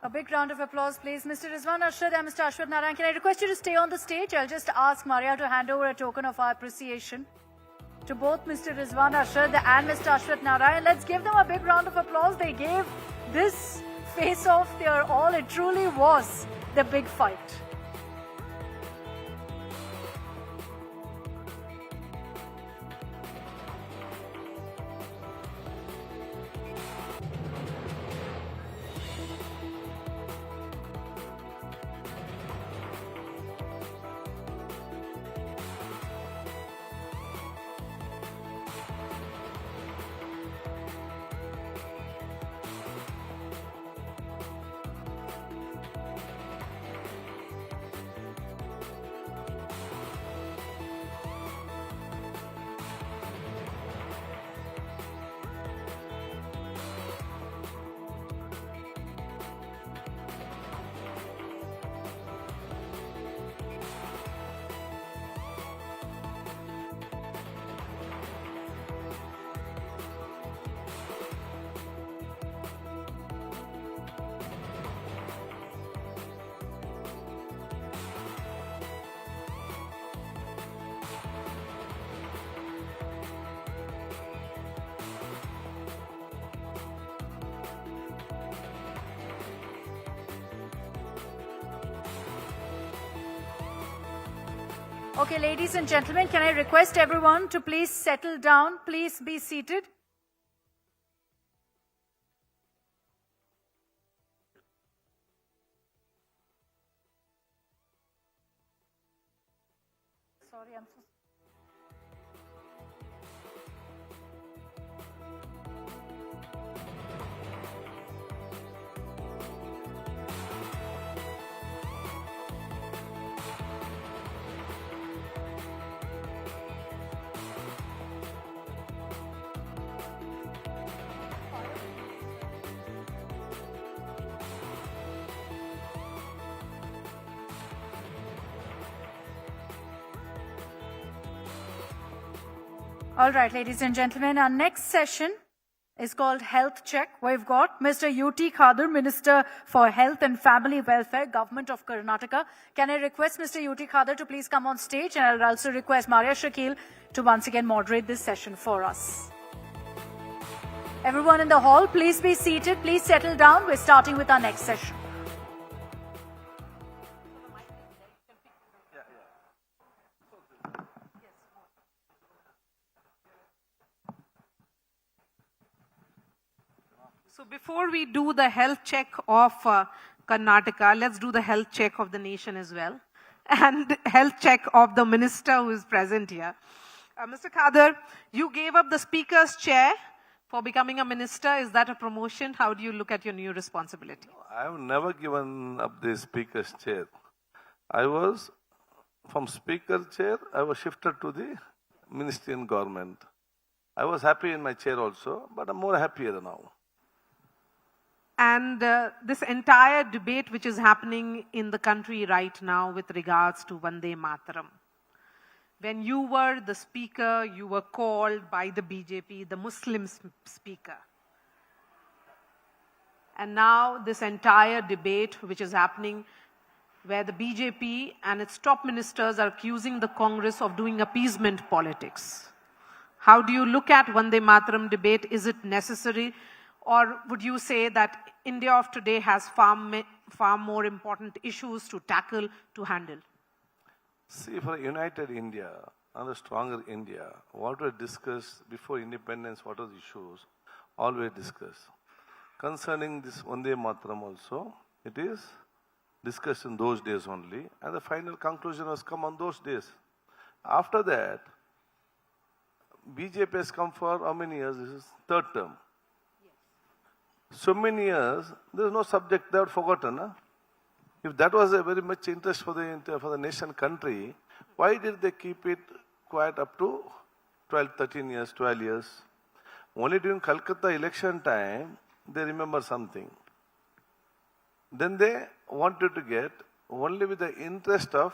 A big round of applause, please. Mr. Rizwan Arshad and Mr. Ashwin Narayan, can I request you to stay on the stage? I'll just ask Maria to hand over a token of our appreciation to both Mr. Rizwan Arshad and Mr. Ashwin Narayan. Let's give them a big round of applause. They gave this face-off their all. It truly was the big fight. Okay, ladies and gentlemen, can I request everyone to please settle down? Please be seated. Sorry, I'm so All right, ladies and gentlemen, our next session is called Health Check. We've got Mr. U.T. Khader, Minister for Health and Family Welfare, Government of Karnataka. Can I request Mr. U.T. Khader to please come on stage? And I'll also request Maria Shakil to once again moderate this session for us. Everyone in the hall, please be seated. Please settle down. We're starting with our next session. So before we do the health check of Karnataka, let's do the health check of the nation as well. And health check of the minister who is present here. Mr. Khader, you gave up the speaker's chair for becoming a minister? Is that a promotion? How do you look at your new responsibility? I have never given up the speaker's chair. I was, from speaker chair, I was shifted to the ministry and government. I was happy in my chair also, but I'm more happier now. And this entire debate which is happening in the country right now with regards to Vande Mataram. When you were the speaker, you were called by the BJP, the Muslim speaker. And now this entire debate which is happening where the BJP and its top ministers are accusing the Congress of doing appeasement politics. How do you look at Vande Mataram debate? Is it necessary? Or would you say that India of today has far more important issues to tackle, to handle? See, for a united India and a stronger India, what we discussed before independence, what are the issues, always discuss. Concerning this Vande Mataram also, it is discussed in those days only, and the final conclusion has come on those days. After that, BJP has come for how many years? This is third term. So many years, there is no subject, they are forgotten. Huh? If that was a very much interest for the nation country, why did they keep it quiet up to 13 years, 12 years? Only during Calcutta election time, they remember something. Then they wanted to get only with the interest of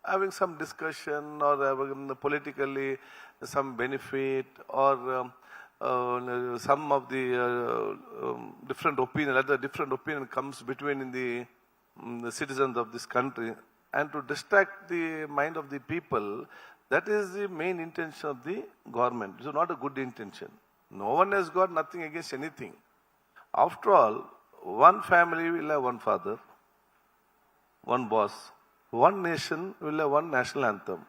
having some discussion or having politically some benefit or some of the different opinion, other different opinion comes between the citizens of this country, and to distract the mind of the people, that is the main intention of the government. It is not a good intention. No one has got nothing against anything. After all, one family will have one father, one boss. One nation will have one national anthem.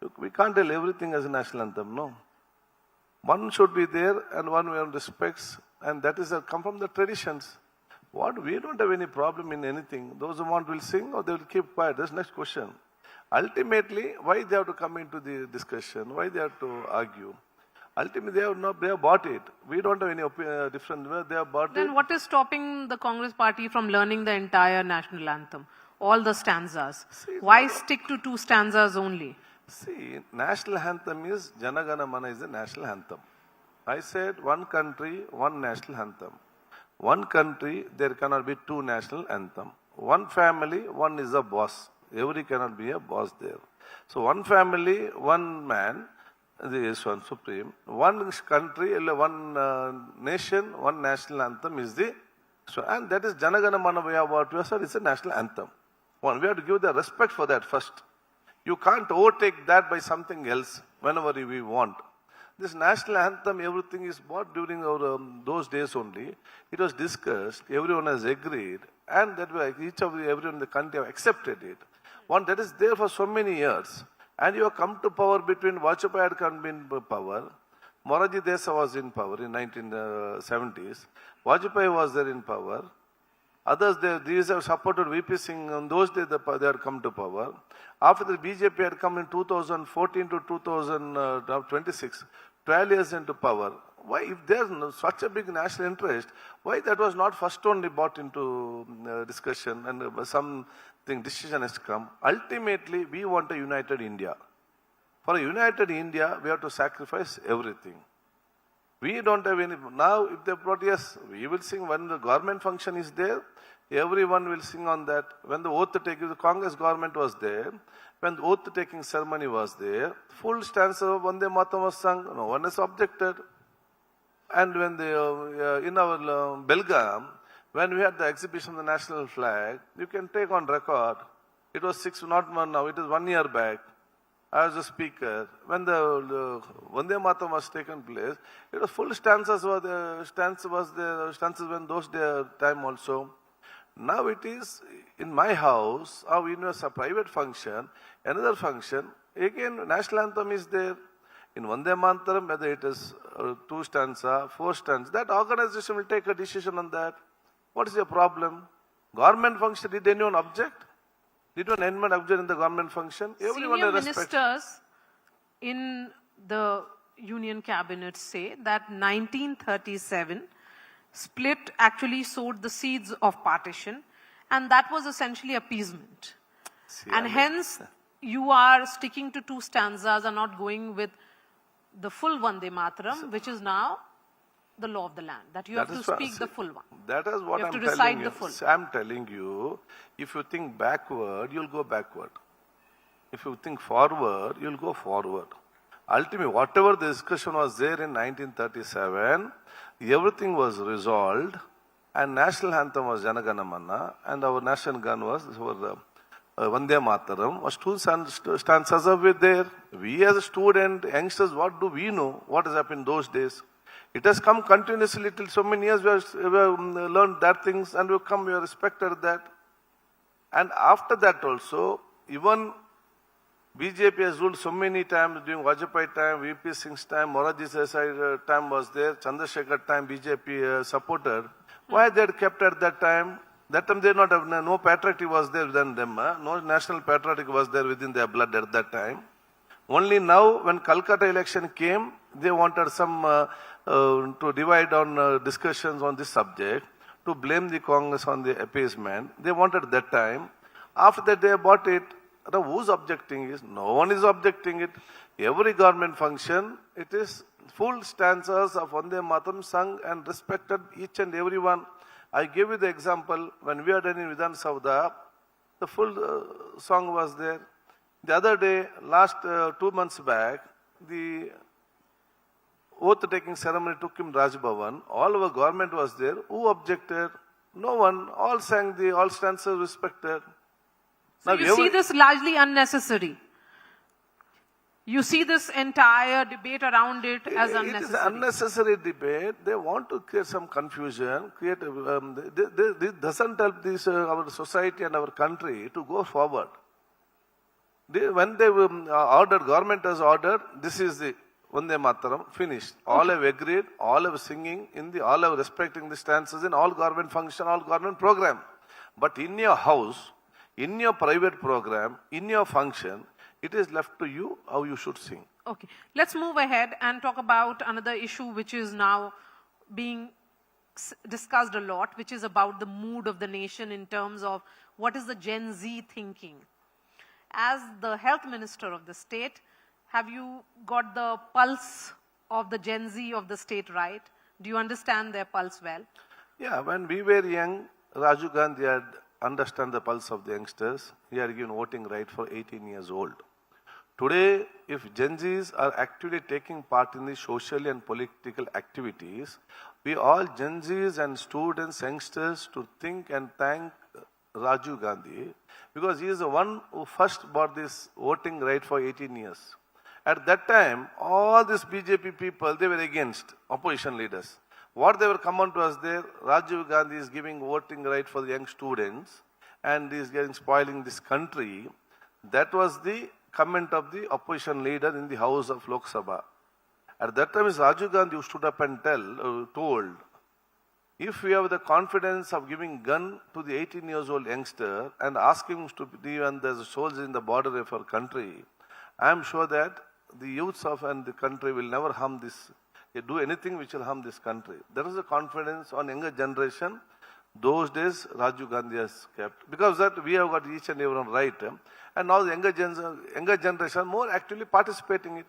Look, we can't tell everything as a national anthem, no. One should be there and one we have respects, and that is come from the traditions. What we don't have any problem in anything. Those who want will sing or they will keep quiet. That's next question. Ultimately, why they have to come into the discussion? Why they have to argue? Ultimately, they have bought it. We don't have any different way. They have bought it. Then what is stopping the Congress party from learning the entire national anthem? All the stanzas. Why stick to 2 stanzas only? See, national anthem is Jana Gana Mana is the national anthem. I said one country, one national anthem. One country, there cannot be 2 national anthem. One family, one is a boss. Every cannot be a boss there. So one family, one man, the one supreme. One country, one nation, one national anthem is the. So, and that is Jana Gana Mana Vayavatu, it's a national anthem. One, we have to give the respect for that first. You can't overtake that by something else whenever we want. This national anthem, everything is bought during our, those days only. It was discussed, everyone has agreed, and that way everyone in the country have accepted it. One that is there for so many years. And you have come to power between Vajpayee had come in power, Morarji Desai was in power in 1970s, Vajpayee was there in power. Others, these have supported VP Singh. On those days, they had come to power. After the BJP had come in 2014 to 2026, 12 years into power. Why, if there's such a big national interest, why that was not first only brought into discussion and something decision has come? Ultimately, we want a united India. For a united India, we have to sacrifice everything. We don't have any. Now, if they brought, yes, we will sing when the government function is there. Everyone will sing on that. When the oath taking, the Congress government was there. When the oath taking ceremony was there, full stanza of Vande Mataram was sung. No one has objected. And when in our Belgaum, when we had the exhibition of the national flag, you can take on record. It was 6, not 1 now. It is 1 year back. I was a speaker. When the Vande Mataram was taken place, it was full stanzas were there, stanzas when those time also. Now it is in my house, or in a private function, another function, again national anthem is there. In Vande Mataram, whether it is 2 stanza, 4 stanza, that organization will take a decision on that. What is your problem? Government function, did anyone object? Did anyone object in the government function? Everyone Senior ministers in the Union cabinet say that 1937 split actually sowed the seeds of partition, and that was essentially appeasement. And hence, you are sticking to two stanzas and not going with the full Vande Mataram, which is now the law of the land, that you have to speak the full one. That is what You have I'm to telling recite you. the full. I'm telling you, if you think backward, you'll go backward. If you think forward, you'll go forward. Ultimately, whatever the discussion was there in 1937, everything was resolved, and national anthem was Jana Gana Mana, and our national gun was Vande Mataram. Was two stanzas were there. We as a student, youngsters, what do we know? What has happened those days? It has come continuously till so many years. We have learned that things, and we have respected that. And after that also, even BJP has ruled so many times during Vajpayee time, VP Singh's time, Moraji Desai time was there, Chandrasekhar time BJP supported. Why they had kept at that time? That time they not have, no patriotic was there within them, no national patriotic was there within their blood at that time. Only now when Calcutta election came, they wanted some to divide on discussions on this subject, to blame the Congress on the appeasement. They wanted that time. After that they bought it. Now, who's objecting is? No one is objecting it. Every government function, it is full stanzas of Vande Mataram sung and respected each and every one. I gave you the example when we are done in Vidhan Savda, the full song was there. The other day, last 2 months back, the oath-taking ceremony took him Raj Bhavan. All our government was there. Who objected? No one. All sang all stanzas respected. So you see this largely unnecessary. You see this entire debate around it as unnecessary. It is unnecessary debate. They want to create some confusion. This doesn't help our society and our country to go forward. When they ordered, government has ordered, this is the Vande Mataram, finished. All have agreed, all have singing, all have respecting the stances in all government function, all government program. But in your house, in your private program, in your function, it is left to you how you should sing. Okay, let's move ahead and talk about another issue which is now being discussed a lot, which is about the mood of the nation in terms of what is the Gen Z thinking. As the health minister of the state, have you got the pulse of the Gen Z of the state right? Do you understand their pulse well? Yeah, when we were young, Rajiv Gandhi had understand the pulse of the youngsters. He had given voting right for 18 years old. Today, if Gen Zs are actually taking part in the social and political activities, we all Gen Zs and students, youngsters to think and thank Rajiv Gandhi, because he is the one who first brought this voting right for 18 years. At that time, all these BJP people, they were against opposition leaders. What they were coming to us there, Rajiv Gandhi is giving voting right for the young students and is spoiling this country. That was the comment of the opposition leader in the house of Lok Sabha. At that time, Rajiv Gandhi who stood up and told, if we have the confidence of giving gun to the 18 years old youngster and asking him to be even the soldier in the border of our country, I am sure that the youths of and the country will never harm this, do anything which will harm this country. There is a confidence on younger generation. Those days, Rajiv Gandhi has kept. Because that we have got each and every one right. And now the younger generation more actually participating it.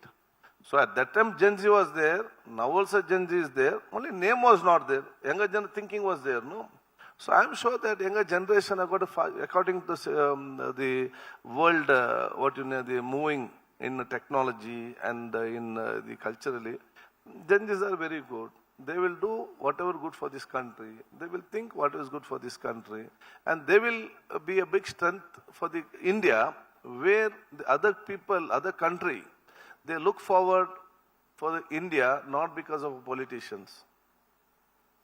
So at that time, Gen Z was there. Now also Gen Z is there. Only name was not there. Younger thinking was there, no? So I am sure that younger generation have got according to the world, the moving in technology and in the culturally, Gen Zs are very good. They will do whatever good for this country. They will think what is good for this country. And they will be a big strength for the India, where the other people, other country, they look forward for the India, not because of politicians.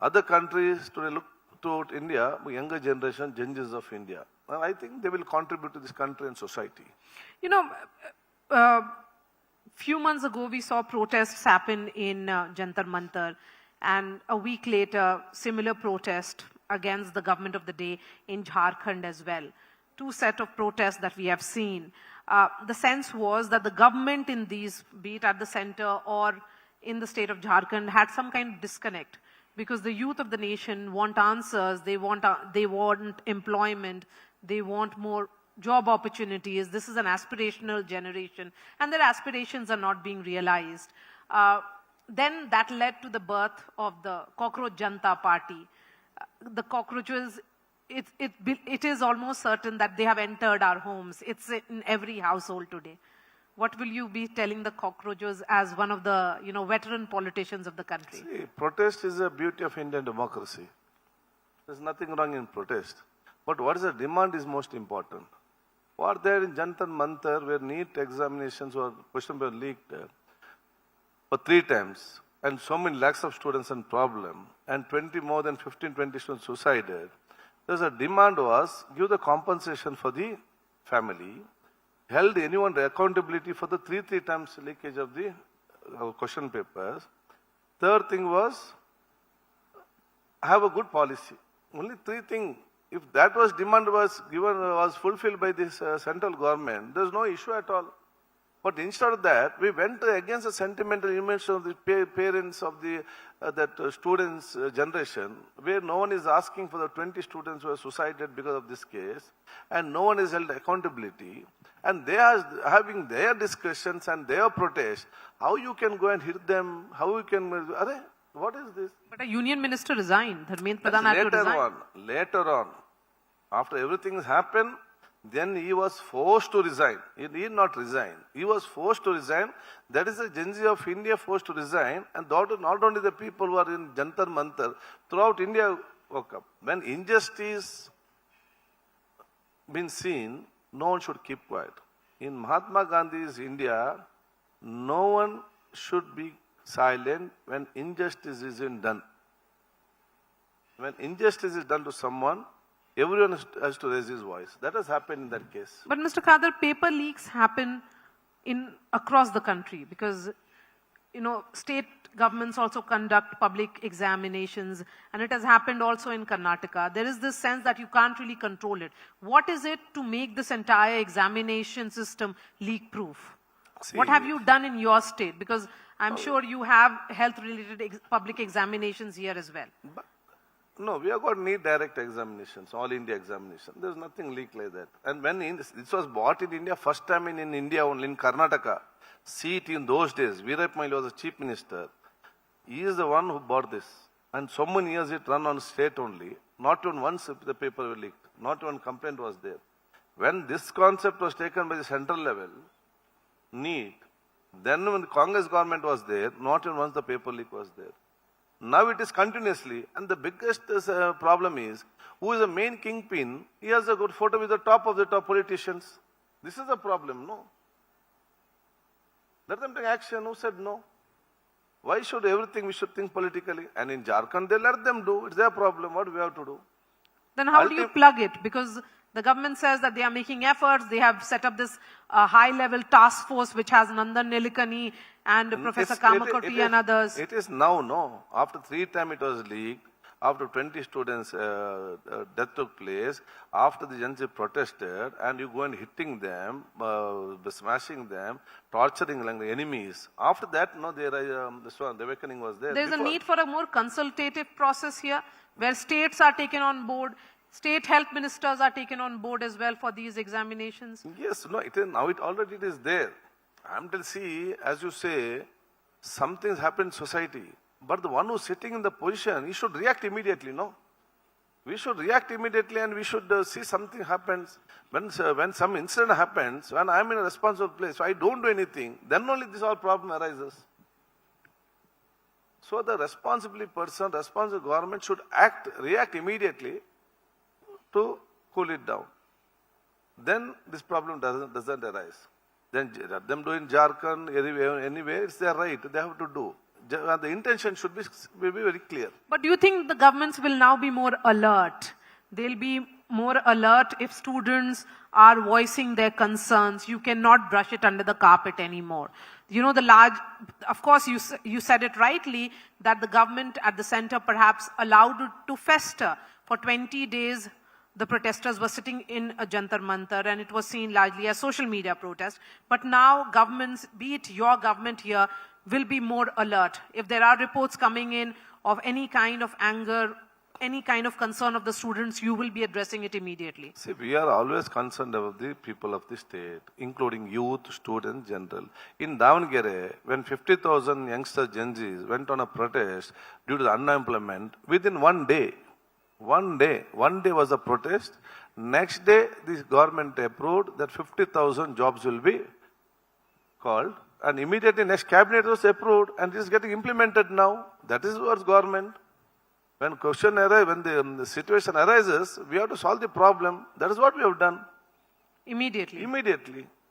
Other countries today look toward India, younger generation, Gen Zs of India. And I think they will contribute to this country and society. You know, few months ago, we saw protests happen in Jantar Mantar, and a week later, similar protest against the government of the day in Jharkhand as well. Two set of protests that we have seen. The sense was that the government in these, be it at the center or in the state of Jharkhand had some kind of disconnect, because the youth of the nation want answers, they want employment, they want more job opportunities. This is an aspirational generation, and their aspirations are not being realized. Then that led to the birth of the Cockroach Janta Party. The cockroaches, it is almost certain that they have entered our homes. It's in every household today. What will you be telling the cockroaches as one of the veteran politicians of the country? See, protest is the beauty of Indian democracy. There's nothing wrong in protest. But what is the demand is most important. What there in Jantar Mantar, where NEET examinations or question were leaked for 3 times, and so many lakhs of students in problem, and more than 15-20 students suicided, there's a demand was give the compensation for the family, held anyone accountability for the 3 times leakage of the question papers. Third thing was have a good policy. Only 3 things. If that was demand was given, was fulfilled by this central government, there's no issue at all. But instead of that, we went against the sentimental image of the parents of the students' generation, where no one is asking for the 20 students who were suicided because of this case, and no one is held accountability, and they are having their discussions and their protest. How you can go and hit them? How you can? What is this? But a union minister resigned. Dharmendra Pradhan had to resign. Later on, after everything has happened, then he was forced to resign. He did not resign. He was forced to resign. That is the Gen Z of India forced to resign. And not only the people who are in Jantar Mantar, throughout India woke up. When injustice been seen, no one should keep quiet. In Mahatma Gandhi's India, no one should be silent when injustice is done. When injustice is done to someone, everyone has to raise his voice. That has happened in that case. But Mr. Khadar, paper leaks happen across the country because, state governments also conduct public examinations, and it has happened also in Karnataka. There is this sense that you can't really control it. What is it to make this entire examination system leak-proof? What have you done in your state? Because I'm sure you have health-related public examinations here as well. No, we have got NEET direct examinations, all India examination. There's nothing leaked like that. And when this was bought in India, first time in India only, in Karnataka, CET in those days, Veerap Moily was the chief minister. He is the one who bought this. And so many years it ran on state only. Not even once the paper was leaked. Not even complaint was there. When this concept was taken by the central level, NEET, then when the Congress government was there, not even once the paper leak was there. Now it is continuously, and the biggest problem is, who is the main kingpin? He has a good photo with the top of the top politicians. This is the problem, no? Let them take action. Who said no? Why should everything we should think politically? And in Jharkhand, they let them do. It's their problem. What do we have to do? Then how do you plug it? Because the government says that they are making efforts. They have set up this high-level task force which has Nandan Nilikani and Professor Kamakoti and others. It is now, no. After 3 times it was leaked. After 20 students' death took place, after the Gen Z protested, and you go and hitting them, smashing them, torturing like the enemies. After that, no, the awakening was there. There is a need for a more consultative process here, where states are taken on board. State health ministers are taken on board as well for these examinations. Yes, no, now it already is there. I'm to see, as you say, something's happened in society. But the one who's sitting in the position, he should react immediately, no? We should react immediately, and we should see something happens. When some incident happens, when I'm in a responsible place, so I don't do anything, then only this all problem arises. So the responsible government should react immediately to cool it down. Then this problem doesn't arise. Then let them do in Jharkhand, anywhere, it's their right, they have to do. The intention should be very clear. But do you think the governments will now be more alert? They'll be more alert if students are voicing their concerns. You cannot brush it under the carpet anymore. Of course, you said it rightly, that the government at the center perhaps allowed it to fester. For 20 days, the protesters were sitting in a Jantar Mantar, and it was seen largely as social media protest. But now governments, be it your government here, will be more alert. If there are reports coming in of any kind of anger, any kind of concern of the students, you will be addressing it immediately. See, we are always concerned about the people of the state, including youth, students, general. In Davangere, when 50,000 youngsters, Gen Zs, went on a protest due to the unemployment, within one day was a protest. Next day, the government approved that 50,000 jobs will be called, and immediately next cabinet was approved, and it is getting implemented now. That is what government. When the situation arises, we have to solve the problem. That is what we have done. Immediately.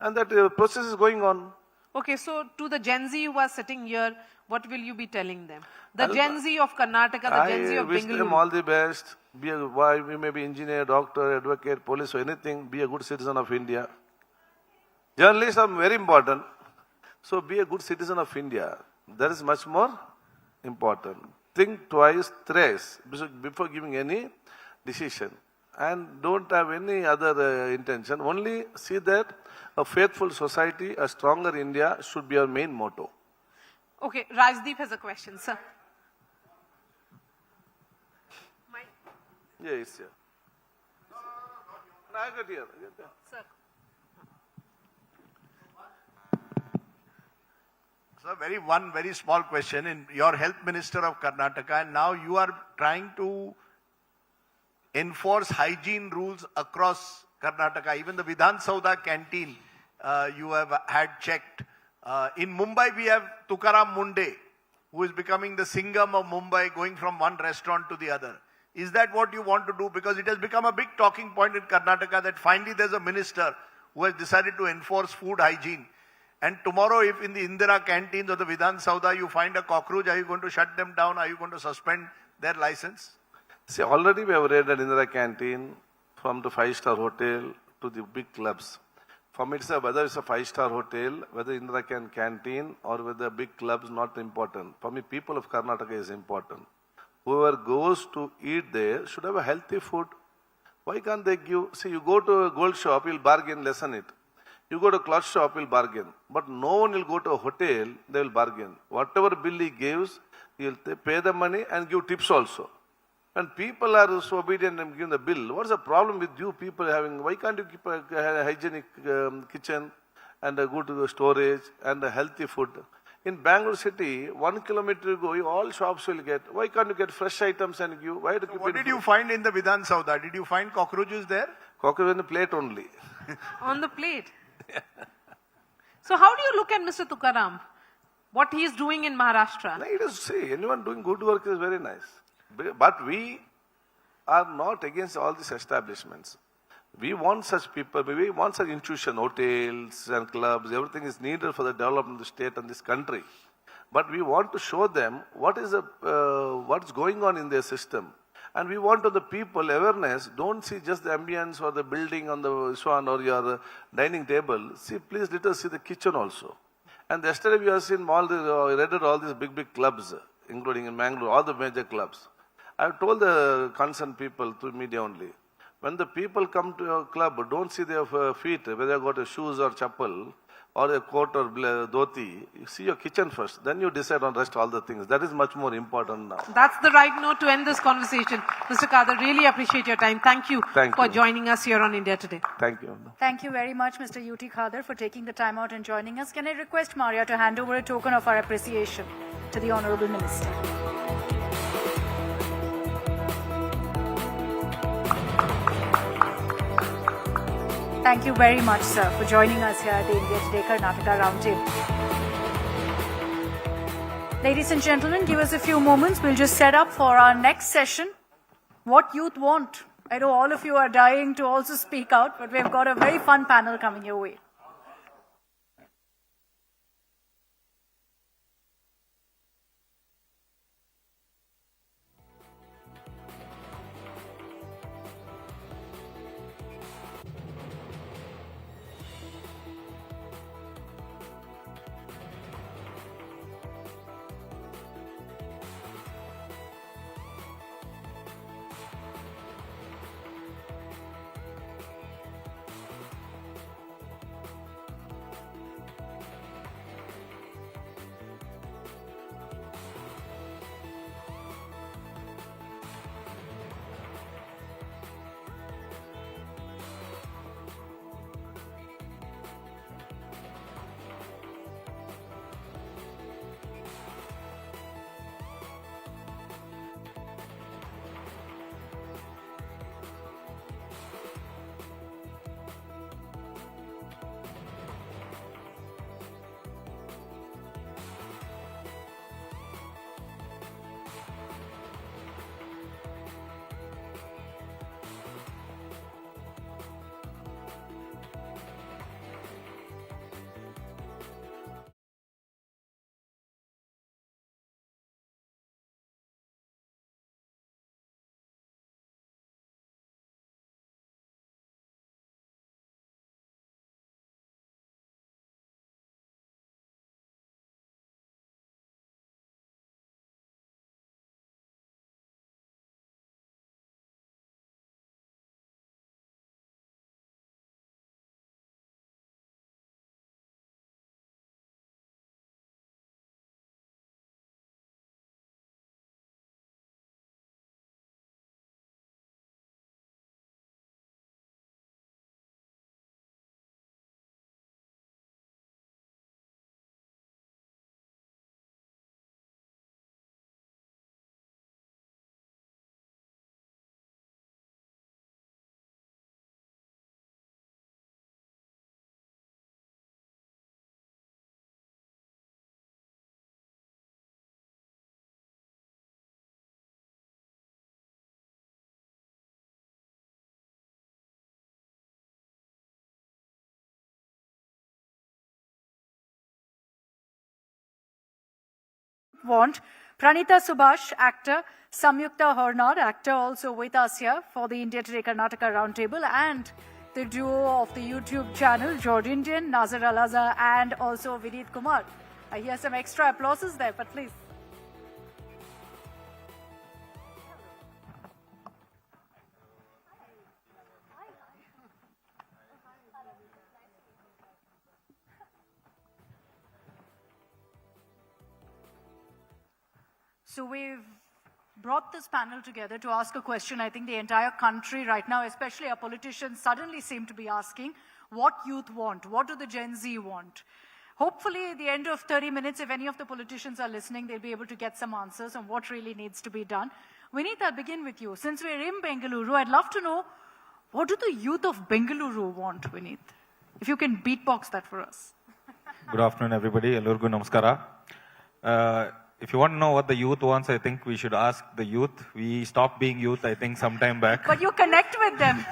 And that process is going on. Okay, so to the Gen Z who are sitting here, what will you be telling them? The Gen Z of Karnataka, the Gen Z of I wish them Bengaluru. all the best. We may be engineer, doctor, advocate, police, or anything. Be a good citizen of India. Journalists are very important. So be a good citizen of India. That is much more important. Think twice, thrice before giving any decision. And don't have any other intention. Only see that a faithful society, a stronger India should be our main motto. Okay, Rajdeep has a question, sir. Yes, yeah. I got here. Sir. So one very small question. In your health minister of Karnataka, and now you are trying to enforce hygiene rules across Karnataka. Even the Vidhan Saudha canteen you have had checked. In Mumbai, we have Tukaram Munde, who is becoming the Singham of Mumbai, going from one restaurant to the other. Is that what you want to do? Because it has become a big talking point in Karnataka that finally there's a minister who has decided to enforce food hygiene. And tomorrow, if in the Indira canteens or the Vidhan Saudha you find a cockroach, are you going to shut them down? Are you going to suspend their license? See, already we have raided Indira canteen from the 5-star hotel to the big clubs. For me, whether it's a 5-star hotel, whether Indira canteen or whether big clubs, not important. For me, people of Karnataka is important. Whoever goes to eat there should have a healthy food. Why can't they give? See, you go to a gold shop, you'll bargain less on it. You go to a cloth shop, you'll bargain. But no one will go to a hotel, they will bargain. Whatever bill he gives, he'll pay the money and give tips also. When people are so obedient and giving the bill, what's the problem with you people having? Why can't you keep a hygienic kitchen and a good storage and a healthy food? In Bangalore city, 1 kilometer you go, all shops will get. Why can't you get fresh items and give? Why to keep What did you find in the Vidhan Saudha? Did you find cockroaches there? Cockroach on the plate only. On the plate. So how do you look at Mr. Tukaram? What he is doing in Maharashtra? No, it is, see, anyone doing good work is very nice. But we are not against all these establishments. We want such people, we want such institutions, hotels and clubs, everything is needed for the development of the state and this country. But we want to show them what's going on in their system. And we want to the people awareness, don't see just the ambience or the building on the swan or your dining table. See, please let us see the kitchen also. And yesterday we have seen raided all these big clubs, including in Mangalore, all the major clubs. I have told the concerned people through media only. When the people come to your club, don't see their feet, whether they got a shoes or chappal, or a coat or dhoti. You see your kitchen first, then you decide on rest all the things. That is much more important now. That's the right note to end this conversation. Mr. Kadir, really appreciate your time. Thank you for joining us here on India Today. Thank you. Thank you very much, Mr. UT Khader, for taking the time out and joining us. Can I request Maria to hand over a token of our appreciation to the Honourable Minister? Thank you very much, sir, for joining us here at the India Today Karnataka Roundtable. Ladies and gentlemen, give us a few moments. We'll just set up for our next session. What youth want. I know all of you are dying to also speak out, but we've got a very fun panel coming your way. want. Pranita Subhash, actor. Samyukta Hornad, actor, also with us here for the India Today Karnataka Roundtable, and the duo of the YouTube channel, George Indian, Nazar Alaza, and also Vineet Kumar. I hear some extra applauses there, but please. So we've brought this panel together to ask a question I think the entire country right now, especially our politicians, suddenly seem to be asking: what youth want? What do the Gen Z want? Hopefully, at the end of 30 minutes, if any of the politicians are listening, they'll be able to get some answers on what really needs to be done. Vineet, I'll begin with you. Since we're in Bengaluru, I'd love to know, what do the youth of Bengaluru want, Vineet? If you can beatbox that for us. Good afternoon, everybody. Elorgu namaskara. If you want to know what the youth wants, I think we should ask the youth. We stopped being youth, I think, some time back. But you connect with them.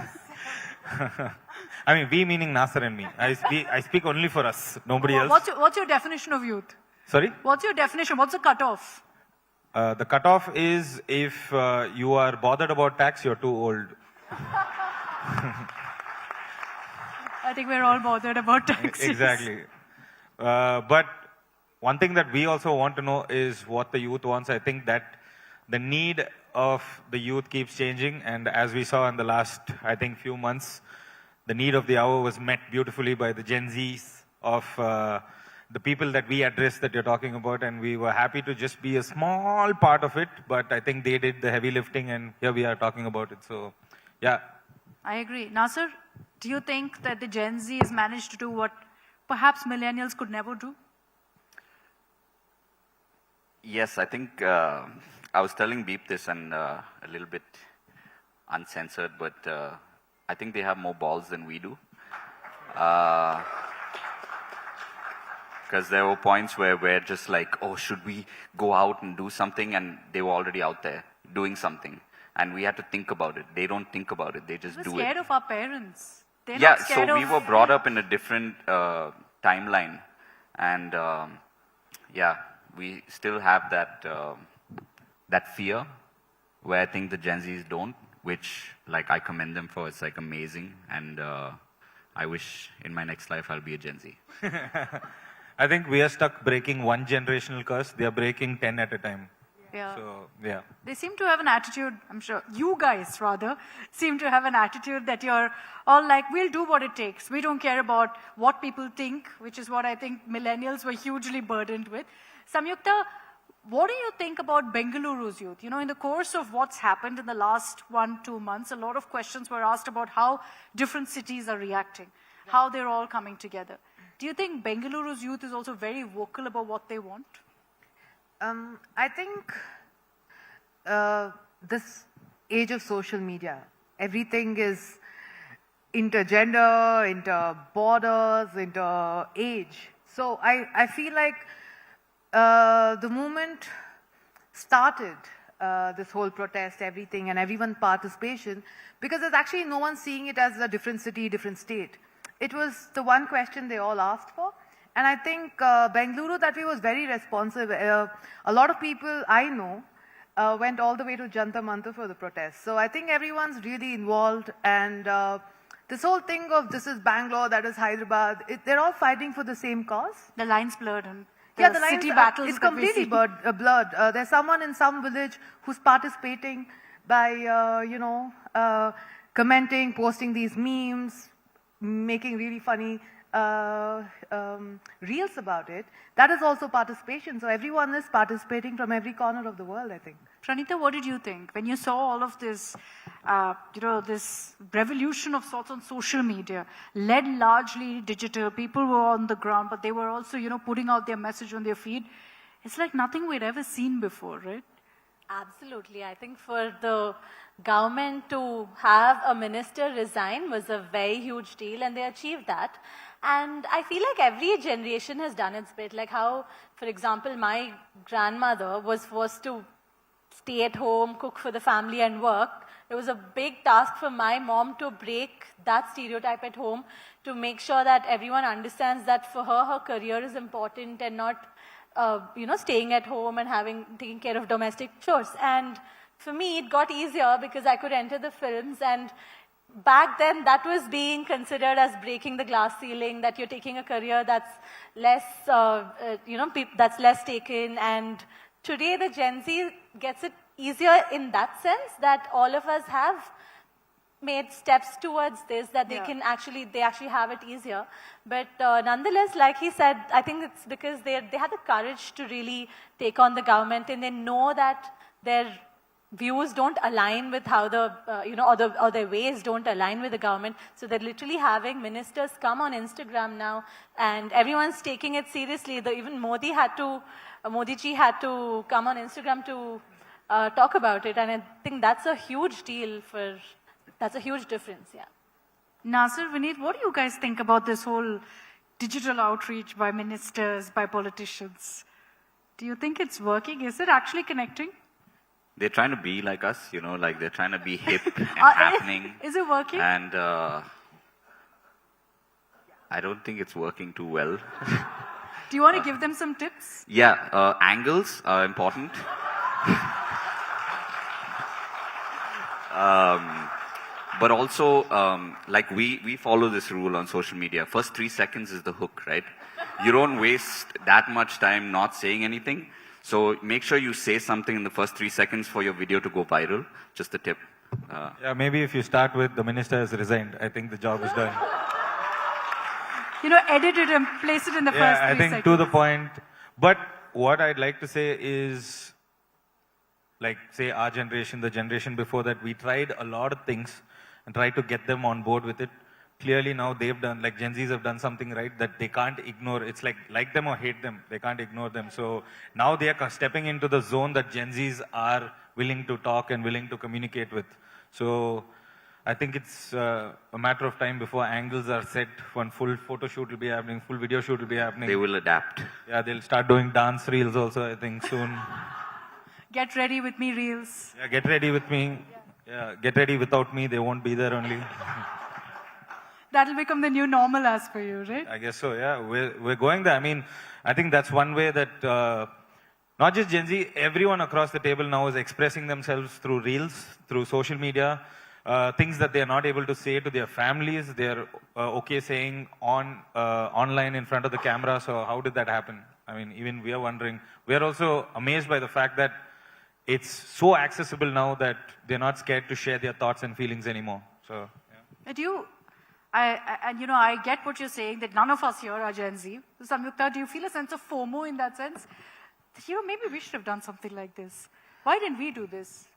I mean, we meaning Nasser and me. I speak only for us, nobody else. What's your definition of youth? Sorry? What's your definition? What's the cutoff? The cutoff is if you are bothered about tax, you're too old. I think we're all bothered about taxes. Exactly. But one thing that we also want to know is what the youth wants. I think that the need of the youth keeps changing, and as we saw in the last, I think, few months, the need of the hour was met beautifully by the Gen Zs of the people that we address that you're talking about, and we were happy to just be a small part of it, but I think they did the heavy lifting, and here we are talking about it. So, yeah. I agree. Nasser, do you think that the Gen Z has managed to do what perhaps millennials could never do? Yes, I think I was telling Beep this and a little bit uncensored, but I think they have more balls than we do. Because there were points where we're just like, oh, should we go out and do something? And they were already out there doing something. And we had to think about it. They don't think about it. They just do it. We're scared of our parents. They're Yeah, not so scared we of... were brought up in a different timeline. And yeah, we still have that that fear where I think the Gen Zs don't, which like I commend them for. It's like amazing, and I wish in my next life I'll be a Gen Z. I think we are stuck breaking one generational curse. They are breaking 10 at a time. Yeah. So, yeah. They seem to have an attitude, I'm sure, you guys rather, seem to have an attitude that you're all like, we'll do what it takes. We don't care about what people think, which is what I think millennials were hugely burdened with. Samyukta, what do you think about Bengaluru's youth? You know, in the course of what's happened in the last 1-2 months, a lot of questions were asked about how different cities are reacting, how they're all coming together. Do you think Bengaluru's youth is also very vocal about what they want? I think this age of social media, everything is intergender, inter borders, inter age. So I feel like the movement started this whole protest, everything, and everyone's participation, because there's actually no one seeing it as a different city, different state. It was the one question they all asked for. And I think Bengaluru that way was very responsive. A lot of people I know went all the way to Jantar Mantar for the protest. So I think everyone's really involved, and this whole thing of this is Bangalore, that is Hyderabad, they're all fighting for the same cause. The lines blurred and the city lines, battles. it's completely blurred. There's someone in some village who's participating by, commenting, posting these memes, making really funny reels about it. That is also participation. So everyone is participating from every corner of the world, I think. Pranita, what did you think when you saw all of this, this revolution of sorts on social media, led largely digital? People were on the ground, but they were also, putting out their message on their feed. It's like nothing we'd ever seen before, right? Absolutely. I think for the government to have a minister resign was a very huge deal, and they achieved that. And I feel like every generation has done its bit. Like how, for example, my grandmother was forced to stay at home, cook for the family and work. It was a big task for my mom to break that stereotype at home, to make sure that everyone understands that for her, her career is important and not staying at home and taking care of domestic chores. And for me, it got easier because I could enter the films, and back then that was being considered as breaking the glass ceiling, that you're taking a career that's less, that's less taken. And today the Gen Z gets it easier in that sense, that all of us have made steps towards this, that they actually have it easier. But nonetheless, like he said, I think it's because they had the courage to really take on the government, and they know that their views don't align with how or their ways don't align with the government. So they're literally having ministers come on Instagram now, and everyone's taking it seriously. Even Modi ji had to come on Instagram to talk about it, and I think that's a huge deal that's a huge difference, yeah. Nasir, Vineet, what do you guys think about this whole digital outreach by ministers, by politicians? Do you think it's working? Is it actually connecting? They're trying to be like us, like they're trying to be hip and happening. Is it working? And I don't think it's working too well. Do you want to give them some tips? Yeah, angles are important. But also, like we follow this rule on social media. First 3 seconds is the hook, right? You don't waste that much time not saying anything. So make sure you say something in the first 3 seconds for your video to go viral. Just a tip. Yeah, maybe if you start with the minister has resigned, I think the job is done. Edit it and place it in the first 3 Yeah, I think seconds. to the point. But what I'd like to say is, like, say our generation, the generation before that, we tried a lot of things and tried to get them on board with it. Clearly now they've done, like Gen Zs have done something right that they can't ignore. It's like them or hate them, they can't ignore them. So now they are stepping into the zone that Gen Zs are willing to talk and willing to communicate with. So I think it's a matter of time before angles are set. One full photo shoot will be happening, full video shoot will be happening. They will adapt. Yeah, they'll start doing dance reels also, I think, soon. Get ready with me reels. Yeah, get ready with me. Yeah, get ready without me, they won't be there only. That'll become the new normal as per you, right? I guess so, yeah. We're going there. I mean, I think that's one way that not just Gen Z, everyone across the table now is expressing themselves through reels, through social media, things that they're not able to say to their families, they're okay saying online in front of the camera. So how did that happen? I mean, even we are wondering. We are also amazed by the fact that it's so accessible now that they're not scared to share their thoughts and feelings anymore. So, yeah. I get what you're saying, that none of us here are Gen Z. So, Samyukta, do you feel a sense of FOMO in that sense? That, maybe we should have done something like this. Why didn't we do this?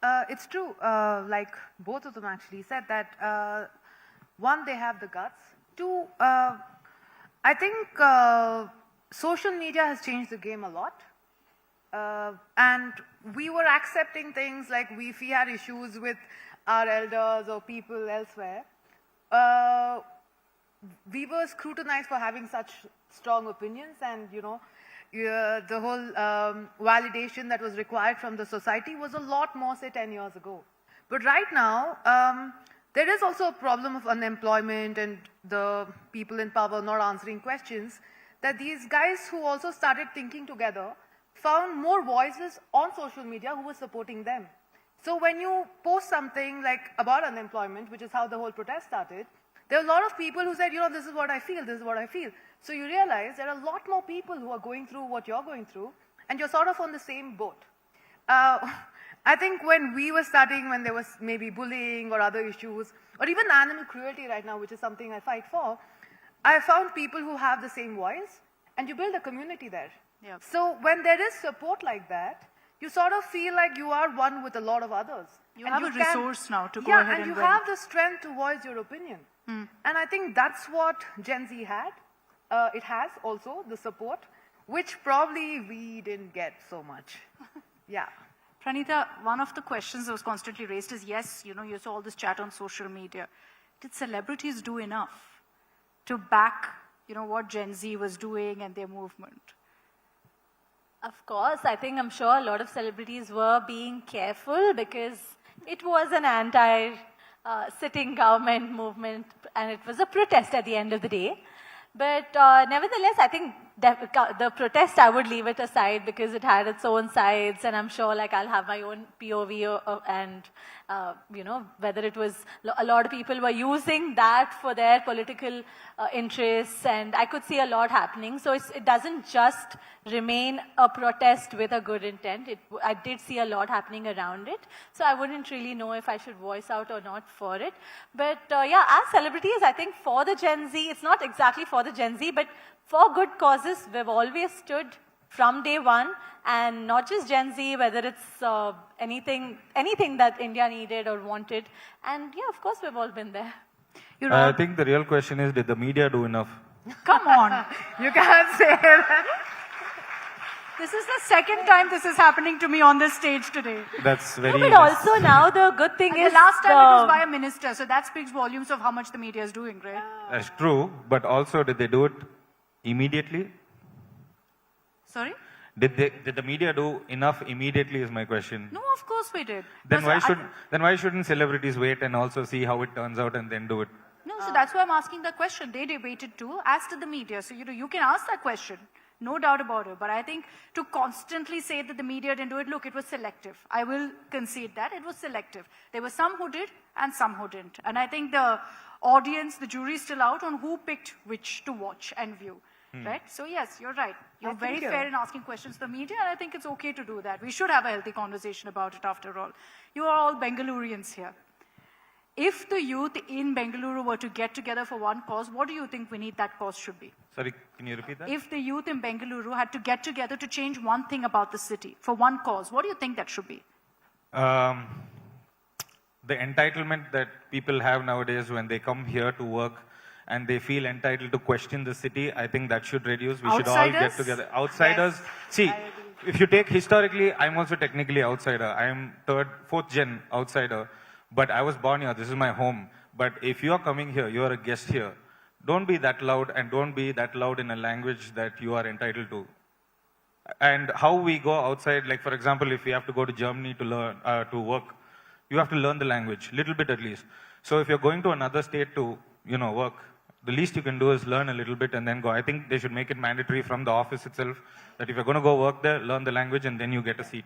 It's true. Like both of them actually said that, one, they have the guts. Two, I think social media has changed the game a lot. And we were accepting things like if we had issues with our elders or people elsewhere, we were scrutinized for having such strong opinions, and the whole validation that was required from the society was a lot more, say, 10 years ago. But right now, there is also a problem of unemployment and the people in power not answering questions, that these guys who also started thinking together found more voices on social media who were supporting them. So when you post something like about unemployment, which is how the whole protest started, there are a lot of people who said, this is what I feel, this is what I feel. So you realize there are a lot more people who are going through what you're going through, and you're sort of on the same boat. I think when we were starting, when there was maybe bullying or other issues, or even animal cruelty right now, which is something I fight for, I found people who have the same voice, and you build a community there. Yep. So when there is support like that, you sort of feel like you are one with a lot of others. You have a resource now to go yeah, ahead and you win. have the strength to voice your opinion. And I think that's what Gen Z had. It has also the support, which probably we didn't get so much. Yeah. Pranita, one of the questions that was constantly raised is, yes, you saw all this chat on social media. Did celebrities do enough to back, what Gen Z was doing and their movement? Of course, I'm sure a lot of celebrities were being careful because it was an anti-sitting government movement, and it was a protest at the end of the day. But nevertheless, I think the protest, I would leave it aside because it had its own sides, and I'm sure like I'll have my own POV and you know, whether it was a lot of people were using that for their political interests, and I could see a lot happening. So it doesn't just remain a protest with a good intent. I did see a lot happening around it, so I wouldn't really know if I should voice out or not for it. But yeah, as celebrities, I think for the Gen Z, it's not exactly for the Gen Z, but for good causes, we've always stood from day one, and not just Gen Z, whether it's anything that India needed or wanted. And yeah, of course, we've all been there. I think the real question is, did the media do enough? Come on. You can't say that. This is the second time this is happening to me on this stage today. That's very... No, but also now the good thing And is... the last time it was by a minister, so that speaks volumes of how much the media is doing, right? That's true, but also did they do it immediately? Sorry? Did the media do enough immediately is my question. No, of course we did. Then No, so why shouldn't celebrities wait and also see how it turns out and then do it? No, so that's why I'm asking that question. They debated too, as did the media. So, you can ask that question. No doubt about it. But I think to constantly say that the media didn't do it, look, it was selective. I will concede that. It was selective. There were some who did and some who didn't. And I think the audience, the jury is still out on who picked which to watch and view. Right? So yes, you're right. You're very fair in asking questions to the media, and I think it's okay to do that. We should have a healthy conversation about it after all. You are all Bengalurians here. If the youth in Bengaluru were to get together for one cause, what do you think we need that cause should be? Sorry, can you repeat that? If the youth in Bengaluru had to get together to change one thing about the city for one cause, what do you think that should be? The entitlement that people have nowadays when they come here to work and they feel entitled to question the city, I think that should reduce. We should all get together. Outsiders, yes, see, if you take historically, I'm also technically outsider. I'm fourth gen outsider, but I was born here. This is my home. But if you're coming here, you're a guest here. Don't be that loud, and don't be that loud in a language that you are entitled to. And how we go outside, like for example, if we have to go to Germany to learn, to work, you have to learn the language, little bit at least. So if you're going to another state to, work, the least you can do is learn a little bit and then go. I think they should make it mandatory from the office itself that if you're going to go work there, learn the language and then you get a seat.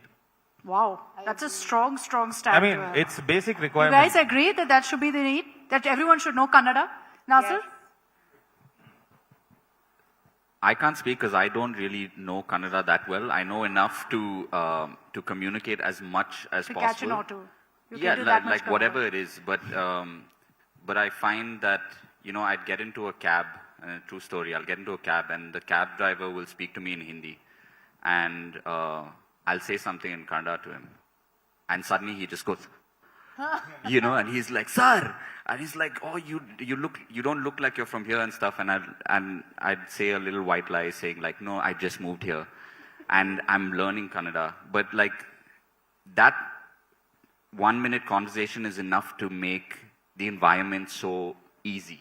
Wow, that's a strong stand. I mean, it's basic requirement. You guys agree that that should be the need? That everyone should know Kannada? Nasir? Yes. I can't speak because I don't really know Kannada that well. I know enough to communicate as much as possible. To catch an auto. Like whatever it is. But I find that, I'd get into a cab, true story, I'll get into a cab and the cab driver will speak to me in Hindi. And I'll say something in Kannada to him. And suddenly he just goes, and he's like, sir. And he's like, oh, you don't look like you're from here and stuff. And I'd say a little white lie saying like, no, I just moved here. And I'm learning Kannada. But like, that 1 minute conversation is enough to make the environment so easy,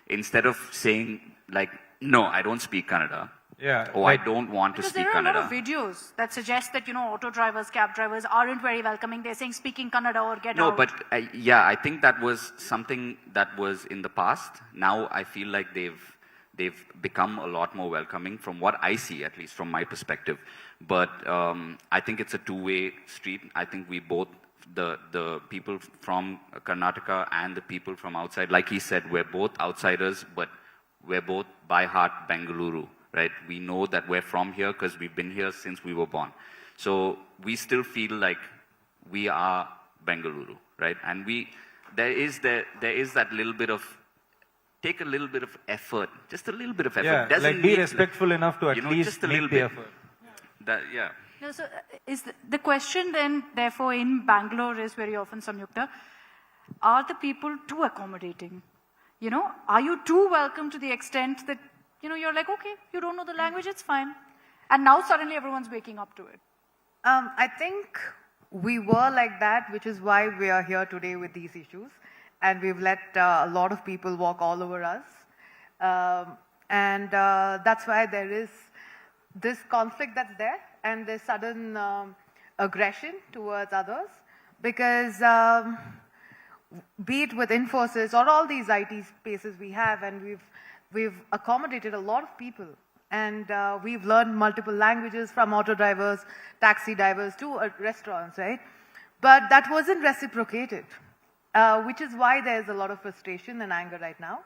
Instead of saying like, no, I don't speak Kannada. Yeah. Oh, I don't want to speak Kannada. There are a lot of videos that suggest that, auto drivers, cab drivers aren't very welcoming. They're saying speaking Kannada or get out. No, but I think that was something that was in the past. Now I feel like they've become a lot more welcoming from what I see, at least from my perspective. But I think it's a two-way street. I think we both, the people from Karnataka and the people from outside, like he said, we're both outsiders, but we're both by heart Bengaluru. Right? We know that we're from here because we've been here since we were born. So we still feel like we are Bengaluru, right? And there is that little bit of, take a little bit of effort, just a little bit of effort. Yeah, Doesn't like be respectful enough to at least just a make little the bit. effort. Yeah. No, so is the question then, therefore, in Bangalore is very often, Samyukta, are the people too accommodating? Are you too welcome to the extent that you're like, okay, you don't know the language, it's fine. And now suddenly everyone's waking up to it. I think we were like that, which is why we are here today with these issues. And we've let a lot of people walk all over us. And that's why there is this conflict that's there and this sudden aggression towards others. Because be it with Infosys or all these IT spaces we have, and we've accommodated a lot of people. And we've learned multiple languages from auto drivers, taxi drivers to restaurants, right? But that wasn't reciprocated, which is why there's a lot of frustration and anger right now.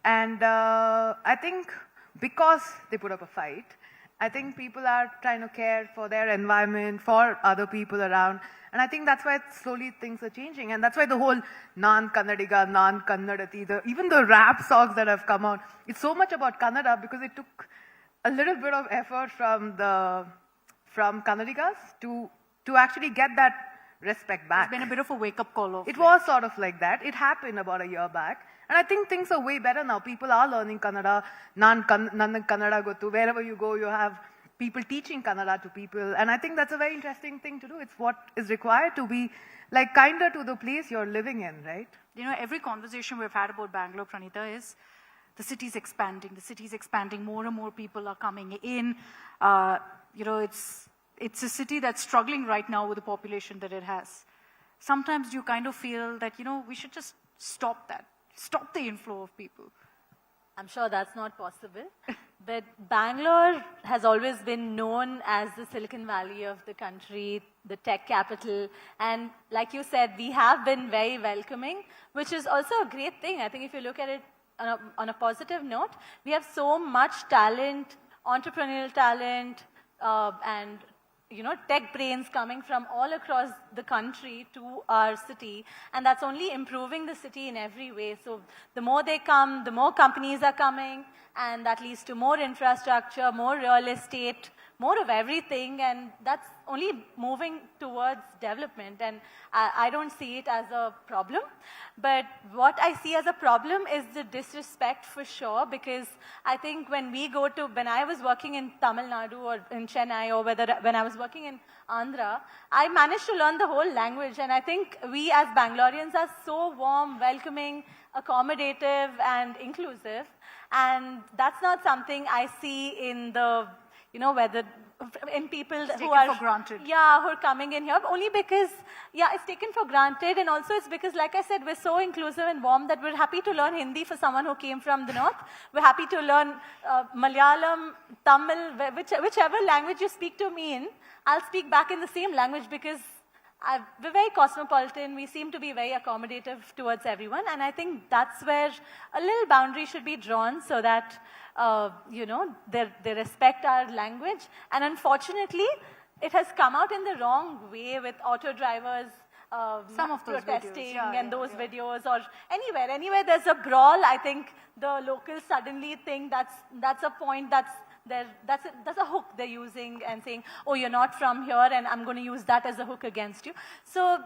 And I think because they put up a fight, I think people are trying to care for their environment, for other people around. And I think that's why slowly things are changing. And that's why the whole non-Kannadiga, non-Kannadati, even the rap songs that have come out, it's so much about Kannada because it took a little bit of effort from Kannadigas to actually get that respect back. It's been a bit of a wake-up call. It was sort of like that. It happened about a year back. And I think things are way better now. People are learning Kannada, Kannada Gottu. Wherever you go, you have people teaching Kannada to people. And I think that's a very interesting thing to do. It's what is required to be like kinder to the place you're living in, right? You know, every conversation we've had about Bangalore, Pranita, is the city's expanding. The city's expanding. More and more people are coming in. You know, it's a city that's struggling right now with the population that it has. Sometimes you kind of feel that, you know, we should just stop that. Stop the inflow of people. I'm sure that's not possible. But Bangalore has always been known as the Silicon Valley of the country, the tech capital. And like you said, we have been very welcoming, which is also a great thing. I think if you look at it on a positive note, we have so much talent, entrepreneurial talent, and you know, tech brains coming from all across the country to our city, and that's only improving the city in every way. So the more they come, the more companies are coming, and that leads to more infrastructure, more real estate, more of everything, and that's only moving towards development. And I don't see it as a problem. But what I see as a problem is the disrespect for sure, because I think when I was working in Tamil Nadu or in Chennai, or when I was working in Andhra, I managed to learn the whole language. And I think we as Bangaloreans are so warm, welcoming, accommodative, and inclusive. And that's not something I see in the, you know, in people who are for granted. Yeah, who are coming in here, only because, yeah, it's taken for granted, and also it's because, like I said, we're so inclusive and warm that we're happy to learn Hindi for someone who came from the north. We're happy to learn Malayalam, Tamil, whichever language you speak to me in, I'll speak back in the same language, because we're very cosmopolitan. We seem to be very accommodative towards everyone, and I think that's where a little boundary should be drawn, so that you know, they respect our language. And unfortunately, it has come out in the wrong way with auto drivers some of those protesting videos. and those videos, or anywhere there's a brawl. I think the locals suddenly think that's a point, that's a hook they're using and saying, oh, you're not from here, and I'm going to use that as a hook against you. So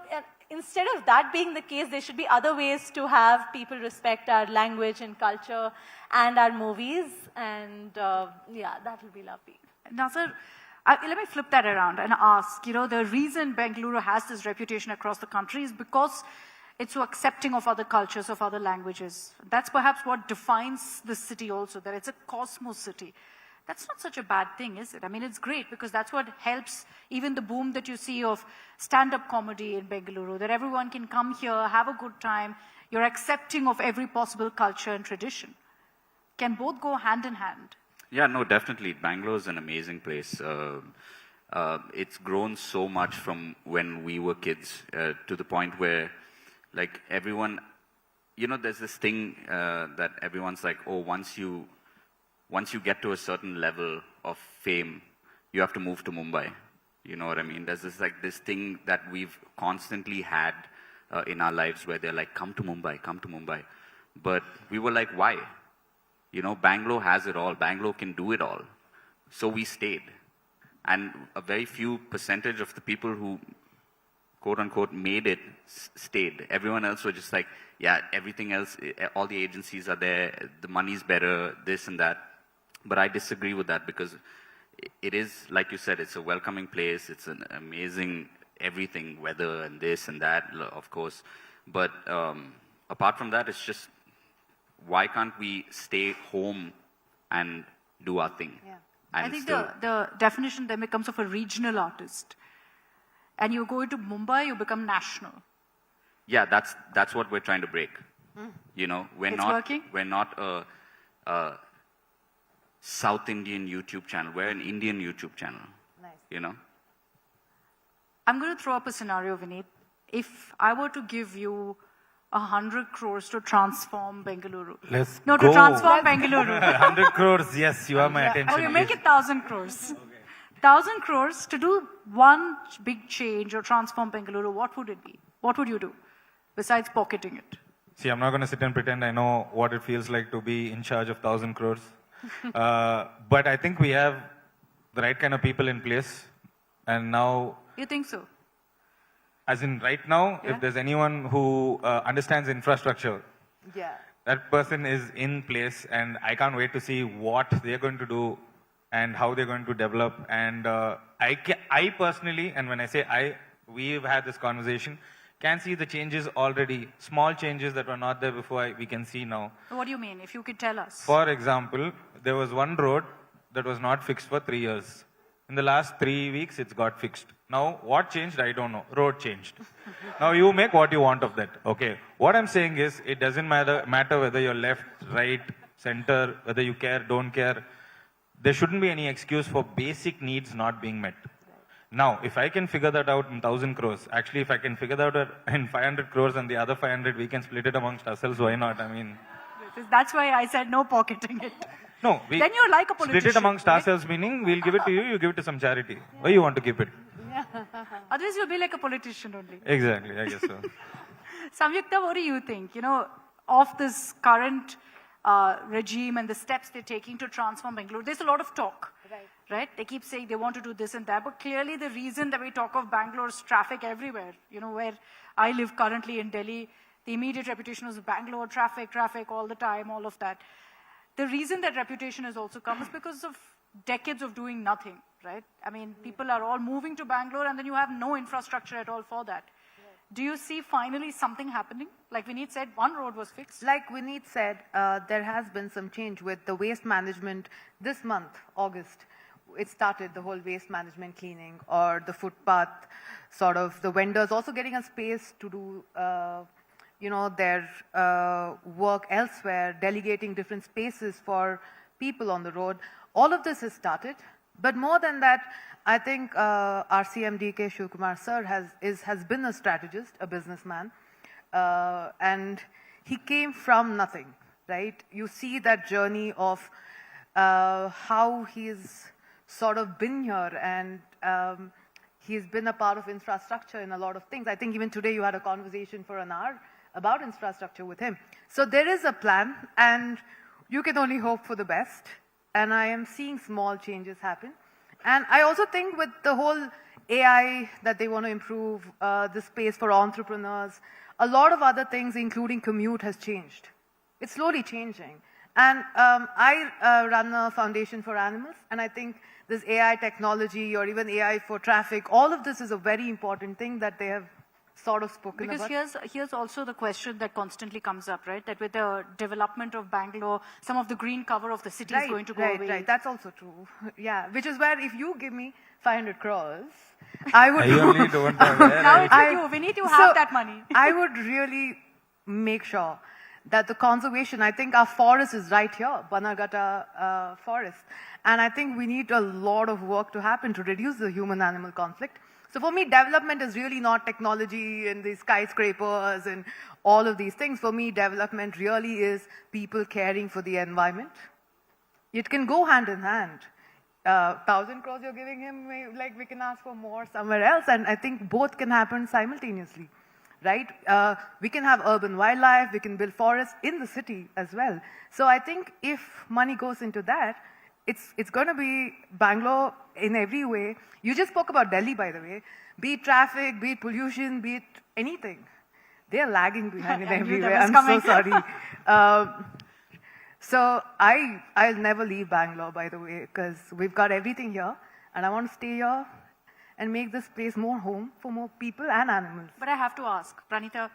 instead of that being the case, there should be other ways to have people respect our language and culture and our movies, and yeah, that will be lovely. Now, sir, let me flip that around and ask, you know, the reason Bengaluru has this reputation across the country is because it's so accepting of other cultures, of other languages. That's perhaps what defines the city also, that it's a cosmos city. That's not such a bad thing, is it? I mean, it's great, because that's what helps even the boom that you see of stand-up comedy in Bengaluru, that everyone can come here, have a good time. You're accepting of every possible culture and tradition. Can both go hand in hand? Yeah, no, definitely. Bangalore is an amazing place. It's grown so much from when we were kids to the point where, like, everyone, you know, there's this thing that everyone's like, oh, once you get to a certain level of fame, you have to move to Mumbai. You know what I mean? There's this thing that we've constantly had in our lives where they're like, come to Mumbai, come to Mumbai. But we were like, why? You know, Bangalore has it all. Bangalore can do it all. So we stayed. And a very few percentage of the people who, quote unquote, made it stayed. Everyone else were just like, yeah, everything else, all the agencies are there, the money's better, this and that. But I disagree with that, because it is, like you said, it's a welcoming place. It's an amazing everything, weather and this and that, of course. But apart from that, it's just, why can't we stay home and do our thing? Yeah. I think the definition then becomes of a regional artist. And you go into Mumbai, you become national. Yeah, that's what we're trying to break. You know, we're It's not working? we're not a South Indian YouTube channel. We're an Indian YouTube channel. Nice. You know? I'm going to throw up a scenario, Vineet. If I were to give you 100 crores to transform Bengaluru. Let's No, go. to transform Bengaluru. 100 crores, yes, you are my attention. Okay, make it 1,000 crores. 1,000 crores to do one big change or transform Bengaluru, what would it be? What would you do besides pocketing it? See, I'm not going to sit and pretend I know what it feels like to be in charge of 1,000 crores. But I think we have the right kind of people in place. And now... You think so? As in right now, Yeah. if there's anyone who understands infrastructure, that person is in place, and I can't wait to see what they're going to do and how they're going to develop. And I personally, and when I say we've had this conversation, can see the changes already, small changes that were not there before we can see now. What do you mean? If you could tell us. For example, there was one road that was not fixed for 3 years. In the last 3 weeks, it's got fixed. Now, what changed? I don't know. Road changed. Now, you make what you want of that. Okay. What I'm saying is, it doesn't matter whether you're left, right, center, whether you care, don't care. There shouldn't be any excuse for basic needs not being met. Now, if I can figure that out in 1,000 crores, actually, if I can figure that out in 500 crores and the other 500, we can split it amongst ourselves, why not? I mean... That's why I said no pocketing it. No, Then you're like a politician. split it amongst right? ourselves, meaning we'll give it to you, you give it to some charity. Why you want to keep it? Otherwise, you'll be like a politician only. Exactly, I guess so. Samyukta, what do you think? You know, of this current regime and the steps they're taking to transform Bengaluru, there's a lot of talk. Right? They keep saying they want to do this and that, but clearly the reason that we talk of Bangalore's traffic everywhere, you know, where I live currently in Delhi, the immediate reputation was Bangalore, traffic all the time, all of that. The reason that reputation has also come is because of decades of doing nothing, right? I mean, people are all moving to Bangalore and then you have no infrastructure at all for that. Do you see finally something happening? Like Vineet said, one road was fixed. Like Vineet said, there has been some change with the waste management this month, August. It started the whole waste management cleaning, or the footpath, sort of the vendors also getting a space to do, you know, their work elsewhere, delegating different spaces for people on the road. All of this has started. But more than that, I think our CM DK Shivkumar sir has been a strategist, a businessman, and he came from nothing, right? You see that journey of how he's sort of been here, and he's been a part of infrastructure in a lot of things. I think even today you had a conversation for an hour about infrastructure with him. So there is a plan, and you can only hope for the best. And I am seeing small changes happen. And I also think with the whole AI that they want to improve, the space for entrepreneurs, a lot of other things, including commute, has changed. It's slowly changing. And I run a foundation for animals, and I think this AI technology or even AI for traffic, all of this is a very important thing that they have sort of spoken because about. here's also the question that constantly comes up, right? That with the development of Bangalore, some of the green cover of the city is going to go away. Right, that's also true. Yeah, which is where if you give me 500 crores, I would... I only don't have Now it's with you. We need to have that money. I would really make sure that the conservation, I think our forest is right here, Bannerghatta forest. And I think we need a lot of work to happen to reduce the human-animal conflict. So for me, development is really not technology and the skyscrapers and all of these things. For me, development really is people caring for the environment. It can go hand in hand. 1,000 crores you're giving him, like we can ask for more somewhere else. And I think both can happen simultaneously, right? We can have urban wildlife, we can build forests in the city as well. So I think if money goes into that, it's going to be Bangalore in every way. You just spoke about Delhi, by the way. Be it traffic, be it pollution, be it anything. They're lagging behind in every way. I'm so sorry. So I'll never leave Bangalore, by the way, because we've got everything here. And I want to stay here and make this place more home for more people and animals. But I have to ask, Pranita,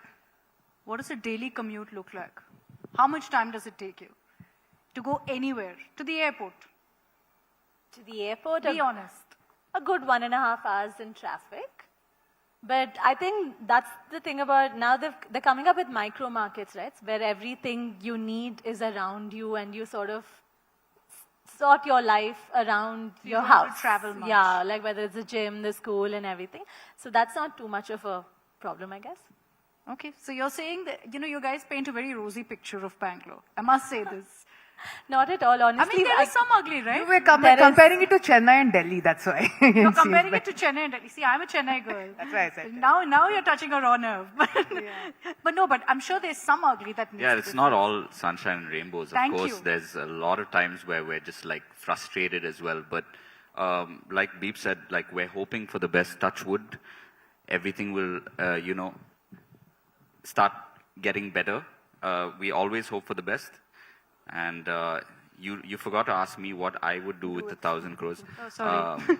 what does a daily commute look like? How much time does it take you to go anywhere, to the airport? To the airport? Be honest. A good 1.5 hours in traffic. But I think that's the thing about now they're coming up with micro markets, right? Where everything you need is around you and you sort of sort your life around So you your don't have to house. travel much. Yeah, like whether it's the gym, the school, and everything. So that's not too much of a problem, I guess. Okay, so you're saying that, you guys paint a very rosy picture of Bangalore. I must say this. Not at all, honestly. I mean, there is some ugly, right? We're comparing it to Chennai and Delhi, that's why. You're comparing it to Chennai and Delhi. See, I'm a Chennai girl. That's why I said Now you're touching a raw nerve. But I'm sure there's some ugly that needs Yeah, to it's be not fixed. all sunshine and rainbows. Thank Of course, you. there's a lot of times where we're just like frustrated as well. But like Beep said, like we're hoping for the best. Touch wood, everything will, start getting better. We always hope for the best. And you forgot to ask me what I would do with the 1,000 crores. Oh, sorry.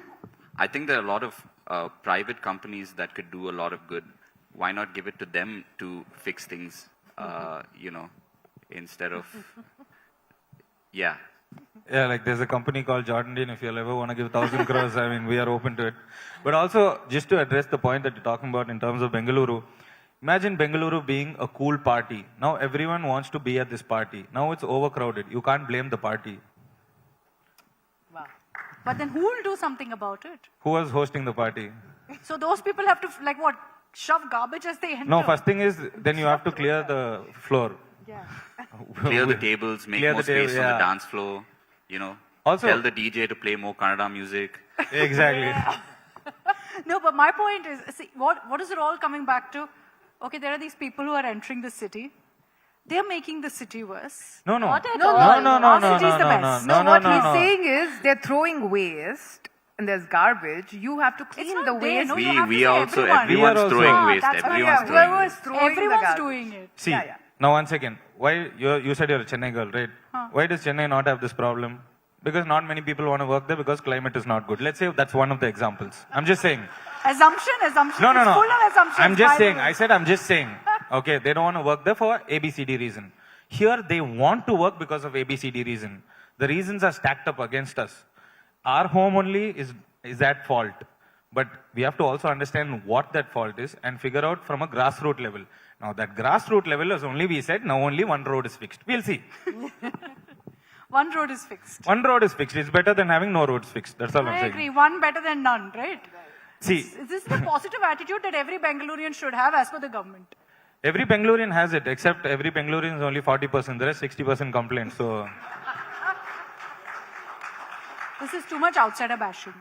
I think there are a lot of private companies that could do a lot of good. Why not give it to them to fix things, instead of, yeah. Yeah, like there's a company called Jordan Dean. If you'll ever want to give 1,000 crores, I mean, we are open to it. But also, just to address the point that you're talking about in terms of Bengaluru, imagine Bengaluru being a cool party. Now everyone wants to be at this party. Now it's overcrowded. You can't blame the party. Wow. But then who will do something about it? Who was hosting the party? So those people have to, shove garbage as they enter? No, first thing is, then you have to clear the floor. Yeah. Clear the tables, make Clear more the table, space on yeah. the dance floor, Also- tell the DJ to play more Kannada music. Exactly. No, but my point is, see, what is it all coming back to? Okay, there are these people who are entering the city. They're making the city worse. No, no. Not at No, all. no, Our city's the best. No, what he's saying is they're throwing waste and there's garbage. You have to clean not the they, waste. no, you have to We say also, everyone. everyone's We are throwing also- waste. that's why Everyone's throwing Whoever's waste. throwing Everyone's the garbage. doing it. See, Yeah, yeah. now once again, why you said you're a Chennai girl, right? Why does Chennai not have this problem? Because not many people want to work there because climate is not good. Let's say that's one of the examples. I'm just saying. Assumption. No, It's full of assumptions. I'm just by the saying. way. I said I'm just saying. Okay, they don't want to work there for ABCD reason. Here they want to work because of ABCD reason. The reasons are stacked up against us. Our home only is at fault. But we have to also understand what that fault is and figure out from a grassroots level. Now that grassroots level is only, we said, now only one road is fixed. We'll see. One road is fixed. One road is fixed. It's better than having no roads fixed. That's all I'm I saying. agree. One better than none, right? See, Is this the positive attitude that every Bangalorean should have as per the government? every Bangalorean has it, except every Bangalorean is only 40%. There is 60% complaints. So, This is too much outsider bashing.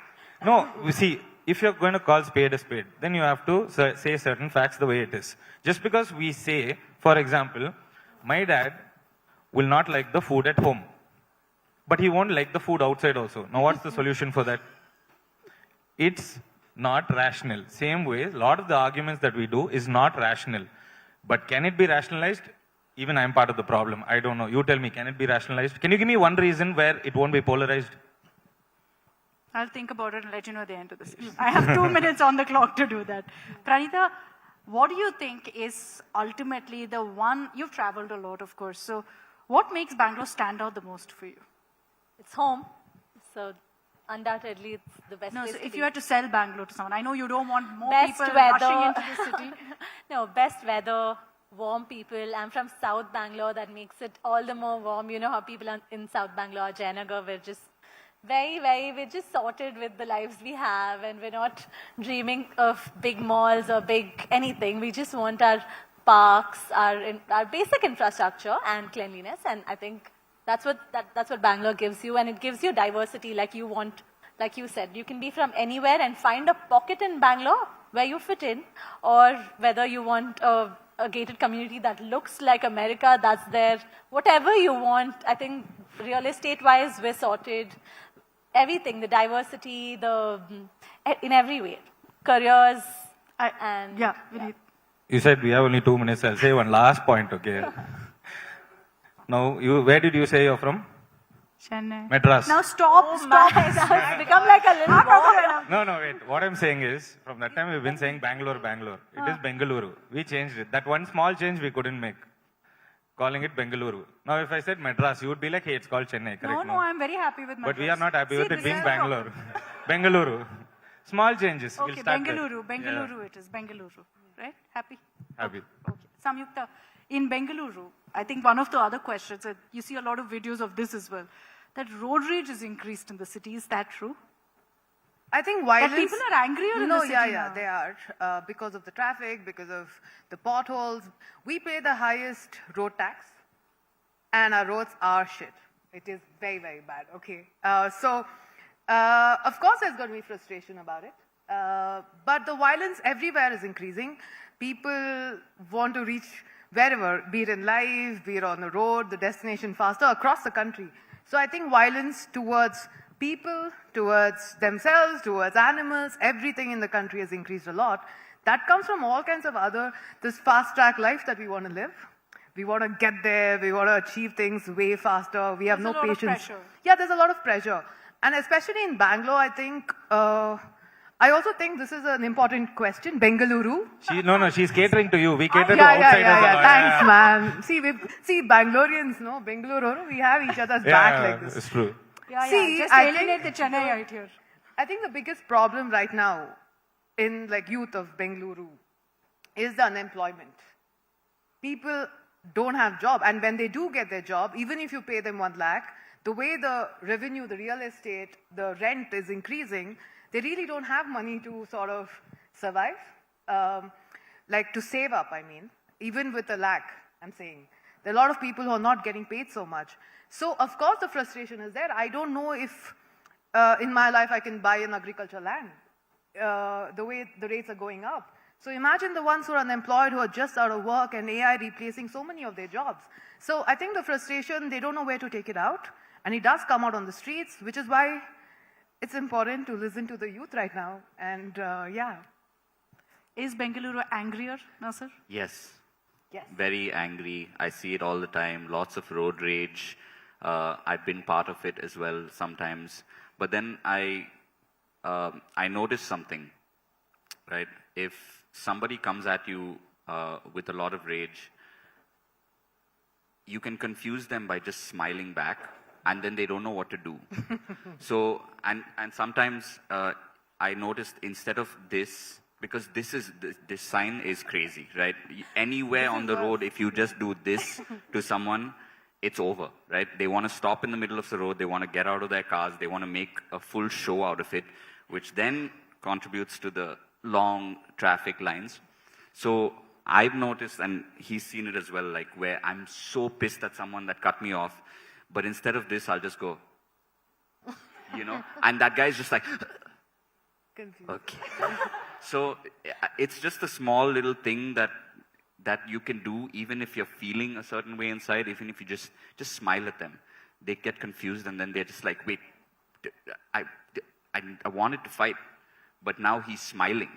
no, you see, if you're going to call spade a spade, then you have to say certain facts the way it is. Just because we say, for example, my dad will not like the food at home, but he won't like the food outside also. Now, what's the solution for that? It's not rational. Same way, a lot of the arguments that we do is not rational. But can it be rationalized? Even I'm part of the problem. I don't know. You tell me, can it be rationalized? Can you give me one reason where it won't be polarized? I'll think about it and let you know at the end of this. I have 2 minutes on the clock to do that. Pranita, what do you think is ultimately the one, you've traveled a lot, of course, so what makes Bangalore stand out the most for you? It's home. So undoubtedly it's the best No, place so to if be. you had to sell Bangalore to someone, I know you don't want more Best people weather. rushing into the city. No, best weather, warm people. I'm from South Bangalore. That makes it all the more warm. You know how people in South Bangalore, Jayanagar, we're just we're just sorted with the lives we have, and we're not dreaming of big malls or big anything. We just want our parks, our basic infrastructure and cleanliness. And I think that's what Bangalore gives you, and it gives you diversity like you want. Like you said, you can be from anywhere and find a pocket in Bangalore where you fit in, or whether you want a gated community that looks like America, that's there. Whatever you want, I think real estate-wise, we're sorted. Everything, the diversity, in every way. Careers, and... Yeah, Vineet. You said we have only 2 minutes. I'll say one last point, okay? Now, where did you say you're from? Chennai. Madras. Now stop. Now it's become like a little war. No, wait. What I'm saying is, from that time we've been saying Bangalore. It is Bengaluru. We changed it. That one small change we couldn't make. Calling it Bengaluru. Now, if I said Madras, you would be like, hey, it's called Chennai, correct? No, I'm very happy with Madras. But we are not happy with See, it being this is the Bangalore. Bengaluru. Small changes. Okay, We'll start there. Bengaluru it is, Bengaluru, right? Happy? Happy. Okay. Samyukta, in Bengaluru, I think one of the other questions, you see a lot of videos of this as well. that road rage is increased in the city. Is that true? I think violence... That people are angrier in the city now. they are. Because of the traffic, because of the potholes. We pay the highest road tax, and our roads are shit. It is very, very bad, okay? Of course there's going to be frustration about it. But the violence everywhere is increasing. People want to reach wherever, be it in life, be it on the road, the destination faster, across the country. So I think violence towards people, towards themselves, towards animals, everything in the country has increased a lot. That comes from all kinds of this fast-track life that we want to live. We want to get there, we want to achieve things way faster, we have no patience. There's a lot of pressure. Yeah, there's a lot of pressure. And especially in Bangalore, I think, I also think this is an important question. Bengaluru. She's catering to you. We cater to Yeah, outsiders. thanks, man. See, Bangaloreans, no, Bengaluru, we have each other's back like this. It's true. Just alienate the Chennai out here. I think the biggest problem right now in youth of Bengaluru is the unemployment. People don't have job, and when they do get their job, even if you pay them 1 lakh, the way the revenue, the real estate, the rent is increasing, they really don't have money to sort of survive, to save up, I mean, even with 1 lakh, I'm saying. There are a lot of people who are not getting paid so much. So, of course, the frustration is there. I don't know if in my life I can buy an agricultural land, the way the rates are going up. So imagine the ones who are unemployed, who are just out of work, and AI replacing so many of their jobs. So I think the frustration, they don't know where to take it out, and it does come out on the streets, which is why it's important to listen to the youth right now, and Is Bengaluru angrier, Nasser? Yes. Yes. Very angry. I see it all the time. Lots of road rage. I've been part of it as well sometimes. But then I noticed something, right? If somebody comes at you with a lot of rage, you can confuse them by just smiling back, and then they don't know what to do. So, and sometimes I noticed instead of this, because this sign is crazy, right? Anywhere on the road, if you just do this to someone, it's over, right? They want to stop in the middle of the road, they want to get out of their cars, they want to make a full show out of it, which then contributes to the long traffic lines. So I've noticed, and he's seen it as well, where I'm so pissed at someone that cut me off, but instead of this, I'll just go, and that guy's just like, okay. So it's just a small little thing that you can do, even if you're feeling a certain way inside, even if you just smile at them. They get confused, and then they're just like, wait, I wanted to fight, but now he's smiling,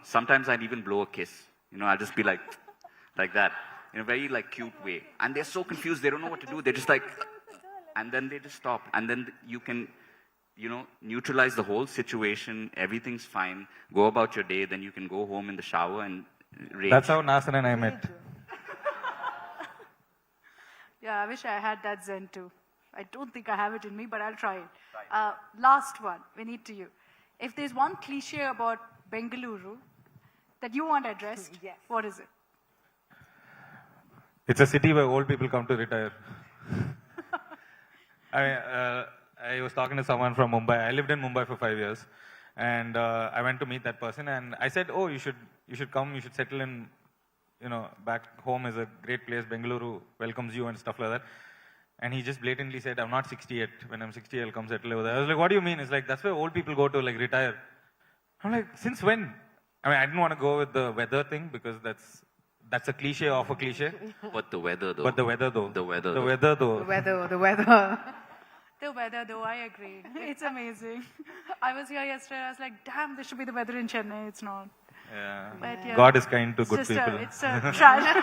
Sometimes I'd even blow a kiss, I'll just be like that, in a very cute way. And they're so confused, they don't know what to do. They're just like, and then they just stop. And then you can, neutralize the whole situation. Everything's fine. Go about your day. Then you can go home in the shower and rage. That's how Nasser and I met. Yeah, I wish I had that zen too. I don't think I have it in me, but I'll try it. Last one, we need to you. If there's one cliche about Bengaluru that you want addressed, yes. What is it? It's a city where old people come to retire. I was talking to someone from Mumbai. I lived in Mumbai for 5 years, and I went to meet that person, and I said, "Oh, you should come. You should settle in. Back home is a great place. Bengaluru welcomes you and stuff like that." And he just blatantly said, "I'm not 60 yet. When I'm 60, I'll come settle over there." I was like, "What do you mean?" It's like, that's where old people go to retire. I'm like, since when? I didn't want to go with the weather thing because that's a cliche of a cliche. But the weather though. But the weather though. The weather. The weather though. The weather. The weather though, I agree. It's amazing. I was here yesterday, I was like, damn, this should be the weather in Chennai. It's not. Yeah. But yeah. God is kind to good people. It's a tragedy.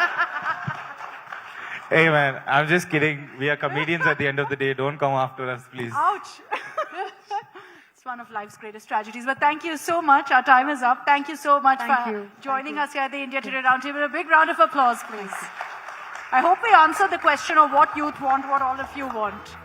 Hey man, I'm just kidding. We are comedians at the end of the day. Don't come after us, please. Ouch. It's one of life's greatest tragedies. But thank you so much. Our time is up. Thank you so much for joining us here at the India Today Roundtable. A big round of applause, please. I hope we answered the question of what youth want, what all of you want.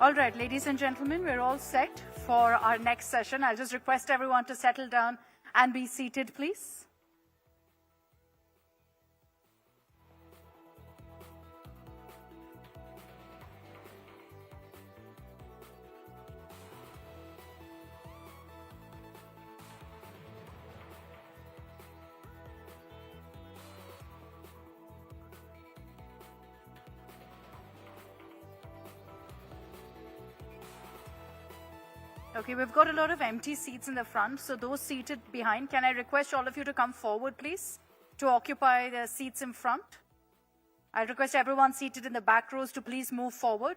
All right, ladies and gentlemen, we're all set for our next session. I'll just request everyone to settle down and be seated, please. Okay, we've got a lot of empty seats in the front, so those seated behind, can I request all of you to come forward, please, to occupy the seats in front? I request everyone seated in the back rows to please move forward.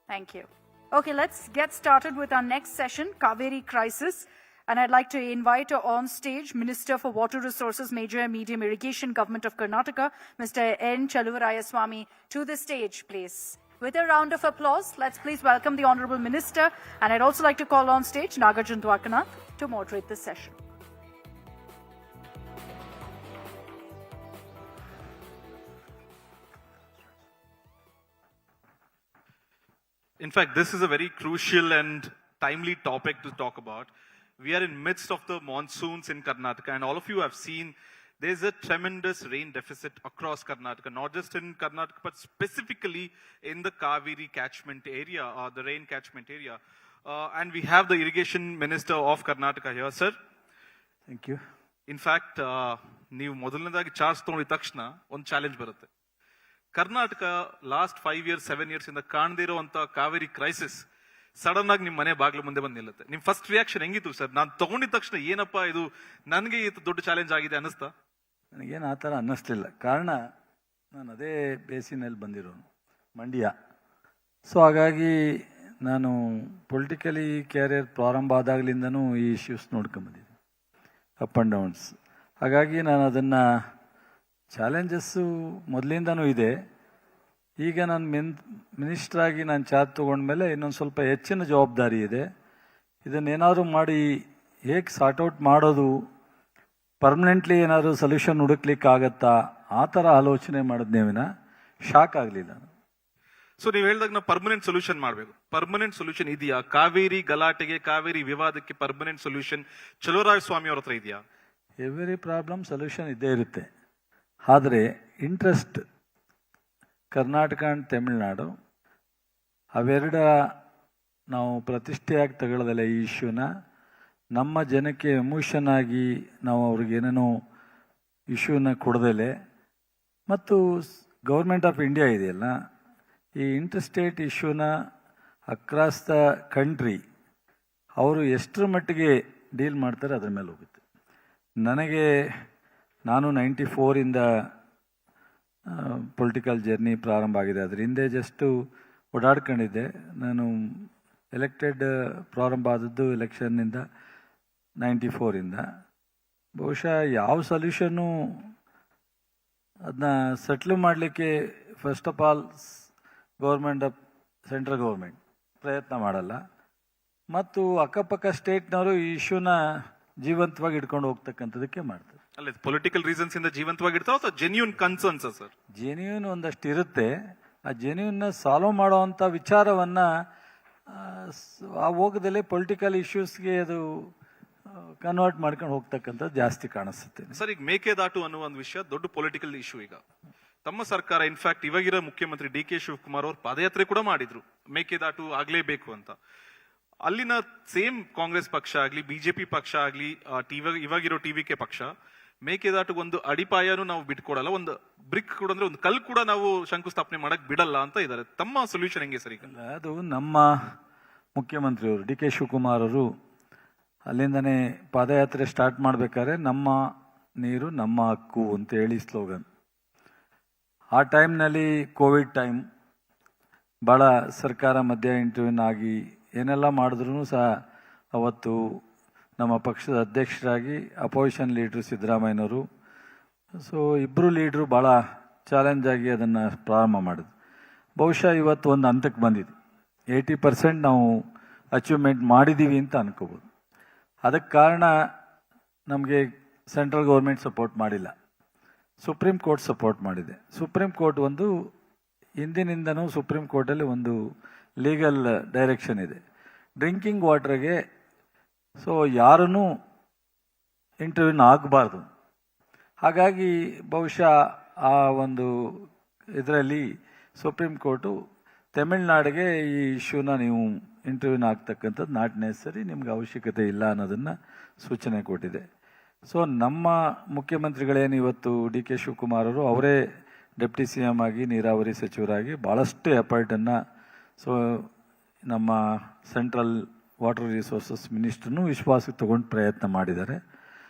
Thank you. Okay, let's get started with our next session, Kaveri Crisis. And I'd like to invite on stage Minister for Water Resources, Major and Medium Irrigation, Government of Karnataka, Mr. N. Chelluvarayaswamy, to the stage, please. With a round of applause, let's please welcome the Honourable Minister. And I'd also like to call on stage Nagarjun Dwarkanath to moderate this session. In fact, this is a very crucial and timely topic to talk about. We are in midst of the monsoons in Karnataka, and all of you have seen there's a tremendous rain deficit across Karnataka, not just in Karnataka, but specifically in the Kaveri catchment area, or the rain catchment area. And we have the Irrigation Minister of Karnataka here, sir. Thank you. In fact, ನೀವು ಮೊದಲನೇದಾಗಿ charge ತಗೊಂಡಿದ ತಕ್ಷಣ ಒಂದು challenge ಬರುತ್ತೆ. Karnataka last 5 years, 7 years ಇಂದ ಕಾಣದೇ ಇರುವಂತ Kaveri crisis sudden ಆಗಿ ನಿಮ್ಮ ಮನೆ ಬಾಗ್ಲು ಮುಂದೆ ಬಂದು ನಿಲ್ಲುತ್ತೆ. ನಿಮ್ ಫಸ್ಟ್ ರಿಯಾಕ್ಷನ್ ಹೆಂಗಿತ್ತು ಸರ್? ನಾನು ತಗೊಂಡಿದ ತಕ್ಷಣ ಏನಪ್ಪಾ ಇದು ನನಗೆ ದೊಡ್ಡ ಚಾಲೆಂಜ್ ಆಗಿದೆ ಅನಿಸ್ತಾ? ನನಗೇನು ಆ ಥರ ಅನ್ನಿಸ್ಲಿಲ್ಲ. ಕಾರಣ ನಾನು ಅದೇ ಬೇಸಿನಲ್ಲಿ ಬಂದಿರೋನು, ಮಂಡ್ಯ. ಸೊ ಹಾಗಾಗಿ ನಾನು ಪೊಲಿಟಿಕಲಿ ಕ್ಯಾರಿಯರ್ ಪ್ರಾರಂಭ ಆದಾಗಲಿಂದನೂ ಈ ಇಶ್ಯೂಸ್ ನೋಡ್ಕೊಂಬಂದಿದ್ದೀನಿ, ಅಪ್ ಆ್ಯಂಡ್ ಡೌನ್ಸ್. ಹಾಗಾಗಿ ನಾನು ಅದನ್ನು ಚಾಲೆಂಜಸ್ಸು ಮೊದಲಿಂದನೂ ಇದೆ. ಈಗ ನಾನು ಮಿನಿಸ್ಟ್ರಾಗಿ ನಾನು ಚಾರ್ಜ್ ತೊಗೊಂಡ್ಮೇಲೆ ಇನ್ನೊಂದು ಸ್ವಲ್ಪ ಹೆಚ್ಚಿನ ಜವಾಬ್ದಾರಿ ಇದೆ. ಇದನ್ನೇನಾದರೂ ಮಾಡಿ ಹೇಗೆ ಸಾರ್ಟ್ಔಟ್ ಮಾಡೋದು, ಪರ್ಮನೆಂಟ್ಲಿ ಏನಾದರೂ ಸೊಲ್ಯೂಷನ್ ಹುಡುಕ್ಲಿಕ್ಕೆ ಆಗತ್ತಾ, ಆ ಥರ ಆಲೋಚನೆ ಮಾಡಿದ್ನೇ ವಿನ ಶಾಕ್ ಆಗಲಿಲ್ಲ. ಸೊ ನೀವು ಹೇಳಿದಾಗ ನಾವು ಪರ್ಮನೆಂಟ್ ಸೊಲ್ಯೂಷನ್ ಮಾಡಬೇಕು. ಪರ್ಮನೆಂಟ್ ಸೊಲ್ಯೂಷನ್ ಇದೆಯಾ? ಕಾವೇರಿ ಗಲಾಟೆಗೆ, ಕಾವೇರಿ ವಿವಾದಕ್ಕೆ ಪರ್ಮನೆಂಟ್ ಸೊಲ್ಯೂಷನ್ ಚಲುವರಾಯಸ್ವಾಮಿ ಅವ್ರ ಹತ್ರ ಇದೆಯಾ? ಎವ್ರಿ ಪ್ರಾಬ್ಲಮ್ ಸೊಲ್ಯೂಷನ್ ಇದ್ದೇ ಇರುತ್ತೆ. ಆದರೆ ಇಂಟ್ರೆಸ್ಟ್ ಕರ್ನಾಟಕ ಆ್ಯಂಡ್ ತಮಿಳ್ನಾಡು ಅವೆರಡ ನಾವು ಪ್ರತಿಷ್ಠೆಯಾಗಿ ತಗೊಳ್ಳೋದಲ್ಲ ಈ ಇಶ್ಯೂನ. ನಮ್ಮ ಜನಕ್ಕೆ ಎಮೋಷನ್ ಆಗಿ ನಾವು ಅವ್ರಿಗೆ ಏನೇನೋ ಇಶ್ಯೂನ ಕೊಡದಲೆ, ಮತ್ತು ಗೌರ್ಮೆಂಟ್ ಆಫ್ ಇಂಡಿಯಾ ಇದೆಯಲ್ಲ, ಈ ಇಂಟರ್ಸ್ಟೇಟ್ ಇಶ್ಯೂನ ಅಕ್ರಾಸ್ ದ ಕಂಟ್ರಿ ಅವರು ಎಷ್ಟರ ಮಟ್ಟಿಗೆ ಡೀಲ್ ಮಾಡ್ತಾರೆ ಅದ್ರ ಮೇಲೆ ಹೋಗುತ್ತೆ. ನಾನು 94ಇಂದ ಪೊಲಿಟಿಕಲ್ ಜರ್ನಿ ಪ್ರಾರಂಭ ಆಗಿದೆ. ಅದ್ರ ಹಿಂದೆ ಜಸ್ಟು ಓಡಾಡ್ಕೊಂಡಿದ್ದೆ. ನಾನು ಎಲೆಕ್ಟೆಡ್ ಪ್ರಾರಂಭ ಆದದ್ದು ಎಲೆಕ್ಷನ್ನಿಂದ 94ಇಂದ. ಬಹುಶಃ ಯಾವ ಸೊಲ್ಯೂಷನ್ನು ಅದನ್ನ ಸೆಟ್ಲ್ ಮಾಡಲಿಕ್ಕೆ first of all government of central government ಪ್ರಯತ್ನ ಮಾಡಲ್ಲ, ಮತ್ತು ಅಕ್ಕಪಕ್ಕ ಸ್ಟೇಟ್ನವರು ಈ ಇಶ್ಯೂನ ಜೀವಂತವಾಗಿ ಇಟ್ಕೊಂಡು ಹೋಗ್ತಕ್ಕಂಥದಕ್ಕೆ ಮಾಡ್ತಾರೆ. ಅಲ್ಲ, ಪೊಲಿಟಿಕಲ್ ರೀಸನ್ಸ್ ಇಂದ ಜೀವಂತವಾಗಿ ಇರ್ತಾವ ಅಥವಾ ಜೆನ್ಯೂನ್ ಕನ್ಸರ್ನ್ಸ್ ಸರ್? ಜೆನ್ಯೂನ್ ಒಂದಷ್ಟು ಇರುತ್ತೆ. ಆ ಜೆನ್ಯೂನ್ನ ಸಾಲ್ವ್ ಮಾಡೋವಂಥ ವಿಚಾರವನ್ನ ಆ ಹೋಗದಲ್ಲೇ ಪೊಲಿಟಿಕಲ್ ಇಶ್ಯೂಸ್ಗೆ ಅದು ಕನ್ವರ್ಟ್ ಮಾಡ್ಕೊಂಡು ಹೋಗ್ತಕ್ಕಂಥದ್ದು ಜಾಸ್ತಿ ಕಾಣಿಸುತ್ತೆ. ಸರ್, ಈಗ ಮೇಕೆದಾಟು ಅನ್ನುವ ಒಂದು ವಿಷಯ ದೊಡ್ಡ ಪೊಲಿಟಿಕಲ್ ಇಶ್ಯೂ. ಈಗ ತಮ್ಮ ಸರ್ಕಾರ, ಇನ್ಫ್ಯಾಕ್ಟ್ ಇವಾಗಿರೋ ಮುಖ್ಯಮಂತ್ರಿ ಡಿ.ಕೆ. ಶಿವಕುಮಾರ್ ಅವರು ಪಾದಯಾತ್ರೆ ಕೂಡ ಮಾಡಿದ್ರು, ಮೇಕೆದಾಟು ಆಗ್ಲೇಬೇಕು ಅಂತ. ಅಲ್ಲಿನ ಸೇಮ್ ಕಾಂಗ್ರೆಸ್ ಪಕ್ಷ ಆಗ್ಲಿ, ಬಿಜೆಪಿ ಪಕ್ಷ ಆಗ್ಲಿ, ಇವಾಗಿರೋ ಟಿವಿಕೆ ಪಕ್ಷ ಮೇಕೆದಾಟು ಒಂದು ಅಡಿಪಾಯನೂ ನಾವು ಬಿಟ್ಕೊಡಲ್ಲ, ಒಂದು ಬ್ರಿಕ್ ಕೂಡ ಅಂದ್ರೆ ಒಂದು ಕಲ್ ಕೂಡ ನಾವು ಶಂಕುಸ್ಥಾಪನೆ ಮಾಡಕ್ ಬಿಡಲ್ಲ ಅಂತ ಇದ್ದಾರೆ. ತಮ್ಮ ಸೊಲ್ಯೂಷನ್ ಹೆಂಗೆ ಸರ್? ಅದು ನಮ್ಮ ಮುಖ್ಯಮಂತ್ರಿಯವರು ಡಿ.ಕೆ. ಶಿವಕುಮಾರ್ ಅವರು ಅಲ್ಲಿಂದನೇ ಪಾದಯಾತ್ರೆ ಸ್ಟಾರ್ಟ್ ಮಾಡ್ಬೇಕಾದ್ರೆ ನಮ್ಮ ನೀರು ನಮ್ಮ ಹಕ್ಕು ಅಂತ ಹೇಳಿ ಸ್ಲೋಗನ್. ಆ ಟೈಮ್ನಲ್ಲಿ ಕೋವಿಡ್ ಟೈಮ್, ಭಾಳ ಸರ್ಕಾರ ಮಧ್ಯ ಇಂಟರ್ವ್ಯೂನ್ ಆಗಿ ಏನೆಲ್ಲ ಮಾಡಿದ್ರು ಸಹ ಅವತ್ತು ನಮ್ಮ ಪಕ್ಷದ ಅಧ್ಯಕ್ಷರಾಗಿ ಅಪೋಸಿಷನ್ ಲೀಡ್ರು ಸಿದ್ದರಾಮಯ್ಯನವರು, ಸೊ ಇಬ್ಬರು ಲೀಡ್ರು ಭಾಳ ಚಾಲೆಂಜ್ ಆಗಿ ಅದನ್ನು ಪ್ರಾರಂಭ ಮಾಡಿದ್ರು. ಬಹುಶಃ ಇವತ್ತು ಒಂದು ಹಂತಕ್ಕೆ ಬಂದಿದೆ, 80% ನಾವು ಅಚೀವ್ಮೆಂಟ್ ಮಾಡಿದ್ದೀವಿ ಅಂತ ಅನ್ಕೋಬೋದು. ಅದಕ್ಕೆ ಕಾರಣ ನಮಗೆ ಸೆಂಟ್ರಲ್ ಗೌರ್ಮೆಂಟ್ ಸಪೋರ್ಟ್ ಮಾಡಿಲ್ಲ, ಸುಪ್ರೀಂ ಕೋರ್ಟ್ ಸಪೋರ್ಟ್ ಮಾಡಿದೆ. ಸುಪ್ರೀಂ ಕೋರ್ಟ್ ಒಂದು ಹಿಂದಿನಿಂದನೂ ಸುಪ್ರೀಂ ಕೋರ್ಟಲ್ಲಿ ಒಂದು ಲೀಗಲ್ ಡೈರೆಕ್ಷನ್ ಇದೆ. ಡ್ರಿಂಕಿಂಗ್ ವಾಟರ್ಗೆ ಸೊ ಯಾರನ್ನೂ ಇಂಟರ್ವ್ಯೂನ ಆಗಬಾರ್ದು. ಹಾಗಾಗಿ ಬಹುಶಃ ಆ ಒಂದು ಇದರಲ್ಲಿ ಸುಪ್ರೀಂ ಕೋರ್ಟು ತಮಿಳ್ನಾಡಿಗೆ ಈ ಇಶ್ಯೂನ ನೀವು ಇಂಟರ್ವ್ಯೂನ ಆಗ್ತಕ್ಕಂಥದ್ದು ನಾಟ್ ನೆಸರಿ, ನಿಮ್ಗೆ ಅವಶ್ಯಕತೆ ಇಲ್ಲ ಅನ್ನೋದನ್ನು ಸೂಚನೆ ಕೊಟ್ಟಿದೆ. ಸೊ ನಮ್ಮ ಮುಖ್ಯಮಂತ್ರಿಗಳೇನು ಇವತ್ತು ಡಿ ಕೆ ಶಿವಕುಮಾರ್ ಅವರು ಅವರೇ ಡೆಪ್ಟಿ ಸಿ ಎಮ್ ಆಗಿ ನೀರಾವರಿ ಸಚಿವರಾಗಿ ಭಾಳಷ್ಟು ಎಫರ್ಟನ್ನು ಸೊ ನಮ್ಮ ಸೆಂಟ್ರಲ್ ವಾಟರ್ ರಿಸೋರ್ಸಸ್ ಮಿನಿಸ್ಟ್ರನ್ನೂ ವಿಶ್ವಾಸಕ್ಕೆ ತಗೊಂಡು ಪ್ರಯತ್ನ ಮಾಡಿದ್ದಾರೆ.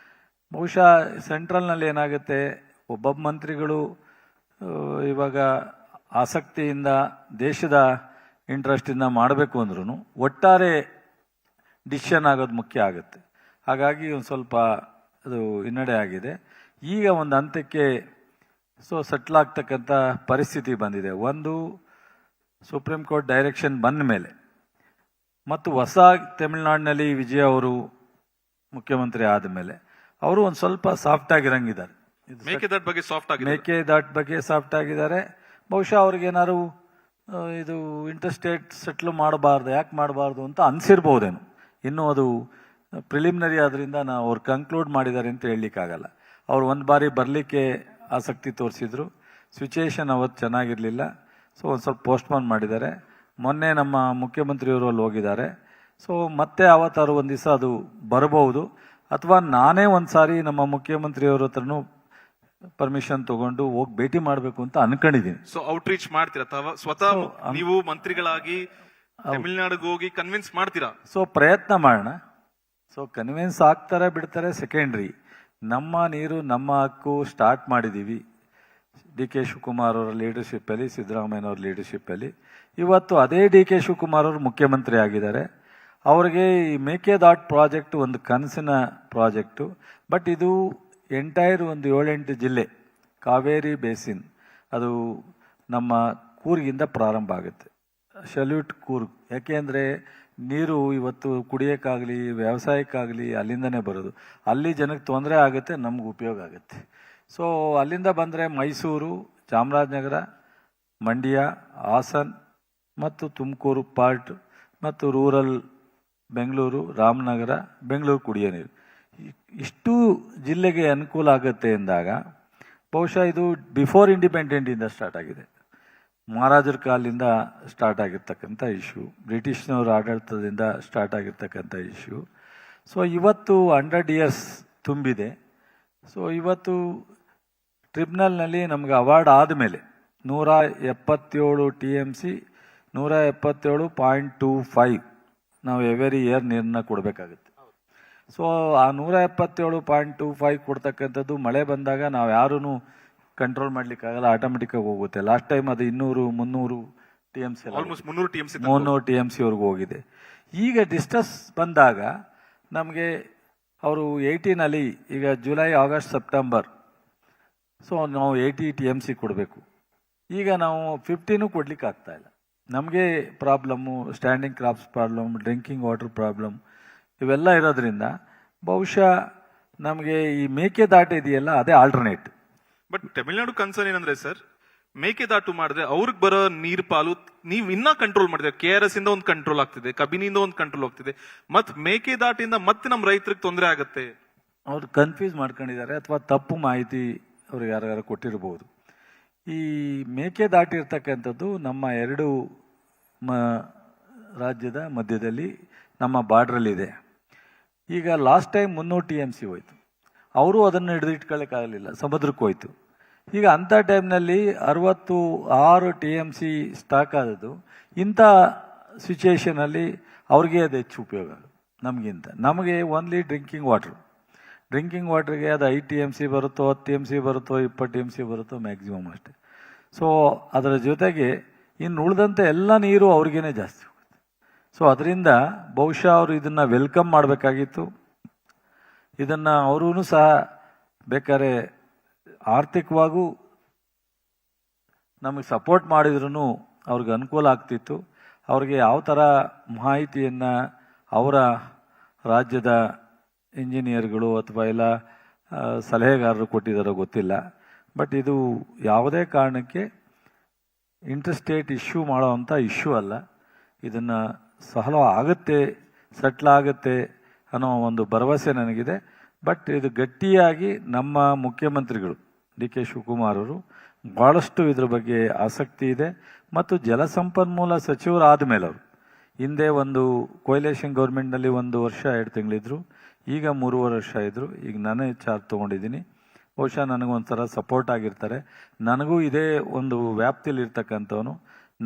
ಬಹುಶಃ ಸೆಂಟ್ರಲ್ನಲ್ಲಿ ಏನಾಗುತ್ತೆ, ಒಬ್ಬೊಬ್ಬ ಮಂತ್ರಿಗಳು ಇವಾಗ ಆಸಕ್ತಿಯಿಂದ ದೇಶದ ಇಂಟ್ರೆಸ್ಟಿಂದ ಮಾಡಬೇಕು ಅಂದ್ರೂ ಒಟ್ಟಾರೆ ಡಿಸಿಷನ್ ಆಗೋದು ಮುಖ್ಯ ಆಗುತ್ತೆ. ಹಾಗಾಗಿ ಒಂದು ಸ್ವಲ್ಪ ಅದು ಹಿನ್ನಡೆ ಆಗಿದೆ. ಈಗ ಒಂದು ಹಂತಕ್ಕೆ ಸೊ ಸೆಟ್ಲ್ ಆಗ್ತಕ್ಕಂಥ ಪರಿಸ್ಥಿತಿ ಬಂದಿದೆ. ಒಂದು ಸುಪ್ರೀಂ ಕೋರ್ಟ್ ಡೈರೆಕ್ಷನ್ ಬಂದ ಮೇಲೆ ಮತ್ತು ಹೊಸ ತಮಿಳುನಾಡಿನಲ್ಲಿ ವಿಜಯ್ ಅವರು ಮುಖ್ಯಮಂತ್ರಿ ಆದಮೇಲೆ ಅವರು ಒಂದು ಸ್ವಲ್ಪ ಸಾಫ್ಟ್ ಆಗಿರಂಗಿದ್ದಾರೆ. ಮೇಕೆದಾಟ್ ಬಗ್ಗೆ ಸಾಫ್ಟ್ ಆಗಿದ್ದಾರೆ. ಬಹುಶಃ ಅವ್ರಿಗೇನಾದ್ರು ಇದು ಇಂಟರ್ಸ್ಟೇಟ್ ಸೆಟ್ಲ್ ಮಾಡಬಾರ್ದು, ಯಾಕೆ ಮಾಡಬಾರ್ದು ಅಂತ ಅನಿಸಿರ್ಬೋದೇನು. ಇನ್ನೂ ಅದು ಪ್ರಿಲಿಮಿನರಿ ಆದ್ರಿಂದ ಅವ್ರು ಕನ್ಕ್ಲೂಡ್ ಮಾಡಿದ್ದಾರೆ ಅಂತ ಹೇಳಲಿಕ್ಕಾಗಲ್ಲ. ಅವ್ರು ಒಂದು ಬಾರಿ ಬರಲಿಕ್ಕೆ ಆಸಕ್ತಿ ತೋರಿಸಿದ್ರು, ಸಿಚುಯೇಷನ್ ಅವತ್ತು ಚೆನ್ನಾಗಿರಲಿಲ್ಲ, ಸೊ ಒಂದು ಸ್ವಲ್ಪ ಪೋಸ್ಟ್ಪೋನ್ ಮಾಡಿದ್ದಾರೆ. ಮೊನ್ನೆ ನಮ್ಮ ಮುಖ್ಯಮಂತ್ರಿಯವರು ಅಲ್ಲಿ ಹೋಗಿದ್ದಾರೆ. ಸೊ ಮತ್ತೆ ಅವತ್ತಾರು ಒಂದು ದಿವಸ ಅದು ಬರಬಹುದು, ಅಥವಾ ನಾನೇ ಒಂದು ಸಾರಿ ನಮ್ಮ ಮುಖ್ಯಮಂತ್ರಿಯವ್ರ ಹತ್ರನೂ ಪರ್ಮಿಷನ್ ತಗೊಂಡು ಹೋಗಿ ಭೇಟಿ ಮಾಡಬೇಕು ಅಂತ ಅನ್ಕೊಂಡಿದ್ದೀನಿ. ಸೊ ಔಟ್ರೀಚ್ ಮಾಡ್ತೀರಾ ಸ್ವತಃ ನೀವು ಮಂತ್ರಿಗಳಾಗಿ ತಮಿಳುನಾಡಿಗೆ ಹೋಗಿ ಕನ್ವಿನ್ಸ್ ಮಾಡ್ತೀರಾ? ಸೊ ಪ್ರಯತ್ನ ಮಾಡೋಣ. ಸೊ ಕನ್ವಿನ್ಸ್ ಆಗ್ತಾರೆ ಬಿಡ್ತಾರೆ ಸೆಕೆಂಡ್ರಿ. ನಮ್ಮ ನೀರು ನಮ್ಮ ಹಕ್ಕು ಸ್ಟಾರ್ಟ್ ಮಾಡಿದ್ದೀವಿ ಡಿ ಕೆ ಶಿವಕುಮಾರ್ ಅವರ ಲೀಡರ್ಶಿಪ್ಪಲ್ಲಿ, ಸಿದ್ದರಾಮಯ್ಯನವ್ರ ಲೀಡರ್ಶಿಪ್ಪಲ್ಲಿ. ಇವತ್ತು ಅದೇ ಡಿ ಕೆ ಶಿವಕುಮಾರ್ ಅವರು ಮುಖ್ಯಮಂತ್ರಿ ಆಗಿದ್ದಾರೆ. ಅವ್ರಿಗೆ ಈ ಮೇಕೆದಾಟ್ ಪ್ರಾಜೆಕ್ಟ್ ಒಂದು ಕನಸಿನ ಪ್ರಾಜೆಕ್ಟು. ಬಟ್ ಇದು ಎಂಟೈರ್ ಒಂದು 7-8 ಜಿಲ್ಲೆ ಕಾವೇರಿ ಬೇಸಿನ್, ಅದು ನಮ್ಮ ಕೂರ್ಗಿಂದ ಪ್ರಾರಂಭ ಆಗುತ್ತೆ. ಸಲ್ಯೂಟ್ ಕೂರ್ಗ್. ಯಾಕೆಂದರೆ ನೀರು ಇವತ್ತು ಕುಡಿಯೋಕ್ಕಾಗಲಿ ವ್ಯವಸಾಯಕ್ಕಾಗಲಿ ಅಲ್ಲಿಂದನೇ ಬರೋದು. ಅಲ್ಲಿ ಜನಕ್ಕೆ ತೊಂದರೆ ಆಗುತ್ತೆ, ನಮ್ಗೆ ಉಪಯೋಗ ಆಗುತ್ತೆ. ಸೊ ಅಲ್ಲಿಂದ ಬಂದರೆ ಮೈಸೂರು, ಚಾಮರಾಜನಗರ, ಮಂಡ್ಯ, ಹಾಸನ್ ಮತ್ತು ತುಮಕೂರು ಪಾರ್ಟ್ ಮತ್ತು ರೂರಲ್ ಬೆಂಗಳೂರು, ರಾಮನಗರ, ಬೆಂಗಳೂರು ಕುಡಿಯೋ ನೀರು, ಇಷ್ಟು ಜಿಲ್ಲೆಗೆ ಅನುಕೂಲ ಆಗುತ್ತೆ ಎಂದಾಗ ಬಹುಶಃ ಇದು ಬಿಫೋರ್ ಇಂಡಿಪೆಂಡೆಂಟಿಂದ ಸ್ಟಾರ್ಟ್ ಆಗಿದೆ. ಮಹಾರಾಜರ ಕಾಲದಿಂದ ಸ್ಟಾರ್ಟ್ ಆಗಿರ್ತಕ್ಕಂಥ ಇಶ್ಯೂ, ಬ್ರಿಟಿಷ್ನವರ ಆಡಳಿತದಿಂದ ಸ್ಟಾರ್ಟ್ ಆಗಿರ್ತಕ್ಕಂಥ ಇಶ್ಯೂ. ಸೊ ಇವತ್ತು 100 years ತುಂಬಿದೆ. ಸೊ ಇವತ್ತು ಟ್ರಿಬ್ಯುನಲ್ನಲ್ಲಿ ನಮಗೆ ಅವಾರ್ಡ್ ಆದಮೇಲೆ 177 TMC 177.25 ನಾವು ಎವರಿ ಇಯರ್ ನೀರನ್ನ ಕೊಡಬೇಕಾಗುತ್ತೆ. ಸೊ ಆ 177.25 ಕೊಡ್ತಕ್ಕಂಥದ್ದು ಮಳೆ ಬಂದಾಗ ನಾವು ಯಾರೂ ಕಂಟ್ರೋಲ್ ಮಾಡ್ಲಿಕ್ಕಾಗಲ್ಲ, ಆಟೋಮೆಟಿಕ್ಕಾಗಿ ಹೋಗುತ್ತೆ. ಲಾಸ್ಟ್ ಟೈಮ್ ಅದು 200-300 TMC, ಆಲ್ಮೋಸ್ಟ್ 300 TMC ವರೆಗೂ ಹೋಗಿದೆ. ಈಗ ಡಿಸ್ಟರ್ಸ್ ಬಂದಾಗ ನಮಗೆ ಅವರು 18 ಈಗ ಜುಲೈ, ಆಗಸ್ಟ್, ಸೆಪ್ಟೆಂಬರ್, ಸೊ ನಾವು 80 TMC ಕೊಡಬೇಕು. ಈಗ ನಾವು 15 ಕೊಡ್ಲಿಕ್ಕೆ ಆಗ್ತಾ ಇಲ್ಲ. ನಮಗೆ problem, standing crops problem, drinking water problem ಇವೆಲ್ಲ ಇರೋದ್ರಿಂದ ಬಹುಶಃ ನಮಗೆ ಈ ಮೇಕೆದಾಟು ಇದೆಯಲ್ಲ ಅದೇ ಆಲ್ಟರ್ನೇಟ್. ಬಟ್ ತಮಿಳುನಾಡು ಕನ್ಸರ್ನ್ ಏನಂದ್ರೆ ಸರ್, ಮೇಕೆದಾಟು ಮಾಡಿದ್ರೆ ಅವ್ರಿಗೆ ಬರೋ ನೀರು ಪಾಲು ನೀವು ಇನ್ನ ಕಂಟ್ರೋಲ್ ಮಾಡಿದ್ರೆ, KRS ಇಂದ ಒಂದು ಕಂಟ್ರೋಲ್ ಆಗ್ತಿದೆ, ಕಬಿನಿಂದ ಒಂದು ಕಂಟ್ರೋಲ್ ಆಗ್ತಿದೆ, ಮತ್ ಮೇಕೆದಾಟಿಂದ ಮತ್ತೆ ನಮ್ಮ ರೈತರಿಗೆ ತೊಂದರೆ ಆಗುತ್ತೆ. ಅವ್ರು ಕನ್ಫ್ಯೂಸ್ ಮಾಡ್ಕೊಂಡಿದ್ದಾರೆ ಅಥವಾ ತಪ್ಪು ಮಾಹಿತಿ ಅವ್ರಿಗೆ ಯಾರು ಕೊಟ್ಟಿರ್ಬೋದು. ಈ ಮೇಕೆದಾಟು ಇರ್ತಕ್ಕಂಥದ್ದು ನಮ್ಮ 2 ರಾಜ್ಯದ ಮಧ್ಯದಲ್ಲಿ ನಮ್ಮ ಬಾರ್ಡ್ರಲ್ಲಿದೆ. ಈಗ ಲಾಸ್ಟ್ ಟೈಮ್ 300 TMC ಹೋಯ್ತು, ಅವರು ಅದನ್ನು ಹಿಡಿದಿಟ್ಕೊಳ್ಳೋಕ್ಕಾಗಲಿಲ್ಲ, ಸಮುದ್ರಕ್ಕೆ ಹೋಯ್ತು. ಈಗ ಅಂಥ ಟೈಮ್ನಲ್ಲಿ 66 TMC ಸ್ಟಾಕ್ ಆದದ್ದು. ಇಂಥ ಸಿಚುಯೇಷನಲ್ಲಿ ಅವ್ರಿಗೆ ಅದು ಹೆಚ್ಚು ಉಪಯೋಗ ನಮಗಿಂತ. ನಮಗೆ ಓನ್ಲಿ ಡ್ರಿಂಕಿಂಗ್ ವಾಟ್ರಿಗೆ ಅದು 5 TMC ಬರುತ್ತೋ, 10 TMC ಬರುತ್ತೋ, 20 TMC ಬರುತ್ತೋ ಮ್ಯಾಕ್ಸಿಮಮ್ ಅಷ್ಟೇ. ಸೊ ಅದರ ಜೊತೆಗೆ ಇನ್ನು ಉಳಿದಂತೆ ಎಲ್ಲ ನೀರು ಅವ್ರಿಗೇನೆ ಜಾಸ್ತಿ ಹೋಗುತ್ತೆ. ಸೊ ಅದರಿಂದ ಬಹುಶಃ ಅವರು ಇದನ್ನು ವೆಲ್ಕಮ್ ಮಾಡಬೇಕಾಗಿತ್ತು. ಇದನ್ನು ಅವರೂ ಸಹ ಬೇಕಾದ್ರೆ ಆರ್ಥಿಕವಾಗೂ ನಮಗೆ ಸಪೋರ್ಟ್ ಮಾಡಿದ್ರೂ ಅವ್ರಿಗೆ ಅನುಕೂಲ ಆಗ್ತಿತ್ತು. ಅವ್ರಿಗೆ ಯಾವ ಥರ ಮಾಹಿತಿಯನ್ನು ಅವರ ರಾಜ್ಯದ ಇಂಜಿನಿಯರ್ಗಳು ಅಥವಾ ಎಲ್ಲ ಸಲಹೆಗಾರರು ಕೊಟ್ಟಿದ್ದಾರೋ ಗೊತ್ತಿಲ್ಲ. ಬಟ್ ಇದು ಯಾವುದೇ ಕಾರಣಕ್ಕೆ ಇಂಟರ್ಸ್ಟೇಟ್ ಇಶ್ಯೂ ಮಾಡೋವಂಥ ಇಶ್ಯೂ ಅಲ್ಲ. ಇದನ್ನು ಸಾಲ್ವ್ ಆಗುತ್ತೆ, ಸೆಟ್ಲ್ ಆಗುತ್ತೆ ಅನ್ನೋ ಒಂದು ಭರವಸೆ ನನಗಿದೆ. ಬಟ್ ಇದು ಗಟ್ಟಿಯಾಗಿ ನಮ್ಮ ಮುಖ್ಯಮಂತ್ರಿಗಳು ಡಿ ಕೆ ಶಿವಕುಮಾರ್ ಅವರು ಭಾಳಷ್ಟು ಇದ್ರ ಬಗ್ಗೆ ಆಸಕ್ತಿ ಇದೆ. ಮತ್ತು ಜಲಸಂಪನ್ಮೂಲ ಸಚಿವರಾದ ಮೇಲೆ ಅವರು ಹಿಂದೆ ಒಂದು ಕೊಯ್ಲೇಷನ್ ಗೌರ್ಮೆಂಟ್ನಲ್ಲಿ 1 ವರ್ಷ 2 ತಿಂಗಳಿದ್ರು, ಈಗ 3.5 ವರ್ಷ ಇದ್ದರು. ಈಗ ನಾನೇ ಚಾರ್ಜ್ ತೊಗೊಂಡಿದ್ದೀನಿ. ಬಹುಶಃ ನನಗೊಂಥರ ಸಪೋರ್ಟ್ ಆಗಿರ್ತಾರೆ. ನನಗೂ ಇದೇ ಒಂದು ವ್ಯಾಪ್ತಿಯಲ್ಲಿ ಇರ್ತಕ್ಕಂಥವನು.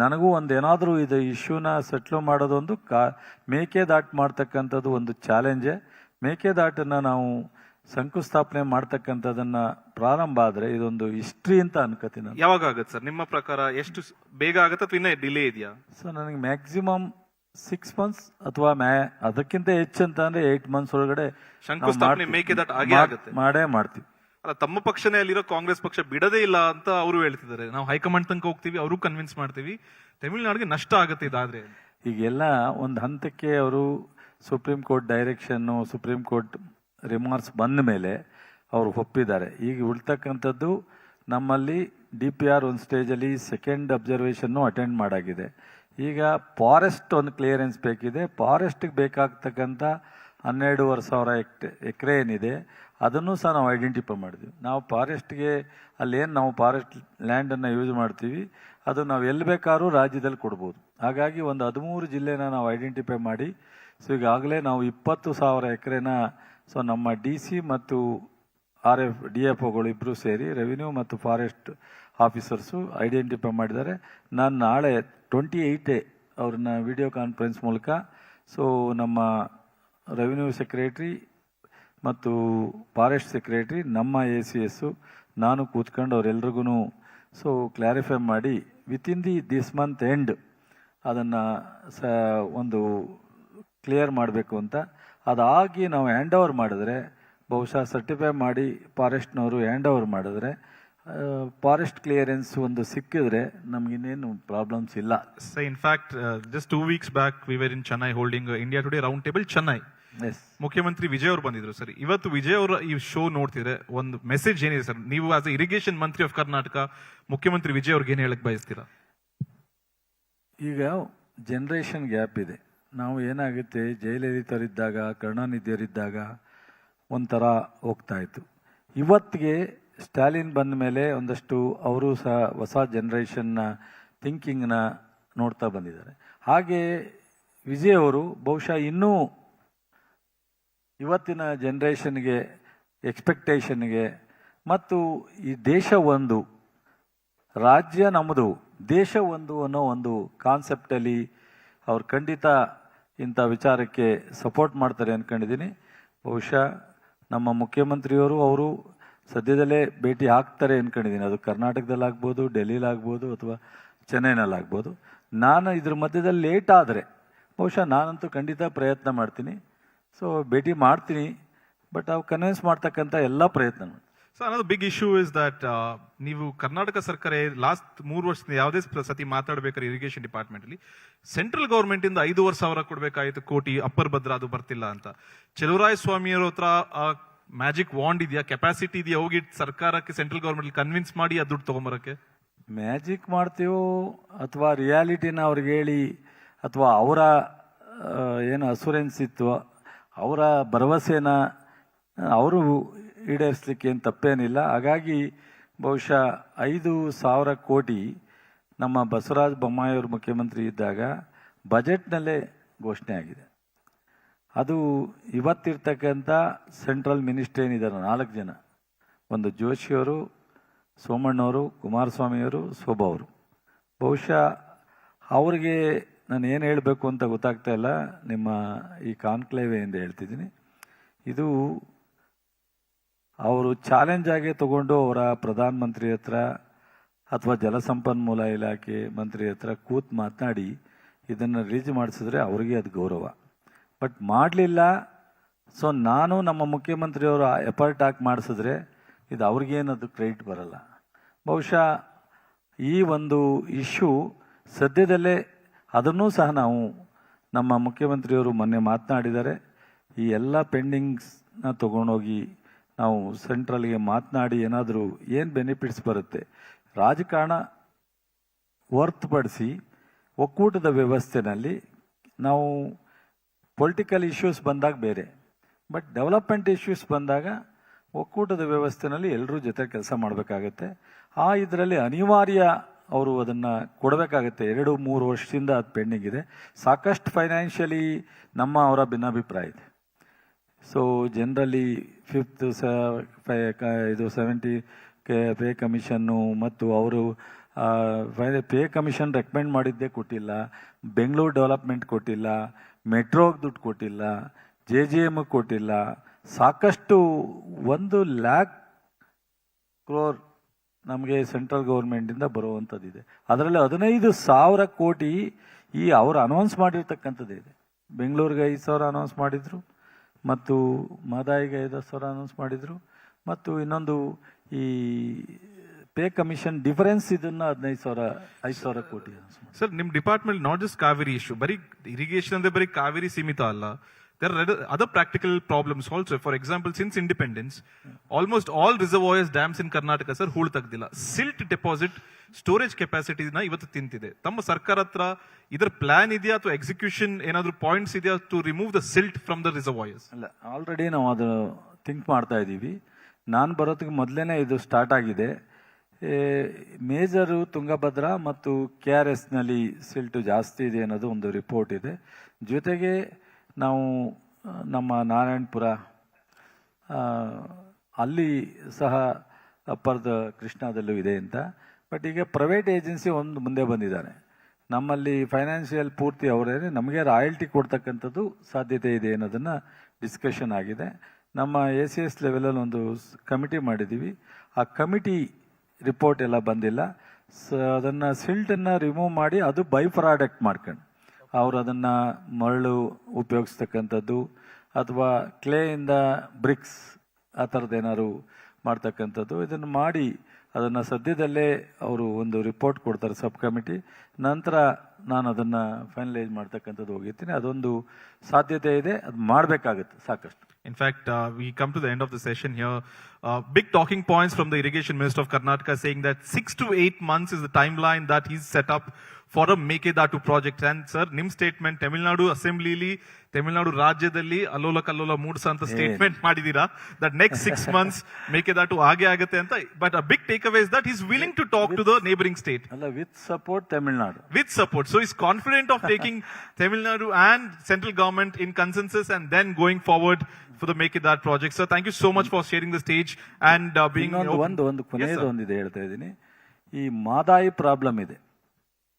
ನನಗೂ ಏನಾದರೂ ಇದು ಇಶ್ಯೂನ ಸೆಟ್ಲ್ ಮಾಡೋದೊಂದು ಮೇಕೆದಾಟು ಮಾಡ್ತಕ್ಕಂಥದ್ದು ಒಂದು ಚಾಲೆಂಜೇ. ಮೇಕೆದಾಟನ್ನು ನಾವು ಶಂಕುಸ್ಥಾಪನೆ ಮಾಡ್ತಕ್ಕಂಥದ್ದನ್ನು ಪ್ರಾರಂಭ ಆದರೆ ಇದೊಂದು ಹಿಸ್ಟ್ರಿ ಅಂತ ಅನ್ಕೋತೀನಿ ನಾನು. ಯಾವಾಗ ಆಗುತ್ತೆ ಸರ್ ನಿಮ್ಮ ಪ್ರಕಾರ? ಎಷ್ಟು ಬೇಗ ಆಗುತ್ತೆ ಅಥವಾ ಇನ್ನೂ ಡಿಲೇ ಇದೆಯಾ? ಸೊ ನನಗೆ ಮ್ಯಾಕ್ಸಿಮಮ್ 6 months ಅಥವಾ ಅದಕ್ಕಿಂತ ಹೆಚ್ಚು ಅಂತ ಅಂದ್ರೆ 8 months ಒಳಗಡೆ ಶಂಕುಸ್ಥಾಪನೆ ಮೇಕೆದಾಟು ಆಗೇ ಆಗುತ್ತೆ. ಮಾಡೇ ಮಾಡ್ತೀವಿ. ಅಲ್ಲ, ತಮ್ಮ ಪಕ್ಷನೇ ಅಲ್ಲಿರೋ ಕಾಂಗ್ರೆಸ್ ಪಕ್ಷ ಬಿಡದೇ ಇಲ್ಲ ಅಂತ ಅವರು ಹೇಳ್ತಿದ್ದಾರೆ. ನಾವು ಹೈಕಮಾಂಡ್ ತನಕ ಹೋಗ್ತೀವಿ, ಅವರು ಕನ್ವಿನ್ಸ್ ಮಾಡ್ತೀವಿ, ತಮಿಳುನಾಡಿಗೆ ನಷ್ಟ ಆಗುತ್ತೆ ಇದಾದ್ರೆ. ಈಗೆಲ್ಲ ಒಂದು ಹಂತಕ್ಕೆ ಅವರು supreme court direction, supreme court remarks ಬಂದ ಮೇಲೆ ಅವರು ಒಪ್ಪಿದ್ದಾರೆ. ಈಗ ಉಳ್ತಕ್ಕಂಥದ್ದು ನಮ್ಮಲ್ಲಿ DPR ಒಂದು ಸ್ಟೇಜಲ್ಲಿ ಸೆಕೆಂಡ್ ಅಬ್ಸರ್ವೇಷನ್ನು ಅಟೆಂಡ್ ಮಾಡಾಗಿದೆ. ಈಗ ಫಾರೆಸ್ಟ್ ಒಂದು ಕ್ಲಿಯರೆನ್ಸ್ ಬೇಕಿದೆ. ಫಾರೆಸ್ಟ್ಗೆ ಬೇಕಾಗ್ತಕ್ಕಂಥ 12,500 ಎಕರೆ ಏನಿದೆ ಅದನ್ನು ಸಹ ನಾವು ಐಡೆಂಟಿಫೈ ಮಾಡಿದ್ವಿ. ನಾವು ಫಾರೆಸ್ಟ್ಗೆ ಅಲ್ಲೇನು ನಾವು ಫಾರೆಸ್ಟ್ ಲ್ಯಾಂಡನ್ನು ಯೂಸ್ ಮಾಡ್ತೀವಿ ಅದು ನಾವು ಎಲ್ಲಿ ಬೇಕಾದ್ರೂ ರಾಜ್ಯದಲ್ಲಿ ಕೊಡ್ಬೋದು. ಹಾಗಾಗಿ ಒಂದು 13 ಜಿಲ್ಲೆನ ನಾವು ಐಡೆಂಟಿಫೈ ಮಾಡಿ, ಸೊ ಈಗಾಗಲೇ ನಾವು 20,000 ಎಕರೆನ ಸೊ ನಮ್ಮ DC ಮತ್ತು DFOಗಳು ಇಬ್ಬರು ಸೇರಿ ರೆವಿನ್ಯೂ ಮತ್ತು ಫಾರೆಸ್ಟ್ ಆಫೀಸರ್ಸು ಐಡೆಂಟಿಫೈ ಮಾಡಿದ್ದಾರೆ. ನಾನು ನಾಳೆ 28 ಅವ್ರನ್ನ ವಿಡಿಯೋ ಕಾನ್ಫರೆನ್ಸ್ ಮೂಲಕ ಸೊ ನಮ್ಮ ರೆವಿನ್ಯೂ ಸೆಕ್ರೆಟ್ರಿ ಮತ್ತು ಫಾರೆಸ್ಟ್ ಸೆಕ್ರೆಟ್ರಿ, ನಮ್ಮ ACS, ನಾನು ಕೂತ್ಕೊಂಡು ಅವರೆಲ್ರಿಗೂ ಸೊ ಕ್ಲಾರಿಫೈ ಮಾಡಿ ವಿತಿನ್ ದಿಸ್ ಮಂತ್ ಎಂಡ್ ಅದನ್ನು ಒಂದು ಕ್ಲಿಯರ್ ಮಾಡಬೇಕು ಅಂತ. ಅದಾಗಿ ನಾವು ಹ್ಯಾಂಡ್ ಓವರ್ ಮಾಡಿದ್ರೆ, ಬಹುಶಃ ಸರ್ಟಿಫೈ ಮಾಡಿ ಫಾರೆಸ್ಟ್ನವರು ಹ್ಯಾಂಡ್ ಓವರ್ ಮಾಡಿದ್ರೆ, ಫಾರೆಸ್ಟ್ ಕ್ಲಿಯರೆನ್ಸ್ ಒಂದು ಸಿಕ್ಕಿದ್ರೆ ನಮಗಿನ್ನೇನು ಪ್ರಾಬ್ಲಮ್ಸ್ ಇಲ್ಲ. So in fact, just 2 weeks back we were in Chennai holding India Today Roundtable Chennai. ಮುಖ್ಯಮಂತ್ರಿ ವಿಜಯ್ ಅವರು ಬಂದಿದ್ರು ಸರ್. ಇವತ್ತು ವಿಜಯ್ ಅವರ ಈ ಶೋ ನೋಡ್ತಿದ್ರೆ ಒಂದು ಮೆಸೇಜ್ ಏನಿದೆ ಸರ್? ನೀವು as A irrigation Mantri of Karnataka ಮುಖ್ಯಮಂತ್ರಿ ವಿಜಯ್ ಅವ್ರಿಗೆ ಏನು ಹೇಳಕ್ ಬಯಸ್ತೀರಾ? ಈಗ ಜನರೇಷನ್ ಗ್ಯಾಪ್ ಇದೆ. ನಾವು ಏನಾಗುತ್ತೆ, ಜಯಲಲಿತರಿದ್ದಾಗ, ಕರುಣಾನಿಧಿಯರಿದ್ದಾಗ ಒಂಥರ ಹೋಗ್ತಾ ಇತ್ತು. ಇವತ್ತಿಗೆ ಸ್ಟಾಲಿನ್ ಬಂದ ಮೇಲೆ ಒಂದಷ್ಟು ಅವರು ಸಹ ಹೊಸ ಜನರೇಷನ್ನ ಥಿಂಕಿಂಗ್ನ ನೋಡ್ತಾ ಬಂದಿದ್ದಾರೆ. ಹಾಗೆ ವಿಜಯ್ ಅವರು ಬಹುಶಃ ಇನ್ನೂ ಇವತ್ತಿನ ಜನರೇಷನ್ಗೆ ಎಕ್ಸ್ಪೆಕ್ಟೇಷನ್ಗೆ ಮತ್ತು ಈ ದೇಶ ಒಂದು, ರಾಜ್ಯ ನಮ್ಮದು, ದೇಶ ಒಂದು ಅನ್ನೋ ಒಂದು ಕಾನ್ಸೆಪ್ಟಲ್ಲಿ ಅವ್ರು ಖಂಡಿತ ಇಂಥ ವಿಚಾರಕ್ಕೆ ಸಪೋರ್ಟ್ ಮಾಡ್ತಾರೆ ಅಂದ್ಕೊಂಡಿದ್ದೀನಿ. ಬಹುಶಃ ನಮ್ಮ ಮುಖ್ಯಮಂತ್ರಿಯವರು ಅವರು ಸದ್ಯದಲ್ಲೇ ಭೇಟಿ ಆಗ್ತಾರೆ ಅಂದ್ಕೊಂಡಿದ್ದೀನಿ. ಅದು ಕರ್ನಾಟಕದಲ್ಲಾಗ್ಬೋದು, ಡೆಲ್ಲಿಲಾಗ್ಬೋದು ಅಥವಾ ಚೆನ್ನೈನಲ್ಲಾಗ್ಬೋದು. ನಾನು ಇದ್ರ ಮಧ್ಯದಲ್ಲಿ ಲೇಟ್ ಆದರೆ ಬಹುಶಃ ನಾನಂತೂ ಖಂಡಿತ ಪ್ರಯತ್ನ ಮಾಡ್ತೀನಿ. ಸೊ ಭೇಟಿ ಮಾಡ್ತೀನಿ, ಬಟ್ ಅವು ಕನ್ವಿನ್ಸ್ ಮಾಡ್ತಕ್ಕಂಥ ಎಲ್ಲ ಪ್ರಯತ್ನ ಮಾಡ್ತೀನಿ. ಸೊ ಅನ್ನೋದು ಬಿಗ್ ಇಶ್ಯೂ ಇಸ್ ದಟ್ ನೀವು ಕರ್ನಾಟಕ ಸರ್ಕಾರ ಲಾಸ್ಟ್ 3 ವರ್ಷದಿಂದ ಯಾವುದೇ ಸತಿ ಮಾತಾಡ್ಬೇಕಾದ್ರೆ ಇರಿಗೇಷನ್ ಡಿಪಾರ್ಟ್ಮೆಂಟ್ ಅಲ್ಲಿ ಸೆಂಟ್ರಲ್ ಗವರ್ಮೆಂಟ್ ಇಂದ 5,500 ಕೊಡ್ಬೇಕಾಯ್ತು ಕೋಟಿ ಅಪ್ಪರ್ ಭದ್ರ, ಅದು ಬರ್ತಿಲ್ಲ ಅಂತ. ಚೆಲುವರಾಯ ಸ್ವಾಮಿಯವರ ಹತ್ರ ಮ್ಯಾಜಿಕ್ ವಾಂಡ್ ಇದೆಯಾ, ಕೆಪಾಸಿಟಿ ಇದೆಯಾ ಹೋಗಿ ಸರ್ಕಾರಕ್ಕೆ ಸೆಂಟ್ರಲ್ ಗವರ್ಮೆಂಟ್ ಕನ್ವಿನ್ಸ್ ಮಾಡಿ ಆ ದುಡ್ಡು ತಗೊಂಬರಕ್ಕೆ? ಮ್ಯಾಜಿಕ್ ಮಾಡ್ತೀವೋ ಅಥವಾ ರಿಯಾಲಿಟಿನ ಅವ್ರಿಗೆ ಹೇಳಿ ಅಥವಾ ಅವರ ಏನು ಅಸೂರೆನ್ಸ್ ಇತ್ತು ಅವರ ಭರವಸೆನ ಅವರು ಈಡೇರಿಸಲಿಕ್ಕೆ ಏನು ತಪ್ಪೇನಿಲ್ಲ. ಹಾಗಾಗಿ ಬಹುಶಃ 5,000 ಕೋಟಿ ನಮ್ಮ ಬಸವರಾಜ ಬೊಮ್ಮಾಯಿಯವರು ಮುಖ್ಯಮಂತ್ರಿ ಇದ್ದಾಗ ಬಜೆಟ್ನಲ್ಲೇ ಘೋಷಣೆ ಆಗಿದೆ. ಅದು ಇವತ್ತಿರ್ತಕ್ಕಂಥ ಸೆಂಟ್ರಲ್ ಮಿನಿಸ್ಟ್ರಿ ಏನಿದ್ದಾರೆ 4 ಜನ, ಒಂದು ಜೋಶಿಯವರು, ಸೋಮಣ್ಣವರು, ಕುಮಾರಸ್ವಾಮಿಯವರು, ಶೋಭಾ ಅವರು. ಬಹುಶಃ ಅವ್ರಿಗೆ ನಾನು ಏನು ಹೇಳಬೇಕು ಅಂತ ಗೊತ್ತಾಗ್ತಾ ಇಲ್ಲ. ನಿಮ್ಮ ಈ ಕಾನ್ಕ್ಲೇವೆಯಿಂದ ಹೇಳ್ತಿದ್ದೀನಿ, ಇದು ಅವರು ಚಾಲೆಂಜ್ ಆಗಿ ತಗೊಂಡು ಅವರ ಪ್ರಧಾನಮಂತ್ರಿ ಹತ್ರ ಅಥವಾ ಜಲಸಂಪನ್ಮೂಲ ಇಲಾಖೆ ಮಂತ್ರಿ ಹತ್ರ ಕೂತ್ ಮಾತನಾಡಿ ಇದನ್ನು ರಿಲೀಸ್ ಮಾಡಿಸಿದ್ರೆ ಅವರಿಗೆ ಅದು ಗೌರವ. ಬಟ್ ಮಾಡಲಿಲ್ಲ. ಸೊ ನಾನು ನಮ್ಮ ಮುಖ್ಯಮಂತ್ರಿಯವರು ಎಫರ್ಟ್ ಹಾಕಿ ಮಾಡಿಸಿದ್ರೆ ಇದು ಅವ್ರಿಗೇನದು ಕ್ರೆಡಿಟ್ ಬರಲ್ಲ. ಬಹುಶಃ ಈ ಒಂದು ಇಶ್ಯೂ ಸದ್ಯದಲ್ಲೇ ಅದನ್ನೂ ಸಹ ನಾವು ನಮ್ಮ ಮುಖ್ಯಮಂತ್ರಿಯವರು ಮೊನ್ನೆ ಮಾತನಾಡಿದ್ದಾರೆ. ಈ ಎಲ್ಲ ಪೆಂಡಿಂಗ್ಸ್ನ ತೊಗೊಂಡೋಗಿ ನಾವು ಸೆಂಟ್ರಲ್ಗೆ ಮಾತನಾಡಿ ಏನಾದರೂ ಏನು ಬೆನಿಫಿಟ್ಸ್ ಬರುತ್ತೆ. ರಾಜಕಾರಣ ಹೊರತುಪಡಿಸಿ ಒಕ್ಕೂಟದ ವ್ಯವಸ್ಥೆನಲ್ಲಿ ನಾವು ಪೊಲಿಟಿಕಲ್ ಇಶ್ಯೂಸ್ ಬಂದಾಗ ಬೇರೆ, ಬಟ್ ಡೆವಲಪ್ಮೆಂಟ್ ಇಶ್ಯೂಸ್ ಬಂದಾಗ ಒಕ್ಕೂಟದ ವ್ಯವಸ್ಥೆನಲ್ಲಿ ಎಲ್ಲರೂ ಜೊತೆ ಕೆಲಸ ಮಾಡಬೇಕಾಗತ್ತೆ. ಇದರಲ್ಲಿ ಅನಿವಾರ್ಯ ಅವರು ಅದನ್ನು ಕೊಡಬೇಕಾಗತ್ತೆ. 2-3 ವರ್ಷದಿಂದ ಅದು ಪೆಂಡಿಂಗ್ ಇದೆ. ಸಾಕಷ್ಟು ಫೈನಾನ್ಷಿಯಲಿ ಅವರ ಭಿನ್ನಾಭಿಪ್ರಾಯ ಇದೆ. ಸೊ ಜನರಲಿ 70 ಪೇ ಕಮಿಷನ್ನು ಮತ್ತು ಅವರು ಪೇ ಕಮಿಷನ್ ರೆಕಮೆಂಡ್ ಮಾಡಿದ್ದೇ ಕೊಟ್ಟಿಲ್ಲ, ಬೆಂಗಳೂರು ಡೆವಲಪ್ಮೆಂಟ್ ಕೊಟ್ಟಿಲ್ಲ, ಮೆಟ್ರೋಗೆ ದುಡ್ಡು ಕೊಟ್ಟಿಲ್ಲ, JJM ಕೊಟ್ಟಿಲ್ಲ. ಸಾಕಷ್ಟು 1 lakh crore ನಮಗೆ ಸೆಂಟ್ರಲ್ ಗೌರ್ಮೆಂಟಿಂದ ಬರುವಂಥದ್ದಿದೆ. ಅದರಲ್ಲಿ 15,000 ಕೋಟಿ ಅವರು ಅನೌನ್ಸ್ ಮಾಡಿರ್ತಕ್ಕಂಥದ್ದೇ ಇದೆ. ಬೆಂಗಳೂರಿಗೆ 5,000 ಅನೌನ್ಸ್ ಮಾಡಿದರು, ಮತ್ತು ಮದಾಯಿಗೆ 5,000 ಅನೌನ್ಸ್ ಮಾಡಿದರು, ಮತ್ತು ಇನ್ನೊಂದು ಈ ಪೇ ಕಮಿಷನ್ ಡಿಫರೆನ್ಸ್ ಇದನ್ನ 5,000 ಕೋಟಿ. ಸರ್, ನಿಮ್ಮ department not just Kaveri issue, ಬರೀ ಇರಿಗೇಷನ್ ಅಂದ್ರೆ ಬರೀ ಕಾವೇರಿ ಸೀಮಿತ ಅಲ್ಲ. There are other practical problems also. For example, since independence, almost all reservoirs, dams in Karnataka, sir, hoold tagdilla. Silt deposit storage capacity na ivattu tintide. Tamma sarkar hatra idar plan idya ಅಥವಾ execution ಏನಾದರೂ points ಇದೆಯಾ to remove the silt from the reservoirs? ಅಲ್ಲ, already ನಾವು ಅದು think ಮಾಡ್ತಾ ಇದ್ದೀವಿ. ನಾನು ಬರೋದಕ್ಕೆ ಮೊದಲೇನೆ ಇದು ಸ್ಟಾರ್ಟ್ ಆಗಿದೆ. ಮೇಜರು ತುಂಗಭದ್ರಾ ಮತ್ತು KRSನಲ್ಲಿ ಸಿಲ್ಟು ಜಾಸ್ತಿ ಇದೆ ಅನ್ನೋದು ಒಂದು ರಿಪೋರ್ಟ್ ಇದೆ. ಜೊತೆಗೆ ನಾವು ನಮ್ಮ ನಾರಾಯಣಪುರ ಅಲ್ಲಿ ಸಹ ಅಪ್ಪರ್ದ ಕೃಷ್ಣದಲ್ಲೂ ಇದೆ ಅಂತ. ಬಟ್ ಈಗ ಪ್ರೈವೇಟ್ ಏಜೆನ್ಸಿ ಒಂದು ಮುಂದೆ ಬಂದಿದ್ದಾರೆ. ನಮ್ಮಲ್ಲಿ ಫೈನಾನ್ಷಿಯಲ್ ಪೂರ್ತಿ ಅವರೇ, ನಮಗೆ ರಾಯಲ್ಟಿ ಕೊಡ್ತಕ್ಕಂಥದ್ದು ಸಾಧ್ಯತೆ ಇದೆ ಅನ್ನೋದನ್ನು ಡಿಸ್ಕಷನ್ ಆಗಿದೆ. ನಮ್ಮ ACS ಲೆವೆಲಲ್ಲಿ ಒಂದು ಕಮಿಟಿ ಮಾಡಿದ್ದೀವಿ. ಆ ಕಮಿಟಿ ರಿಪೋರ್ಟ್ ಎಲ್ಲ ಬಂದಿಲ್ಲ. ಅದನ್ನು ಸಿಲ್ಟನ್ನು ರಿಮೂವ್ ಮಾಡಿ ಅದು ಬೈ ಪ್ರಾಡಕ್ಟ್ ಮಾಡ್ಕೊಂಡು ಅವರು ಅದನ್ನು ಮರಳು ಉಪಯೋಗಿಸ್ತಕ್ಕಂಥದ್ದು ಅಥವಾ ಕ್ಲೇಯಿಂದ ಬ್ರಿಕ್ಸ್ ಆ ಥರದ್ದೇನಾದ್ರು ಮಾಡ್ತಕ್ಕಂಥದ್ದು ಇದನ್ನು ಮಾಡಿ ಅದನ್ನು ಸದ್ಯದಲ್ಲೇ ಅವರು ಒಂದು ರಿಪೋರ್ಟ್ ಕೊಡ್ತಾರೆ ಸಬ್ ಕಮಿಟಿ. ನಂತರ ನಾನು ಅದನ್ನು ಫೈನಲೈಸ್ ಮಾಡ್ತಕ್ಕಂಥದ್ದು ಹೋಗಿರ್ತೀನಿ. ಅದೊಂದು ಸಾಧ್ಯತೆ ಇದೆ, ಅದು ಮಾಡಬೇಕಾಗುತ್ತೆ ಸಾಕಷ್ಟು. In fact, we come to the end of the session here. Big talking points from the Irrigation Minister of Karnataka saying that 6 to 8 months is the timeline that he's set up for a Mekedatu project. And sir, nim statement, Tamil Nadu Assembly, Tamil Nadu Rajyadalli, Allola Kallola Moods anta statement madidira that next 6 months Mekedatu aage agate anta. But a big takeaway is that he's willing to talk to the neighboring state. With support, Tamil Nadu. With support. So he's confident of taking Tamil Nadu and central government in consensus and then going forward for the Mekedatu project. Sir, thank you so much for sharing the stage and being ಒಂದು ಕೊನೆಯದು ಒಂದಿದೆ ಹೇಳ್ತಾ ಇದ್ದೀನಿ. ಈ Madayi problem ಇದೆ.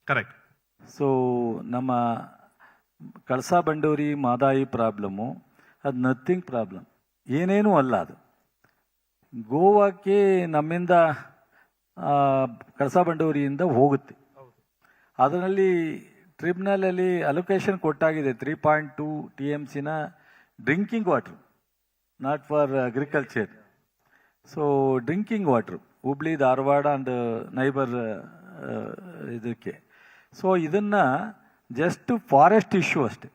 Correct. So ನಮ್ಮ Kalasa Banduri Madayi problem ಅದು nothing problem, ಏನೇನೂ ಅಲ್ಲ. ಅದು ಗೋವಾಕ್ಕೆ ನಮ್ಮಿಂದ ಕಳಸಾ ಬಂಡೂರಿಯಿಂದ ಹೋಗುತ್ತೆ. ಅದರಲ್ಲಿ ಟ್ರಿಬ್ಯುನಲಲ್ಲಿ ಅಲೋಕೇಶನ್ ಕೊಟ್ಟಾಗಿದೆ 3.2 TMCನ drinking water, not for agriculture. So drinking water Hubli Dharwad and neighbour ಇದಕ್ಕೆ. ಸೊ ಇದನ್ನು ಜಸ್ಟ್ ಫಾರೆಸ್ಟ್ ಇಶ್ಯೂ ಅಷ್ಟೆ,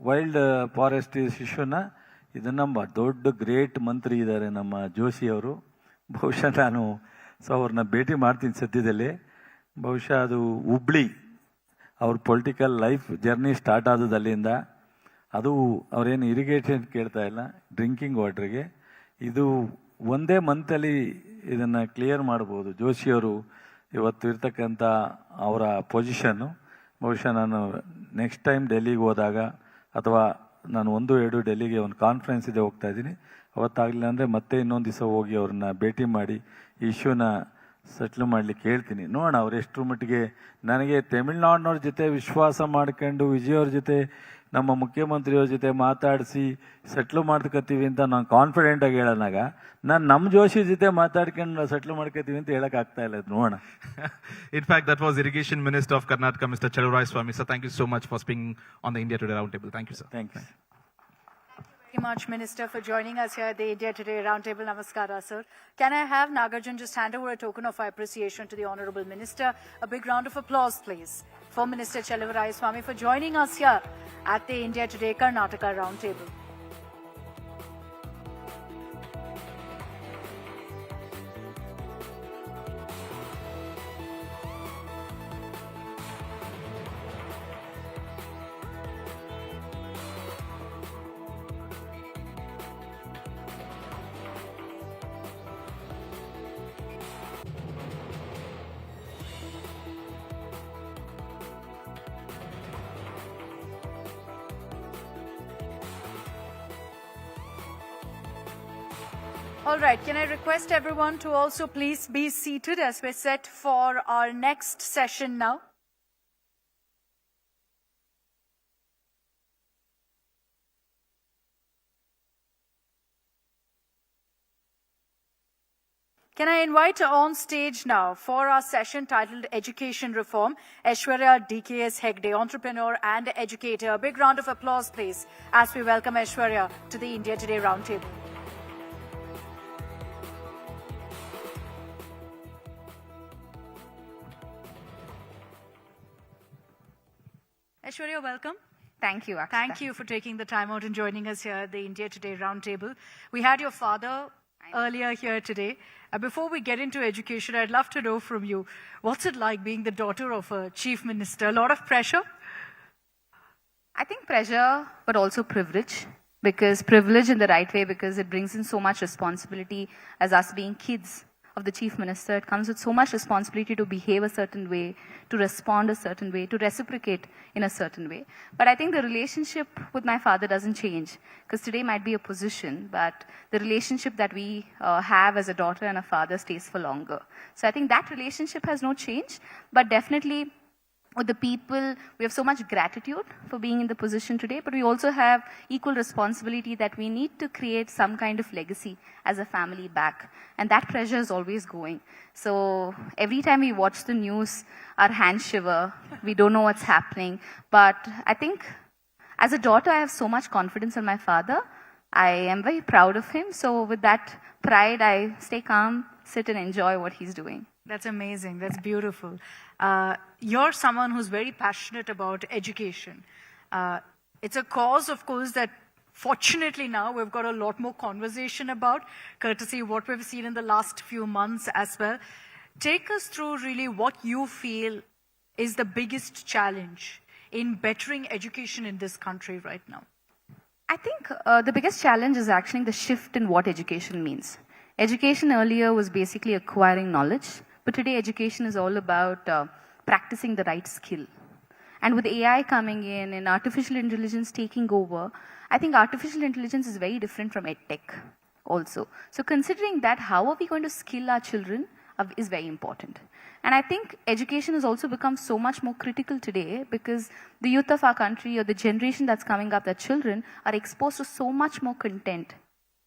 ವೈಲ್ಡ್ ಫಾರೆಸ್ಟ್ ಇಶ್ಯೂನ ಇದನ್ನು ದೊಡ್ಡ ಗ್ರೇಟ್ ಮಂತ್ರಿ ಇದ್ದಾರೆ ನಮ್ಮ ಜೋಶಿ ಅವರು. ಬಹುಶಃ ನಾನು ಅವ್ರನ್ನ ಭೇಟಿ ಮಾಡ್ತೀನಿ ಸದ್ಯದಲ್ಲೇ. ಬಹುಶಃ ಅದು ಹುಬ್ಳಿ ಅವ್ರ ಪೊಲಿಟಿಕಲ್ ಲೈಫ್ ಜರ್ನಿ ಸ್ಟಾರ್ಟ್ ಆದದ್ದು ಅಲ್ಲಿಂದ. ಅದು ಅವರೇನು ಇರಿಗೇಷನ್ ಕೇಳ್ತಾ ಇಲ್ಲ, ಡ್ರಿಂಕಿಂಗ್ ವಾಟ್ರಿಗೆ. ಇದು ಒಂದೇ ಮಂತಲ್ಲಿ ಇದನ್ನು ಕ್ಲಿಯರ್ ಮಾಡ್ಬೋದು. ಜೋಶಿಯವರು ಇವತ್ತು ಇರ್ತಕ್ಕಂಥ ಅವರ ಪೊಸಿಷನ್ನು ಬಹುಶಃ ನಾನು ನೆಕ್ಸ್ಟ್ ಟೈಮ್ ಡೆಲ್ಲಿಗೆ ಹೋದಾಗ ಅಥವಾ ನಾನು 1-2 ಡೆಲ್ಲಿಗೆ ಒಂದು ಕಾನ್ಫರೆನ್ಸ್ ಇದೆ ಹೋಗ್ತಾ ಇದ್ದೀನಿ, ಅವತ್ತಾಗಲಿಲ್ಲ ಅಂದರೆ ಮತ್ತೆ ಇನ್ನೊಂದು ದಿವಸ ಹೋಗಿ ಅವ್ರನ್ನ ಭೇಟಿ ಮಾಡಿ ಈ ಇಶ್ಯೂನ ಸೆಟ್ಲ್ ಮಾಡಲಿಕ್ಕೆ ಹೇಳ್ತೀನಿ. ನೋಡೋಣ ಅವ್ರು ಎಷ್ಟರ ಮಟ್ಟಿಗೆ. ನನಗೆ ತಮಿಳ್ನಾಡಿನವ್ರ ಜೊತೆ ವಿಶ್ವಾಸ ಮಾಡ್ಕೊಂಡು ವಿಜಯವ್ರ ಜೊತೆ ನಮ್ಮ ಮುಖ್ಯಮಂತ್ರಿಯವ್ರ ಜೊತೆ ಮಾತಾಡಿಸಿ ಸೆಟ್ಲ್ ಮಾಡ್ಕೊತೀವಿ ಅಂತ ನಾನು ಕಾನ್ಫಿಡೆಂಟಾಗಿ ಹೇಳೋನಾಗ ನಾನು ನಮ್ಮ ಜೋಶಿ ಜೊತೆ ಮಾತಾಡ್ಕೊಂಡು ಸೆಟ್ಲ್ ಮಾಡ್ಕೊತೀವಿ ಅಂತ ಹೇಳೋಕ್ಕಾಗ್ತಾ ಇಲ್ಲ. ಅದು ನೋಡೋಣ. In fact, that was Irrigation Minister of Karnataka, Mr. Chellurai Swami. Sir, thank you so much for speaking on the India Today Roundtable. Thank you, sir. Thank you. Thank you very much, Minister, for joining us here at the India Today Roundtable. Namaskara, sir. Can I have Nagarjun just hand over a token of appreciation to the Honourable Minister? A big round of applause, please, for Minister Chellurai Swami for joining us here at the India Today Karnataka Roundtable. All right, can I request everyone to also please be seated as we're set for our next session now? Can I invite on stage now for our session titled Education Reform, Aishwarya DKS Hegde, entrepreneur and educator. A big round of applause, please, as we welcome Aishwarya to the India Today Roundtable. Aishwarya, welcome. Thank you, Akshita. Thank you for taking the time out and joining us here at the India Today Roundtable. We had your father earlier here today. Before we get into education, I'd love to know from you, what's it like being the daughter of a chief minister? A lot of pressure? I think pressure, but also privilege. Because privilege in the right way, because it brings in so much responsibility as us being kids of the chief minister. It comes with so much responsibility to behave a certain way, to respond a certain way, to reciprocate in a certain way. But I think the relationship with my father doesn't change, because today might be a position, but the relationship that we have as a daughter and a father stays for longer. So I think that relationship has no change, but definitely with the people, we have so much gratitude for being in the position today, but we also have equal responsibility that we need to create some kind of legacy as a family back. And that pressure is always going. So every time we watch the news, our hands shiver. We don't know what's happening. But I think as a daughter, I have so much confidence in my father. I am very proud of him. So with that pride, I stay calm, sit and enjoy what he's doing. That's amazing. That's beautiful. You're someone who's very passionate about education. It's a cause, of course, that fortunately now we've got a lot more conversation about, courtesy of what we've seen in the last few months as well. Take us through really what you feel is the biggest challenge in bettering education in this country right now. I think the biggest challenge is actually the shift in what education means. Education earlier was basically acquiring knowledge. But today, education is all about practicing the right skill. And with AI coming in and artificial intelligence taking over, I think artificial intelligence is very different from edtech also. So considering that, how are we going to skill our children is very important. And I think education has also become so much more critical today because the youth of our country or the generation that's coming up, the children, are exposed to so much more content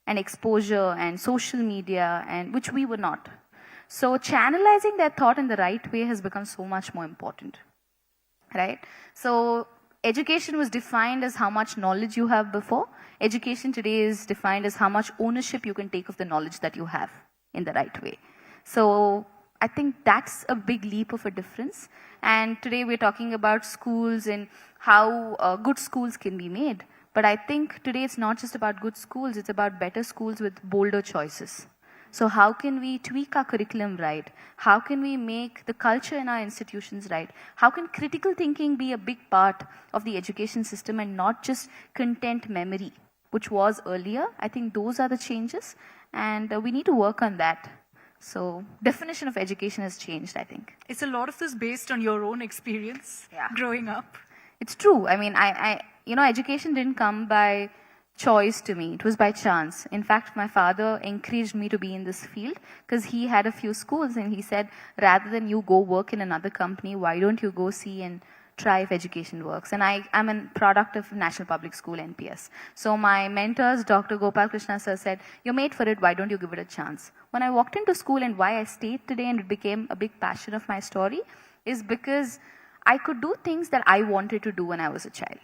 and exposure and social media, and which we were not. So channelizing their thought in the right way has become so much more important, right? So education was defined as how much knowledge you have before. Education today is defined as how much ownership you can take of the knowledge that you have in the right way. So I think that's a big leap of a difference. And today we're talking about schools and how good schools can be made. But I think today it's not just about good schools, it's about better schools with bolder choices. So how can we tweak our curriculum right? How can we make the culture in our institutions right? How can critical thinking be a big part of the education system and not just content memory, which was earlier? I think those are the changes, and we need to work on that. So definition of education has changed, I think. It's a lot of this based on your own experience growing up. It's true. I mean, education didn't come by choice to me. It was by chance. In fact, my father encouraged me to be in this field because he had a few schools and he said, rather than you go work in another company, why don't you go see and try if education works? And I'm a product of National Public School, NPS. So my mentors, Dr. Gopal Krishna sir, said, you're made for it, why don't you give it a chance? When I walked into school and why I stayed today and it became a big passion of my story is because I could do things that I wanted to do when I was a child.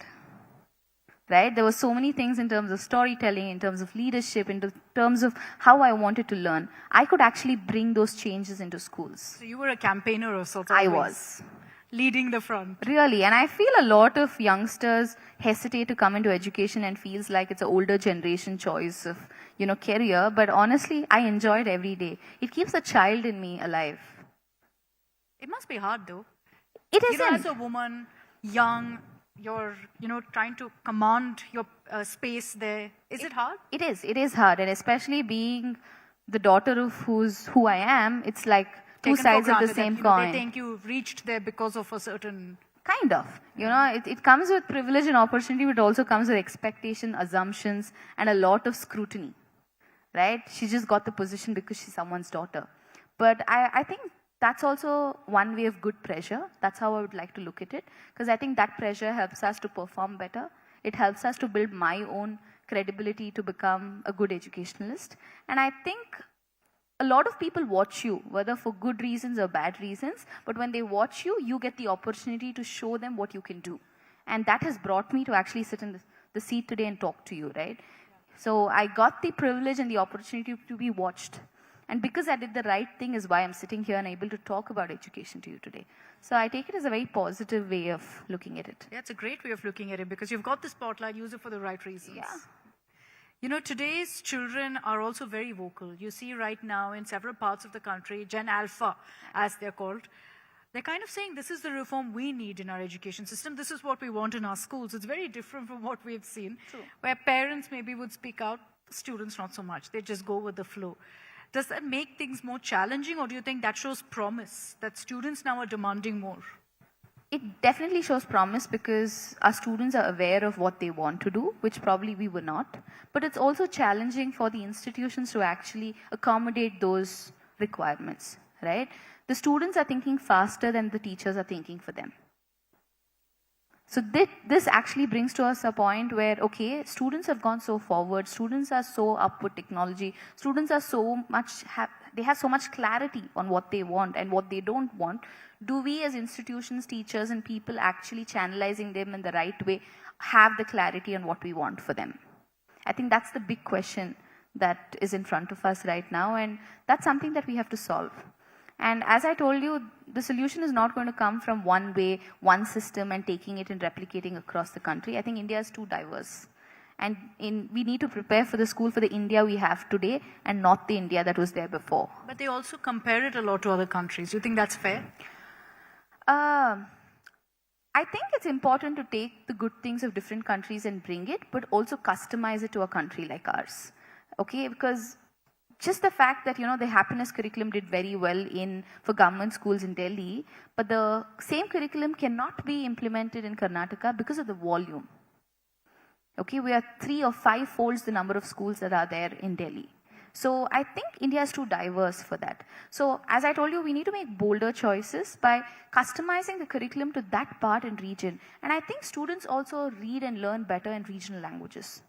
Right? There were so many things in terms of storytelling, in terms of leadership, in terms of how I wanted to learn. I could actually bring those changes into schools. So you were a campaigner of sorts. I was. Leading the front. Really. And I feel a lot of youngsters hesitate to come into education and feels like it's an older generation choice of, career. But honestly, I enjoy it every day. It keeps the child in me alive. It must be hard though. It isn't. As a woman, young, you're, trying to command your space there. Is it hard? It is. It is hard. And especially being the daughter of who I am, it's like two sides of the same coin. They think you've reached there because of a certain... Kind of. It comes with privilege and opportunity, but it also comes with expectation, assumptions, and a lot of scrutiny. right? She just got the position because she's someone's daughter. But I think that's also one way of good pressure. That's how I would like to look at it. Because I think that pressure helps us to perform better. It helps us to build my own credibility to become a good educationalist. And I think a lot of people watch you, whether for good reasons or bad reasons, but when they watch you, you get the opportunity to show them what you can do. And that has brought me to actually sit in the seat today and talk to you, right? So I got the privilege and the opportunity to be watched. And because I did the right thing is why I'm sitting here and able to talk about education to you today. So I take it as a very positive way of looking at it. Yeah, it's a great way of looking at it because you've got the spotlight, use it for the right reasons. Yeah. You know, today's children are also very vocal. You see right now in several parts of the country, Gen Alpha, as they're called, they're kind of saying this is the reform we need in our education system. This is what we want in our schools. It's very different from what we've seen, where parents maybe would speak out, students not so much. They just go with the flow. Does that make things more challenging, or do you think that shows promise, that students now are demanding more? It definitely shows promise because our students are aware of what they want to do, which probably we were not. But it's also challenging for the institutions to actually accommodate those requirements, right? The students are thinking faster than the teachers are thinking for them. So this actually brings to us a point where, okay, students have gone so forward, students are so up with technology, students are so much, they have so much clarity on what they want and what they don't want. Do we as institutions, teachers and people actually channelizing them in the right way have the clarity on what we want for them? I think that's the big question that is in front of us right now, and that's something that we have to solve. And as I told you, the solution is not going to come from one way, one system, and taking it and replicating across the country. I think India is too diverse. And we need to prepare for the school for the India we have today and not the India that was there before. But they also compare it a lot to other countries. Do you think that's fair? I think it's important to take the good things of different countries and bring it, but also customize it to a country like ours. Okay, because just the fact that, you know, the happiness curriculum did very well for government schools in Delhi, but the same curriculum cannot be implemented in Karnataka because of the volume. Okay, we are 3 or 5 folds the number of schools that are there in Delhi. So I think India is too diverse for that. So as I told you, we need to make bolder choices by customizing the curriculum to that part and region. And I think students also read and learn better in regional languages.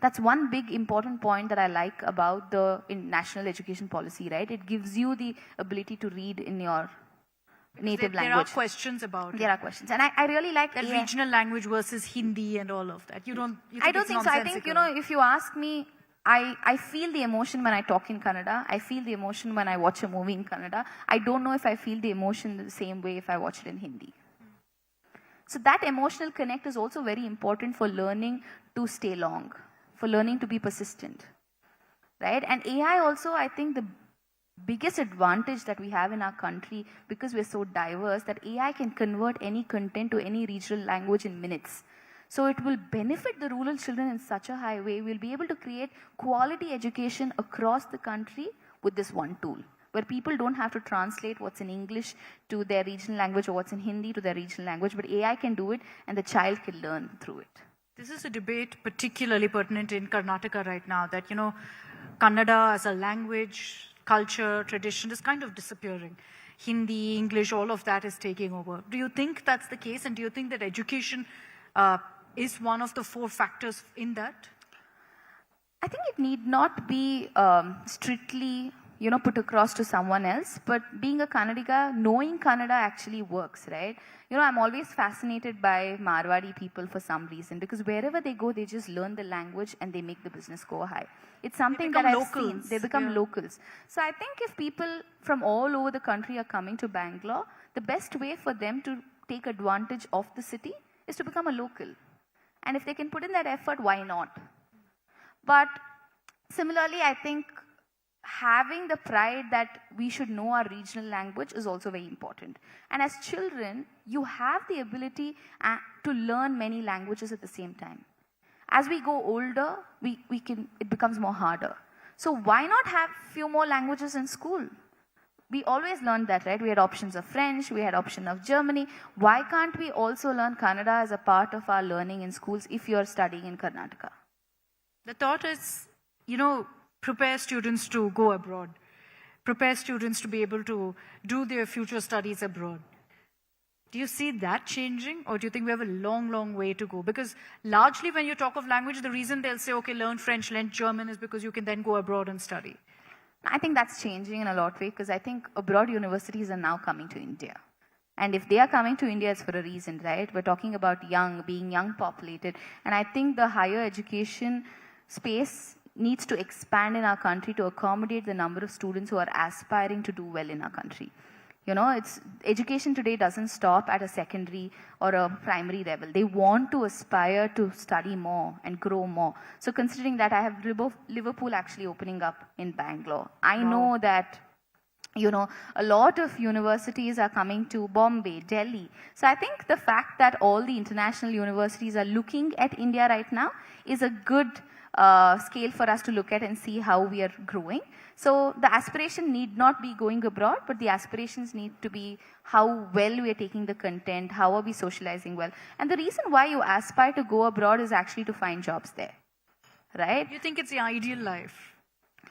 That's one big important point that I like about the national education policy, right? It gives you the ability to read in your native language. There are questions about it. There are questions. And I really like that regional language versus Hindi and all of that. I don't think so. I think, you know, if you ask me, I feel the emotion when I talk in Kannada. I feel the emotion when I watch a movie in Kannada. I don't know if I feel the emotion the same way if I watch it in Hindi. So that emotional connect is also very important for learning to stay long, for learning to be persistent, right? And AI also, I think the biggest advantage that we have in our country, because we're so diverse, that AI can convert any content to any regional language in minutes. So it will benefit the rural children in such a high way. We'll be able to create quality education across the country with this one tool, where people don't have to translate what's in English to their regional language or what's in Hindi to their regional language, but AI can do it and the child can learn through it. This is a debate particularly pertinent in Karnataka right now, that, you know, Kannada as a language, culture, tradition is kind of disappearing. Hindi, English, all of that is taking over. Do you think that's the case? And do you think that education is one of the 4 factors in that? I think it need not be strictly, you know, put across to someone else, but being a Kannadiga, knowing Kannada actually works, right? You know, I'm always fascinated by Marwadi people for some reason, because wherever they go, they just learn the language and they make the business go high. It's something that I've seen. They become locals. So I think if people from all over the country are coming to Bangalore, the best way for them to take advantage of the city is to become a local. And if they can put in that effort, why not? But similarly, I think having the pride that we should know our regional language is also very important. And as children, you have the ability to learn many languages at the same time. As we go older, it becomes more harder. So why not have few more languages in school? We always learned that, right? We had options of French, we had option of Germany. Why can't we also learn Kannada as a part of our learning in schools if you're studying in Karnataka? The thought is, you know, prepare students to go abroad, prepare students to be able to do their future studies abroad. Do you see that changing, or do you think we have a long, long way to go? Because largely when you talk of language, the reason they'll say, okay, learn French, learn German is because you can then go abroad and study. I think that's changing in a lot of ways because I think abroad universities are now coming to India. And if they are coming to India, it's for a reason, right? We're talking about being young populated. And I think the higher education space needs to expand in our country to accommodate the number of students who are aspiring to do well in our country. You know, education today doesn't stop at a secondary or a primary level. They want to aspire to study more and grow more. So considering that, I have Liverpool actually opening up in Bangalore. I know that, you know, a lot of universities are coming to Bombay, Delhi. So I think the fact that all the international universities are looking at India right now is a good scale for us to look at and see how we are growing. So the aspiration need not be going abroad, but the aspirations need to be how well we are taking the content, how are we socializing well. And the reason why you aspire to go abroad is actually to find jobs there, right? You think it's the ideal life,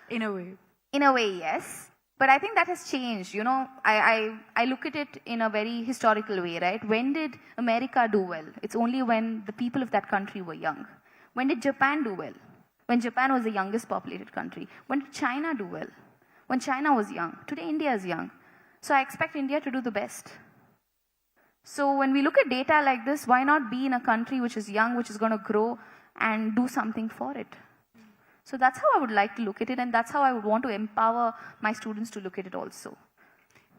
in a way? In a way, yes. But I think that has changed. You know, I look at it in a very historical way, right? When did America do well? It's only when the people of that country were young. When did Japan do well? When Japan was the youngest populated country. When did China do well? When China was young. Today, India is young. So I expect India to do the best. So when we look at data like this, why not be in a country which is young, which is going to grow and do something for it? So that's how I would like to look at it, and that's how I would want to empower my students to look at it also.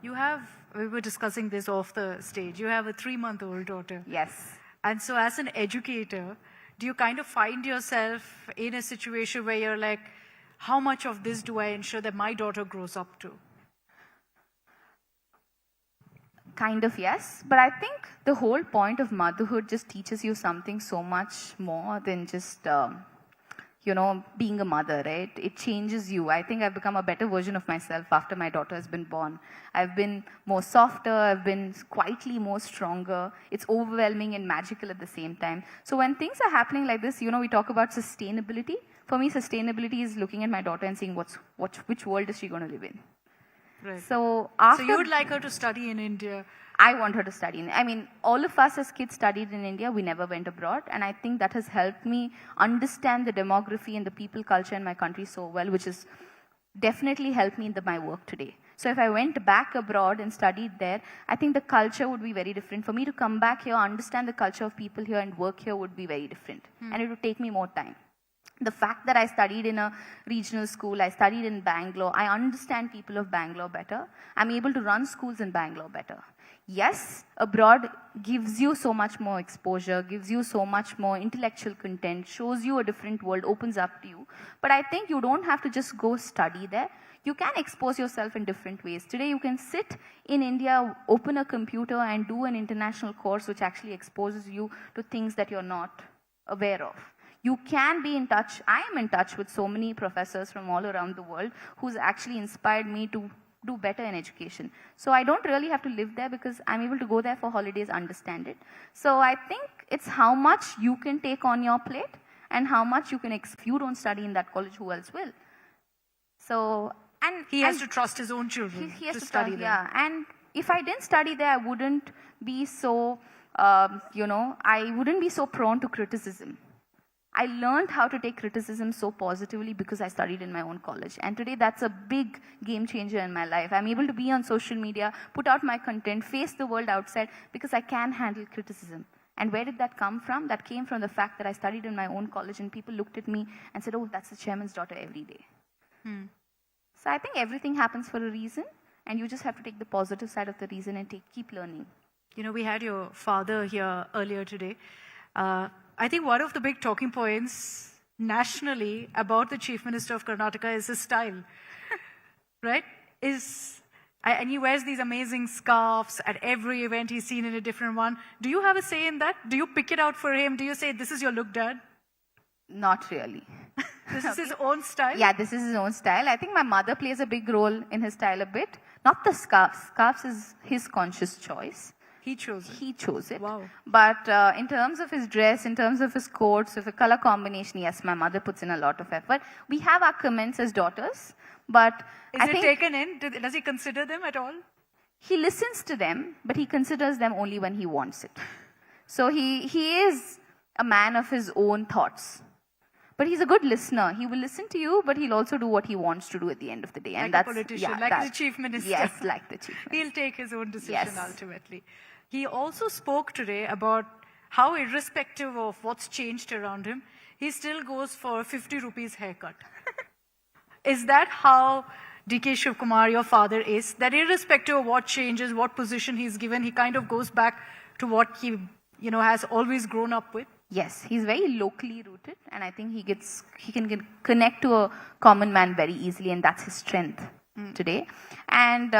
You have, we were discussing this off the stage, you have a 3-month-old daughter. Yes. And so as an educator, do you kind of find yourself in a situation where you're like, how much of this do I ensure that my daughter grows up to? Kind of, yes. But I think the whole point of motherhood just teaches you something so much more than just, you know, being a mother, right? It changes you. I think I've become a better version of myself after my daughter has been born. I've been more softer, I've been quietly more stronger. It's overwhelming and magical at the same time. So when things are happening like this, you know, we talk about sustainability. For me, sustainability is looking at my daughter and seeing which world is she going to live in. Right. So you would like her to study in India? I want her to study. I mean, all of us as kids studied in India. We never went abroad. And I think that has helped me understand the demography and the people culture in my country so well, which has definitely helped me in my work today. So if I went back abroad and studied there, I think the culture would be very different. For me to come back here, understand the culture of people here and work here would be very different. And it would take me more time. The fact that I studied in a regional school, I studied in Bangalore, I understand people of Bangalore better. I'm able to run schools in Bangalore better. Yes, abroad gives you so much more exposure, gives you so much more intellectual content, shows you a different world, opens up to you. But I think you don't have to just go study there. You can expose yourself in different ways. Today you can sit in India, open a computer and do an international course which actually exposes you to things that you're not aware of. You can be in touch. I am in touch with so many professors from all around the world who's actually inspired me to do better in education. So I don't really have to live there because I'm able to go there for holidays, understand it. So I think it's how much you can take on your plate and how much you can, if you don't study in that college, who else will? So, and he has to trust his own children he has to study trust, there. Yeah, and if I didn't study there, I wouldn't be so, you know, I wouldn't be so prone to criticism. I learned how to take criticism so positively because I studied in my own college. And today that's a big game changer in my life. I'm able to be on social media, put out my content, face the world outside because I can handle criticism. And where did that come from? That came from the fact that I studied in my own college and people looked at me and said, oh, that's the chairman's daughter every day. So I think everything happens for a reason and you just have to take the positive side of the reason and keep learning. You know, we had your father here earlier today. I think one of the big talking points nationally about the Chief Minister of Karnataka is his style, right? And he wears these amazing scarves at every event. He's seen in a different one. Do you have a say in that? Do you pick it out for him? Do you say, this is your look, Dad? Not really. This is his own style? Yeah, this is his own style. I think my mother plays a big role in his style a bit. Not the scarves. Scarves is his conscious choice. He chose it. He chose it. Wow. But in terms of his dress, in terms of his coats, of the color combination, yes, my mother puts in a lot of effort. We have our comments as daughters, but Is I it think taken in? Does he consider them at all? he listens to them, but he considers them only when he wants it. So he is a man of his own thoughts. But he's a good listener. He will listen to you, but he'll also do what he wants to do at the end of the day. And Like a that's politician, yeah, like that- the chief minister. Yes, like the chief minister. He'll take his own decision Yes. ultimately. He also spoke today about how, irrespective of what's changed around him, he still goes for 50 rupees haircut. Is that how DK Shivkumar, your father, is? That irrespective of what changes, what position he's given, he kind of goes back to what he has always grown up with? Yes, he's very locally rooted, and I think he can connect to a common man very easily, and that's his strength today. And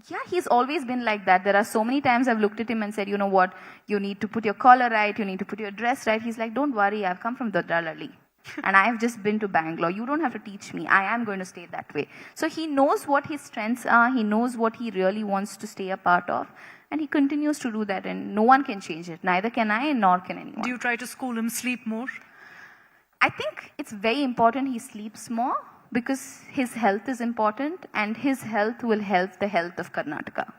yeah, he's always been like that. There are so many times I've looked at him and said, you know what, you need to put your collar right, you need to put your dress right. He's like, don't worry, I've come from Dadalali. And I've just been to Bangalore. You don't have to teach me. I am going to stay that way. So he knows what his strengths are. He knows what he really wants to stay a part of. And he continues to do that, and no one can change it. Neither can I, nor can anyone. Do you try to school him sleep more? I think it's very important he sleeps more, because his health is important, and his health will help the health of Karnataka.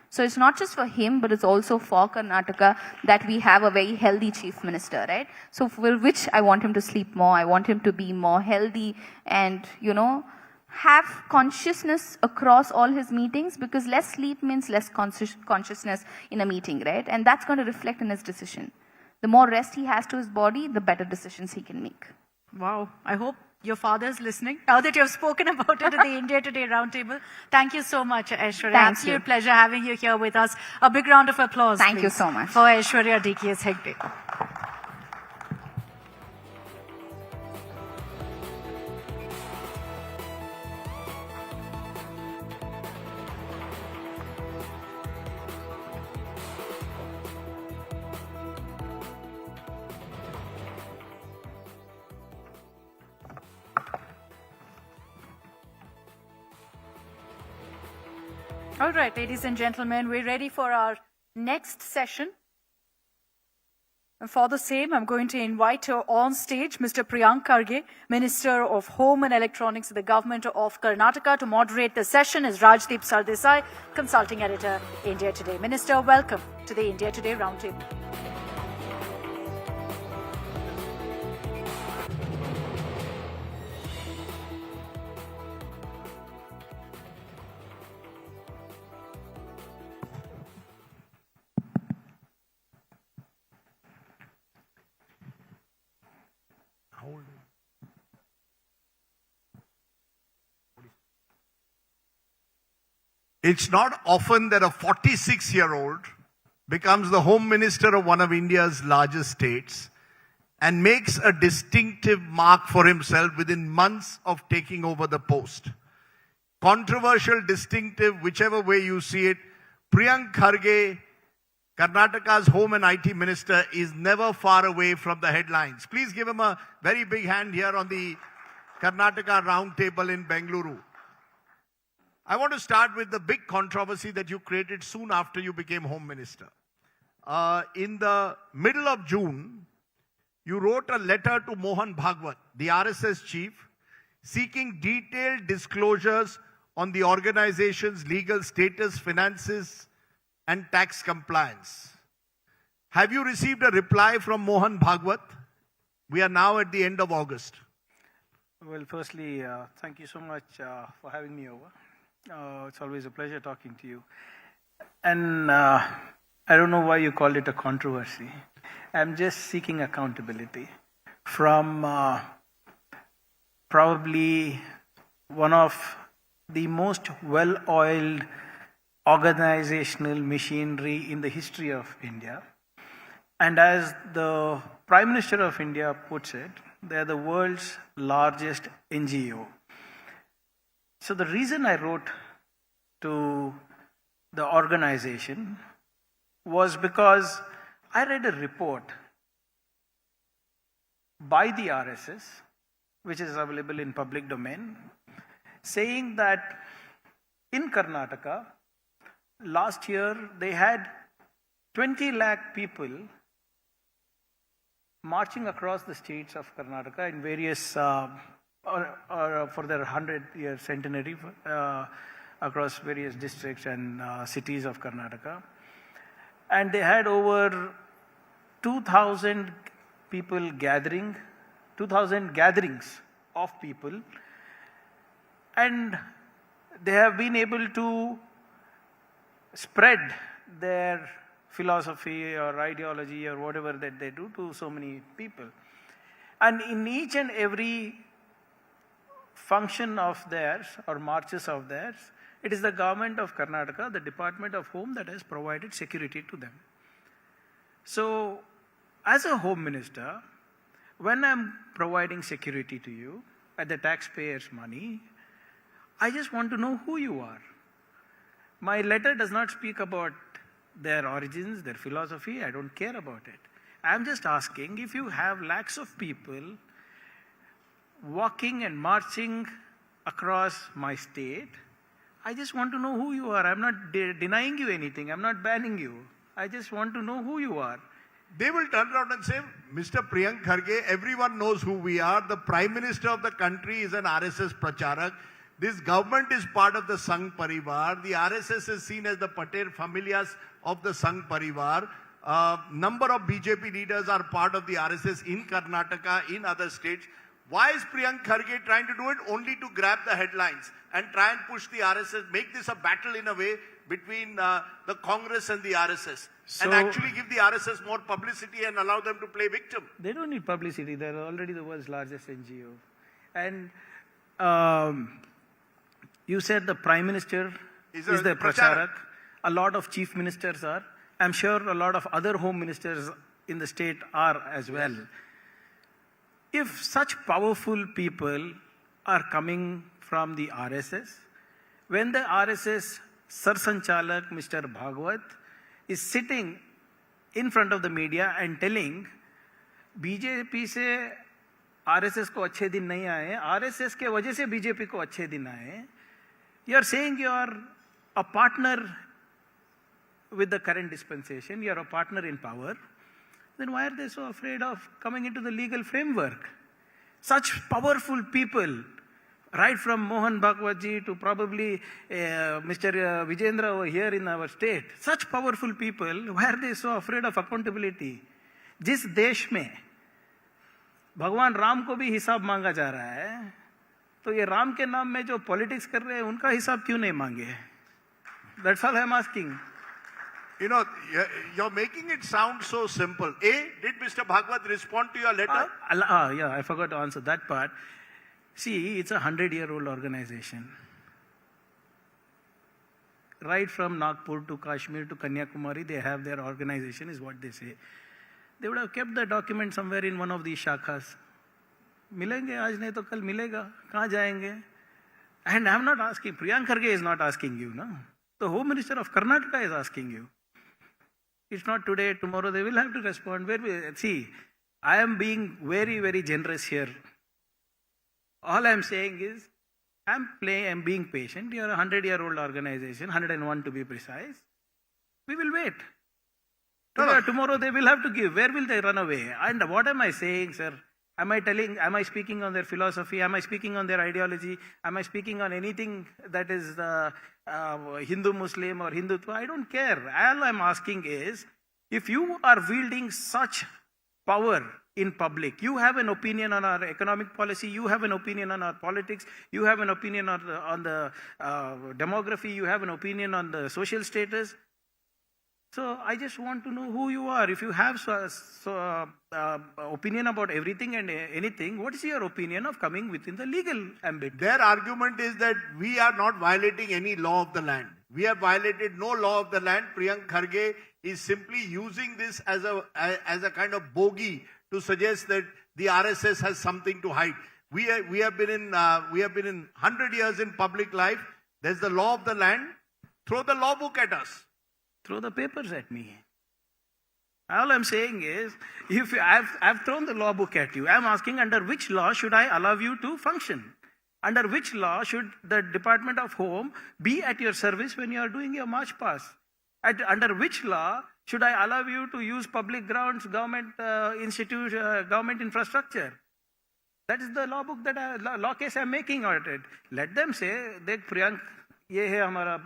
So it's not just for him, but it's also for Karnataka that we have a very healthy chief minister, right? So for which I want him to sleep more, I want him to be more healthy and, have consciousness across all his meetings, because less sleep means less consciousness in a meeting, right? And that's going to reflect in his decision. The more rest he has to his body, the better decisions he can make. Wow. I hope your father's listening. Now that you have spoken about it at the India Today Roundtable, thank you so much, Aishwarya. Thank Absolute you. pleasure having you here with us. A big round of applause, Thank you please, so much. for Aishwarya DKS Hegde. All right, ladies and gentlemen, we're ready for our next session. And for the same, I'm going to invite on stage Mr. Priyank Kharge, Minister of Home and Electronics of the Government of Karnataka. To moderate the session is Rajdeep Sardesai, Consulting Editor, India Today. Minister, welcome to the India Today Roundtable. It's not often that a 46-year-old becomes the Home Minister of one of India's largest states and makes a distinctive mark for himself within months of taking over the post. Controversial, distinctive, whichever way you see it, Priyank Kharge, Karnataka's Home and IT Minister, is never far away from the headlines. Please give him a very big hand here on the Karnataka Roundtable in Bengaluru. I want to start with the big controversy that you created soon after you became Home Minister. In the middle of June, you wrote a letter to Mohan Bhagwat, the RSS chief, seeking detailed disclosures on the organization's legal status, finances, and tax compliance. Have you received a reply from Mohan Bhagwat? We are now at the end of August. Well, firstly, thank you so much for having me over. It's always a pleasure talking to you. And I don't know why you called it a controversy. I'm just seeking accountability from probably one of the most well-oiled organizational machinery in the history of India. And as the Prime Minister of India puts it, they're the world's largest NGO. So the reason I wrote to the organization was because I read a report by the RSS, which is available in public domain, saying that in Karnataka, last year they had 20 lakh people marching across the states of Karnataka in various, for their 100-year centenary, across various districts and cities of Karnataka. And they had over 2,000 people gathering, 2,000 gatherings of people. And they have been able to spread their philosophy or ideology or whatever that they do to so many people. And in each and every function of theirs or marches of theirs, it is the government of Karnataka, the Department of Home, that has provided security to them. So, as a Home Minister, when I'm providing security to you at the taxpayers' money, I just want to know who you are. My letter does not speak about their origins, their philosophy. I don't care about it. I'm just asking, if you have lakhs of people walking and marching across my state, I just want to know who you are. I'm not denying you anything. I'm not banning you. I just want to know who you are. They will turn around and say, Mr. Priyank Kharge, everyone knows who we are. The Prime Minister of the country is an RSS Pracharak. This government is part of the Sangh Parivar. The RSS is seen as the pater familias of the Sangh Parivar. Number of BJP leaders are part of the RSS in Karnataka, in other states. Why is Priyank Kharge trying to do it? Only to grab the headlines and try and push the RSS, make this a battle in a way between the Congress and the RSS. And actually give the RSS more publicity and allow them to play victim. They don't need publicity. They're already the world's largest NGO. And you said the Prime Minister is the Pracharak. A lot of Chief Ministers are. I'm sure a lot of other Home Ministers in the state are as well. If such powerful people are coming from the RSS, when the RSS Sarsanchalak, Mr. Bhagwat, is sitting in front of the media and telling BJP से RSS को अच्छे दिन नहीं आए, RSS के वजह से BJP को अच्छे दिन आए, you are saying you are a partner with the current dispensation, you are a partner in power, then why are they so afraid of coming into the legal framework? Such powerful people, right from Mohan Bhagwatji to probably Mr. Vijendra over here in our state, such powerful people, why are they so afraid of accountability? जिस देश में भगवान राम को भी हिसाब मांगा जा रहा है, तो ये राम के नाम में जो पॉलिटिक्स कर रहे हैं, उनका हिसाब क्यों नहीं मांगे? That's all I'm asking. You know, you're making it sound so simple. A, did Mr. Bhagwat respond to your letter? Yeah, I forgot to answer that part. See, it's a 100-year-old organization. Right from Nagpur to Kashmir to Kanyakumari, they have their organization, is what they say. They would have kept the document somewhere in one of these shakhas. मिलेंगे आज नहीं तो कल मिलेगा, कहाँ जाएंगे? And I'm not asking, Priyank Kharge is not asking you, no? The Home Minister of Karnataka is asking you. It's not today, tomorrow they will have to respond. See, I am being very, very generous here. All I'm saying is, I'm being patient. You are a 100-year-old organization, 101 to be precise. We will wait. Tomorrow they will have to give. Where will they run away? And what am I saying, sir? Am I speaking on their philosophy? Am I speaking on their ideology? Am I speaking on anything that is Hindu, Muslim or Hindutva? I don't care. All I'm asking is, if you are wielding such power in public, you have an opinion on our economic policy, you have an opinion on our politics, you have an opinion on the demography, you have an opinion on the social status. So I just want to know who you are. If you have opinion about everything and anything, what is your opinion of coming within the legal ambit? Their argument is that we are not violating any law of the land. We have violated no law of the land. Priyank Kharge is simply using this as a kind of bogey to suggest that the RSS has something to hide. We have been in 100 years in public life. There's the law of the land. Throw the law book at us. Throw the papers at me. All I'm saying is, if I've thrown the law book at you, I'm asking under which law should I allow you to function? Under which law should the Department of Home be at your service when you are doing your march pass? Under which law Should I allow you to use public grounds, government government infrastructure? That is the law book law case I'm making out it. Let them say, देख प्रियंक, ये है हमारा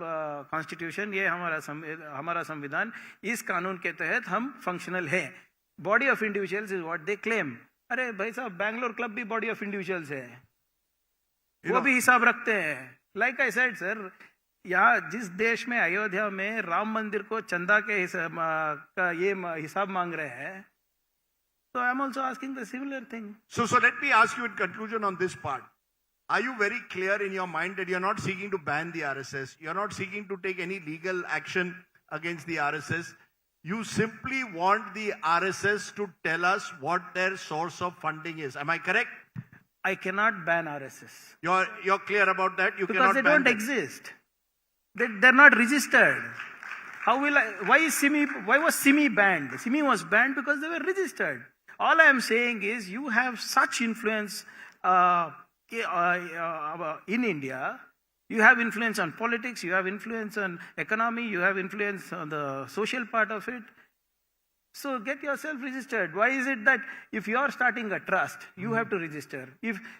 constitution, ये हमारा संविधान, इस कानून के तहत हम फंक्शनल है. Body of individuals is what they claim. अरे भाई साहब, बैंगलोर क्लब भी बॉडी ऑफ इंडिविजुअल्स है, वो भी हिसाब रखते हैं. लाइक आई सेड सर, यहाँ जिस देश में अयोध्या में राम मंदिर को चंदा के हिसाब मांग रहे हैं, so I'm also asking the similar thing. So let me ask you in conclusion on this part. Are you very clear in your mind that you're not seeking to ban the RSS? You're not seeking to take any legal action against the RSS? You simply want the RSS to tell us what their source of funding is. Am I correct? I cannot ban RSS. You're clear about that? You because cannot they ban don't them. exist. They're not registered. How will I? Why was Simi banned? Simi was banned because they were registered. All I am saying is you have such influence in India. You have influence on politics, you have influence on economy, you have influence on the social part of it. So get yourself registered. Why is it that if you are starting a trust, you have to register?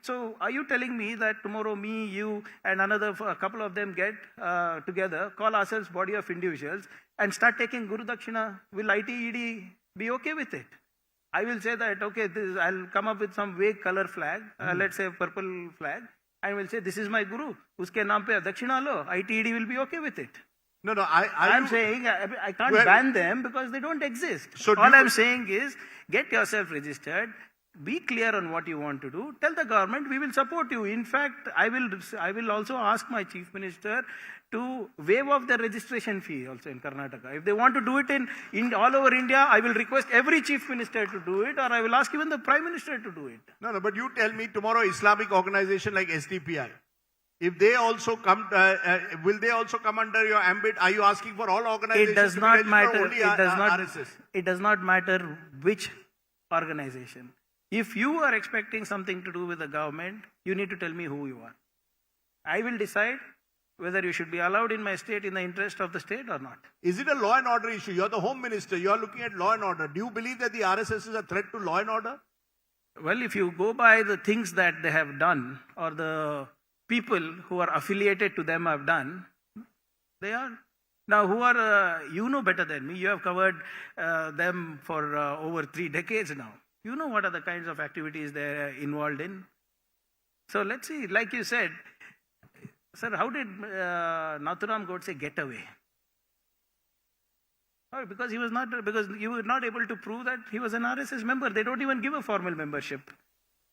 So are you telling me that tomorrow me, you and a couple of them get together, call ourselves body of individuals and start taking Guru Dakshina? Will ITED be okay with it? I will say that, okay, I'll come up with some vague color flag, let's say a purple flag, and will say, this is my Guru. Uske naam pe Dakshina lo. ITED will be okay with it. No, I'm saying I can't ban them because they don't exist. So all I'm saying is, get yourself registered, be clear on what you want to do, tell the government, we will support you. In fact, I will also ask my Chief Minister to waive off the registration fee also in Karnataka. If they want to do it in all over India, I will request every Chief Minister to do it, or I will ask even the Prime Minister to do it. No, but you tell me tomorrow Islamic organization like SDPI, if they also come, will they also come under your ambit? Are you asking for all organizations? It does not matter. Only RSS? It does not matter which organization. If you are expecting something to do with the government, you need to tell me who you are. I will decide whether you should be allowed in my state in the interest of the state or not. Is it a law and order issue? You're the Home Minister. You're looking at law and order. Do you believe that the RSS is a threat to law and order? Well, if you go by the things that they have done, or the people who are affiliated to them have done, they are. Now, who are, you know better than me. You have covered them for over 3 decades now. You know what are the kinds of activities they're involved in. So let's see, like you said, sir, how did Nathuram Godse get away? Oh, because you were not able to prove that he was an RSS member. They don't even give a formal membership.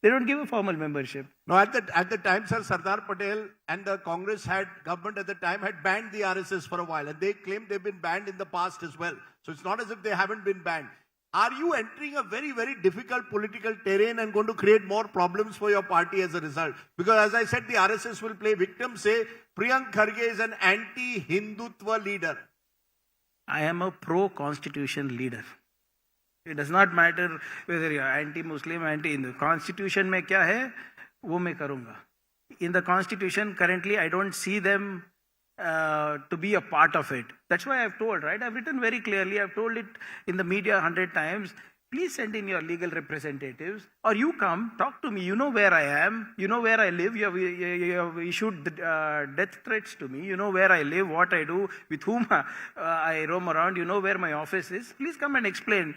No, at the time, sir, Sardar Patel and the Congress government at the time had banned the RSS for a while, and they claimed they've been banned in the past as well. So it's not as if they haven't been banned. Are you entering a very, very difficult political terrain and going to create more problems for your party as a result? Because as I said, the RSS will play victim. Say, Priyank Kharge is an anti-Hindutva leader. I am a pro-constitution leader. It does not matter whether you are anti-Muslim, anti-Hindu. Constitution mein kya hai, wo main karunga. In the constitution, currently, I don't see them to be a part of it. That's why I've told, right? I've written very clearly, I've told it in the media 100 times, please send in your legal representatives, or you come, talk to me, you know where I am, you know where I live, you have issued death threats to me, you know where I live, what I do, with whom I roam around, you know where my office is, please come and explain.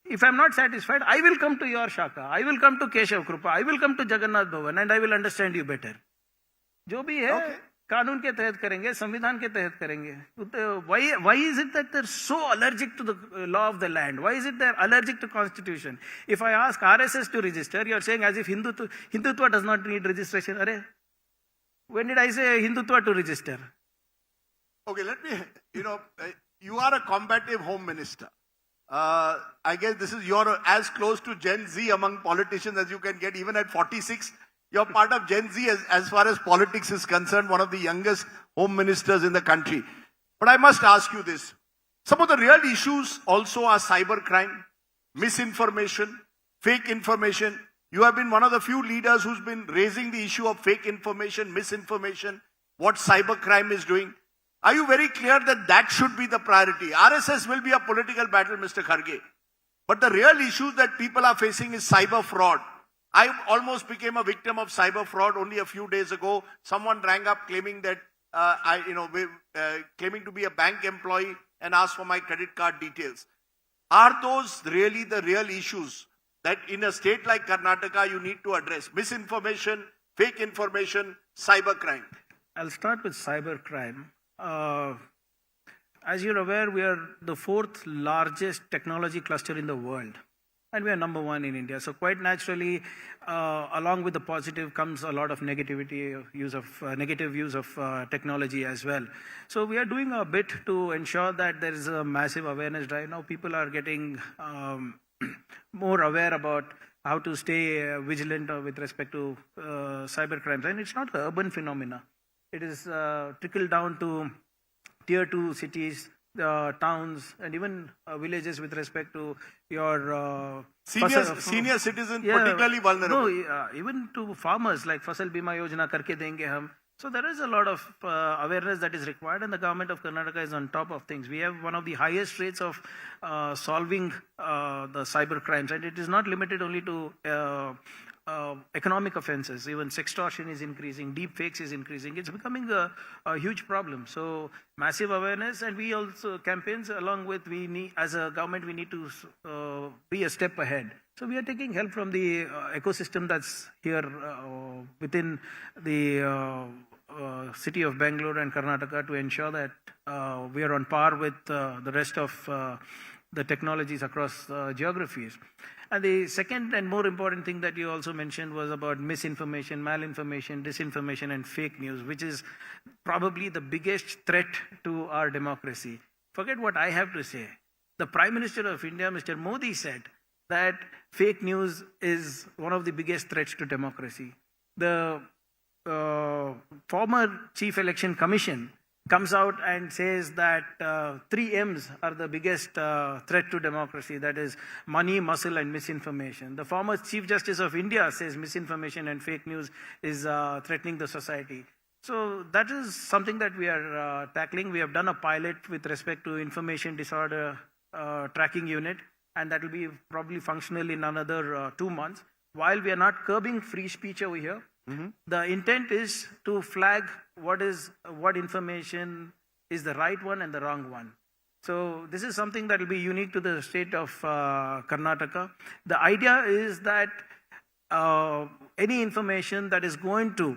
If I'm not satisfied, I will come to your Shaka, I will come to Keshav Krupa, I will come to Jagannath Bhavan, and I will understand you better. Jo bhi hai, okay. कानून के तहत करेंगे, संविधान के तहत करेंगे. Why is it that they're so allergic to the law of the land? Why is it they're allergic to constitution? If I ask RSS to register, you're saying as if Hindutva does not need registration. Arre, when did I say Hindutva to register? Okay, let me, you are a combative Home Minister. I guess you're as close to Gen Z among politicians as you can get, even at 46. You're part of Gen Z as far as politics is concerned, one of the youngest Home Ministers in the country. But I must ask you this. Some of the real issues also are cybercrime, misinformation, fake information. You have been one of the few leaders who's been raising the issue of fake information, misinformation, what cybercrime is doing. Are you very clear that that should be the priority? RSS will be a political battle, Mr. Kharge. But the real issue that people are facing is cyber fraud. I almost became a victim of cyber fraud only a few days ago. Someone rang up claiming that claiming to be a bank employee and asked for my credit card details. Are those really the real issues that in a state like Karnataka you need to address? Misinformation, fake information, cybercrime. I'll start with cybercrime. As you're aware, we are the 4th largest technology cluster in the world. And we are number 1 in India. So quite naturally, along with the positive comes a lot of negative use of technology as well. So we are doing a bit to ensure that there is a massive awareness drive. Now people are getting more aware about how to stay vigilant with respect to cyber crimes. And it's not an urban phenomena. It is trickled down to tier 2 cities, towns, and even villages with respect to your senior citizens, particularly vulnerable. No, even to farmers, like Fasal Bima Yojana karke denge hum. So there is a lot of awareness that is required, and the government of Karnataka is on top of things. We have one of the highest rates of solving the cyber crimes, and it is not limited only to economic offenses. Even sextortion is increasing, deep fakes is increasing. It's becoming a huge problem. So massive awareness, and we also campaigns along with as a government we need to be a step ahead. So we are taking help from the ecosystem that's here within the city of Bangalore and Karnataka to ensure that we are on par with the rest of the technologies across geographies. And the second and more important thing that you also mentioned was about misinformation, malinformation, disinformation, and fake news, which is probably the biggest threat to our democracy. Forget what I have to say. The Prime Minister of India, Mr. Modi, said that fake news is one of the biggest threats to democracy. The former Chief Election Commission comes out and says that 3 M's are the biggest threat to democracy, that is money, muscle, and misinformation. The former Chief Justice of India says misinformation and fake news is threatening the society. So that is something that we are tackling. We have done a pilot with respect to information disorder tracking unit, and that will be probably functional in another 2 months. While we are not curbing free speech over here, the intent is to flag what information is the right one and the wrong one. So this is something that will be unique to the state of Karnataka. The idea is that any information that is going to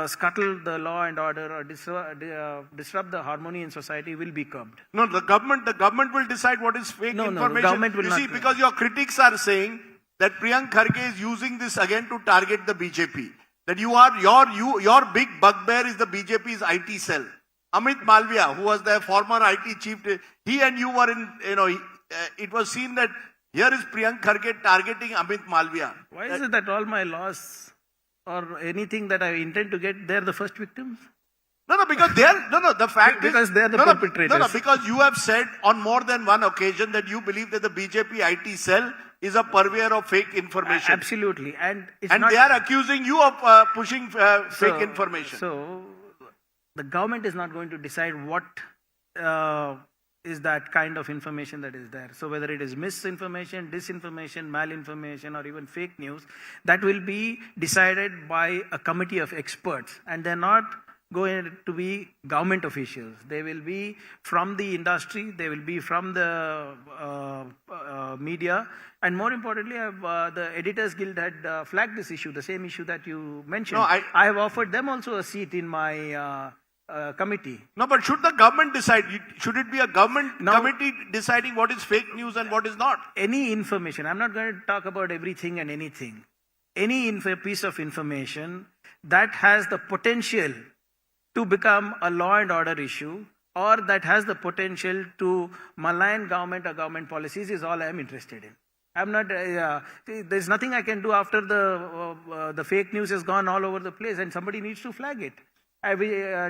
scuttle the law and order or disrupt the harmony in society will be curbed. No, the government will decide what is fake information. No, the government will you not. See, because your critics are saying that Priyank Kharge is using this again to target the BJP. That your big bugbear is the BJP's IT cell. Amit Malviya, who was the former IT chief, he and you were in, it was seen that here is Priyank Kharge targeting Amit Malviya. Why is it that all my loss or anything that I intend to get, they're the first victims? No, because the fact because they're the perpetrators. No, because you have said on more than one occasion that you believe that the BJP IT cell is a purveyor of fake information. Absolutely. And they are accusing you of pushing fake information. So the government is not going to decide what is that kind of information that is there. So whether it is misinformation, disinformation, malinformation, or even fake news, that will be decided by a committee of experts. And they're not going to be government officials. They will be from the industry, they will be from the media, and more importantly, the Editors Guild had flagged this issue, the same issue that you mentioned. No, I have offered them also a seat in my committee. No, but should the government decide? Should it be a government committee deciding what is fake news and what is not? Any information, I'm not going to talk about everything and anything. Any piece of information that has the potential to become a law and order issue, or that has the potential to malign government or government policies is all I am interested in. I'm not, there's nothing I can do after the fake news has gone all over the place and somebody needs to flag it.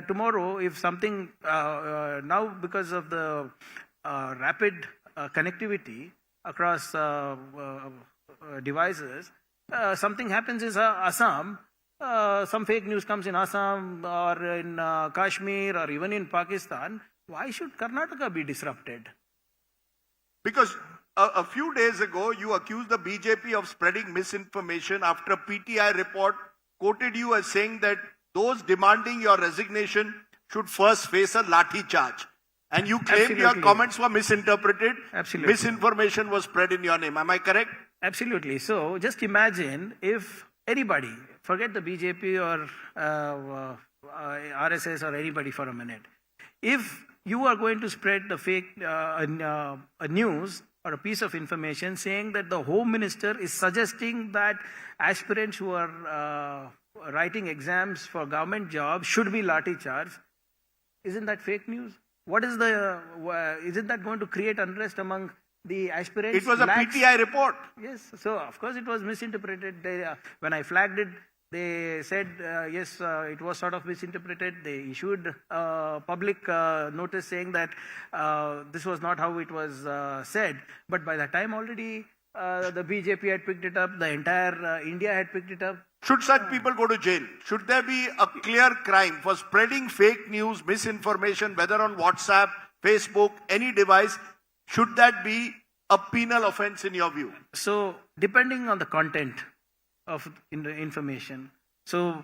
Tomorrow, if something, now because of the rapid connectivity across devices, something happens in Assam, some fake news comes in Assam or in Kashmir or even in Pakistan, why should Karnataka be disrupted? Because a few days ago, you accused the BJP of spreading misinformation after a PTI report quoted you as saying that those demanding your resignation should first face a lathi charge. And you claimed your comments were misinterpreted. Absolutely. Misinformation was spread in your name. Am I correct? Absolutely. So just imagine if anybody, forget the BJP or RSS or anybody for a minute, if you are going to spread the fake a news or a piece of information saying that the Home Minister is suggesting that aspirants who are writing exams for government jobs should be lathi charged, isn't that fake news? What is isn't that going to create unrest among the aspirants? It was a PTI report. Yes, so of course it was misinterpreted. When I flagged it, they said, yes, it was sort of misinterpreted. They issued a public notice saying that this was not how it was said. But by the time already the BJP had picked it up, the entire India had picked it up. Should such people go to jail? Should there be a clear crime for spreading fake news, misinformation, whether on WhatsApp, Facebook, any device? Should that be a penal offense in your view? So, depending on the content of the information, so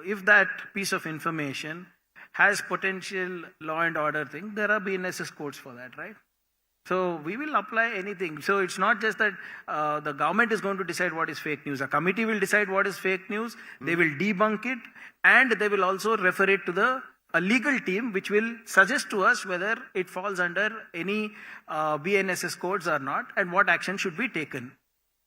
if that piece of information has potential law and order thing, there are BNSS codes for that, right? So we will apply anything. So it's not just that the government is going to decide what is fake news. A committee will decide what is fake news. They will debunk it, and they will also refer it to a legal team, which will suggest to us whether it falls under any BNSS codes or not, and what action should be taken.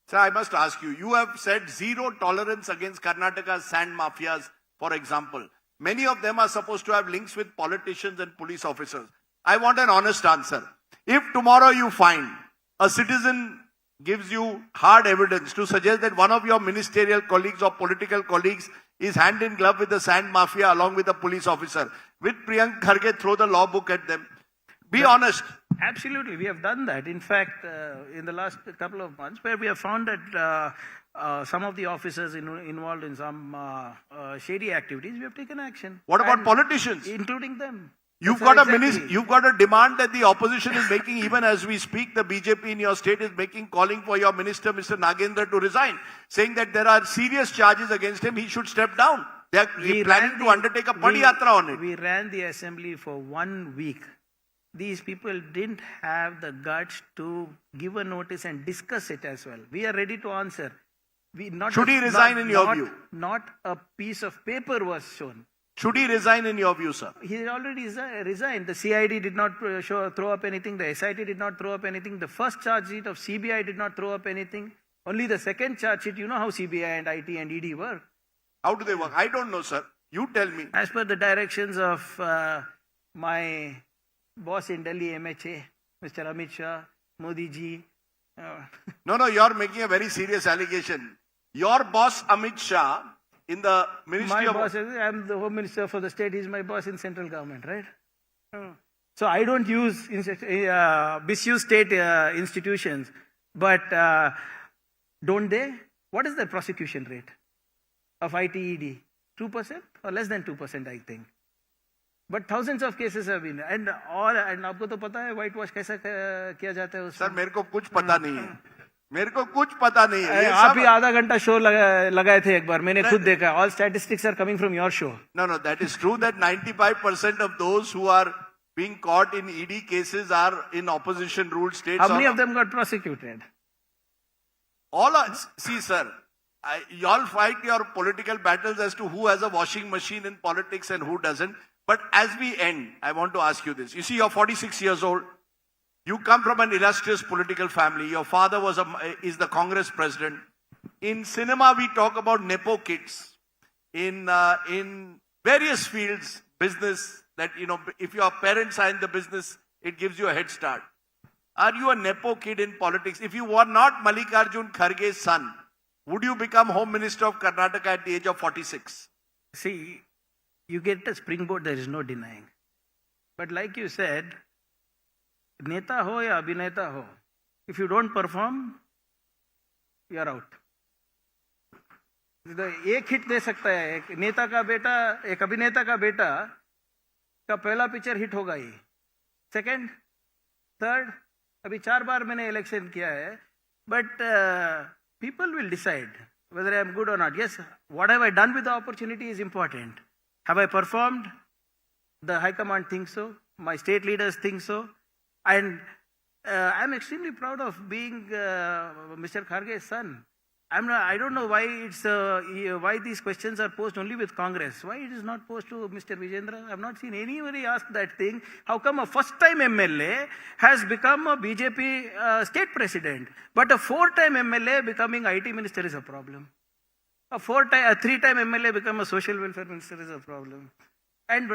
Sir, I must ask you, you have said zero tolerance against Karnataka's sand mafias, for example. Many of them are supposed to have links with politicians and police officers. I want an honest answer. If tomorrow you find a citizen gives you hard evidence to suggest that one of your ministerial colleagues or political colleagues is hand in glove with the sand mafia along with a police officer, will Priyank Kharge throw the law book at them? Be honest. Absolutely, we have done that. In fact, in the last couple of months, where we have found that some of the officers involved in some shady activities, we have taken action. What about politicians? Including them. You've got a demand that the opposition is making, even as we speak. The BJP in your state is calling for your minister, Mr. Nagendra, to resign, saying that there are serious charges against him. He should step down. They are planning to undertake a padiyatra on it. We ran the assembly for 1 week. These people didn't have the guts to give a notice and discuss it as well. We are ready to answer. Should he resign in your view? Not a piece of paper was shown. Should he resign in your view, sir? He already resigned. The CID did not throw up anything. The SIT did not throw up anything. The first charge sheet of CBI did not throw up anything. Only the second charge sheet, you know how CBI and IT and ED work. How do they work? I don't know, sir. You tell me. As per the directions of my boss in Delhi, MHA, Mr. Amit Shah, Modi ji. No, you're making a very serious allegation. Your boss, Amit Shah, in the Ministry of... I'm the Home Minister for the state. He's my boss in central government, right? So I don't misuse state institutions. But don't they? What is the prosecution rate of ITED? 2% or less than 2%, I think. But thousands of cases have been. And आपको तो पता है whitewash कैसा किया जाता है उसमें? Sir, मेरे को कुछ पता नहीं है. मेरे को कुछ पता नहीं है. आप ही आधा घंटा शो लगाए थे एक बार. मैंने खुद देखा. All statistics are coming from your show. No, that is true that 95% of those who are being caught in ED cases are in opposition ruled states. How many of them got prosecuted? See, sir, you all fight your political battles as to who has a washing machine in politics and who doesn't. But as we end, I want to ask you this. You see, you're 46 years old. You come from an illustrious political family. Your father is the Congress president. In cinema, we talk about Nepo kids. In various fields, business, that, if your parents are in the business, it gives you a head start. Are you a Nepo kid in politics? If you were not Mallikarjun Kharge's son, would you become Home Minister of Karnataka at the age of 46? See, you get a springboard, there is no denying. But like you said, Neta ho ya Abhineta ho, if you don't perform, you are out. एक hit दे सकता है, एक नेता का बेटा, एक अभिनेता का बेटा का पहला पिक्चर हिट होगा ही, सेकंड, थर्ड, अभी 4 बार मैंने इलेक्शन किया है, but people will decide whether I am good or not. Yes, what have I done with the opportunity is important. Have I performed? The High Command thinks so. My state leaders think so. And I'm extremely proud of being Mr. Kharge's son. I don't know why these questions are posed only with Congress. Why it is not posed to Mr. Vijendra? I have not seen anybody ask that thing. How come a first-time MLA has become a BJP state president, but a 4-time MLA becoming IT minister is a problem? A 3-time MLA become a social welfare minister is a problem. And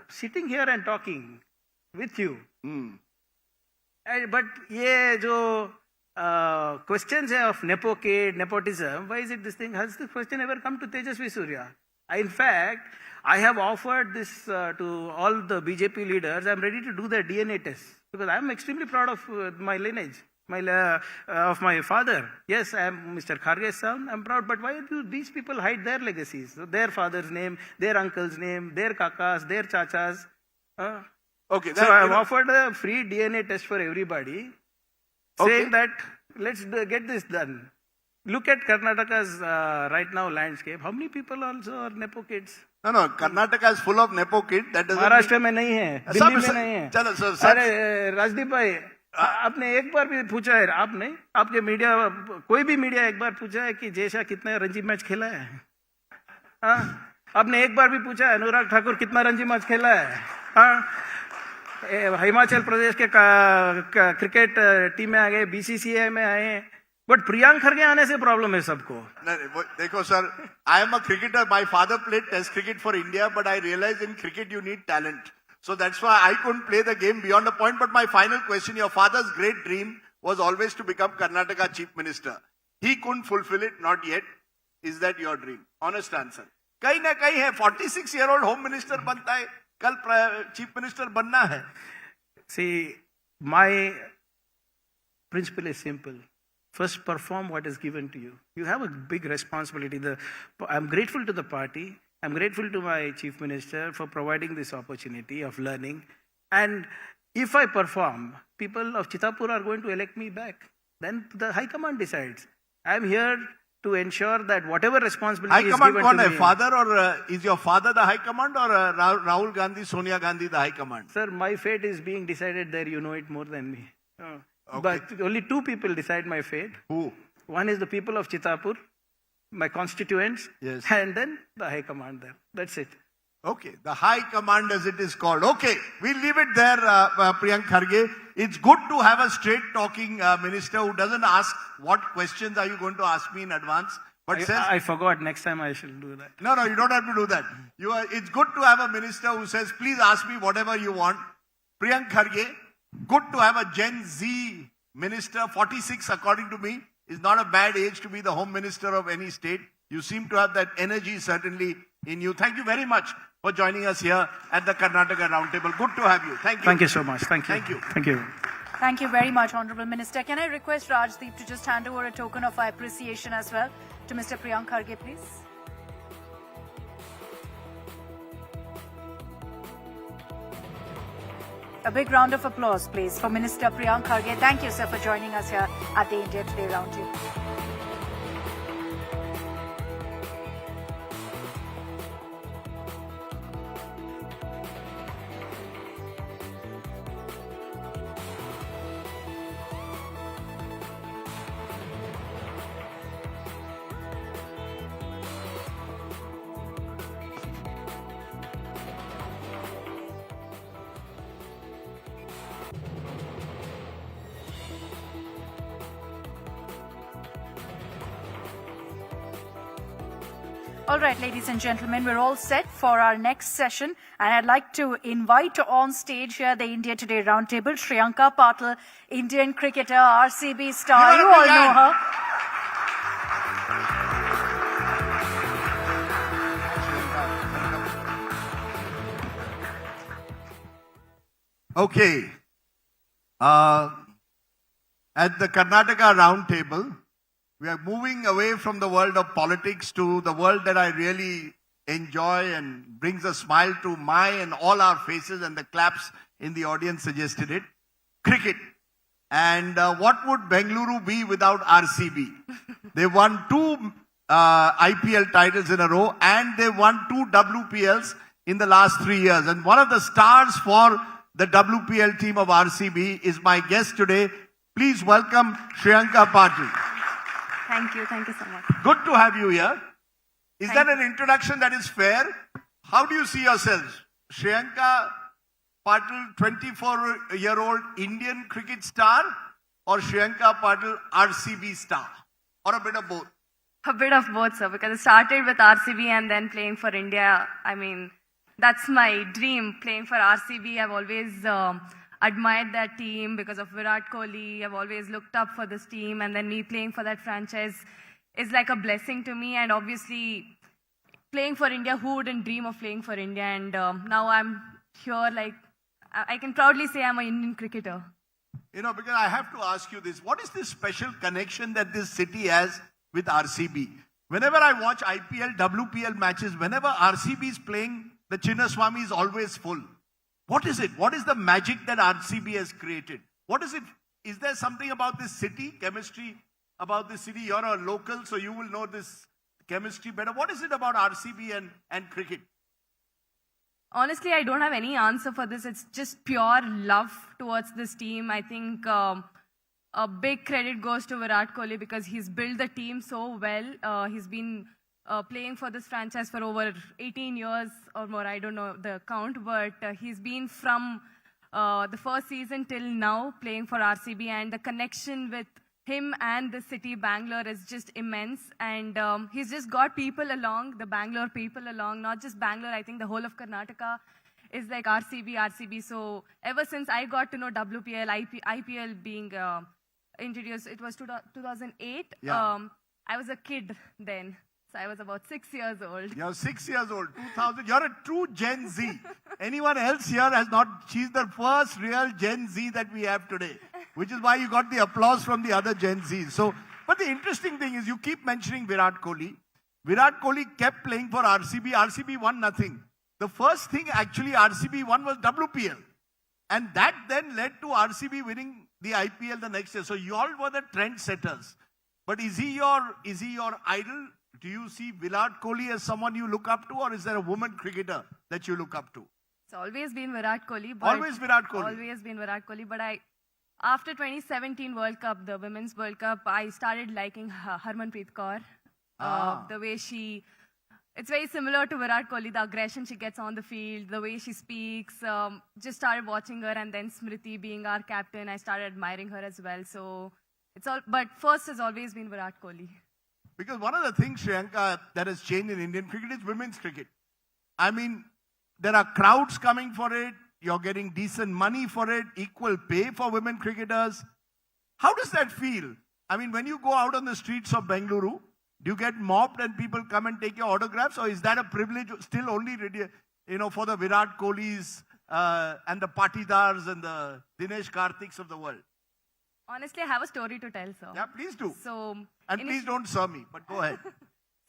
sitting here and talking with you, but ये जो questions of nepotism, why is it this thing? Has this question ever come to Tejasvi Surya? In fact, I have offered this to all the BJP leaders. I'm ready to do their DNA test because I'm extremely proud of my lineage, of my father. Yes, I am Mr. Kharge's son. I'm proud, but why do these people hide their legacies? Their father's name, their uncle's name, their kakas, their chachas. Okay. So I've offered a free DNA test for everybody, saying that let's get this done. Look at Karnataka's right now landscape. How many people also are Nepo kids? No, Karnataka is full of Nepo kids. That doesn't Maharashtra में नहीं है, दिल्ली में नहीं है. चलो sir. अरे राजदीप भाई, आपने एक बार भी पूछा है, आपने आपके मीडिया, कोई भी मीडिया एक बार पूछा है कि जैसा कितना रणजी मैच खेला है? आपने एक बार भी पूछा है अनुराग ठाकुर कितना रणजी मैच खेला है? हिमाचल प्रदेश के क्रिकेट टीम में आ गए, बीसीसीआई में आए, बट प्रियांक खरगे आने से प्रॉब्लम है सबको. नहीं, देखो sir, I am a cricketer. My father played test cricket for India, but I realize in cricket you need talent. So that's why I couldn't play the game beyond the point. But my final question, your father's great dream was always to become Karnataka Chief Minister. He couldn't fulfill it, not yet. Is that your dream? Honest answer. कहीं ना कहीं है, 46-year-old Home Minister बनता है, कल Chief Minister बनना है. See, my principle is simple. First, perform what is given to you. You have a big responsibility. I'm grateful to the party. I'm grateful to my Chief Minister for providing this opportunity of learning. And if I perform, people of Chitapur are going to elect me back. Then the High Command decides. I'm here to ensure that whatever responsibility is given to me. Father, or is your father the High Command, or Rahul Gandhi, Sonia Gandhi the High Command? Sir, my fate is being decided there. You know it more than me. Okay. But only 2 people decide my fate. Who? One is the people of Chitapur, my constituents, yes, and then the High Command there. That's it. Okay, the High Command as it is called. Okay, we'll leave it there, Priyank Kharge. It's good to have a straight-talking minister who doesn't ask what questions are you going to ask me in advance, but I forgot. Next time I shall do that. No, you don't have to do that. It's good to have a minister who says, please ask me whatever you want. Priyank Kharge, good to have a Gen Z minister. 46, according to me, is not a bad age to be the home minister of any state. You seem to have that energy certainly in you. Thank you very much for joining us here at the Karnataka Roundtable. Good to have you. Thank you. Thank you so much. Thank you. Thank you. Thank you. Thank you very much, Honourable Minister. Can I request Rajdeep to just hand over a token of our appreciation as well to Mr. Priyank Kharge, please? A big round of applause, please, for Minister Priyank Kharge. Thank you, sir, for joining us here at the India Today Roundtable. All right, ladies and gentlemen, we're all set for our next session. And I'd like to invite on stage here the India Today Roundtable, Shriyanka Patil, Indian cricketer, RCB star. You all know her. Okay. At the Karnataka Roundtable, We are moving away from the world of politics to the world that I really enjoy and brings a smile to my and all our faces, and the claps in the audience suggested it. Cricket. And what would Bengaluru be without RCB? They won 2 IPL titles in a row, and they won 2 WPLs in the last 3 years. And one of the stars for the WPL team of RCB is my guest today. Please welcome Shriyanka Patil. Thank you so much. Good to have you here. Is that an introduction that is fair? How do you see yourselves? Shriyanka Patil, 24-year-old Indian cricket star, or Shriyanka Patil, RCB star? Or a bit of both? A bit of both, sir, because I started with RCB and then playing for India. I mean, that's my dream, playing for RCB. I've always admired that team because of Virat Kohli. I've always looked up for this team, and then me playing for that franchise is like a blessing to me. And obviously, playing for India, who wouldn't dream of playing for India? And now I'm here, like, I can proudly say I'm an Indian cricketer. You know, because I have to ask you this. What is this special connection that this city has with RCB? Whenever I watch IPL, WPL matches, whenever RCB is playing, the Chinnaswamy is always full. What is it? What is the magic that RCB has created? What is it? Is there something about this city, chemistry about this city? You're a local, so you will know this chemistry better. What is it about RCB and cricket? Honestly, I don't have any answer for this. It's just pure love towards this team. I think a big credit goes to Virat Kohli because he's built the team so well. He's been playing for this franchise for over 18 years or more. I don't know the count, but he's been from the first season till now playing for RCB, and the connection with him and the city, Bangalore, is just immense. And he's just got people along, the Bangalore people along, not just Bangalore. I think the whole of Karnataka is like RCB. So ever since I got to know WPL, IPL being introduced, it was 2008. Yeah. I was a kid then. So I was about 6 years old. You're 6 years old, 2000. You're a true Gen Z. Anyone else here has not, she's the first real Gen Z that we have today, which is why you got the applause from the other Gen Zs. So, but the interesting thing is you keep mentioning Virat Kohli. Virat Kohli kept playing for RCB. RCB won nothing. The first thing actually RCB won was WPL. And that then led to RCB winning the IPL the next year. So you all were the trendsetters. But is he your idol? Do you see Virat Kohli as someone you look up to, or is there a woman cricketer that you look up to? It's always been Virat Kohli. But Always Virat Kohli. Always been Virat Kohli. But after 2017 World Cup, the Women's World Cup, I started liking Harmanpreet Kaur. The way it's very similar to Virat Kohli, the aggression she gets on the field, the way she speaks. Just started watching her, and then Smriti being our captain, I started admiring her as well. So but first has always been Virat Kohli. Because one of the things, Shriyanka, that has changed in Indian cricket is women's cricket. I mean, there are crowds coming for it. You're getting decent money for it, equal pay for women cricketers. How does that feel? I mean, when you go out on the streets of Bengaluru, do you get mobbed and people come and take your autographs? Or is that a privilege still only, for the Virat Kohlis and the Patidars and the Dinesh Kartiks of the world? Honestly, I have a story to tell, sir. Yeah, please do. So, and please don't serve me, but go ahead.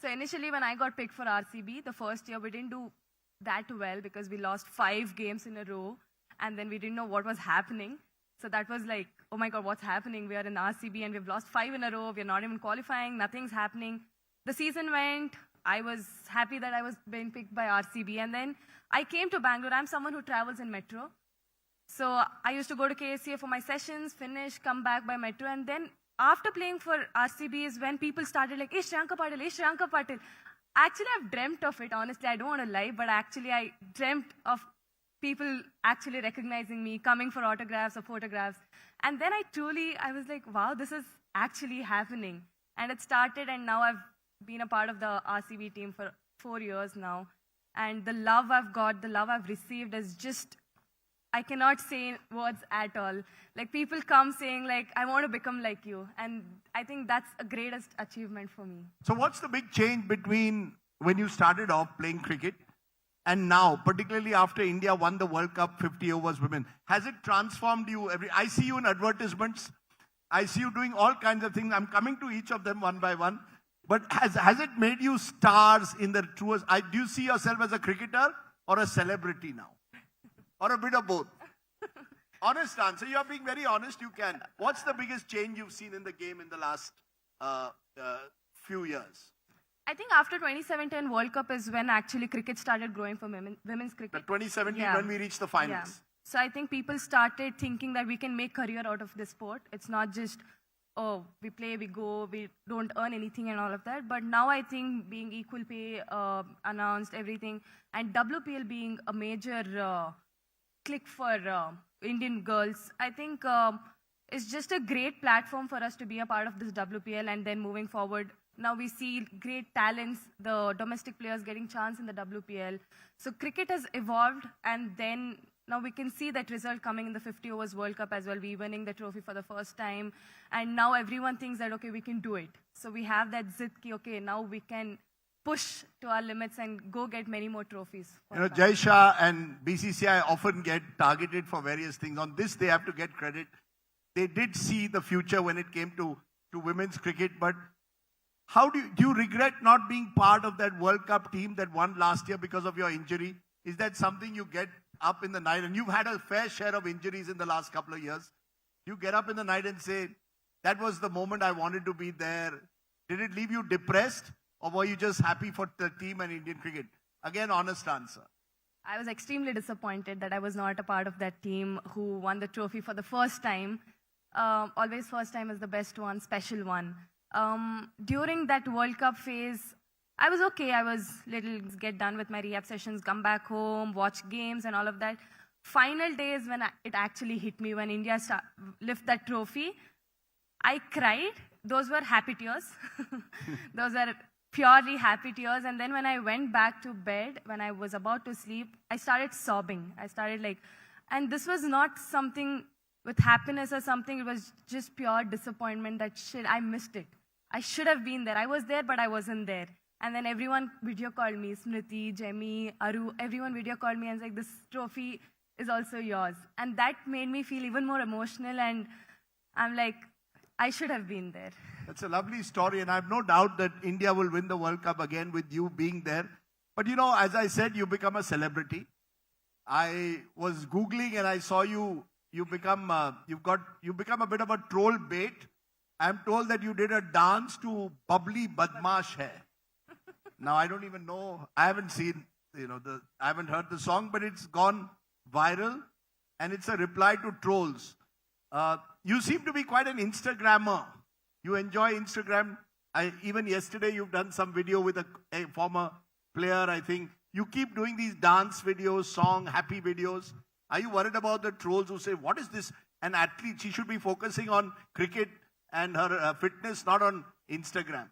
So initially when I got picked for RCB, the first year we didn't do that well because we lost 5 games in a row, and then we didn't know what was happening. So that was like, oh my God, what's happening? We are in RCB and we've lost 5 in a row. We're not even qualifying. Nothing's happening. The season went. I was happy that I was being picked by RCB. And then I came to Bangalore. I'm someone who travels in metro. So I used to go to KSCA for my sessions, finish, come back by metro. And then after playing for RCB is when people started like, hey, Shriyanka Patil. Actually, I've dreamt of it. Honestly, I don't want to lie, but actually I dreamt of people actually recognizing me, coming for autographs or photographs. And then I was like, wow, this is actually happening. And it started, and now I've been a part of the RCB team for 4 years now. And the love I've got, the love I've received is just, I cannot say words at all. Like, people come saying, like, I want to become like you. And I think that's a greatest achievement for me. So what's the big change between when you started off playing cricket and now, particularly after India won the World Cup 50 overs women? Has it transformed you? I see you in advertisements. I see you doing all kinds of things. I'm coming to each of them one by one. But has it made you stars in the truest? Do you see yourself as a cricketer or a celebrity now? Or a bit of both? Honest answer. You are being very honest. You can. What's the biggest change you've seen in the game in the last few years? I think after 2017 World Cup is when actually cricket started growing for women's cricket. The 2017 when we reached the finals. Yeah. So I think people started thinking that we can make career out of this sport. It's not just, oh, we play, we go, we don't earn anything and all of that. But now I think being equal pay announced, everything, and WPL being a major click for Indian girls, I think it's just a great platform for us to be a part of this WPL. And then moving forward, now we see great talents, the domestic players getting chance in the WPL. So cricket has evolved, and then now we can see that result coming in the 50 overs World Cup as well. We winning the trophy for the first time. And now everyone thinks that, okay, we can do it. So we have that zit ki, okay, now we can push to our limits and go get many more trophies. You know, Jai Shah and BCCI often get targeted for various things. On this, they have to get credit. They did see the future when it came to women's cricket. But how do you regret not being part of that World Cup team that won last year because of your injury? Is that something you get up in the night? And you've had a fair share of injuries in the last couple of years. You get up in the night and say, that was the moment I wanted to be there. Did it leave you depressed? Or were you just happy for the team and Indian cricket? Again, honest answer. I was extremely disappointed that I was not a part of that team who won the trophy for the first time. Always first time is the best one, special one. During that World Cup phase, I was okay. I was get done with my rehab sessions, come back home, watch games and all of that. Final days when it actually hit me, when India lift that trophy, I cried. Those were happy tears. Those were purely happy tears. And then when I went back to bed, when I was about to sleep, I started sobbing. I started and this was not something with happiness or something. It was just pure disappointment that shit, I missed it. I should have been there. I was there, but I wasn't there. And then everyone video called me, Smriti, Jemmy, Aru, everyone video called me and was like, this trophy is also yours. And that made me feel even more emotional. And I'm like, I should have been there. That's a lovely story. And I have no doubt that India will win the World Cup again with you being there. But you know, as I said, you become a celebrity. I was Googling and I saw you become a bit of a troll bait. I'm told that you did a dance to Bubbly Badmash Hai. Now, I don't even know, I haven't seen, I haven't heard the song, but it's gone viral and it's a reply to trolls. You seem to be quite an Instagrammer. You enjoy Instagram. Even yesterday, you've done some video with a former player, I think. You keep doing these dance videos, song, happy videos. Are you worried about the trolls who say, what is this? An athlete, she should be focusing on cricket and her fitness, not on Instagram.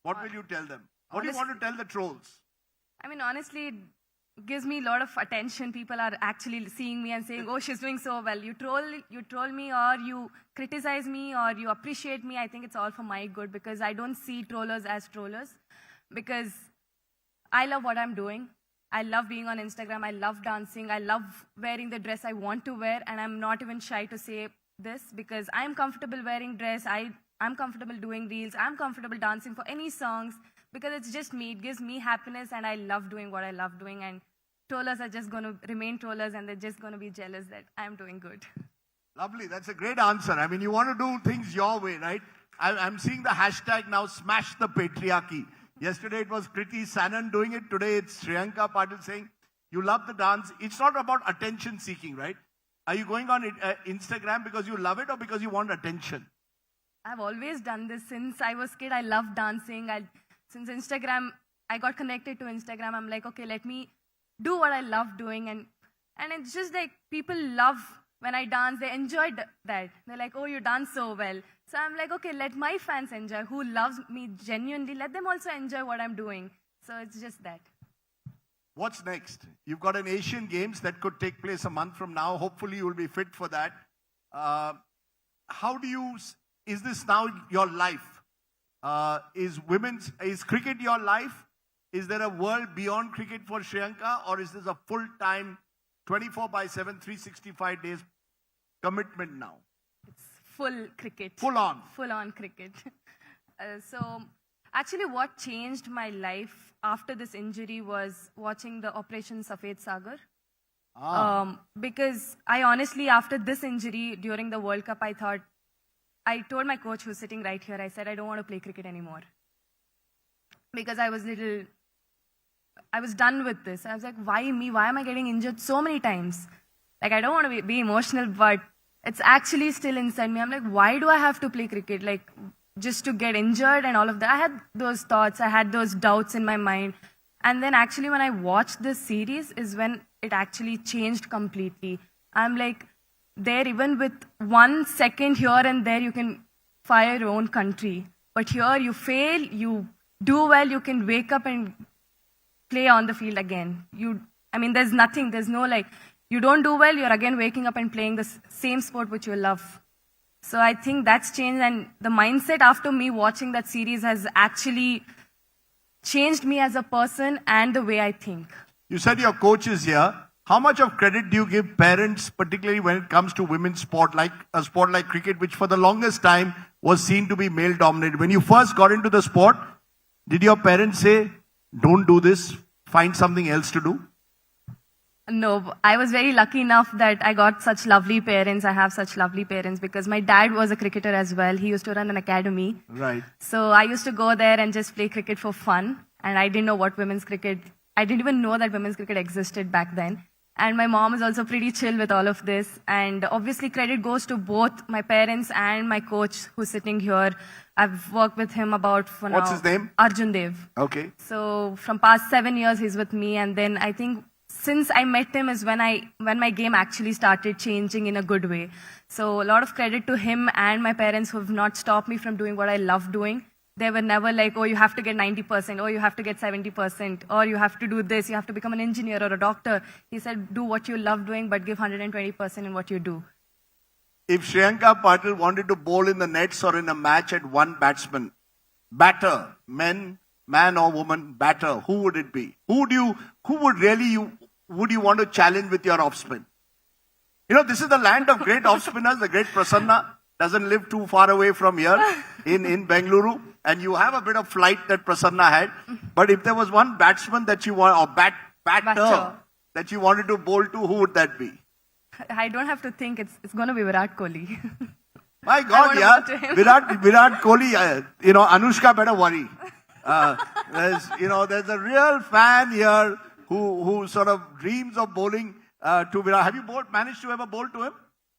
What will you tell them? What do you want to tell the trolls? I mean, honestly, it gives me a lot of attention. People are actually seeing me and saying, oh, she's doing so well. You troll me or you criticize me or you appreciate me. I think it's all for my good because I don't see trollers as trollers because I love what I'm doing. I love being on Instagram. I love dancing. I love wearing the dress I want to wear. And I'm not even shy to say this because I'm comfortable wearing dress. I'm comfortable doing reels. I'm comfortable dancing for any songs because it's just me. It gives me happiness and I love doing what I love doing. And trollers are just going to remain trollers and they're just going to be jealous that I'm doing good. Lovely. That's a great answer. I mean, you want to do things your way, right? I'm seeing the hashtag now, smash the patriarchy. Yesterday it was Kriti Sanon doing it. Today it's Shriyanka Patil saying, you love the dance. It's not about attention seeking, right? Are you going on Instagram because you love it or because you want attention? I've always done this since I was a kid. I love dancing. Since Instagram, I got connected to Instagram. I'm like, okay, let me do what I love doing. And it's just like people love when I dance. They enjoy that. They're like, oh, you dance so well. So I'm like, okay, let my fans enjoy. Who loves me genuinely, let them also enjoy what I'm doing. So it's just that. What's next? You've got an Asian Games that could take place a month from now. Hopefully you will be fit for that. Is this now your life? Is cricket your life? Is there a world beyond cricket for Shriyanka or is this a full-time 24/7, 365 days commitment now? It's full cricket. Full on. Full on cricket. So actually what changed my life after this injury was watching the Operation Safed Sagar. Because I honestly, after this injury during the World Cup, I told my coach who's sitting right here, I said, I don't want to play cricket anymore. Because I was done with this. I was like, why me? Why am I getting injured so many times? Like, I don't want to be emotional, but it's actually still inside me. I'm like, why do I have to play cricket? Like, just to get injured and all of that. I had those thoughts, I had those doubts in my mind. And then actually when I watched this series is when it actually changed completely. I'm like, there even with 1 second here and there, you can fire your own country. But here you fail, you do well, you can wake up and play on the field again. There's nothing, there's no like, you don't do well, you're again waking up and playing the same sport which you love. So I think that's changed, and the mindset after me watching that series has actually changed me as a person and the way I think. You said your coach is here. How much of credit do you give parents, particularly when it comes to women's sport, like a sport like cricket, which for the longest time was seen to be male dominated? When you first got into the sport, did your parents say, don't do this, find something else to do? No, I was very lucky enough that I got such lovely parents. I have such lovely parents because my dad was a cricketer as well. He used to run an academy. Right. So I used to go there and just play cricket for fun. And I didn't know what women's cricket, I didn't even know that women's cricket existed back then. And my mom is also pretty chill with all of this. And obviously credit goes to both my parents and my coach who's sitting here. I've worked with him about for now. What's his name? Arjun Dev. Okay. So from past 7 years, he's with me. And then I think since I met him is when my game actually started changing in a good way. So a lot of credit to him and my parents who have not stopped me from doing what I love doing. They were never like, oh, you have to get 90%, or you have to get 70%, or you have to do this, you have to become an engineer or a doctor. He said, do what you love doing, but give 120% in what you do. If Shriyanka Patil wanted to bowl in the nets or in a match at one batter, man or woman, batter, who would it be? Would you want to challenge with your off spin? You know, this is the land of great off spinners. The great Prasanna doesn't live too far away from here in Bengaluru. And you have a bit of flight that Prasanna had. But if there was one batsman that you want, or batter that you wanted to bowl to, who would that be? I don't have to think. It's going to be Virat Kohli. My God, yeah. Virat Kohli, Anushka better worry. There's a real fan here who sort of dreams of bowling to Virat. Have you managed to ever bowl to him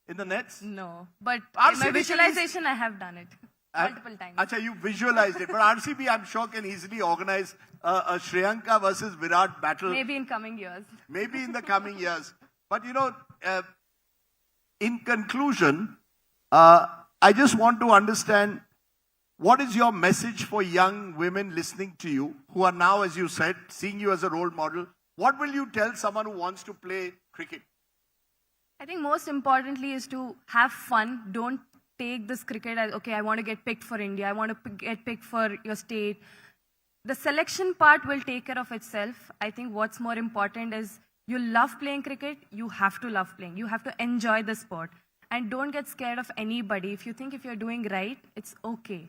in the nets? No, but in my visualization, I have done it multiple times. Acha, you visualized it. But RCB, I'm sure, can easily organize a Shriyanka versus Virat battle. Maybe in coming years. Maybe in the coming years. But in conclusion, I just want to understand, what is your message for young women listening to you who are now, as you said, seeing you as a role model? What will you tell someone who wants to play cricket? I think most importantly is to have fun. Don't take this cricket as, okay, I want to get picked for India. I want to get picked for your state. The selection part will take care of itself. I think what's more important is you love playing cricket, you have to love playing. You have to enjoy the sport. And don't get scared of anybody. If you think if you're doing right, it's okay.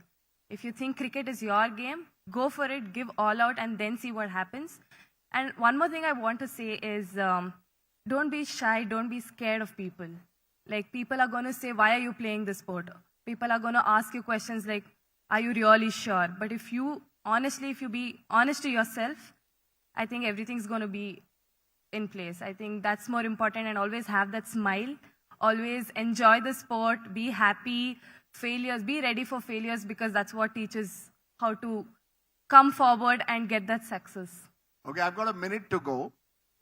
If you think cricket is your game, go for it, give all out, and then see what happens. And one more thing I want to say is, don't be shy, don't be scared of people. Like, people are going to say, why are you playing this sport? People are going to ask you questions like, are you really sure? But if you be honest to yourself, I think everything's going to be in place. I think that's more important, and always have that smile. Always enjoy the sport, be happy. Failures, be ready for failures, because that's what teaches how to come forward and get that success. Okay, I've got a minute to go.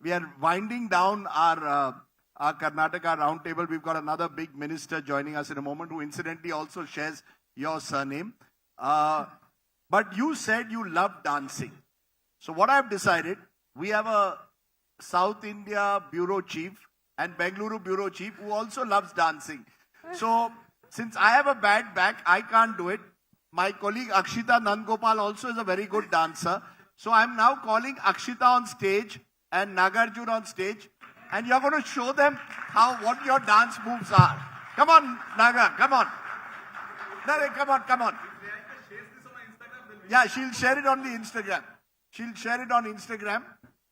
We are winding down our Karnataka Roundtable. We've got another big minister joining us in a moment, who incidentally also shares your surname. But you said you love dancing. So what I've decided, we have a South India bureau chief and Bengaluru bureau chief who also loves dancing. So since I have a bad back, I can't do it. My colleague Akshita Nandgopal also is a very good dancer. So I'm now calling Akshita on stage and Nagarjun on stage, and you're going to show them what your dance moves are. Come on, Naga, come on. No, come on, come on. Yeah, she'll share it on the Instagram. She'll share it on Instagram.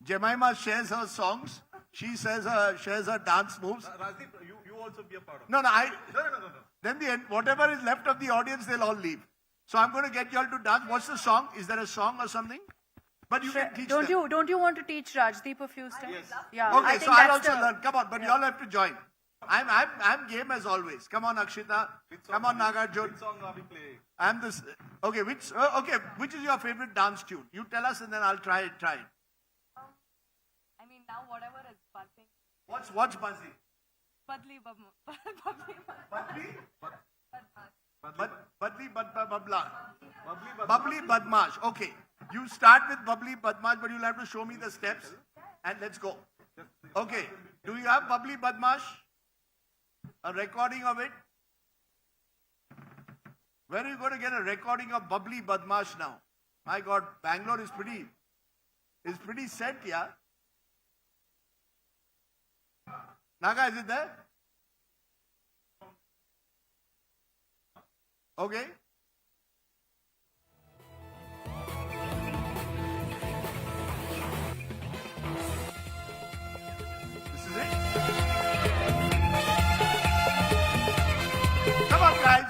Jemima shares her songs. She shares her dance moves. Rajdeep, you also be a part of it. No. Then whatever is left of the audience, they'll all leave. So I'm going to get you all to dance. What's the song? Is there a song or something? But you can teach them. Don't you want to teach Rajdeep a few steps? Yes. Yeah. Okay, I think so I'll that's also learn. Come on, but you all have to join. I'm game as always. Come on, Akshita. Come on, Nagarjun. Which song are we playing? I'm this. Okay, which is your favorite dance tune? You tell us, and then I'll try it. I mean, now whatever is buzzing. What's buzzing? Badli Bubbly Badmash. Okay, you start with Bubbly Badmash, but you'll have to show me the steps, and let's go. Okay, do you have Bubbly Badmash? A recording of it? Where are you going to get a recording of Bubbly Badmash now? My God, Bangalore is pretty set, yeah. Naga, is it there? Okay. This is it. Come on, guys.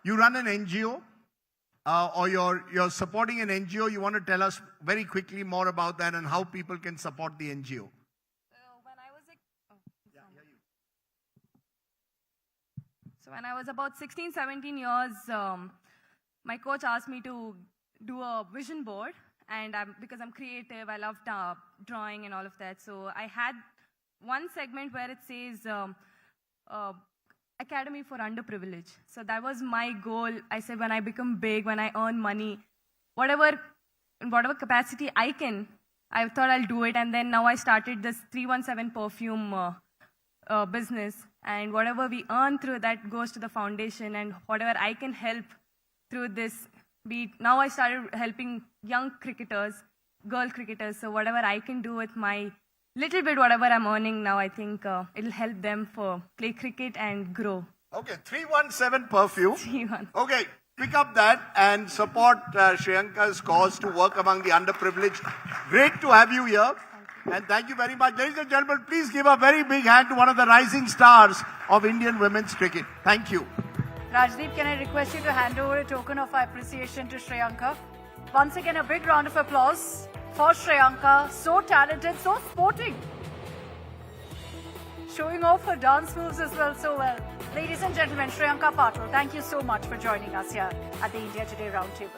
You run an NGO, or you're supporting an NGO. You want to tell us very quickly more about that and how people can support the NGO. When I was about 16, 17 years, my coach asked me to do a vision board, and because I'm creative, I love drawing and all of that. So I had one segment where it says Academy for Underprivileged. So that was my goal. I said, when I become big, when I earn money, in whatever capacity I can, I thought I'll do it. And then now I started this 317 perfume business. And whatever we earn through that goes to the foundation, and whatever I can help through this, now I started helping young cricketers, girl cricketers. So whatever I can do with my little bit, whatever I'm earning now, I think it'll help them play cricket and grow. Okay, 317 perfume. 317. Okay, pick up that and support Shriyanka's cause to work among the underprivileged. Great to have you here. And thank you very much. Ladies and gentlemen, please give a very big hand to one of the rising stars of Indian women's cricket. Thank you. Rajdeep, can I request you to hand over a token of appreciation to Shriyanka? Once again, a big round of applause for Shriyanka. So talented, so sporting. Showing off her dance moves as well, so well. Ladies and gentlemen, Shriyanka Patil, thank you so much for joining us here at the India Today Roundtable.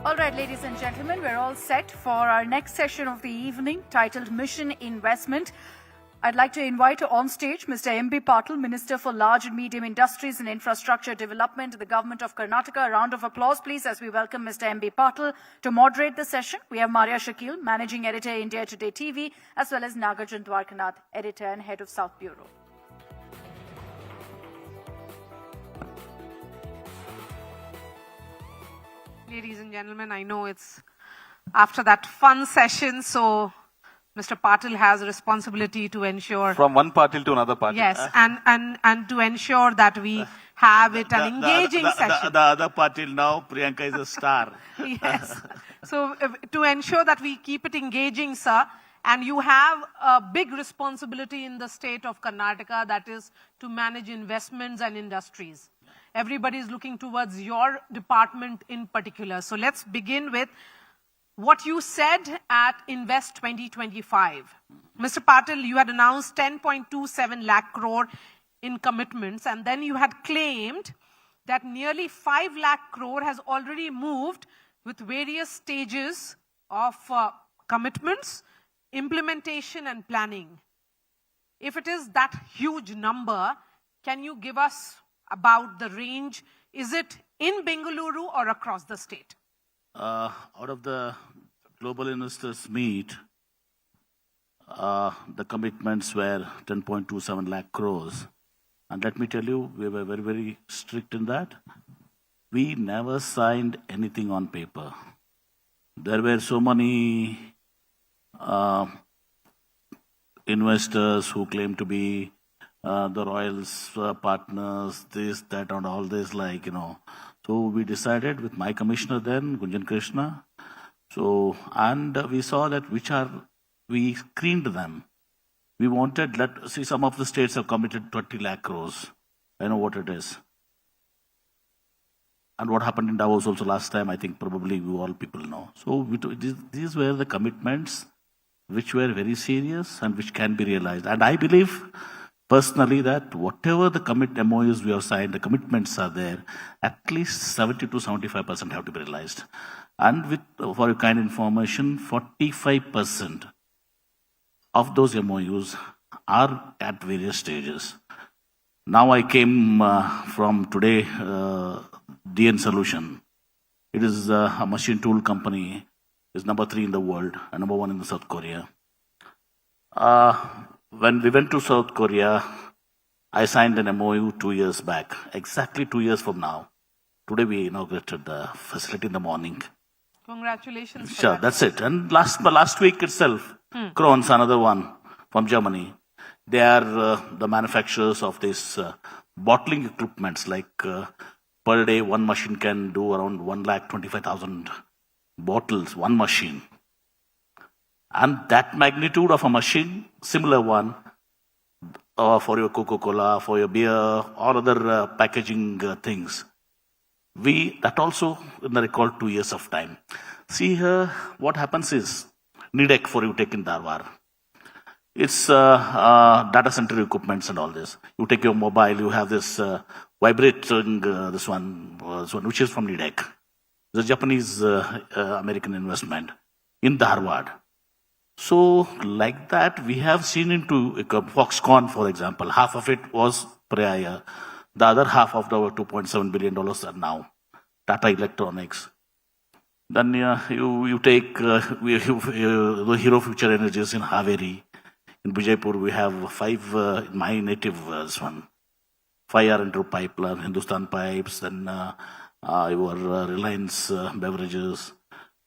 All right, ladies and gentlemen, we're all set for our next session of the evening titled Mission Investment. I'd like to invite on stage Mr. M.B. Patil, Minister for Large and Medium Industries and Infrastructure Development in the Government of Karnataka. A round of applause, please, as we welcome Mr. M.B. Patil to moderate the session. We have Maria Shakil, Managing Editor, India Today TV, as well as Nagarjun Dwarkanath, Editor and Head of South Bureau. Ladies and gentlemen, I know it's after that fun session, so Mr. Patil has a responsibility to ensure... From one Patil to another Patil. Yes, and to ensure that we have it an engaging session. The other Patil now, Priyanka is a star. Yes. So to ensure that we keep it engaging, sir, and you have a big responsibility in the state of Karnataka, that is to manage investments and industries. Everybody is looking towards your department in particular. So let's begin with what you said at Invest 2025. Mr. Patil, you had announced 10.27 lakh crore in commitments, and then you had claimed that nearly 5 lakh crore has already moved with various stages of commitments, implementation and planning. If it is that huge number, can you give us about the range? Is it in Bengaluru or across the state? Out of the global investors meet, the commitments were 10.27 lakh crores. And let me tell you, we were very, very strict in that. We never signed anything on paper. There were so many investors who claimed to be the Royals partners, this, that, and all this, like, So we decided with my commissioner then, Gunjan Krishna. So, and we saw that we screened them. We wanted, see, some of the states have committed 20 lakh crores. I know what it is. And what happened in Davos also last time, I think probably you all people know. So these were the commitments which were very serious and which can be realized. And I believe personally that whatever the MOUs we have signed, the commitments are there, at least 70 to 75% have to be realized. And for your kind information, 45% of those MOUs are at various stages. Now I came from today, DN Solution. It is a machine tool company. It's number 3 in the world and number 1 in South Korea. When we went to South Korea, I signed an MOU 2 years back, exactly 2 years from now. Today we inaugurated the facility in the morning. Congratulations. Sure, that's it. And last week itself, Krones, another one from Germany, they are the manufacturers of these bottling equipments. Like per day, one machine can do around 1,25,000 bottles, one machine. And that magnitude of a machine, similar one, for your Coca-Cola, for your beer, all other packaging things. That also in the record 2 years of time. See here, what happens is, NIDEC for you take in Dharwar. It's data center equipments and all this. You take your mobile, you have this vibrating, this one, which is from NIDEC. The Japanese American investment in Dharwad. So like that, we have seen into Foxconn, for example, half of it was prior. The other half of the $2.7 billion are now Tata Electronics. Then you take the Hero Future Energies in Haveri. In Bijaypur, we have 5, in my native one, 5 R&D pipeline, Hindustan Pipes, then your Reliance Beverages.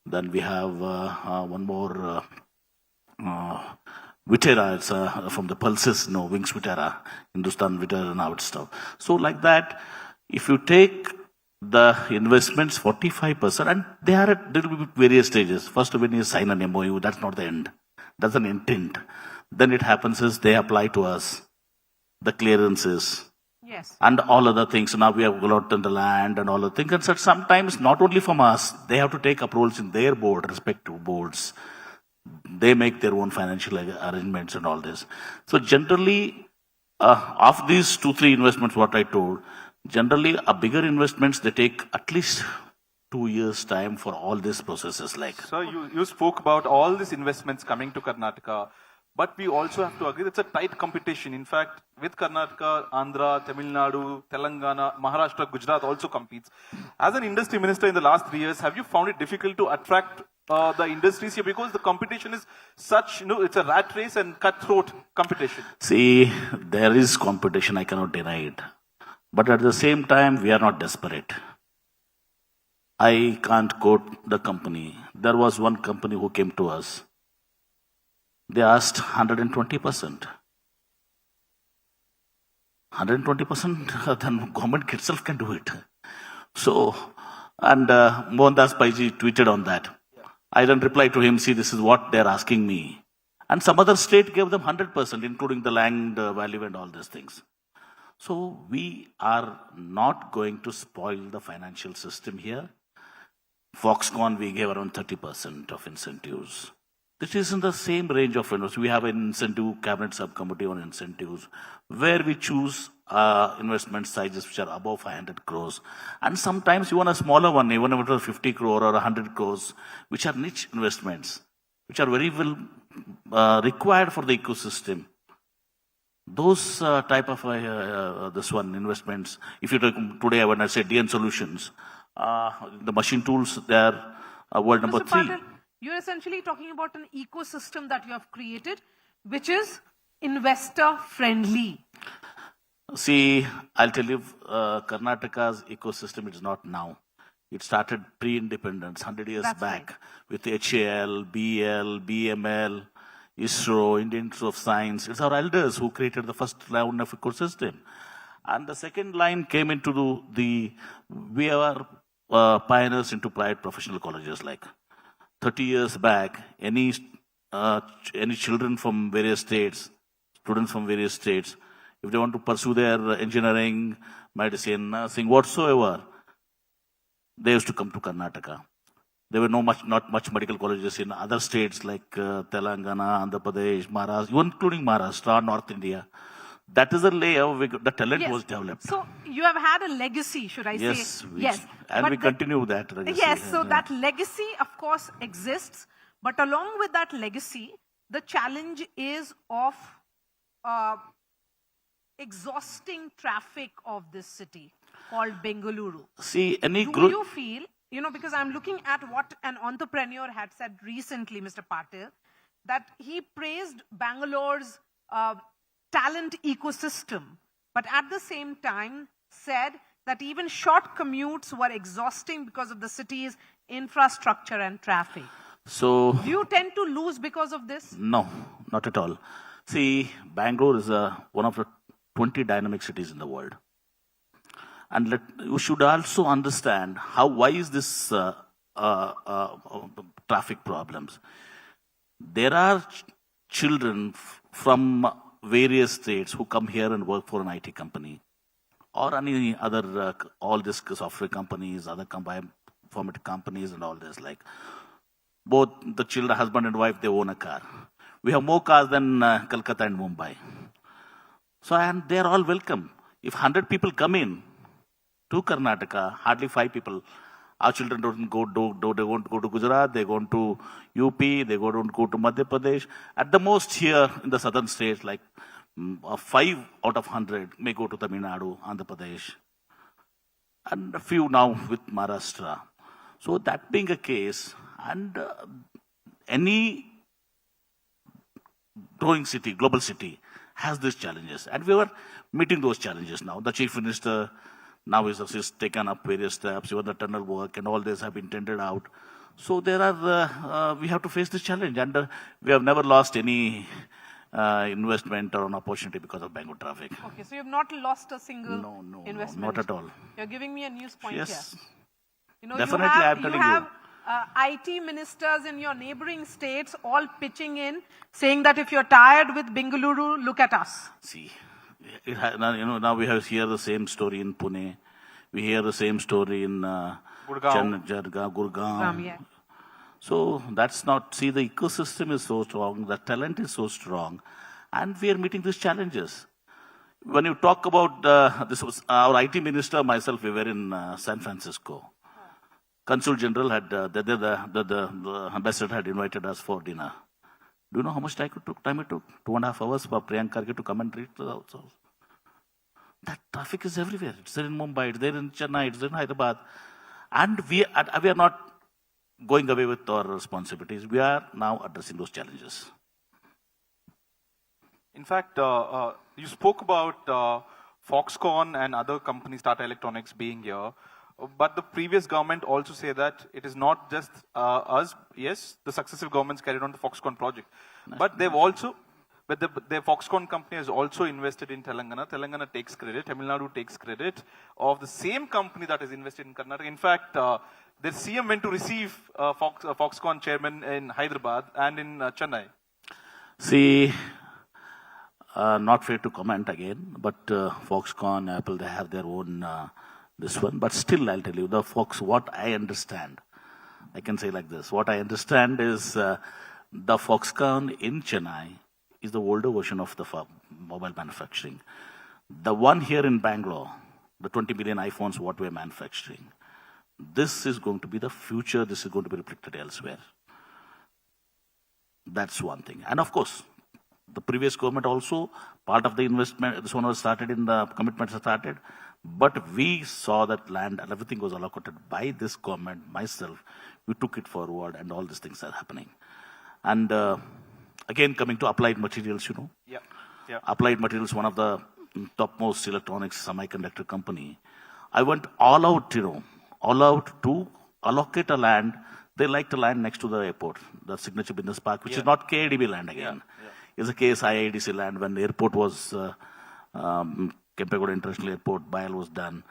Then we have one more Vitera, it's from the Pulses, Wings Vitera, Hindustan Vitera and out stuff. So like that, if you take the investments 45%, and they are at various stages. First, when you sign an MOU, that's not the end. That's an intent. Then it happens is they apply to us the clearances. Yes. And all other things. So now we have got the land and all the things. And so sometimes not only from us, they have to take approvals in their board, respective boards. They make their own financial arrangements and all this. So generally, of these 2-3 investments, what I told, generally a bigger investments, they take at least 2 years' time for all these processes. Like, Sir, you spoke about all these investments coming to Karnataka, but we also have to agree it's a tight competition. In fact, with Karnataka, Andhra, Tamil Nadu, Telangana, Maharashtra, Gujarat also competes. As an industry minister in the last 3 years, have you found it difficult to attract the industries here, because the competition is such, it's a rat race and cutthroat competition? see, there is competition, I cannot deny it. But at the same time, we are not desperate. I can't quote the company. There was one company who came to us. They asked 120%. 120%, then government itself can do it. So, and Mohandas Paiji tweeted on that. I then replied to him, see, this is what they're asking me. And some other state gave them 100%, including the land value and all these things. So we are not going to spoil the financial system here. Foxconn, we gave around 30% of incentives. This is in the same range of investments. We have an incentive cabinet subcommittee on incentives where we choose investment sizes which are above 500 crores. And sometimes even a smaller one, even if it was 50 crore or 100 crores, which are niche investments, which are very well required for the ecosystem. Those type of this one investments, if you take today when I say DN Solutions, the machine tools, they are world number 3. Patil, you're essentially talking about an ecosystem that you have created, which is investor friendly. See, I'll tell you, Karnataka's ecosystem is not now. It started pre-independence, 100 years back, with HAL, BL, BML, ISRO, Indian Institute of Science. It's our elders who created the first round of ecosystem. And the second line came into we are pioneers into private professional colleges. Like 30 years back, any children from various states, students from various states, if they want to pursue their engineering, medicine, nursing, whatsoever, they used to come to Karnataka. There were not much medical colleges in other states like Telangana, Andhra Pradesh, Maharashtra, even including Maharashtra, North India. That is the layer where the talent was developed. So you have had a legacy, should I say? Yes, and we continue that legacy. Yes, so that legacy, of course, exists. But along with that legacy, the challenge is of exhausting traffic of this city called Bengaluru. See, Do you feel, because I'm looking at what an entrepreneur had said recently, Mr. Patil, that he praised Bangalore's talent ecosystem, but at the same time said that even short commutes were exhausting because of the city's infrastructure and traffic. So, do you tend to lose because of this? No, not at all. See, Bangalore is one of the 20 dynamic cities in the world. And you should also understand why is this traffic problems. There are children from various states who come here and work for an IT company or any other, all these software companies, other format companies and all this. Like both the children, husband and wife, they own a car. We have more cars than Calcutta and Mumbai. So, and they're all welcome. If 100 people come in to Karnataka, hardly 5 people. Our children don't go they won't go to Gujarat, they go to UP, they don't go to Madhya Pradesh. At the most here in the southern states, like 5 out of 100 may go to Tamil Nadu, Andhra Pradesh. And a few now with Maharashtra. So that being a case, and any growing city, global city, has these challenges. And we were meeting those challenges now. The Chief Minister now has taken up various steps, even the tunnel work and all this have been tendered out. So there are, we have to face this challenge, and we have never lost any investment or an opportunity because of Bangalore traffic. Okay, so you have not lost a single investment? No, not at all. You're giving me a news point yes. here. Definitely, I'm telling you. You have IT ministers in your neighboring states all pitching in, saying that if you're tired with Bengaluru, look at us. See, now we have here the same story in Pune. We hear the same story in Gurgaon. Yeah. So that's not, see, the ecosystem is so strong, the talent is so strong, and we are meeting these challenges. When you talk about, this was our IT minister, myself, we were in San Francisco. Consul General had, the ambassador had invited us for dinner. Do you know how much time it took? 2.5 hours for Priyank Kharge to come and reach the house. That traffic is everywhere. It's there in Mumbai, it's there in Chennai, it's there in Hyderabad. And we are not going away with our responsibilities. We are now addressing those challenges. In fact, you spoke about Foxconn and other companies, Tata Electronics, being here. But the previous government also said that it is not just us. Yes, the successive governments carried on the Foxconn project. But they've also, the Foxconn company has also invested in Telangana. Telangana takes credit. Tamil Nadu takes credit of the same company that is invested in Karnataka. In fact, the CM went to receive Foxconn chairman in Hyderabad and in Chennai. See, not fair to comment again, but Foxconn, Apple, they have their own this one. But still, I'll tell you, what I understand, I can say like this. What I understand is the Foxconn in Chennai is the older version of the mobile manufacturing. The one here in Bangalore, the 20 million iPhones, what we're manufacturing, this is going to be the future. This is going to be reflected elsewhere. That's one thing. And of course, the previous government also, part of the investment, this one was started in the commitments started, but we saw that land and everything was allocated by this government, myself. We took it forward and all these things are happening. And again, coming to applied materials, Yeah. Applied materials, one of the topmost electronics semiconductor company. I went all out, all out to allocate a land. They like the land next to the airport, the Signature Business Park, which is not KIDB land again. It's a case IIDC land. When the airport was, Kempegowda International Airport, BIAL was done.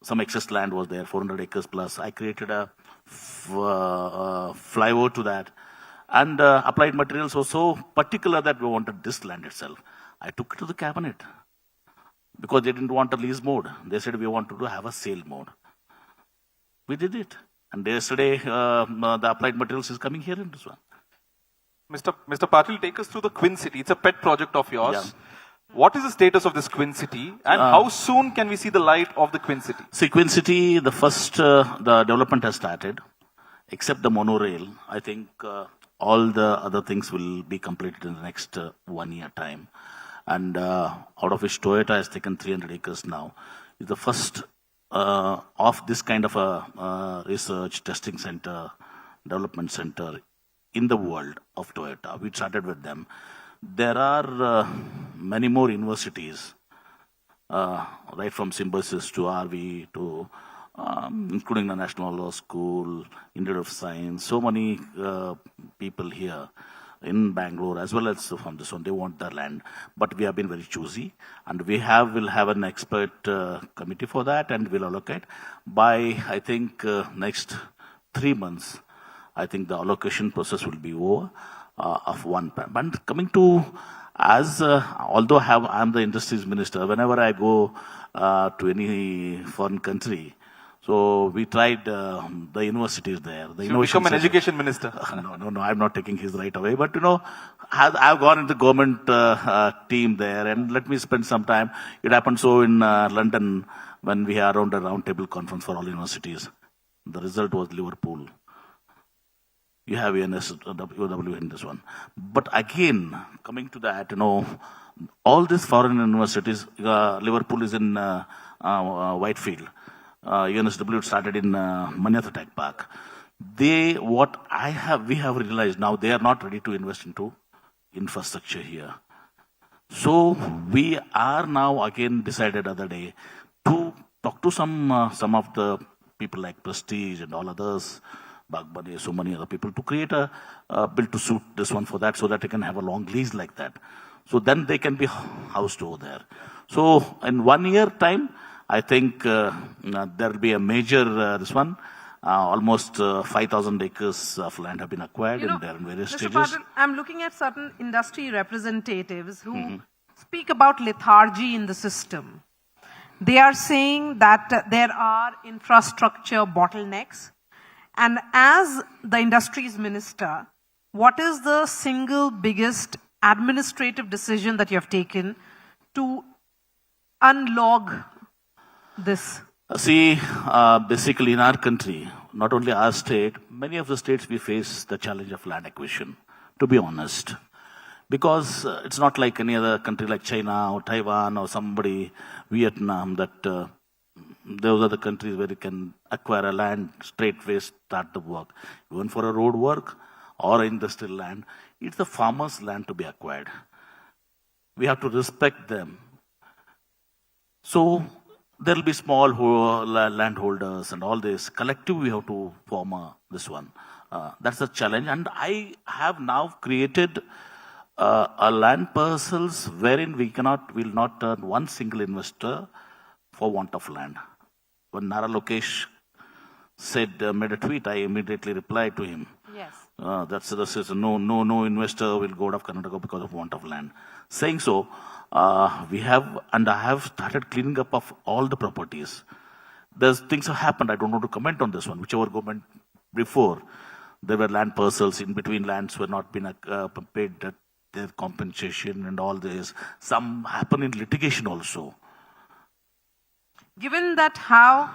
Some excess land was there, 400 acres plus. I created a flyover to that. And applied materials was so particular that we wanted this land itself. I took it to the cabinet because they didn't want a lease mode. They said we wanted to have a sale mode. We did it. And yesterday, the applied materials is coming here in this one. Mr. Patil, take us through the Queen City. It's a pet project of yours. Yeah. What is the status of this Queen City, and how soon can we see the light of the Queen City? See, Queen City, the first, the development has started, except the monorail. I think all the other things will be completed in the next 1 year time. And out of which Toyota has taken 300 acres now. It's the first of this kind of a research, testing center, development center in the world of Toyota. We started with them. There are many more universities, right from Symbiosis to RV to including the National Law School, Institute of Science, so many people here in Bangalore as well as from this one. They want the land, but we have been very choosy, and will have an expert committee for that, and will allocate by I think next 3 months. I think the allocation process will be over of one time. And coming to, although I'm the industries minister, whenever I go to any foreign country, so we tried the universities there. The you become an education minister. No, I'm not taking his right away. But I've gone into government team there, and let me spend some time. It happened so in London when we had around a roundtable conference for all universities. The result was Liverpool. You have UNS, UW in this one. But again, coming to that, all these foreign universities, Liverpool is in Whitefield. UNSW started in Manyata Tech Park. We have realized now they are not ready to invest into infrastructure here. So we are now again decided other day to talk to some of the people like Prestige and all others, Bagbani, so many other people, to create a bill to suit this one for that, so that they can have a long lease like that. So then they can be housed over there. So in 1 year time, I think there will be a major, this one, almost 5,000 acres of land have been acquired and they're in various stages. Mr. Patil, I'm looking at certain industry representatives who speak about lethargy in the system. They are saying that there are infrastructure bottlenecks. And as the industries minister, what is the single biggest administrative decision that you have taken to unlog this? See, basically in our country, not only our state, many of the states we face the challenge of land acquisition, to be honest. Because it's not like any other country like China or Taiwan or somebody, Vietnam, that those are the countries where you can acquire a land straightway, start the work. Even for a road work or industrial land, it's the farmer's land to be acquired. We have to respect them. So there will be small landholders and all this. Collective, we have to form this one. That's the challenge. And I have now created a land parcels wherein will not turn one single investor for want of land. When Nara Lokesh made a tweet, I immediately replied to him. Yes. That's no investor will go out of Karnataka because of want of land. Saying so, I have started cleaning up of all the properties. Things have happened. I don't want to comment on this one. Whichever government before, there were land parcels in between, lands were not being paid their compensation and all this. Some happen in litigation also. Given that how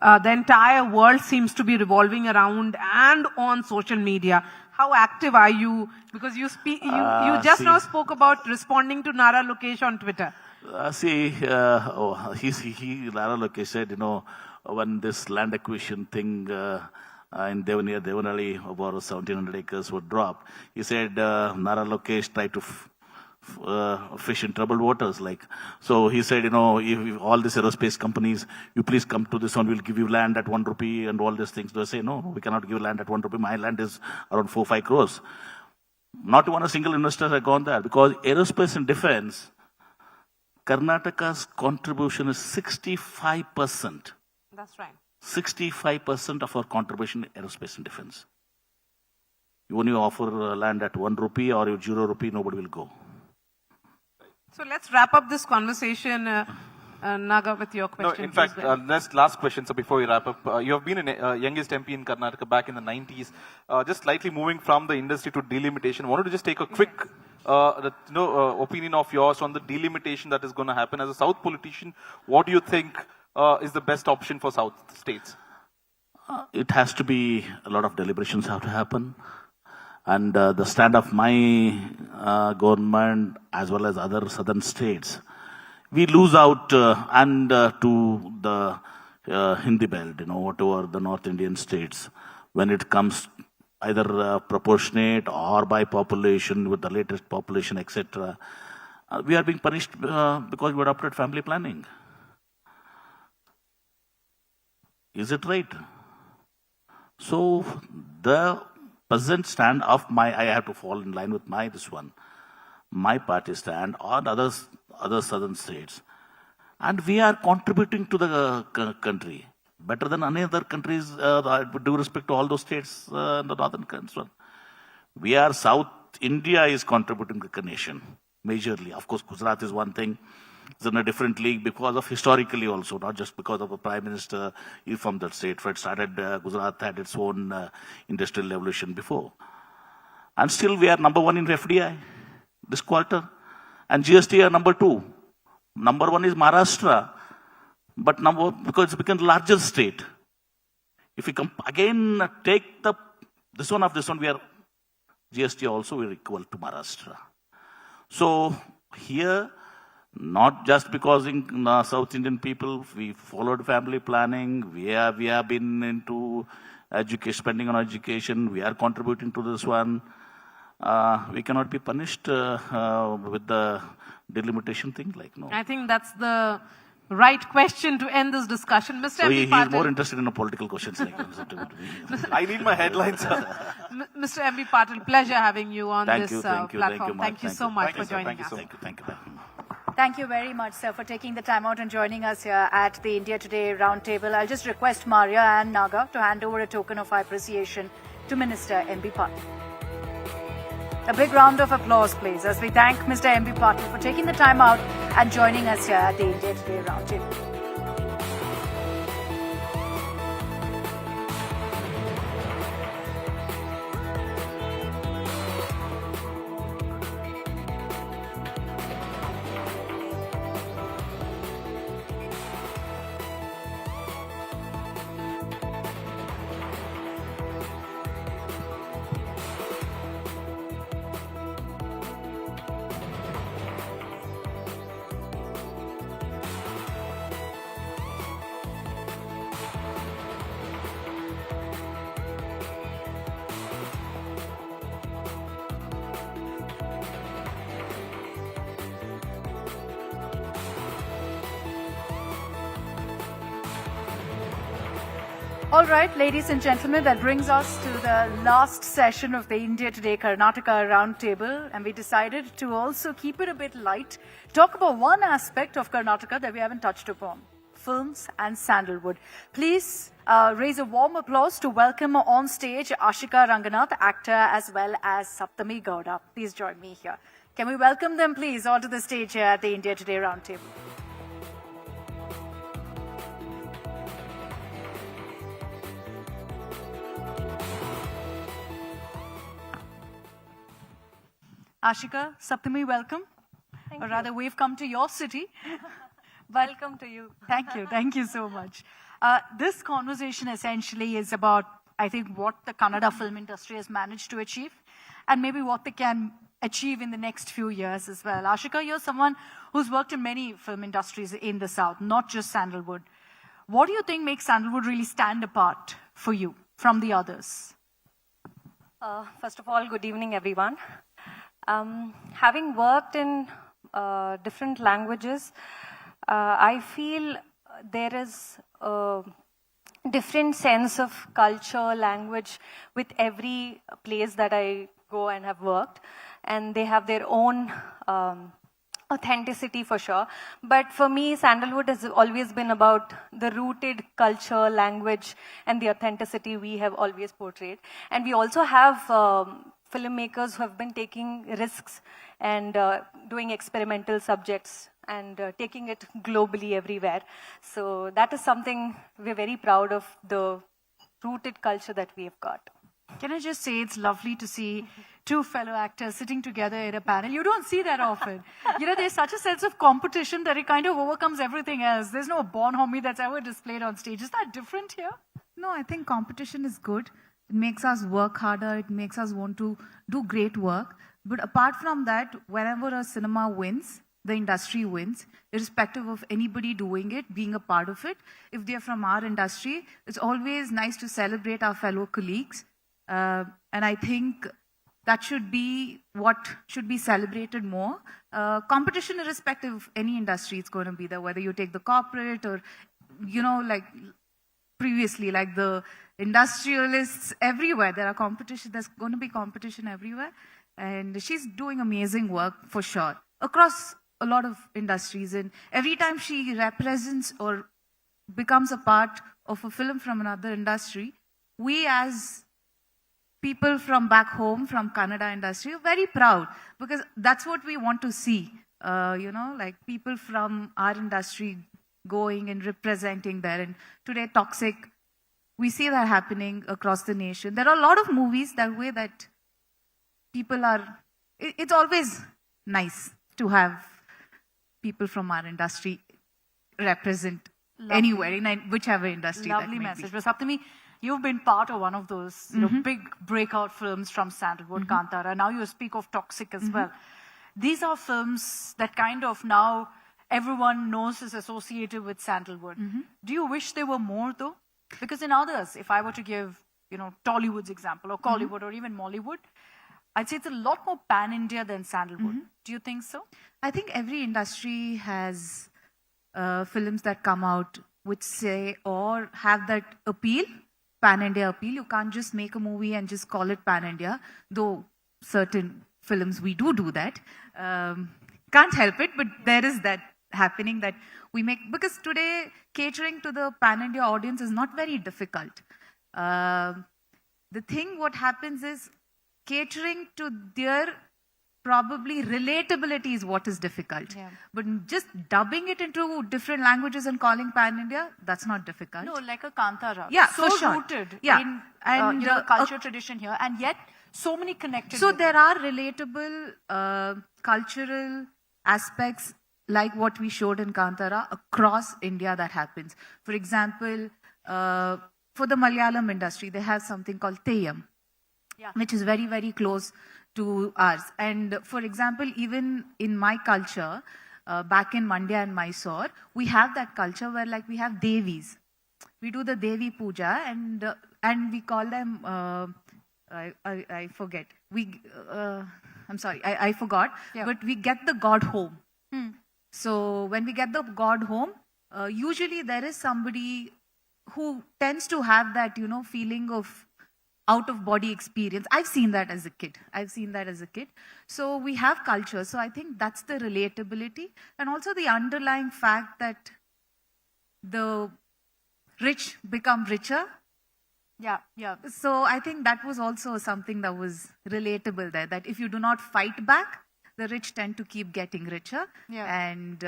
the entire world seems to be revolving around and on social media, how active are you? Because you just now spoke about responding to Nara Lokesh on Twitter. Nara Lokesh said, when this land acquisition thing in Devanali, about 1,700 acres were dropped, he said Nara Lokesh tried to fish in troubled waters. So he said, if all these aerospace companies, you please come to this one, we'll give you land at 1 rupee and all these things. They say, no, we cannot give land at 1 rupee. My land is around 4-5 crores. Not even a single investor has gone there because aerospace and defense, Karnataka's contribution is 65%. That's right. 65% of our contribution in aerospace and defense. When you offer land at 1 rupee or 0 rupee, nobody will go. So let's wrap up this conversation, Naga, with your question. No, in fact, last question. So before we wrap up, you have been a youngest MP in Karnataka back in the 90s. Just slightly moving from the industry to delimitation, wanted to just take a quick opinion of yours on the delimitation that is going to happen. As a South politician, what do you think is the best option for South states? It has to be, a lot of deliberations have to happen. And the stand of my government as well as other southern states, we lose out to the Hindi belt, whatever the North Indian states, when it comes either proportionate or by population with the latest population, etc. We are being punished because we adopted family planning. Is it right? So the present stand of I have to fall in line with my party stand on other southern states. And we are contributing to the country better than any other countries with due respect to all those states in the northern country. We are South India is contributing to the nation majorly. Of course, Gujarat is one thing. It's in a different league because of historically also, not just because of a prime minister from that state. It started, Gujarat had its own industrial revolution before. And still we are number 1 in FDI this quarter. And GST are number 2. Number 1 is Maharashtra. But because it's become the largest state. If we again take this one, we are GST also we are equal to Maharashtra. So here, not just because in South Indian people, we followed family planning, we have been into education, spending on education, we are contributing to this one. We cannot be punished with the delimitation thing, no. I think that's the right question to end this discussion. Mr. So MP he is more interested in the political questions like I need my headlines. Mr. MP Patil, pleasure having you on this platform. Thank you so much for joining us. Thank you. Thank you very much, sir, for taking the time out and joining us here at the India Today Roundtable. I'll just request Maria and Naga to hand over a token of appreciation to Minister M.B. Patil. A big round of applause, please, as we thank Mr. M.B. Patil for taking the time out and joining us here at the India Today Roundtable. All right, ladies and gentlemen, that brings us to the last session of the India Today Karnataka Roundtable, and we decided to also keep it a bit light, talk about one aspect of Karnataka that we haven't touched upon, films and sandalwood. Please raise a warm applause to welcome on stage Ashika Ranganath, actor, as well as Saptami Gowda. Please join me here. Can we welcome them, please, onto the stage here at the India Today Roundtable? Ashika, Saptami, welcome. Thank or you. rather, we've come to your city. Welcome to you. Thank you so much. This conversation essentially is about, I think, what the Kannada film industry has managed to achieve and maybe what they can achieve in the next few years as well. Ashika, you're someone who's worked in many film industries in the South, not just sandalwood. What do you think makes sandalwood really stand apart for you from the others? First of all, good evening, everyone. Having worked in different languages, I feel there is a different sense of culture, language with every place that I go and have worked, and they have their own authenticity for sure. But for me, sandalwood has always been about the rooted culture, language, and the authenticity we have always portrayed. And we also have filmmakers who have been taking risks and doing experimental subjects and taking it globally everywhere. So that is something we're very proud of, the rooted culture that we have got. Can I just say it's lovely to see two fellow actors sitting together in a panel. You don't see that often. There's such a sense of competition that it kind of overcomes everything else. There's no bonhomie that's ever displayed on stage. Is that different here? No, I think competition is good. It makes us work harder. It makes us want to do great work. But apart from that, whenever a cinema wins, the industry wins, irrespective of anybody doing it, being a part of it. If they're from our industry, it's always nice to celebrate our fellow colleagues. And I think that should be what should be celebrated more. Competition, irrespective of any industry, it's going to be there, whether you take the corporate or, like previously, like the industrialists everywhere. There are competition. There's going to be competition everywhere. And she's doing amazing work for sure across a lot of industries. And every time she represents or becomes a part of a film from another industry, we as people from back home, from Kannada industry, are very proud because that's what we want to see. Like people from our industry going and representing there. And today, Toxic, we see that happening across the nation. There are a lot of movies that way that people are, it's always nice to have people from our industry represent anywhere, in whichever industry Lovely that may message. be. But Saptami, you've been part of one of those big breakout films from sandalwood, Kantara. Now you speak of Toxic as well. These are films that kind of now everyone knows is associated with sandalwood. Do you wish there were more though? Because in others, if I were to give, Tollywood's example or Collywood or even Mollywood, I'd say it's a lot more pan-India than sandalwood. Do you think so? I think every industry has films that come out which say or have that appeal, pan-India appeal. You can't just make a movie and just call it pan-India, though certain films we do that. Can't help it, but there is that happening that we make, because today catering to the pan-India audience is not very difficult. The thing what happens is catering to their probably relatability is what is difficult. But just dubbing it into different languages and calling pan-India, that's not difficult. No, like a Kantara. Yeah, so for sure. rooted Yeah. in culture tradition here, and yet so many connected. So with there it. are relatable cultural aspects like what we showed in Kantara across India that happens. For example, for the Malayalam industry, they have something called Theyyam, which is very, very close to ours. And for example, even in my culture, back in Mandya and Mysore, we have that culture where like we have Devis. We do the Devi Puja and we call them, I forget. I'm sorry, I forgot. But we get the god home. So when we get the god home, usually there is somebody who tends to have that, feeling of out of body experience. I've seen that as a kid. So we have culture. So I think that's the relatability, and also the underlying fact that the rich become richer. Yeah. So I think that was also something that was relatable there, that if you do not fight back, the rich tend to keep getting richer. Yeah. And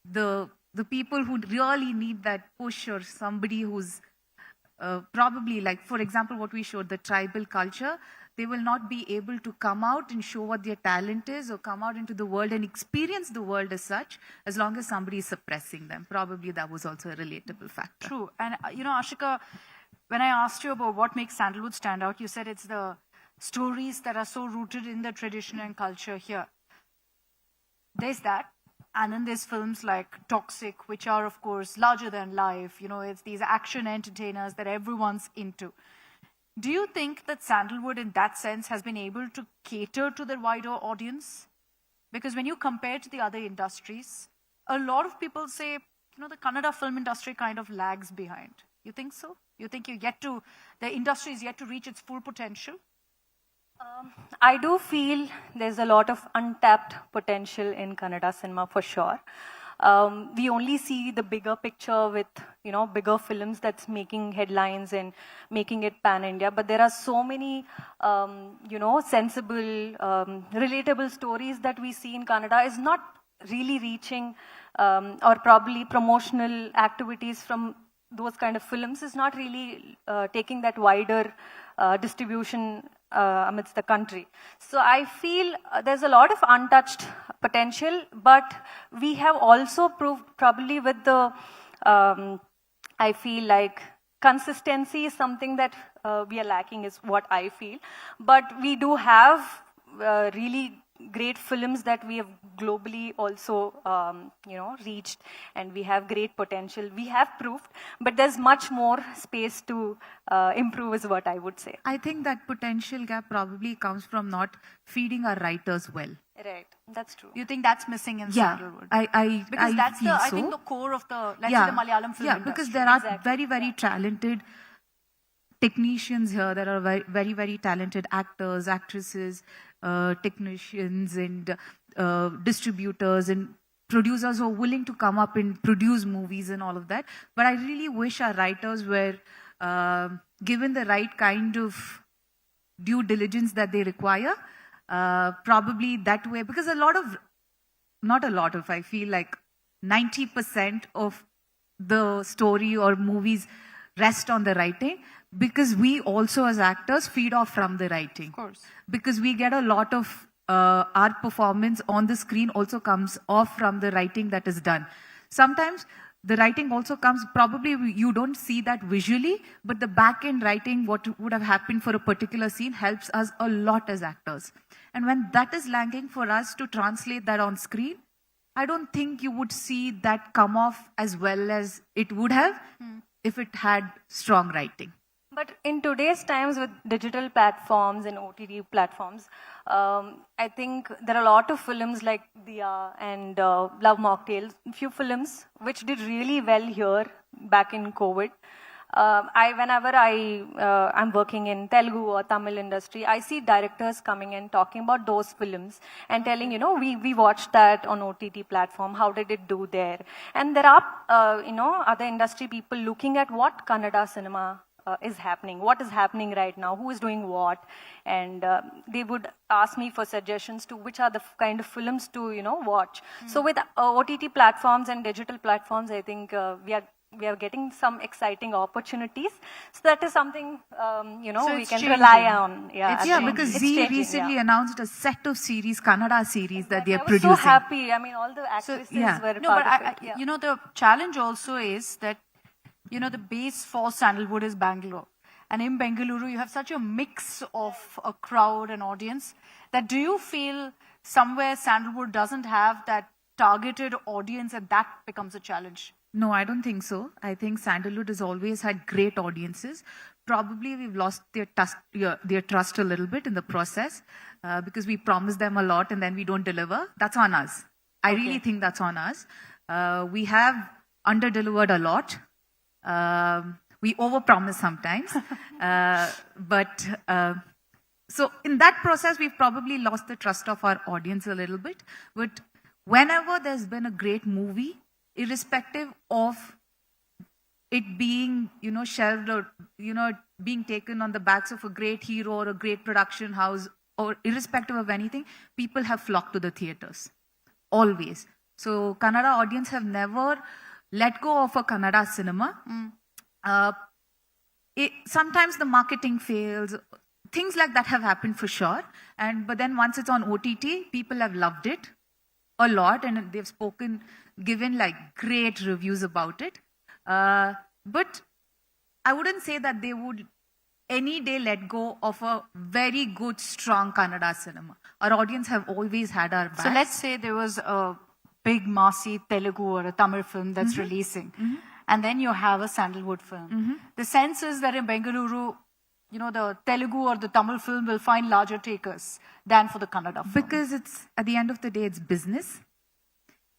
the people who really need that push, or somebody who's probably, like, for example, what we showed, the tribal culture, they will not be able to come out and show what their talent is, or come out into the world and experience the world as such, as long as somebody is suppressing them. Probably that was also a relatable factor. True. And, Ashika, when I asked you about what makes Sandalwood stand out, you said it's the stories that are so rooted in the tradition and culture here. There's that. And then there's films like Toxic, which are, of course, larger than life. It's these action entertainers that everyone's into. Do you think that Sandalwood, in that sense, has been able to cater to the wider audience? Because when you compare to the other industries, a lot of people say, the Kannada film industry kind of lags behind. You think so? You think the industry is yet to reach its full potential? I do feel there's a lot of untapped potential in Kannada cinema for sure. We only see the bigger picture with, bigger films that's making headlines and making it pan-India. But there are so many, sensible, relatable stories that we see in Kannada is not really reaching, or probably promotional activities from those kind of films is not really taking that wider distribution amidst the country. So I feel there's a lot of untouched potential, but we have also proved probably with the, I feel like consistency is something that we are lacking, is what I feel. But we do have really great films that we have globally also, reached, and we have great potential. We have proved, but there's much more space to improve is what I would say. I think that potential gap probably comes from not feeding our writers well. Right, that's true. You think that's missing in Sandalwood? Because that's feel I so. think the core of the, let's say, the Malayalam film industry. Because there are very, very talented technicians here. There are very, very, very talented actors, actresses, technicians, and distributors and producers who are willing to come up and produce movies and all of that. But I really wish our writers were given the right kind of due diligence that they require. Probably that way, because I feel like 90% of the story or movies rest on the writing, because we also as actors feed off from the writing. Of course. Because we get a lot of our performance on the screen also comes off from the writing that is done. Sometimes the writing also comes, probably you don't see that visually, but the back-end writing, what would have happened for a particular scene, helps us a lot as actors. And when that is lacking for us to translate that on screen, I don't think you would see that come off as well as it would have if it had strong writing. But in today's times with digital platforms and OTT platforms, I think there are a lot of films like Diya and Love Mocktail, few films which did really well here back in COVID. Whenever I'm working in Telugu or Tamil industry, I see directors coming and talking about those films and telling, we watched that on OTT platform, how did it do there? And there are, other industry people looking at what Kannada cinema is happening, what is happening right now, who is doing what, and they would ask me for suggestions to which are the kind of films to, watch. So with OTT platforms and digital platforms, I think we are getting some exciting opportunities. So that is something, so we can rely on. Because Zee recently announced a set of series, Kannada series that they are producing. I was so happy. I mean, all the actresses were part of it. The challenge also is that, the base for Sandalwood is Bangalore. And in Bengaluru, you have such a mix of a crowd and audience that do you feel somewhere Sandalwood doesn't have that targeted audience and that becomes a challenge? No, I don't think so. I think Sandalwood has always had great audiences. Probably we've lost their trust a little bit in the process because we promise them a lot and then we don't deliver. That's on us. I really think that's on us. We have under-delivered a lot. We overpromise sometimes. So in that process, we've probably lost the trust of our audience a little bit. But whenever there's been a great movie, irrespective of it being, shelved or, being taken on the backs of a great hero or a great production house, or irrespective of anything, people have flocked to the theaters. Always. So Kannada audience have never let go of a Kannada cinema. Sometimes the marketing fails. Things like that have happened for sure. But then once it's on OTT, people have loved it a lot and they've given like great reviews about it. But I wouldn't say that they would any day let go of a very good, strong Kannada cinema. Our audience have always had our back. So let's say there was a big Masi Telugu or a Tamil film that's releasing, and then you have a Sandalwood film. The sense is that in Bengaluru, the Telugu or the Tamil film will find larger takers than for the Kannada film. Because at the end of the day, it's business.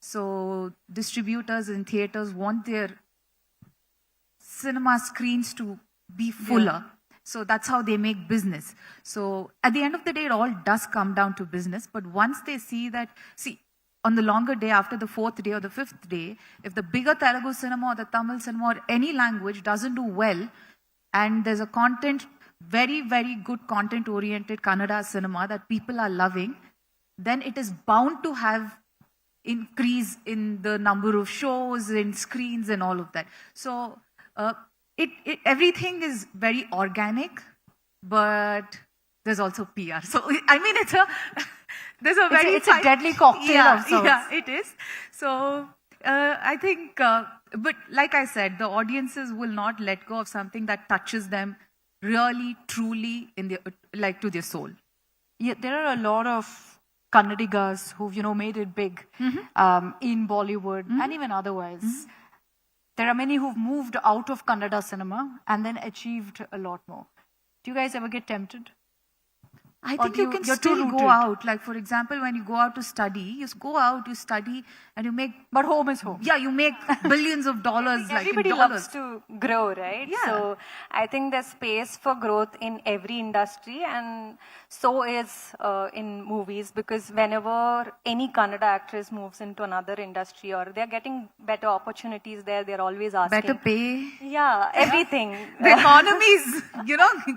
So distributors and theaters want their cinema screens to be fuller. Yeah. So that's how they make business. So at the end of the day, it all does come down to business. But once they see on the longer day, after the 4th day or the 5th day, if the bigger Telugu cinema or the Tamil cinema or any language doesn't do well, and there's a very, very good content-oriented Kannada cinema that people are loving, then it is bound to have increase in the number of shows and screens and all of that. So everything is very organic, but there's also PR. So I mean, it's a deadly cocktail of sorts. Yeah, it is. So I think, but like I said, the audiences will not let go of something that touches them really, truly to their soul. Yeah, there are a lot of Kannadigas who've made it big in Bollywood and even otherwise. There are many who've moved out of Kannada cinema and then achieved a lot more. Do you guys ever get tempted? I think you can still go out. Like, for example, when you go out to study, you go out, you study, and you make... But home is home. Yeah, you make billions of dollars. Everybody loves to grow, right? Yeah. So I think there's space for growth in every industry, and so is in movies, because whenever any Kannada actress moves into another industry or they're getting better opportunities there, they're always asking. Better pay. Yeah, everything. The economy is,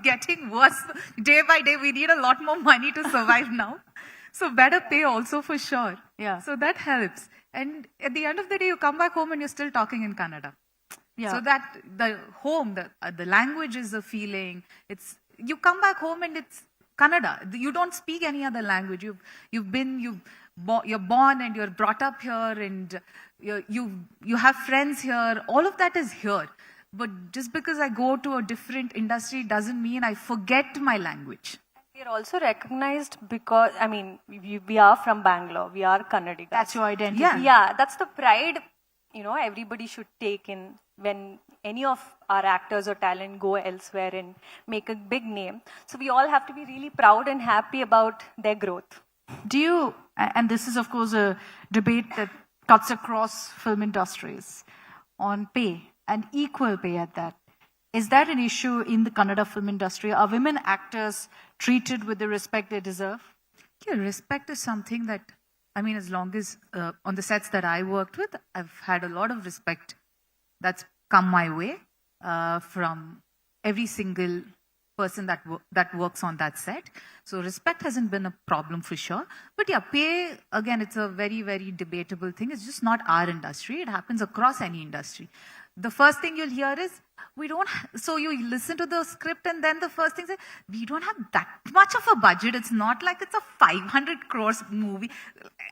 getting worse. Day by day, we need a lot more money to survive now. So better pay also for sure. Yeah. So that helps. And at the end of the day, you come back home and you're still talking in Kannada. Yeah. So that the home, the language is a feeling. You come back home and it's Kannada. You don't speak any other language. You're born and you're brought up here, and you have friends here. All of that is here. But just because I go to a different industry doesn't mean I forget my language. We are also recognized because, we are from Bangalore. We are Kannadigas. That's your identity. Yeah, that's the pride, everybody should take in when any of our actors or talent go elsewhere and make a big name. So we all have to be really proud and happy about their growth. Do you, and this is of course a debate that cuts across film industries on pay, and equal pay at that. Is that an issue in the Kannada film industry? Are women actors treated with the respect they deserve? Yeah, respect is something that, as long as on the sets that I worked with, I've had a lot of respect that's come my way from every single person that works on that set. So respect hasn't been a problem for sure. But yeah, pay, again, it's a very, very debatable thing. It's just not our industry. It happens across any industry. The first thing you'll hear is, so you listen to the script and then the first thing is, we don't have that much of a budget. It's not like it's a 500 crores movie.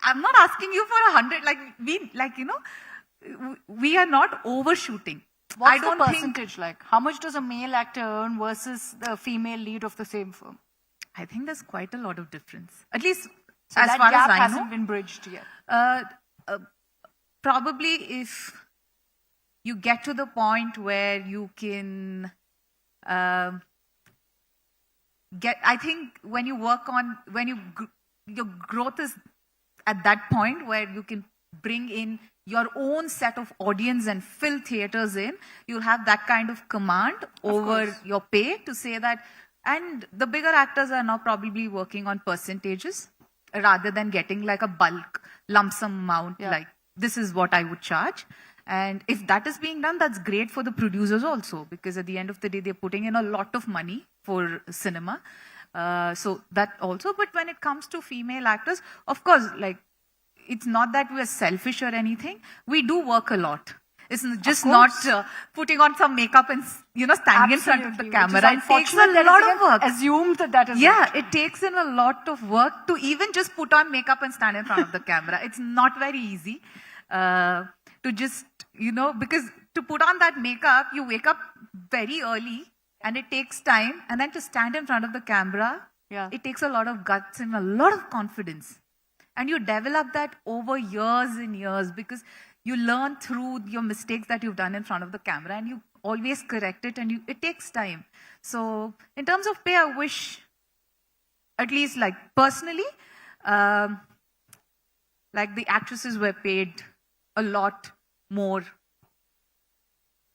I'm not asking you for 100, we are not overshooting. What's the percentage like? How much does a male actor earn versus the female lead of the same film? I think there's quite a lot of difference. At least so as that far gap as I hasn't know. been bridged yet. Probably if you get to the point where you can I think when you work on, your growth is at that point where you can bring in your own set of audience and fill theaters in. You'll have that kind of command over your pay to say that. And the bigger actors are now probably working on percentages rather than getting like a bulk lump sum amount, like this is what I would charge. And if that is being done, that's great for the producers also, because at the end of the day, they're putting in a lot of money for cinema. So that also, but when it comes to female actors, of course, like, it's not that we're selfish or anything. We do work a lot. It's just not putting on some makeup and, standing in front of the camera. It takes a lot of work. Assumed that is Yeah, it takes in a lot of work to even just put on makeup and stand in front of the camera. It's not very easy to just, because to put on that makeup, you wake up very early and it takes time. And then to stand in front of the camera, it takes a lot of guts and a lot of confidence. And you develop that over years and years because you learn through your mistakes that you've done in front of the camera and you always correct it and it takes time. So in terms of pay, I wish, at least like personally, like the actresses were paid a lot more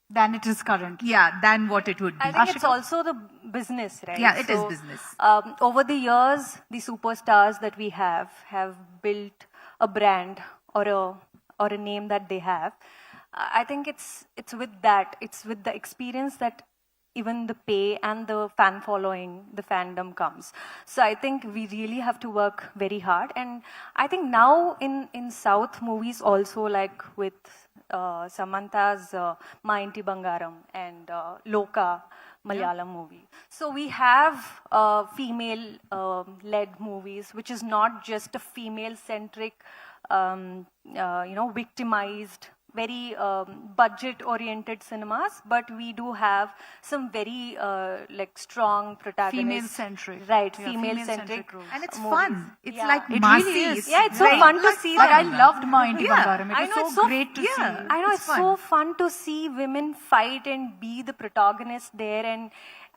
than it is currently. Yeah, than what it would be. I think it's also the business, right? Yeah, it is business. Over the years, the superstars that we have built a brand or a name that they have. I think it's with that. It's with the experience that even the pay and the fan following, the fandom comes. So I think we really have to work very hard. And I think now in South movies also, like with Samantha's Ma Inti Bangaram and Loka Malayalam movie. So we have female-led movies, which is not just a female-centric, victimized, very budget-oriented cinemas, but we do have some very strong protagonists. Female-centric. Right, Yeah, female-centric. And it's movies. fun. It's like it massy. really is. Yeah, it's so Right. fun to see But that. I loved Ma Inti Bangaram. I It know, was so great to see. I know, it's so fun to see women fight and be the protagonist there. And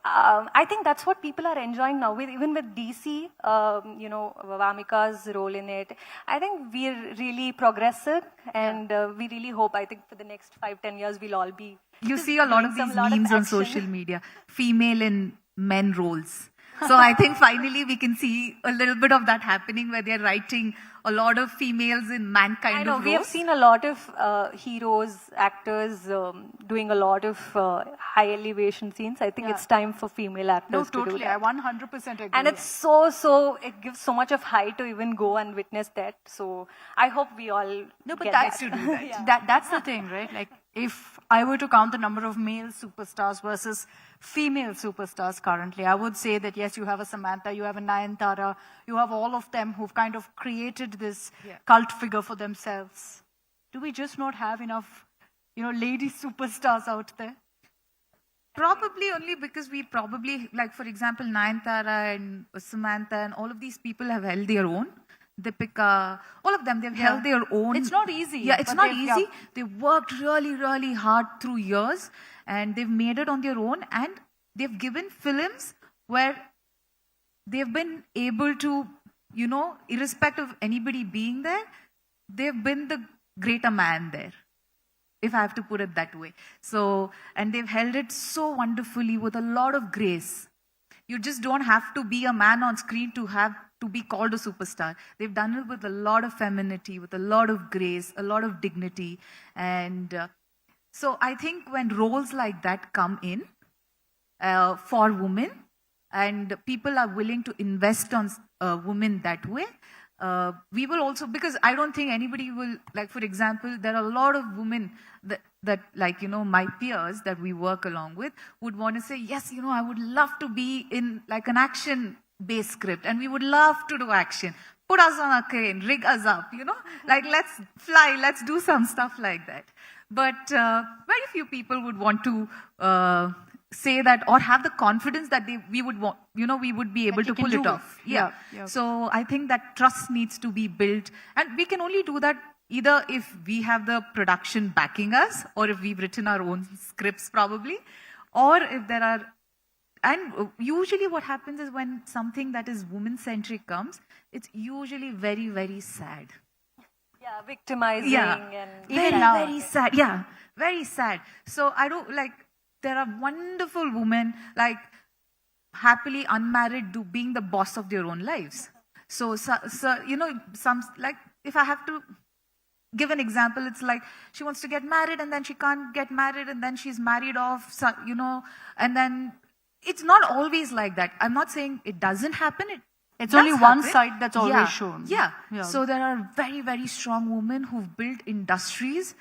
I think that's what people are enjoying now, even with DC, Vamika's role in it. I think we're really progressive and we really hope, I think for the next 5-10 years, we'll all be You see a lot of these memes on social media, female and men roles. So I think finally we can see a little bit of that happening where they're writing a lot of females in mankind I know, of we have roles. seen a lot of heroes, actors doing a lot of high elevation scenes. I think it's time for female actors No, to do totally. that. I 100% agree. And it's it gives so much of high to even go and witness that. So I hope we all No, but get that's that. to do that. That's the thing, right? Like, if I were to count the number of male superstars versus female superstars currently, I would say that yes, you have a Samantha, you have a Nayantara, you have all of them who've kind of created this cult figure for themselves. Do we just not have enough, lady superstars out there? Probably only because we probably, like for example, Nayantara and Samantha and all of these people have held their own. Deepika, all of them, they've held their own. It's not easy. Yeah, it's but not they've- easy. yeah. They've worked really, really hard through years and they've made it on their own and they've given films where they've been able to, irrespective of anybody being there, they've been the greater man there, if I have to put it that way. So, and they've held it so wonderfully with a lot of grace. You just don't have to be a man on screen to be called a superstar. They've done it with a lot of femininity, with a lot of grace, a lot of dignity. And so I think when roles like that come in for women and people are willing to invest on women that way, we will also, because I don't think anybody will, like for example, there are a lot of women that like, my peers that we work along with would want to say, yes, I would love to be in like an action-based script and we would love to do action. Put us on a crane, rig us up, like let's fly, let's do some stuff like that. But very few people would want to say that or have the confidence that we would want, we would be able to pull it off. Yeah. So I think that trust needs to be built and we can only do that either if we have the production backing us or if we've written our own scripts probably, or if there are, and usually what happens is when something that is woman-centric comes, it's usually very, very sad. Yeah, victimizing and very, very sad. Yeah, very sad. So I don't like, there are wonderful women, like happily unmarried, being the boss of their own lives. So you know, some, like, if I have to give an example, it's like she wants to get married and then she can't get married and then she's married off, so, you know, and then it's not always like that. I'm not saying it doesn't happen. It's does only one happen. side that's always shown. Yeah. Yeah. So there are very, very strong women who've built industries,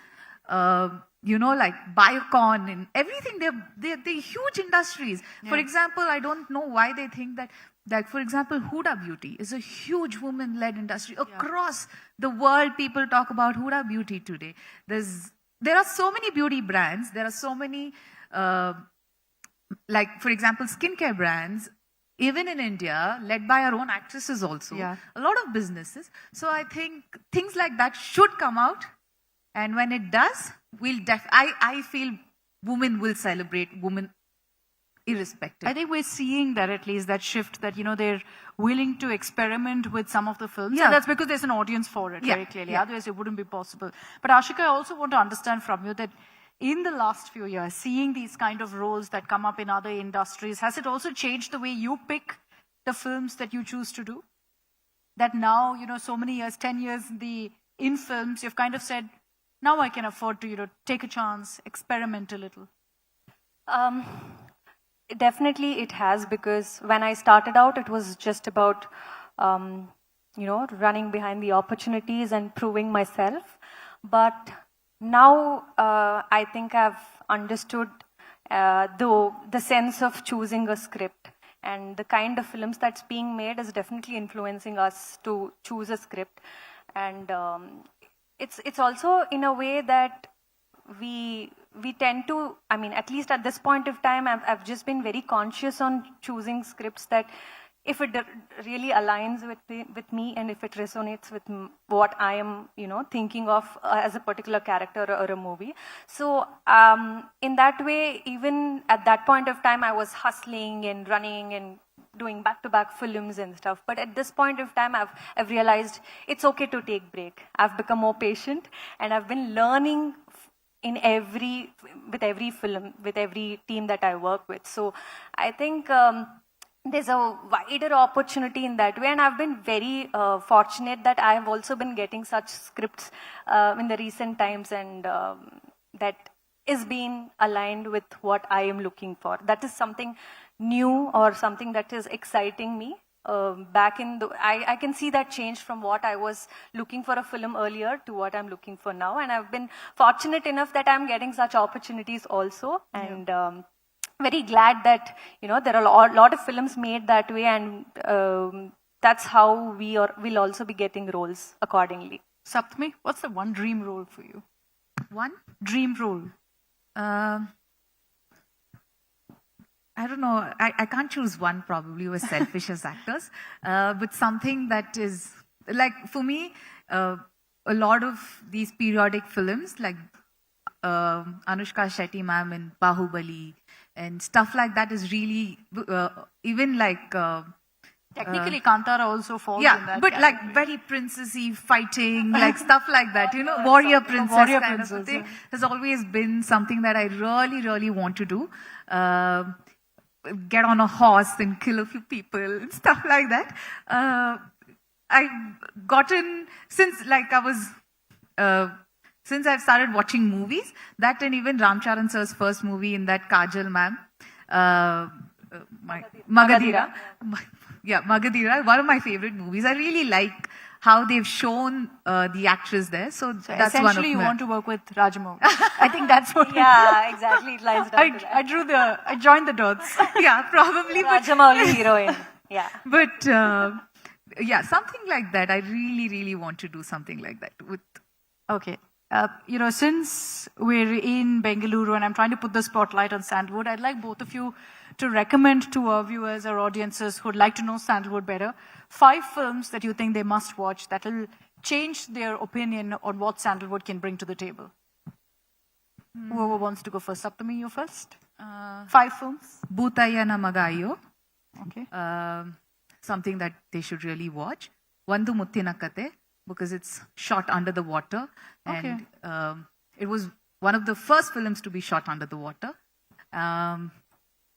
you know, like Biocon and everything. They're huge industries. Yeah. For example, I don't know why they think that, for example, Huda Beauty is a huge woman-led industry. Across the world, people talk about Huda Beauty today. There are so many beauty brands. There are so many, like, for example, skincare brands, even in India, led by our own actresses also. Yeah. A lot of businesses. So I think things like that should come out. And when it does, I feel women will celebrate women irrespective. I think we're seeing that, at least that shift, that, you know, they're willing to experiment with some of the films. Yeah. And that's because there's an audience for it, very clearly. Yeah. Otherwise, it wouldn't be possible. But Ashika, I also want to understand from you that in the last few years, seeing these kind of roles that come up in other industries, has it also changed the way you pick the films that you choose to do? That now, you know, so many years, 10 years in films, you've kind of said, now I can afford to, you know, take a chance, experiment a little. Definitely it has, because when I started out, it was just about, you know, running behind the opportunities and proving myself. But now I think I've understood the sense of choosing a script, and the kind of films that's being made is definitely influencing us to choose a script. And it's also in a way that we tend to, I mean, at least at this point of time, I've just been very conscious on choosing scripts that if it really aligns with me and if it resonates with what I am, you know, thinking of as a particular character or a movie. So in that way, even at that point of time, I was hustling and running and doing back-to-back films and stuff. But at this point of time, I've realized it's okay to take break. I've become more patient, and I've been learning with every film, with every team that I work with. So I think there's a wider opportunity in that way, and I've been very fortunate that I have also been getting such scripts in the recent times, and that is being aligned with what I am looking for. That is something new or something that is exciting me. I can see that change from what I was looking for a film earlier to what I'm looking for now, and I've been fortunate enough that I'm getting such opportunities also, and very glad that, you know, there are a lot of films made that way, and that's how we'll also be getting roles accordingly. Saptami, what's the one dream role for you? One? Dream role. I don't know. I can't choose one, probably. We're selfish as actors. But something that is, like, for me, a lot of these periodic films, like Anushka Shetty ma'am in Bahubali and stuff like that, is really, even like... Technically, Kantara also falls in that but category. like very princessy fighting, like stuff like that, you know, warrior princess warrior kind of a princess, thing, yeah. has always been something that I really, really want to do. Get on a horse and kill a few people and stuff like that. I've gotten, since I've started watching movies, that and even Ramcharan sir's first movie in that Kajal ma'am, Magadira. Yeah, Magadira, one of my favorite movies. I really like how they've shown the actress there. So that's one of essentially, you my... want to work with Rajamouli. I think that's what. Yeah, exactly. It lines up to that. I joined the dots. Yeah, probably. Rajamouli heroine. Yeah. But yeah, something like that. I really, really want to do something like that. Okay. You know, since we're in Bengaluru and I'm trying to put the spotlight on Sandalwood, I'd like both of you to recommend to our viewers or audiences who'd like to know Sandalwood better 5 films that you think they must watch that will change their opinion on what Sandalwood can bring to the table. Whoever wants to go first. Saptami, you first. 5 films. Bhutayana Magayo. Okay. Something that they should really watch. Vandu Muttina Kate. because it's shot under the water. And it was one of the first films to be shot under the water.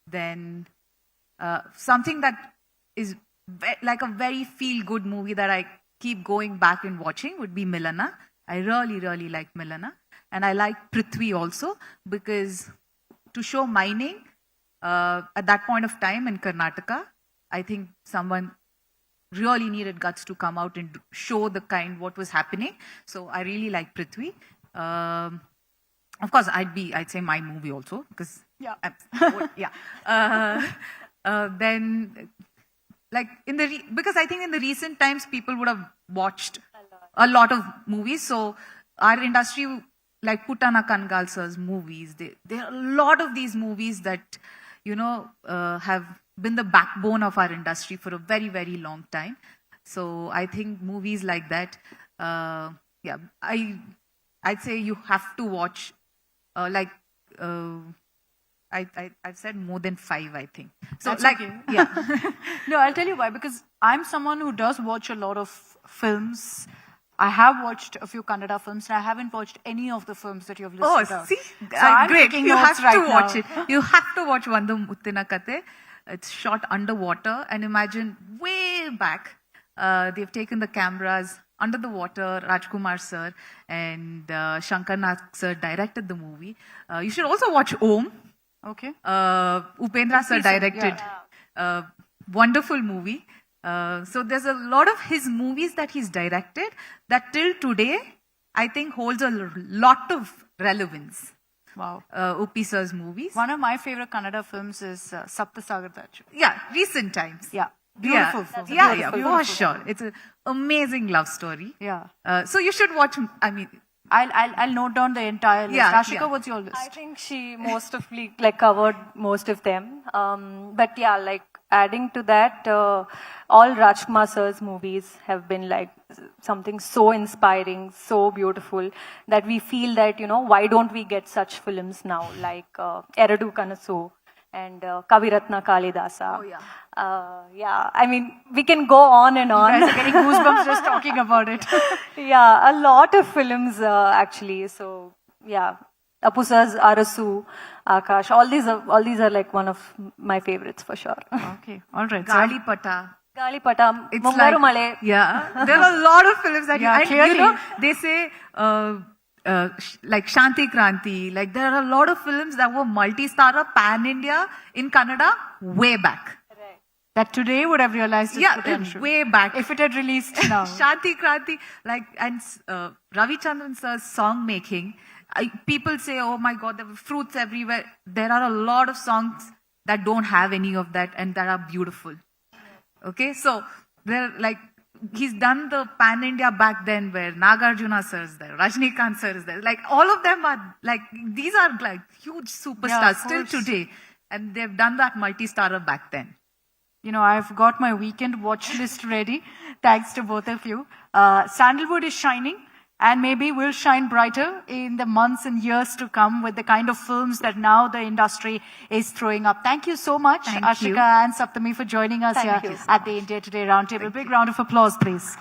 Then something that is like a very feel-good movie that I keep going back and watching would be Milana. I really, really like Milana. And I like Prithvi also, because to show mining at that point of time in Karnataka, I think someone really needed guts to come out and show the what was happening. So I really like Prithvi. Of course, I'd say my movie also, because then, like because I think in the recent times people would have watched a lot of movies. So our industry, like Putana Kangal sir's movies, there are a lot of these movies that have been the backbone of our industry for a very, very long time. So I think movies like that, I'd say you have to watch. I've said more than 5, I think. So That's like, okay. yeah. No, I'll tell you why. Because I'm someone who does watch a lot of films. I have watched a few Kannada films, and I haven't watched any of the films that you've listed out. See? So I'm Great. taking You notes have right to watch now. it. You have to watch Vandu Muttina Kate. It's shot underwater, and imagine way back, they've taken the cameras under the water. Rajkumar sir and Shankar Nag sir directed the movie. You should also watch Om. Okay. Upendra sir directed. Wonderful movie. So there's a lot of his movies that he's directed that till today, I think holds a lot of relevance. Wow. Upi sir's movies. One of my favorite Kannada films is Sapta Sagar Daju. Yeah, recent times. Yeah. Beautiful Yeah, film. yeah, Beautiful. for sure. It's an amazing love story. Yeah. So you should watch, I mean, I'll note down the entire list. Yeah, Ashika, yeah. what's your list? I think she covered most of them. But yeah, like adding to that, all Rajkumar sir's movies have been like something so inspiring, so beautiful, that we feel that, why don't we get such films now, like Eradu Kanasu and Kaviratna Kalidasa. Oh, yeah. I mean, we can go on and on. You guys are getting goosebumps just talking about it. Yeah, a lot of films actually. So yeah, Apusa's Arasu, Akash, all these are like one of my favorites for sure. Okay, all right. Galipata. Galipata, It's Mungaru like, Male. yeah, there are a lot of films that Yeah, and clearly. they say like Shanti Kranti, like there are a lot of films that were multi-starrer, pan-India in Kannada way back. That today would have realized its potential. Way back. If it had released now. Shanti Kranti, like, and Ravi Chandran sir's song making, people say, oh my God, there were fruits everywhere. There are a lot of songs that don't have any of that and that are beautiful. Okay, so they're like, he's done the pan India back then where Nagarjuna sir is there, Rajnikant sir is there. Like all of them are like, these are like huge superstars still today. And they've done that multi-starrer back then. I've got my weekend watch list ready. Thanks to both of you. Sandalwood is shining, and maybe will shine brighter in the months and years to come with the kind of films that now the industry is throwing up. Thank you so much, Thank Ashika you. and Saptami, for joining us Thank here you so at the India Today Roundtable. Big round of applause, please.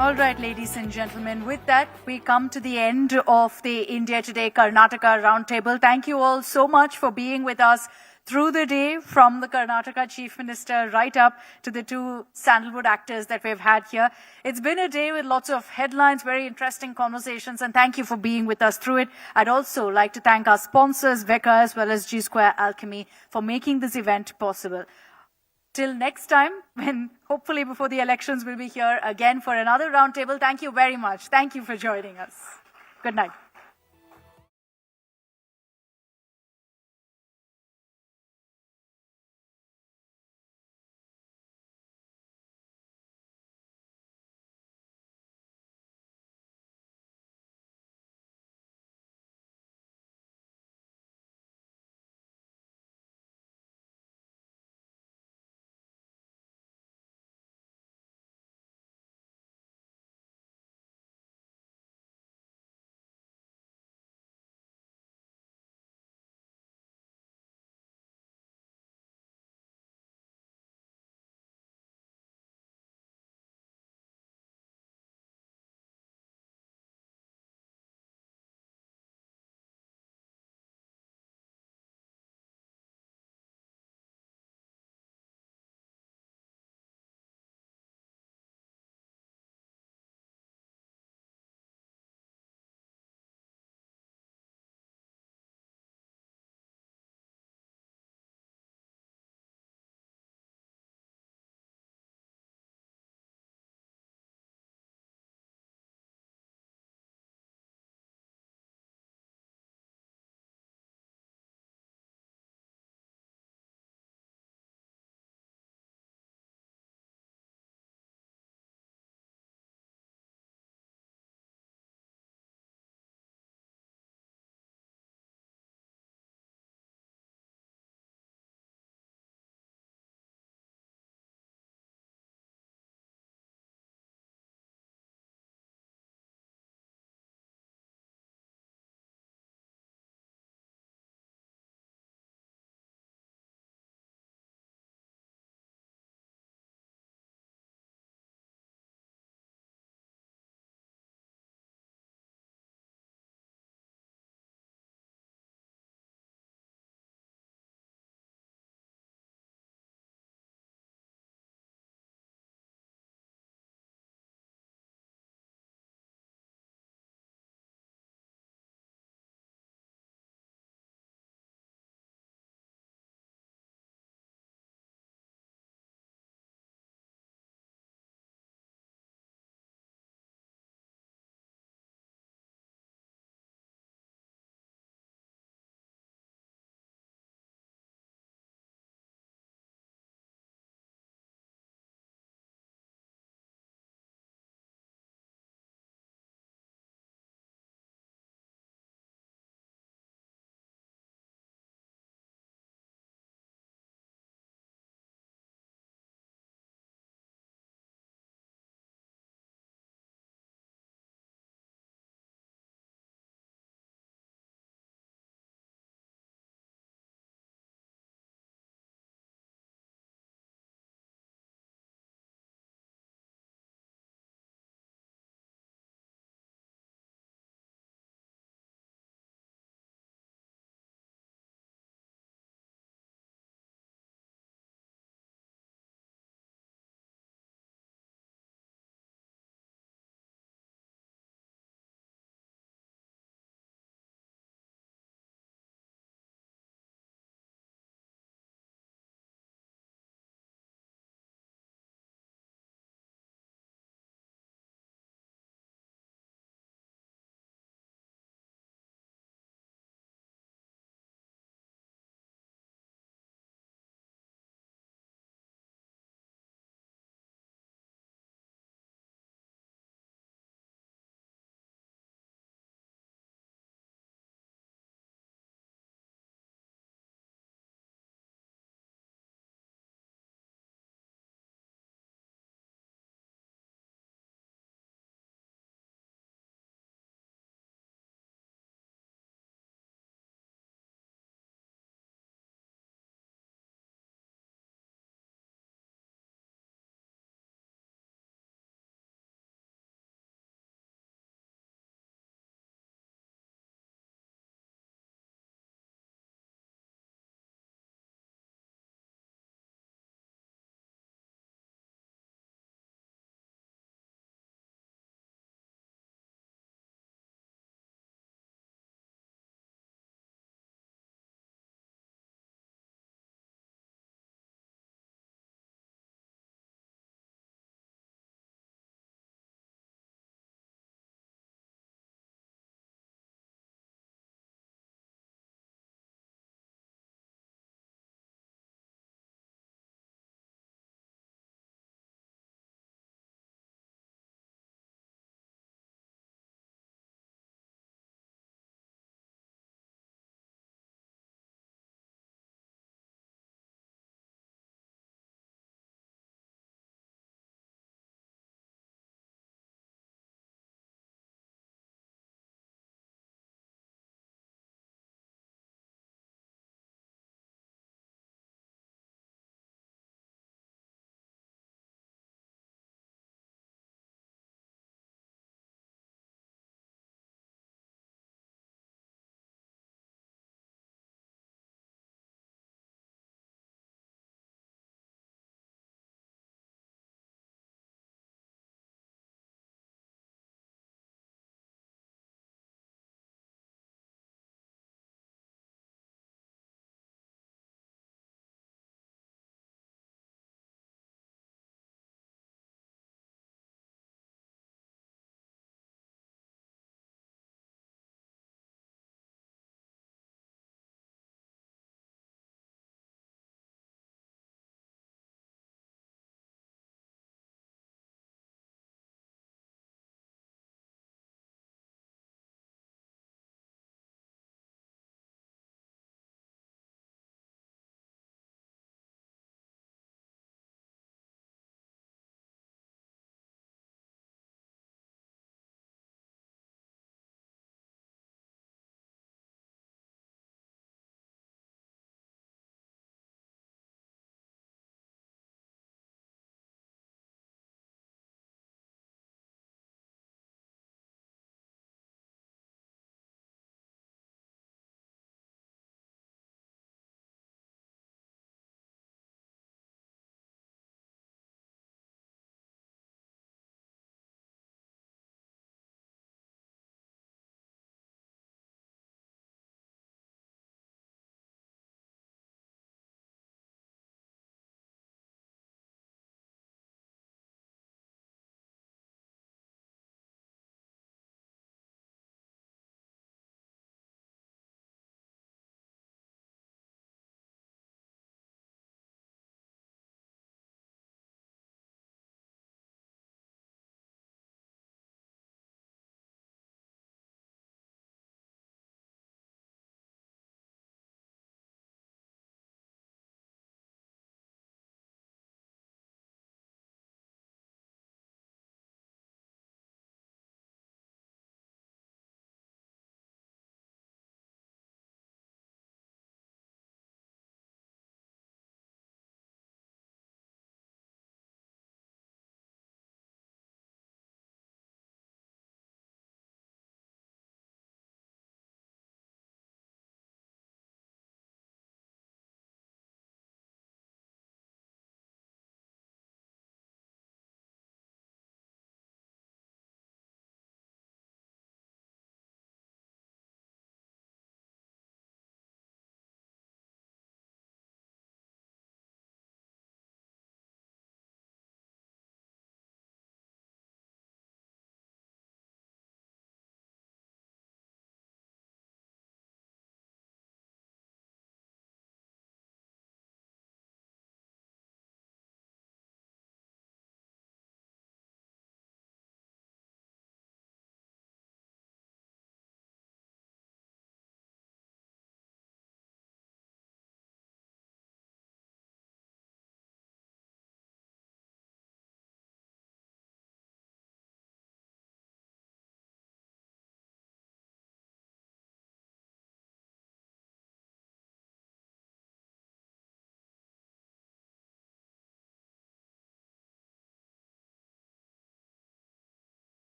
All right, ladies and gentlemen, with that, we come to the end of the India Today Karnataka Roundtable. Thank you all so much for being with us through the day, from the Karnataka Chief Minister right up to the two Sandalwood actors that we've had here. It's been a day with lots of headlines, very interesting conversations, and thank you for being with us through it. I'd also like to thank our sponsors, Veka, as well as G Square Alchemy, for making this event possible. Till next time, when hopefully before the elections we'll be here again for another roundtable. Thank you very much. Thank you for joining us. Good night.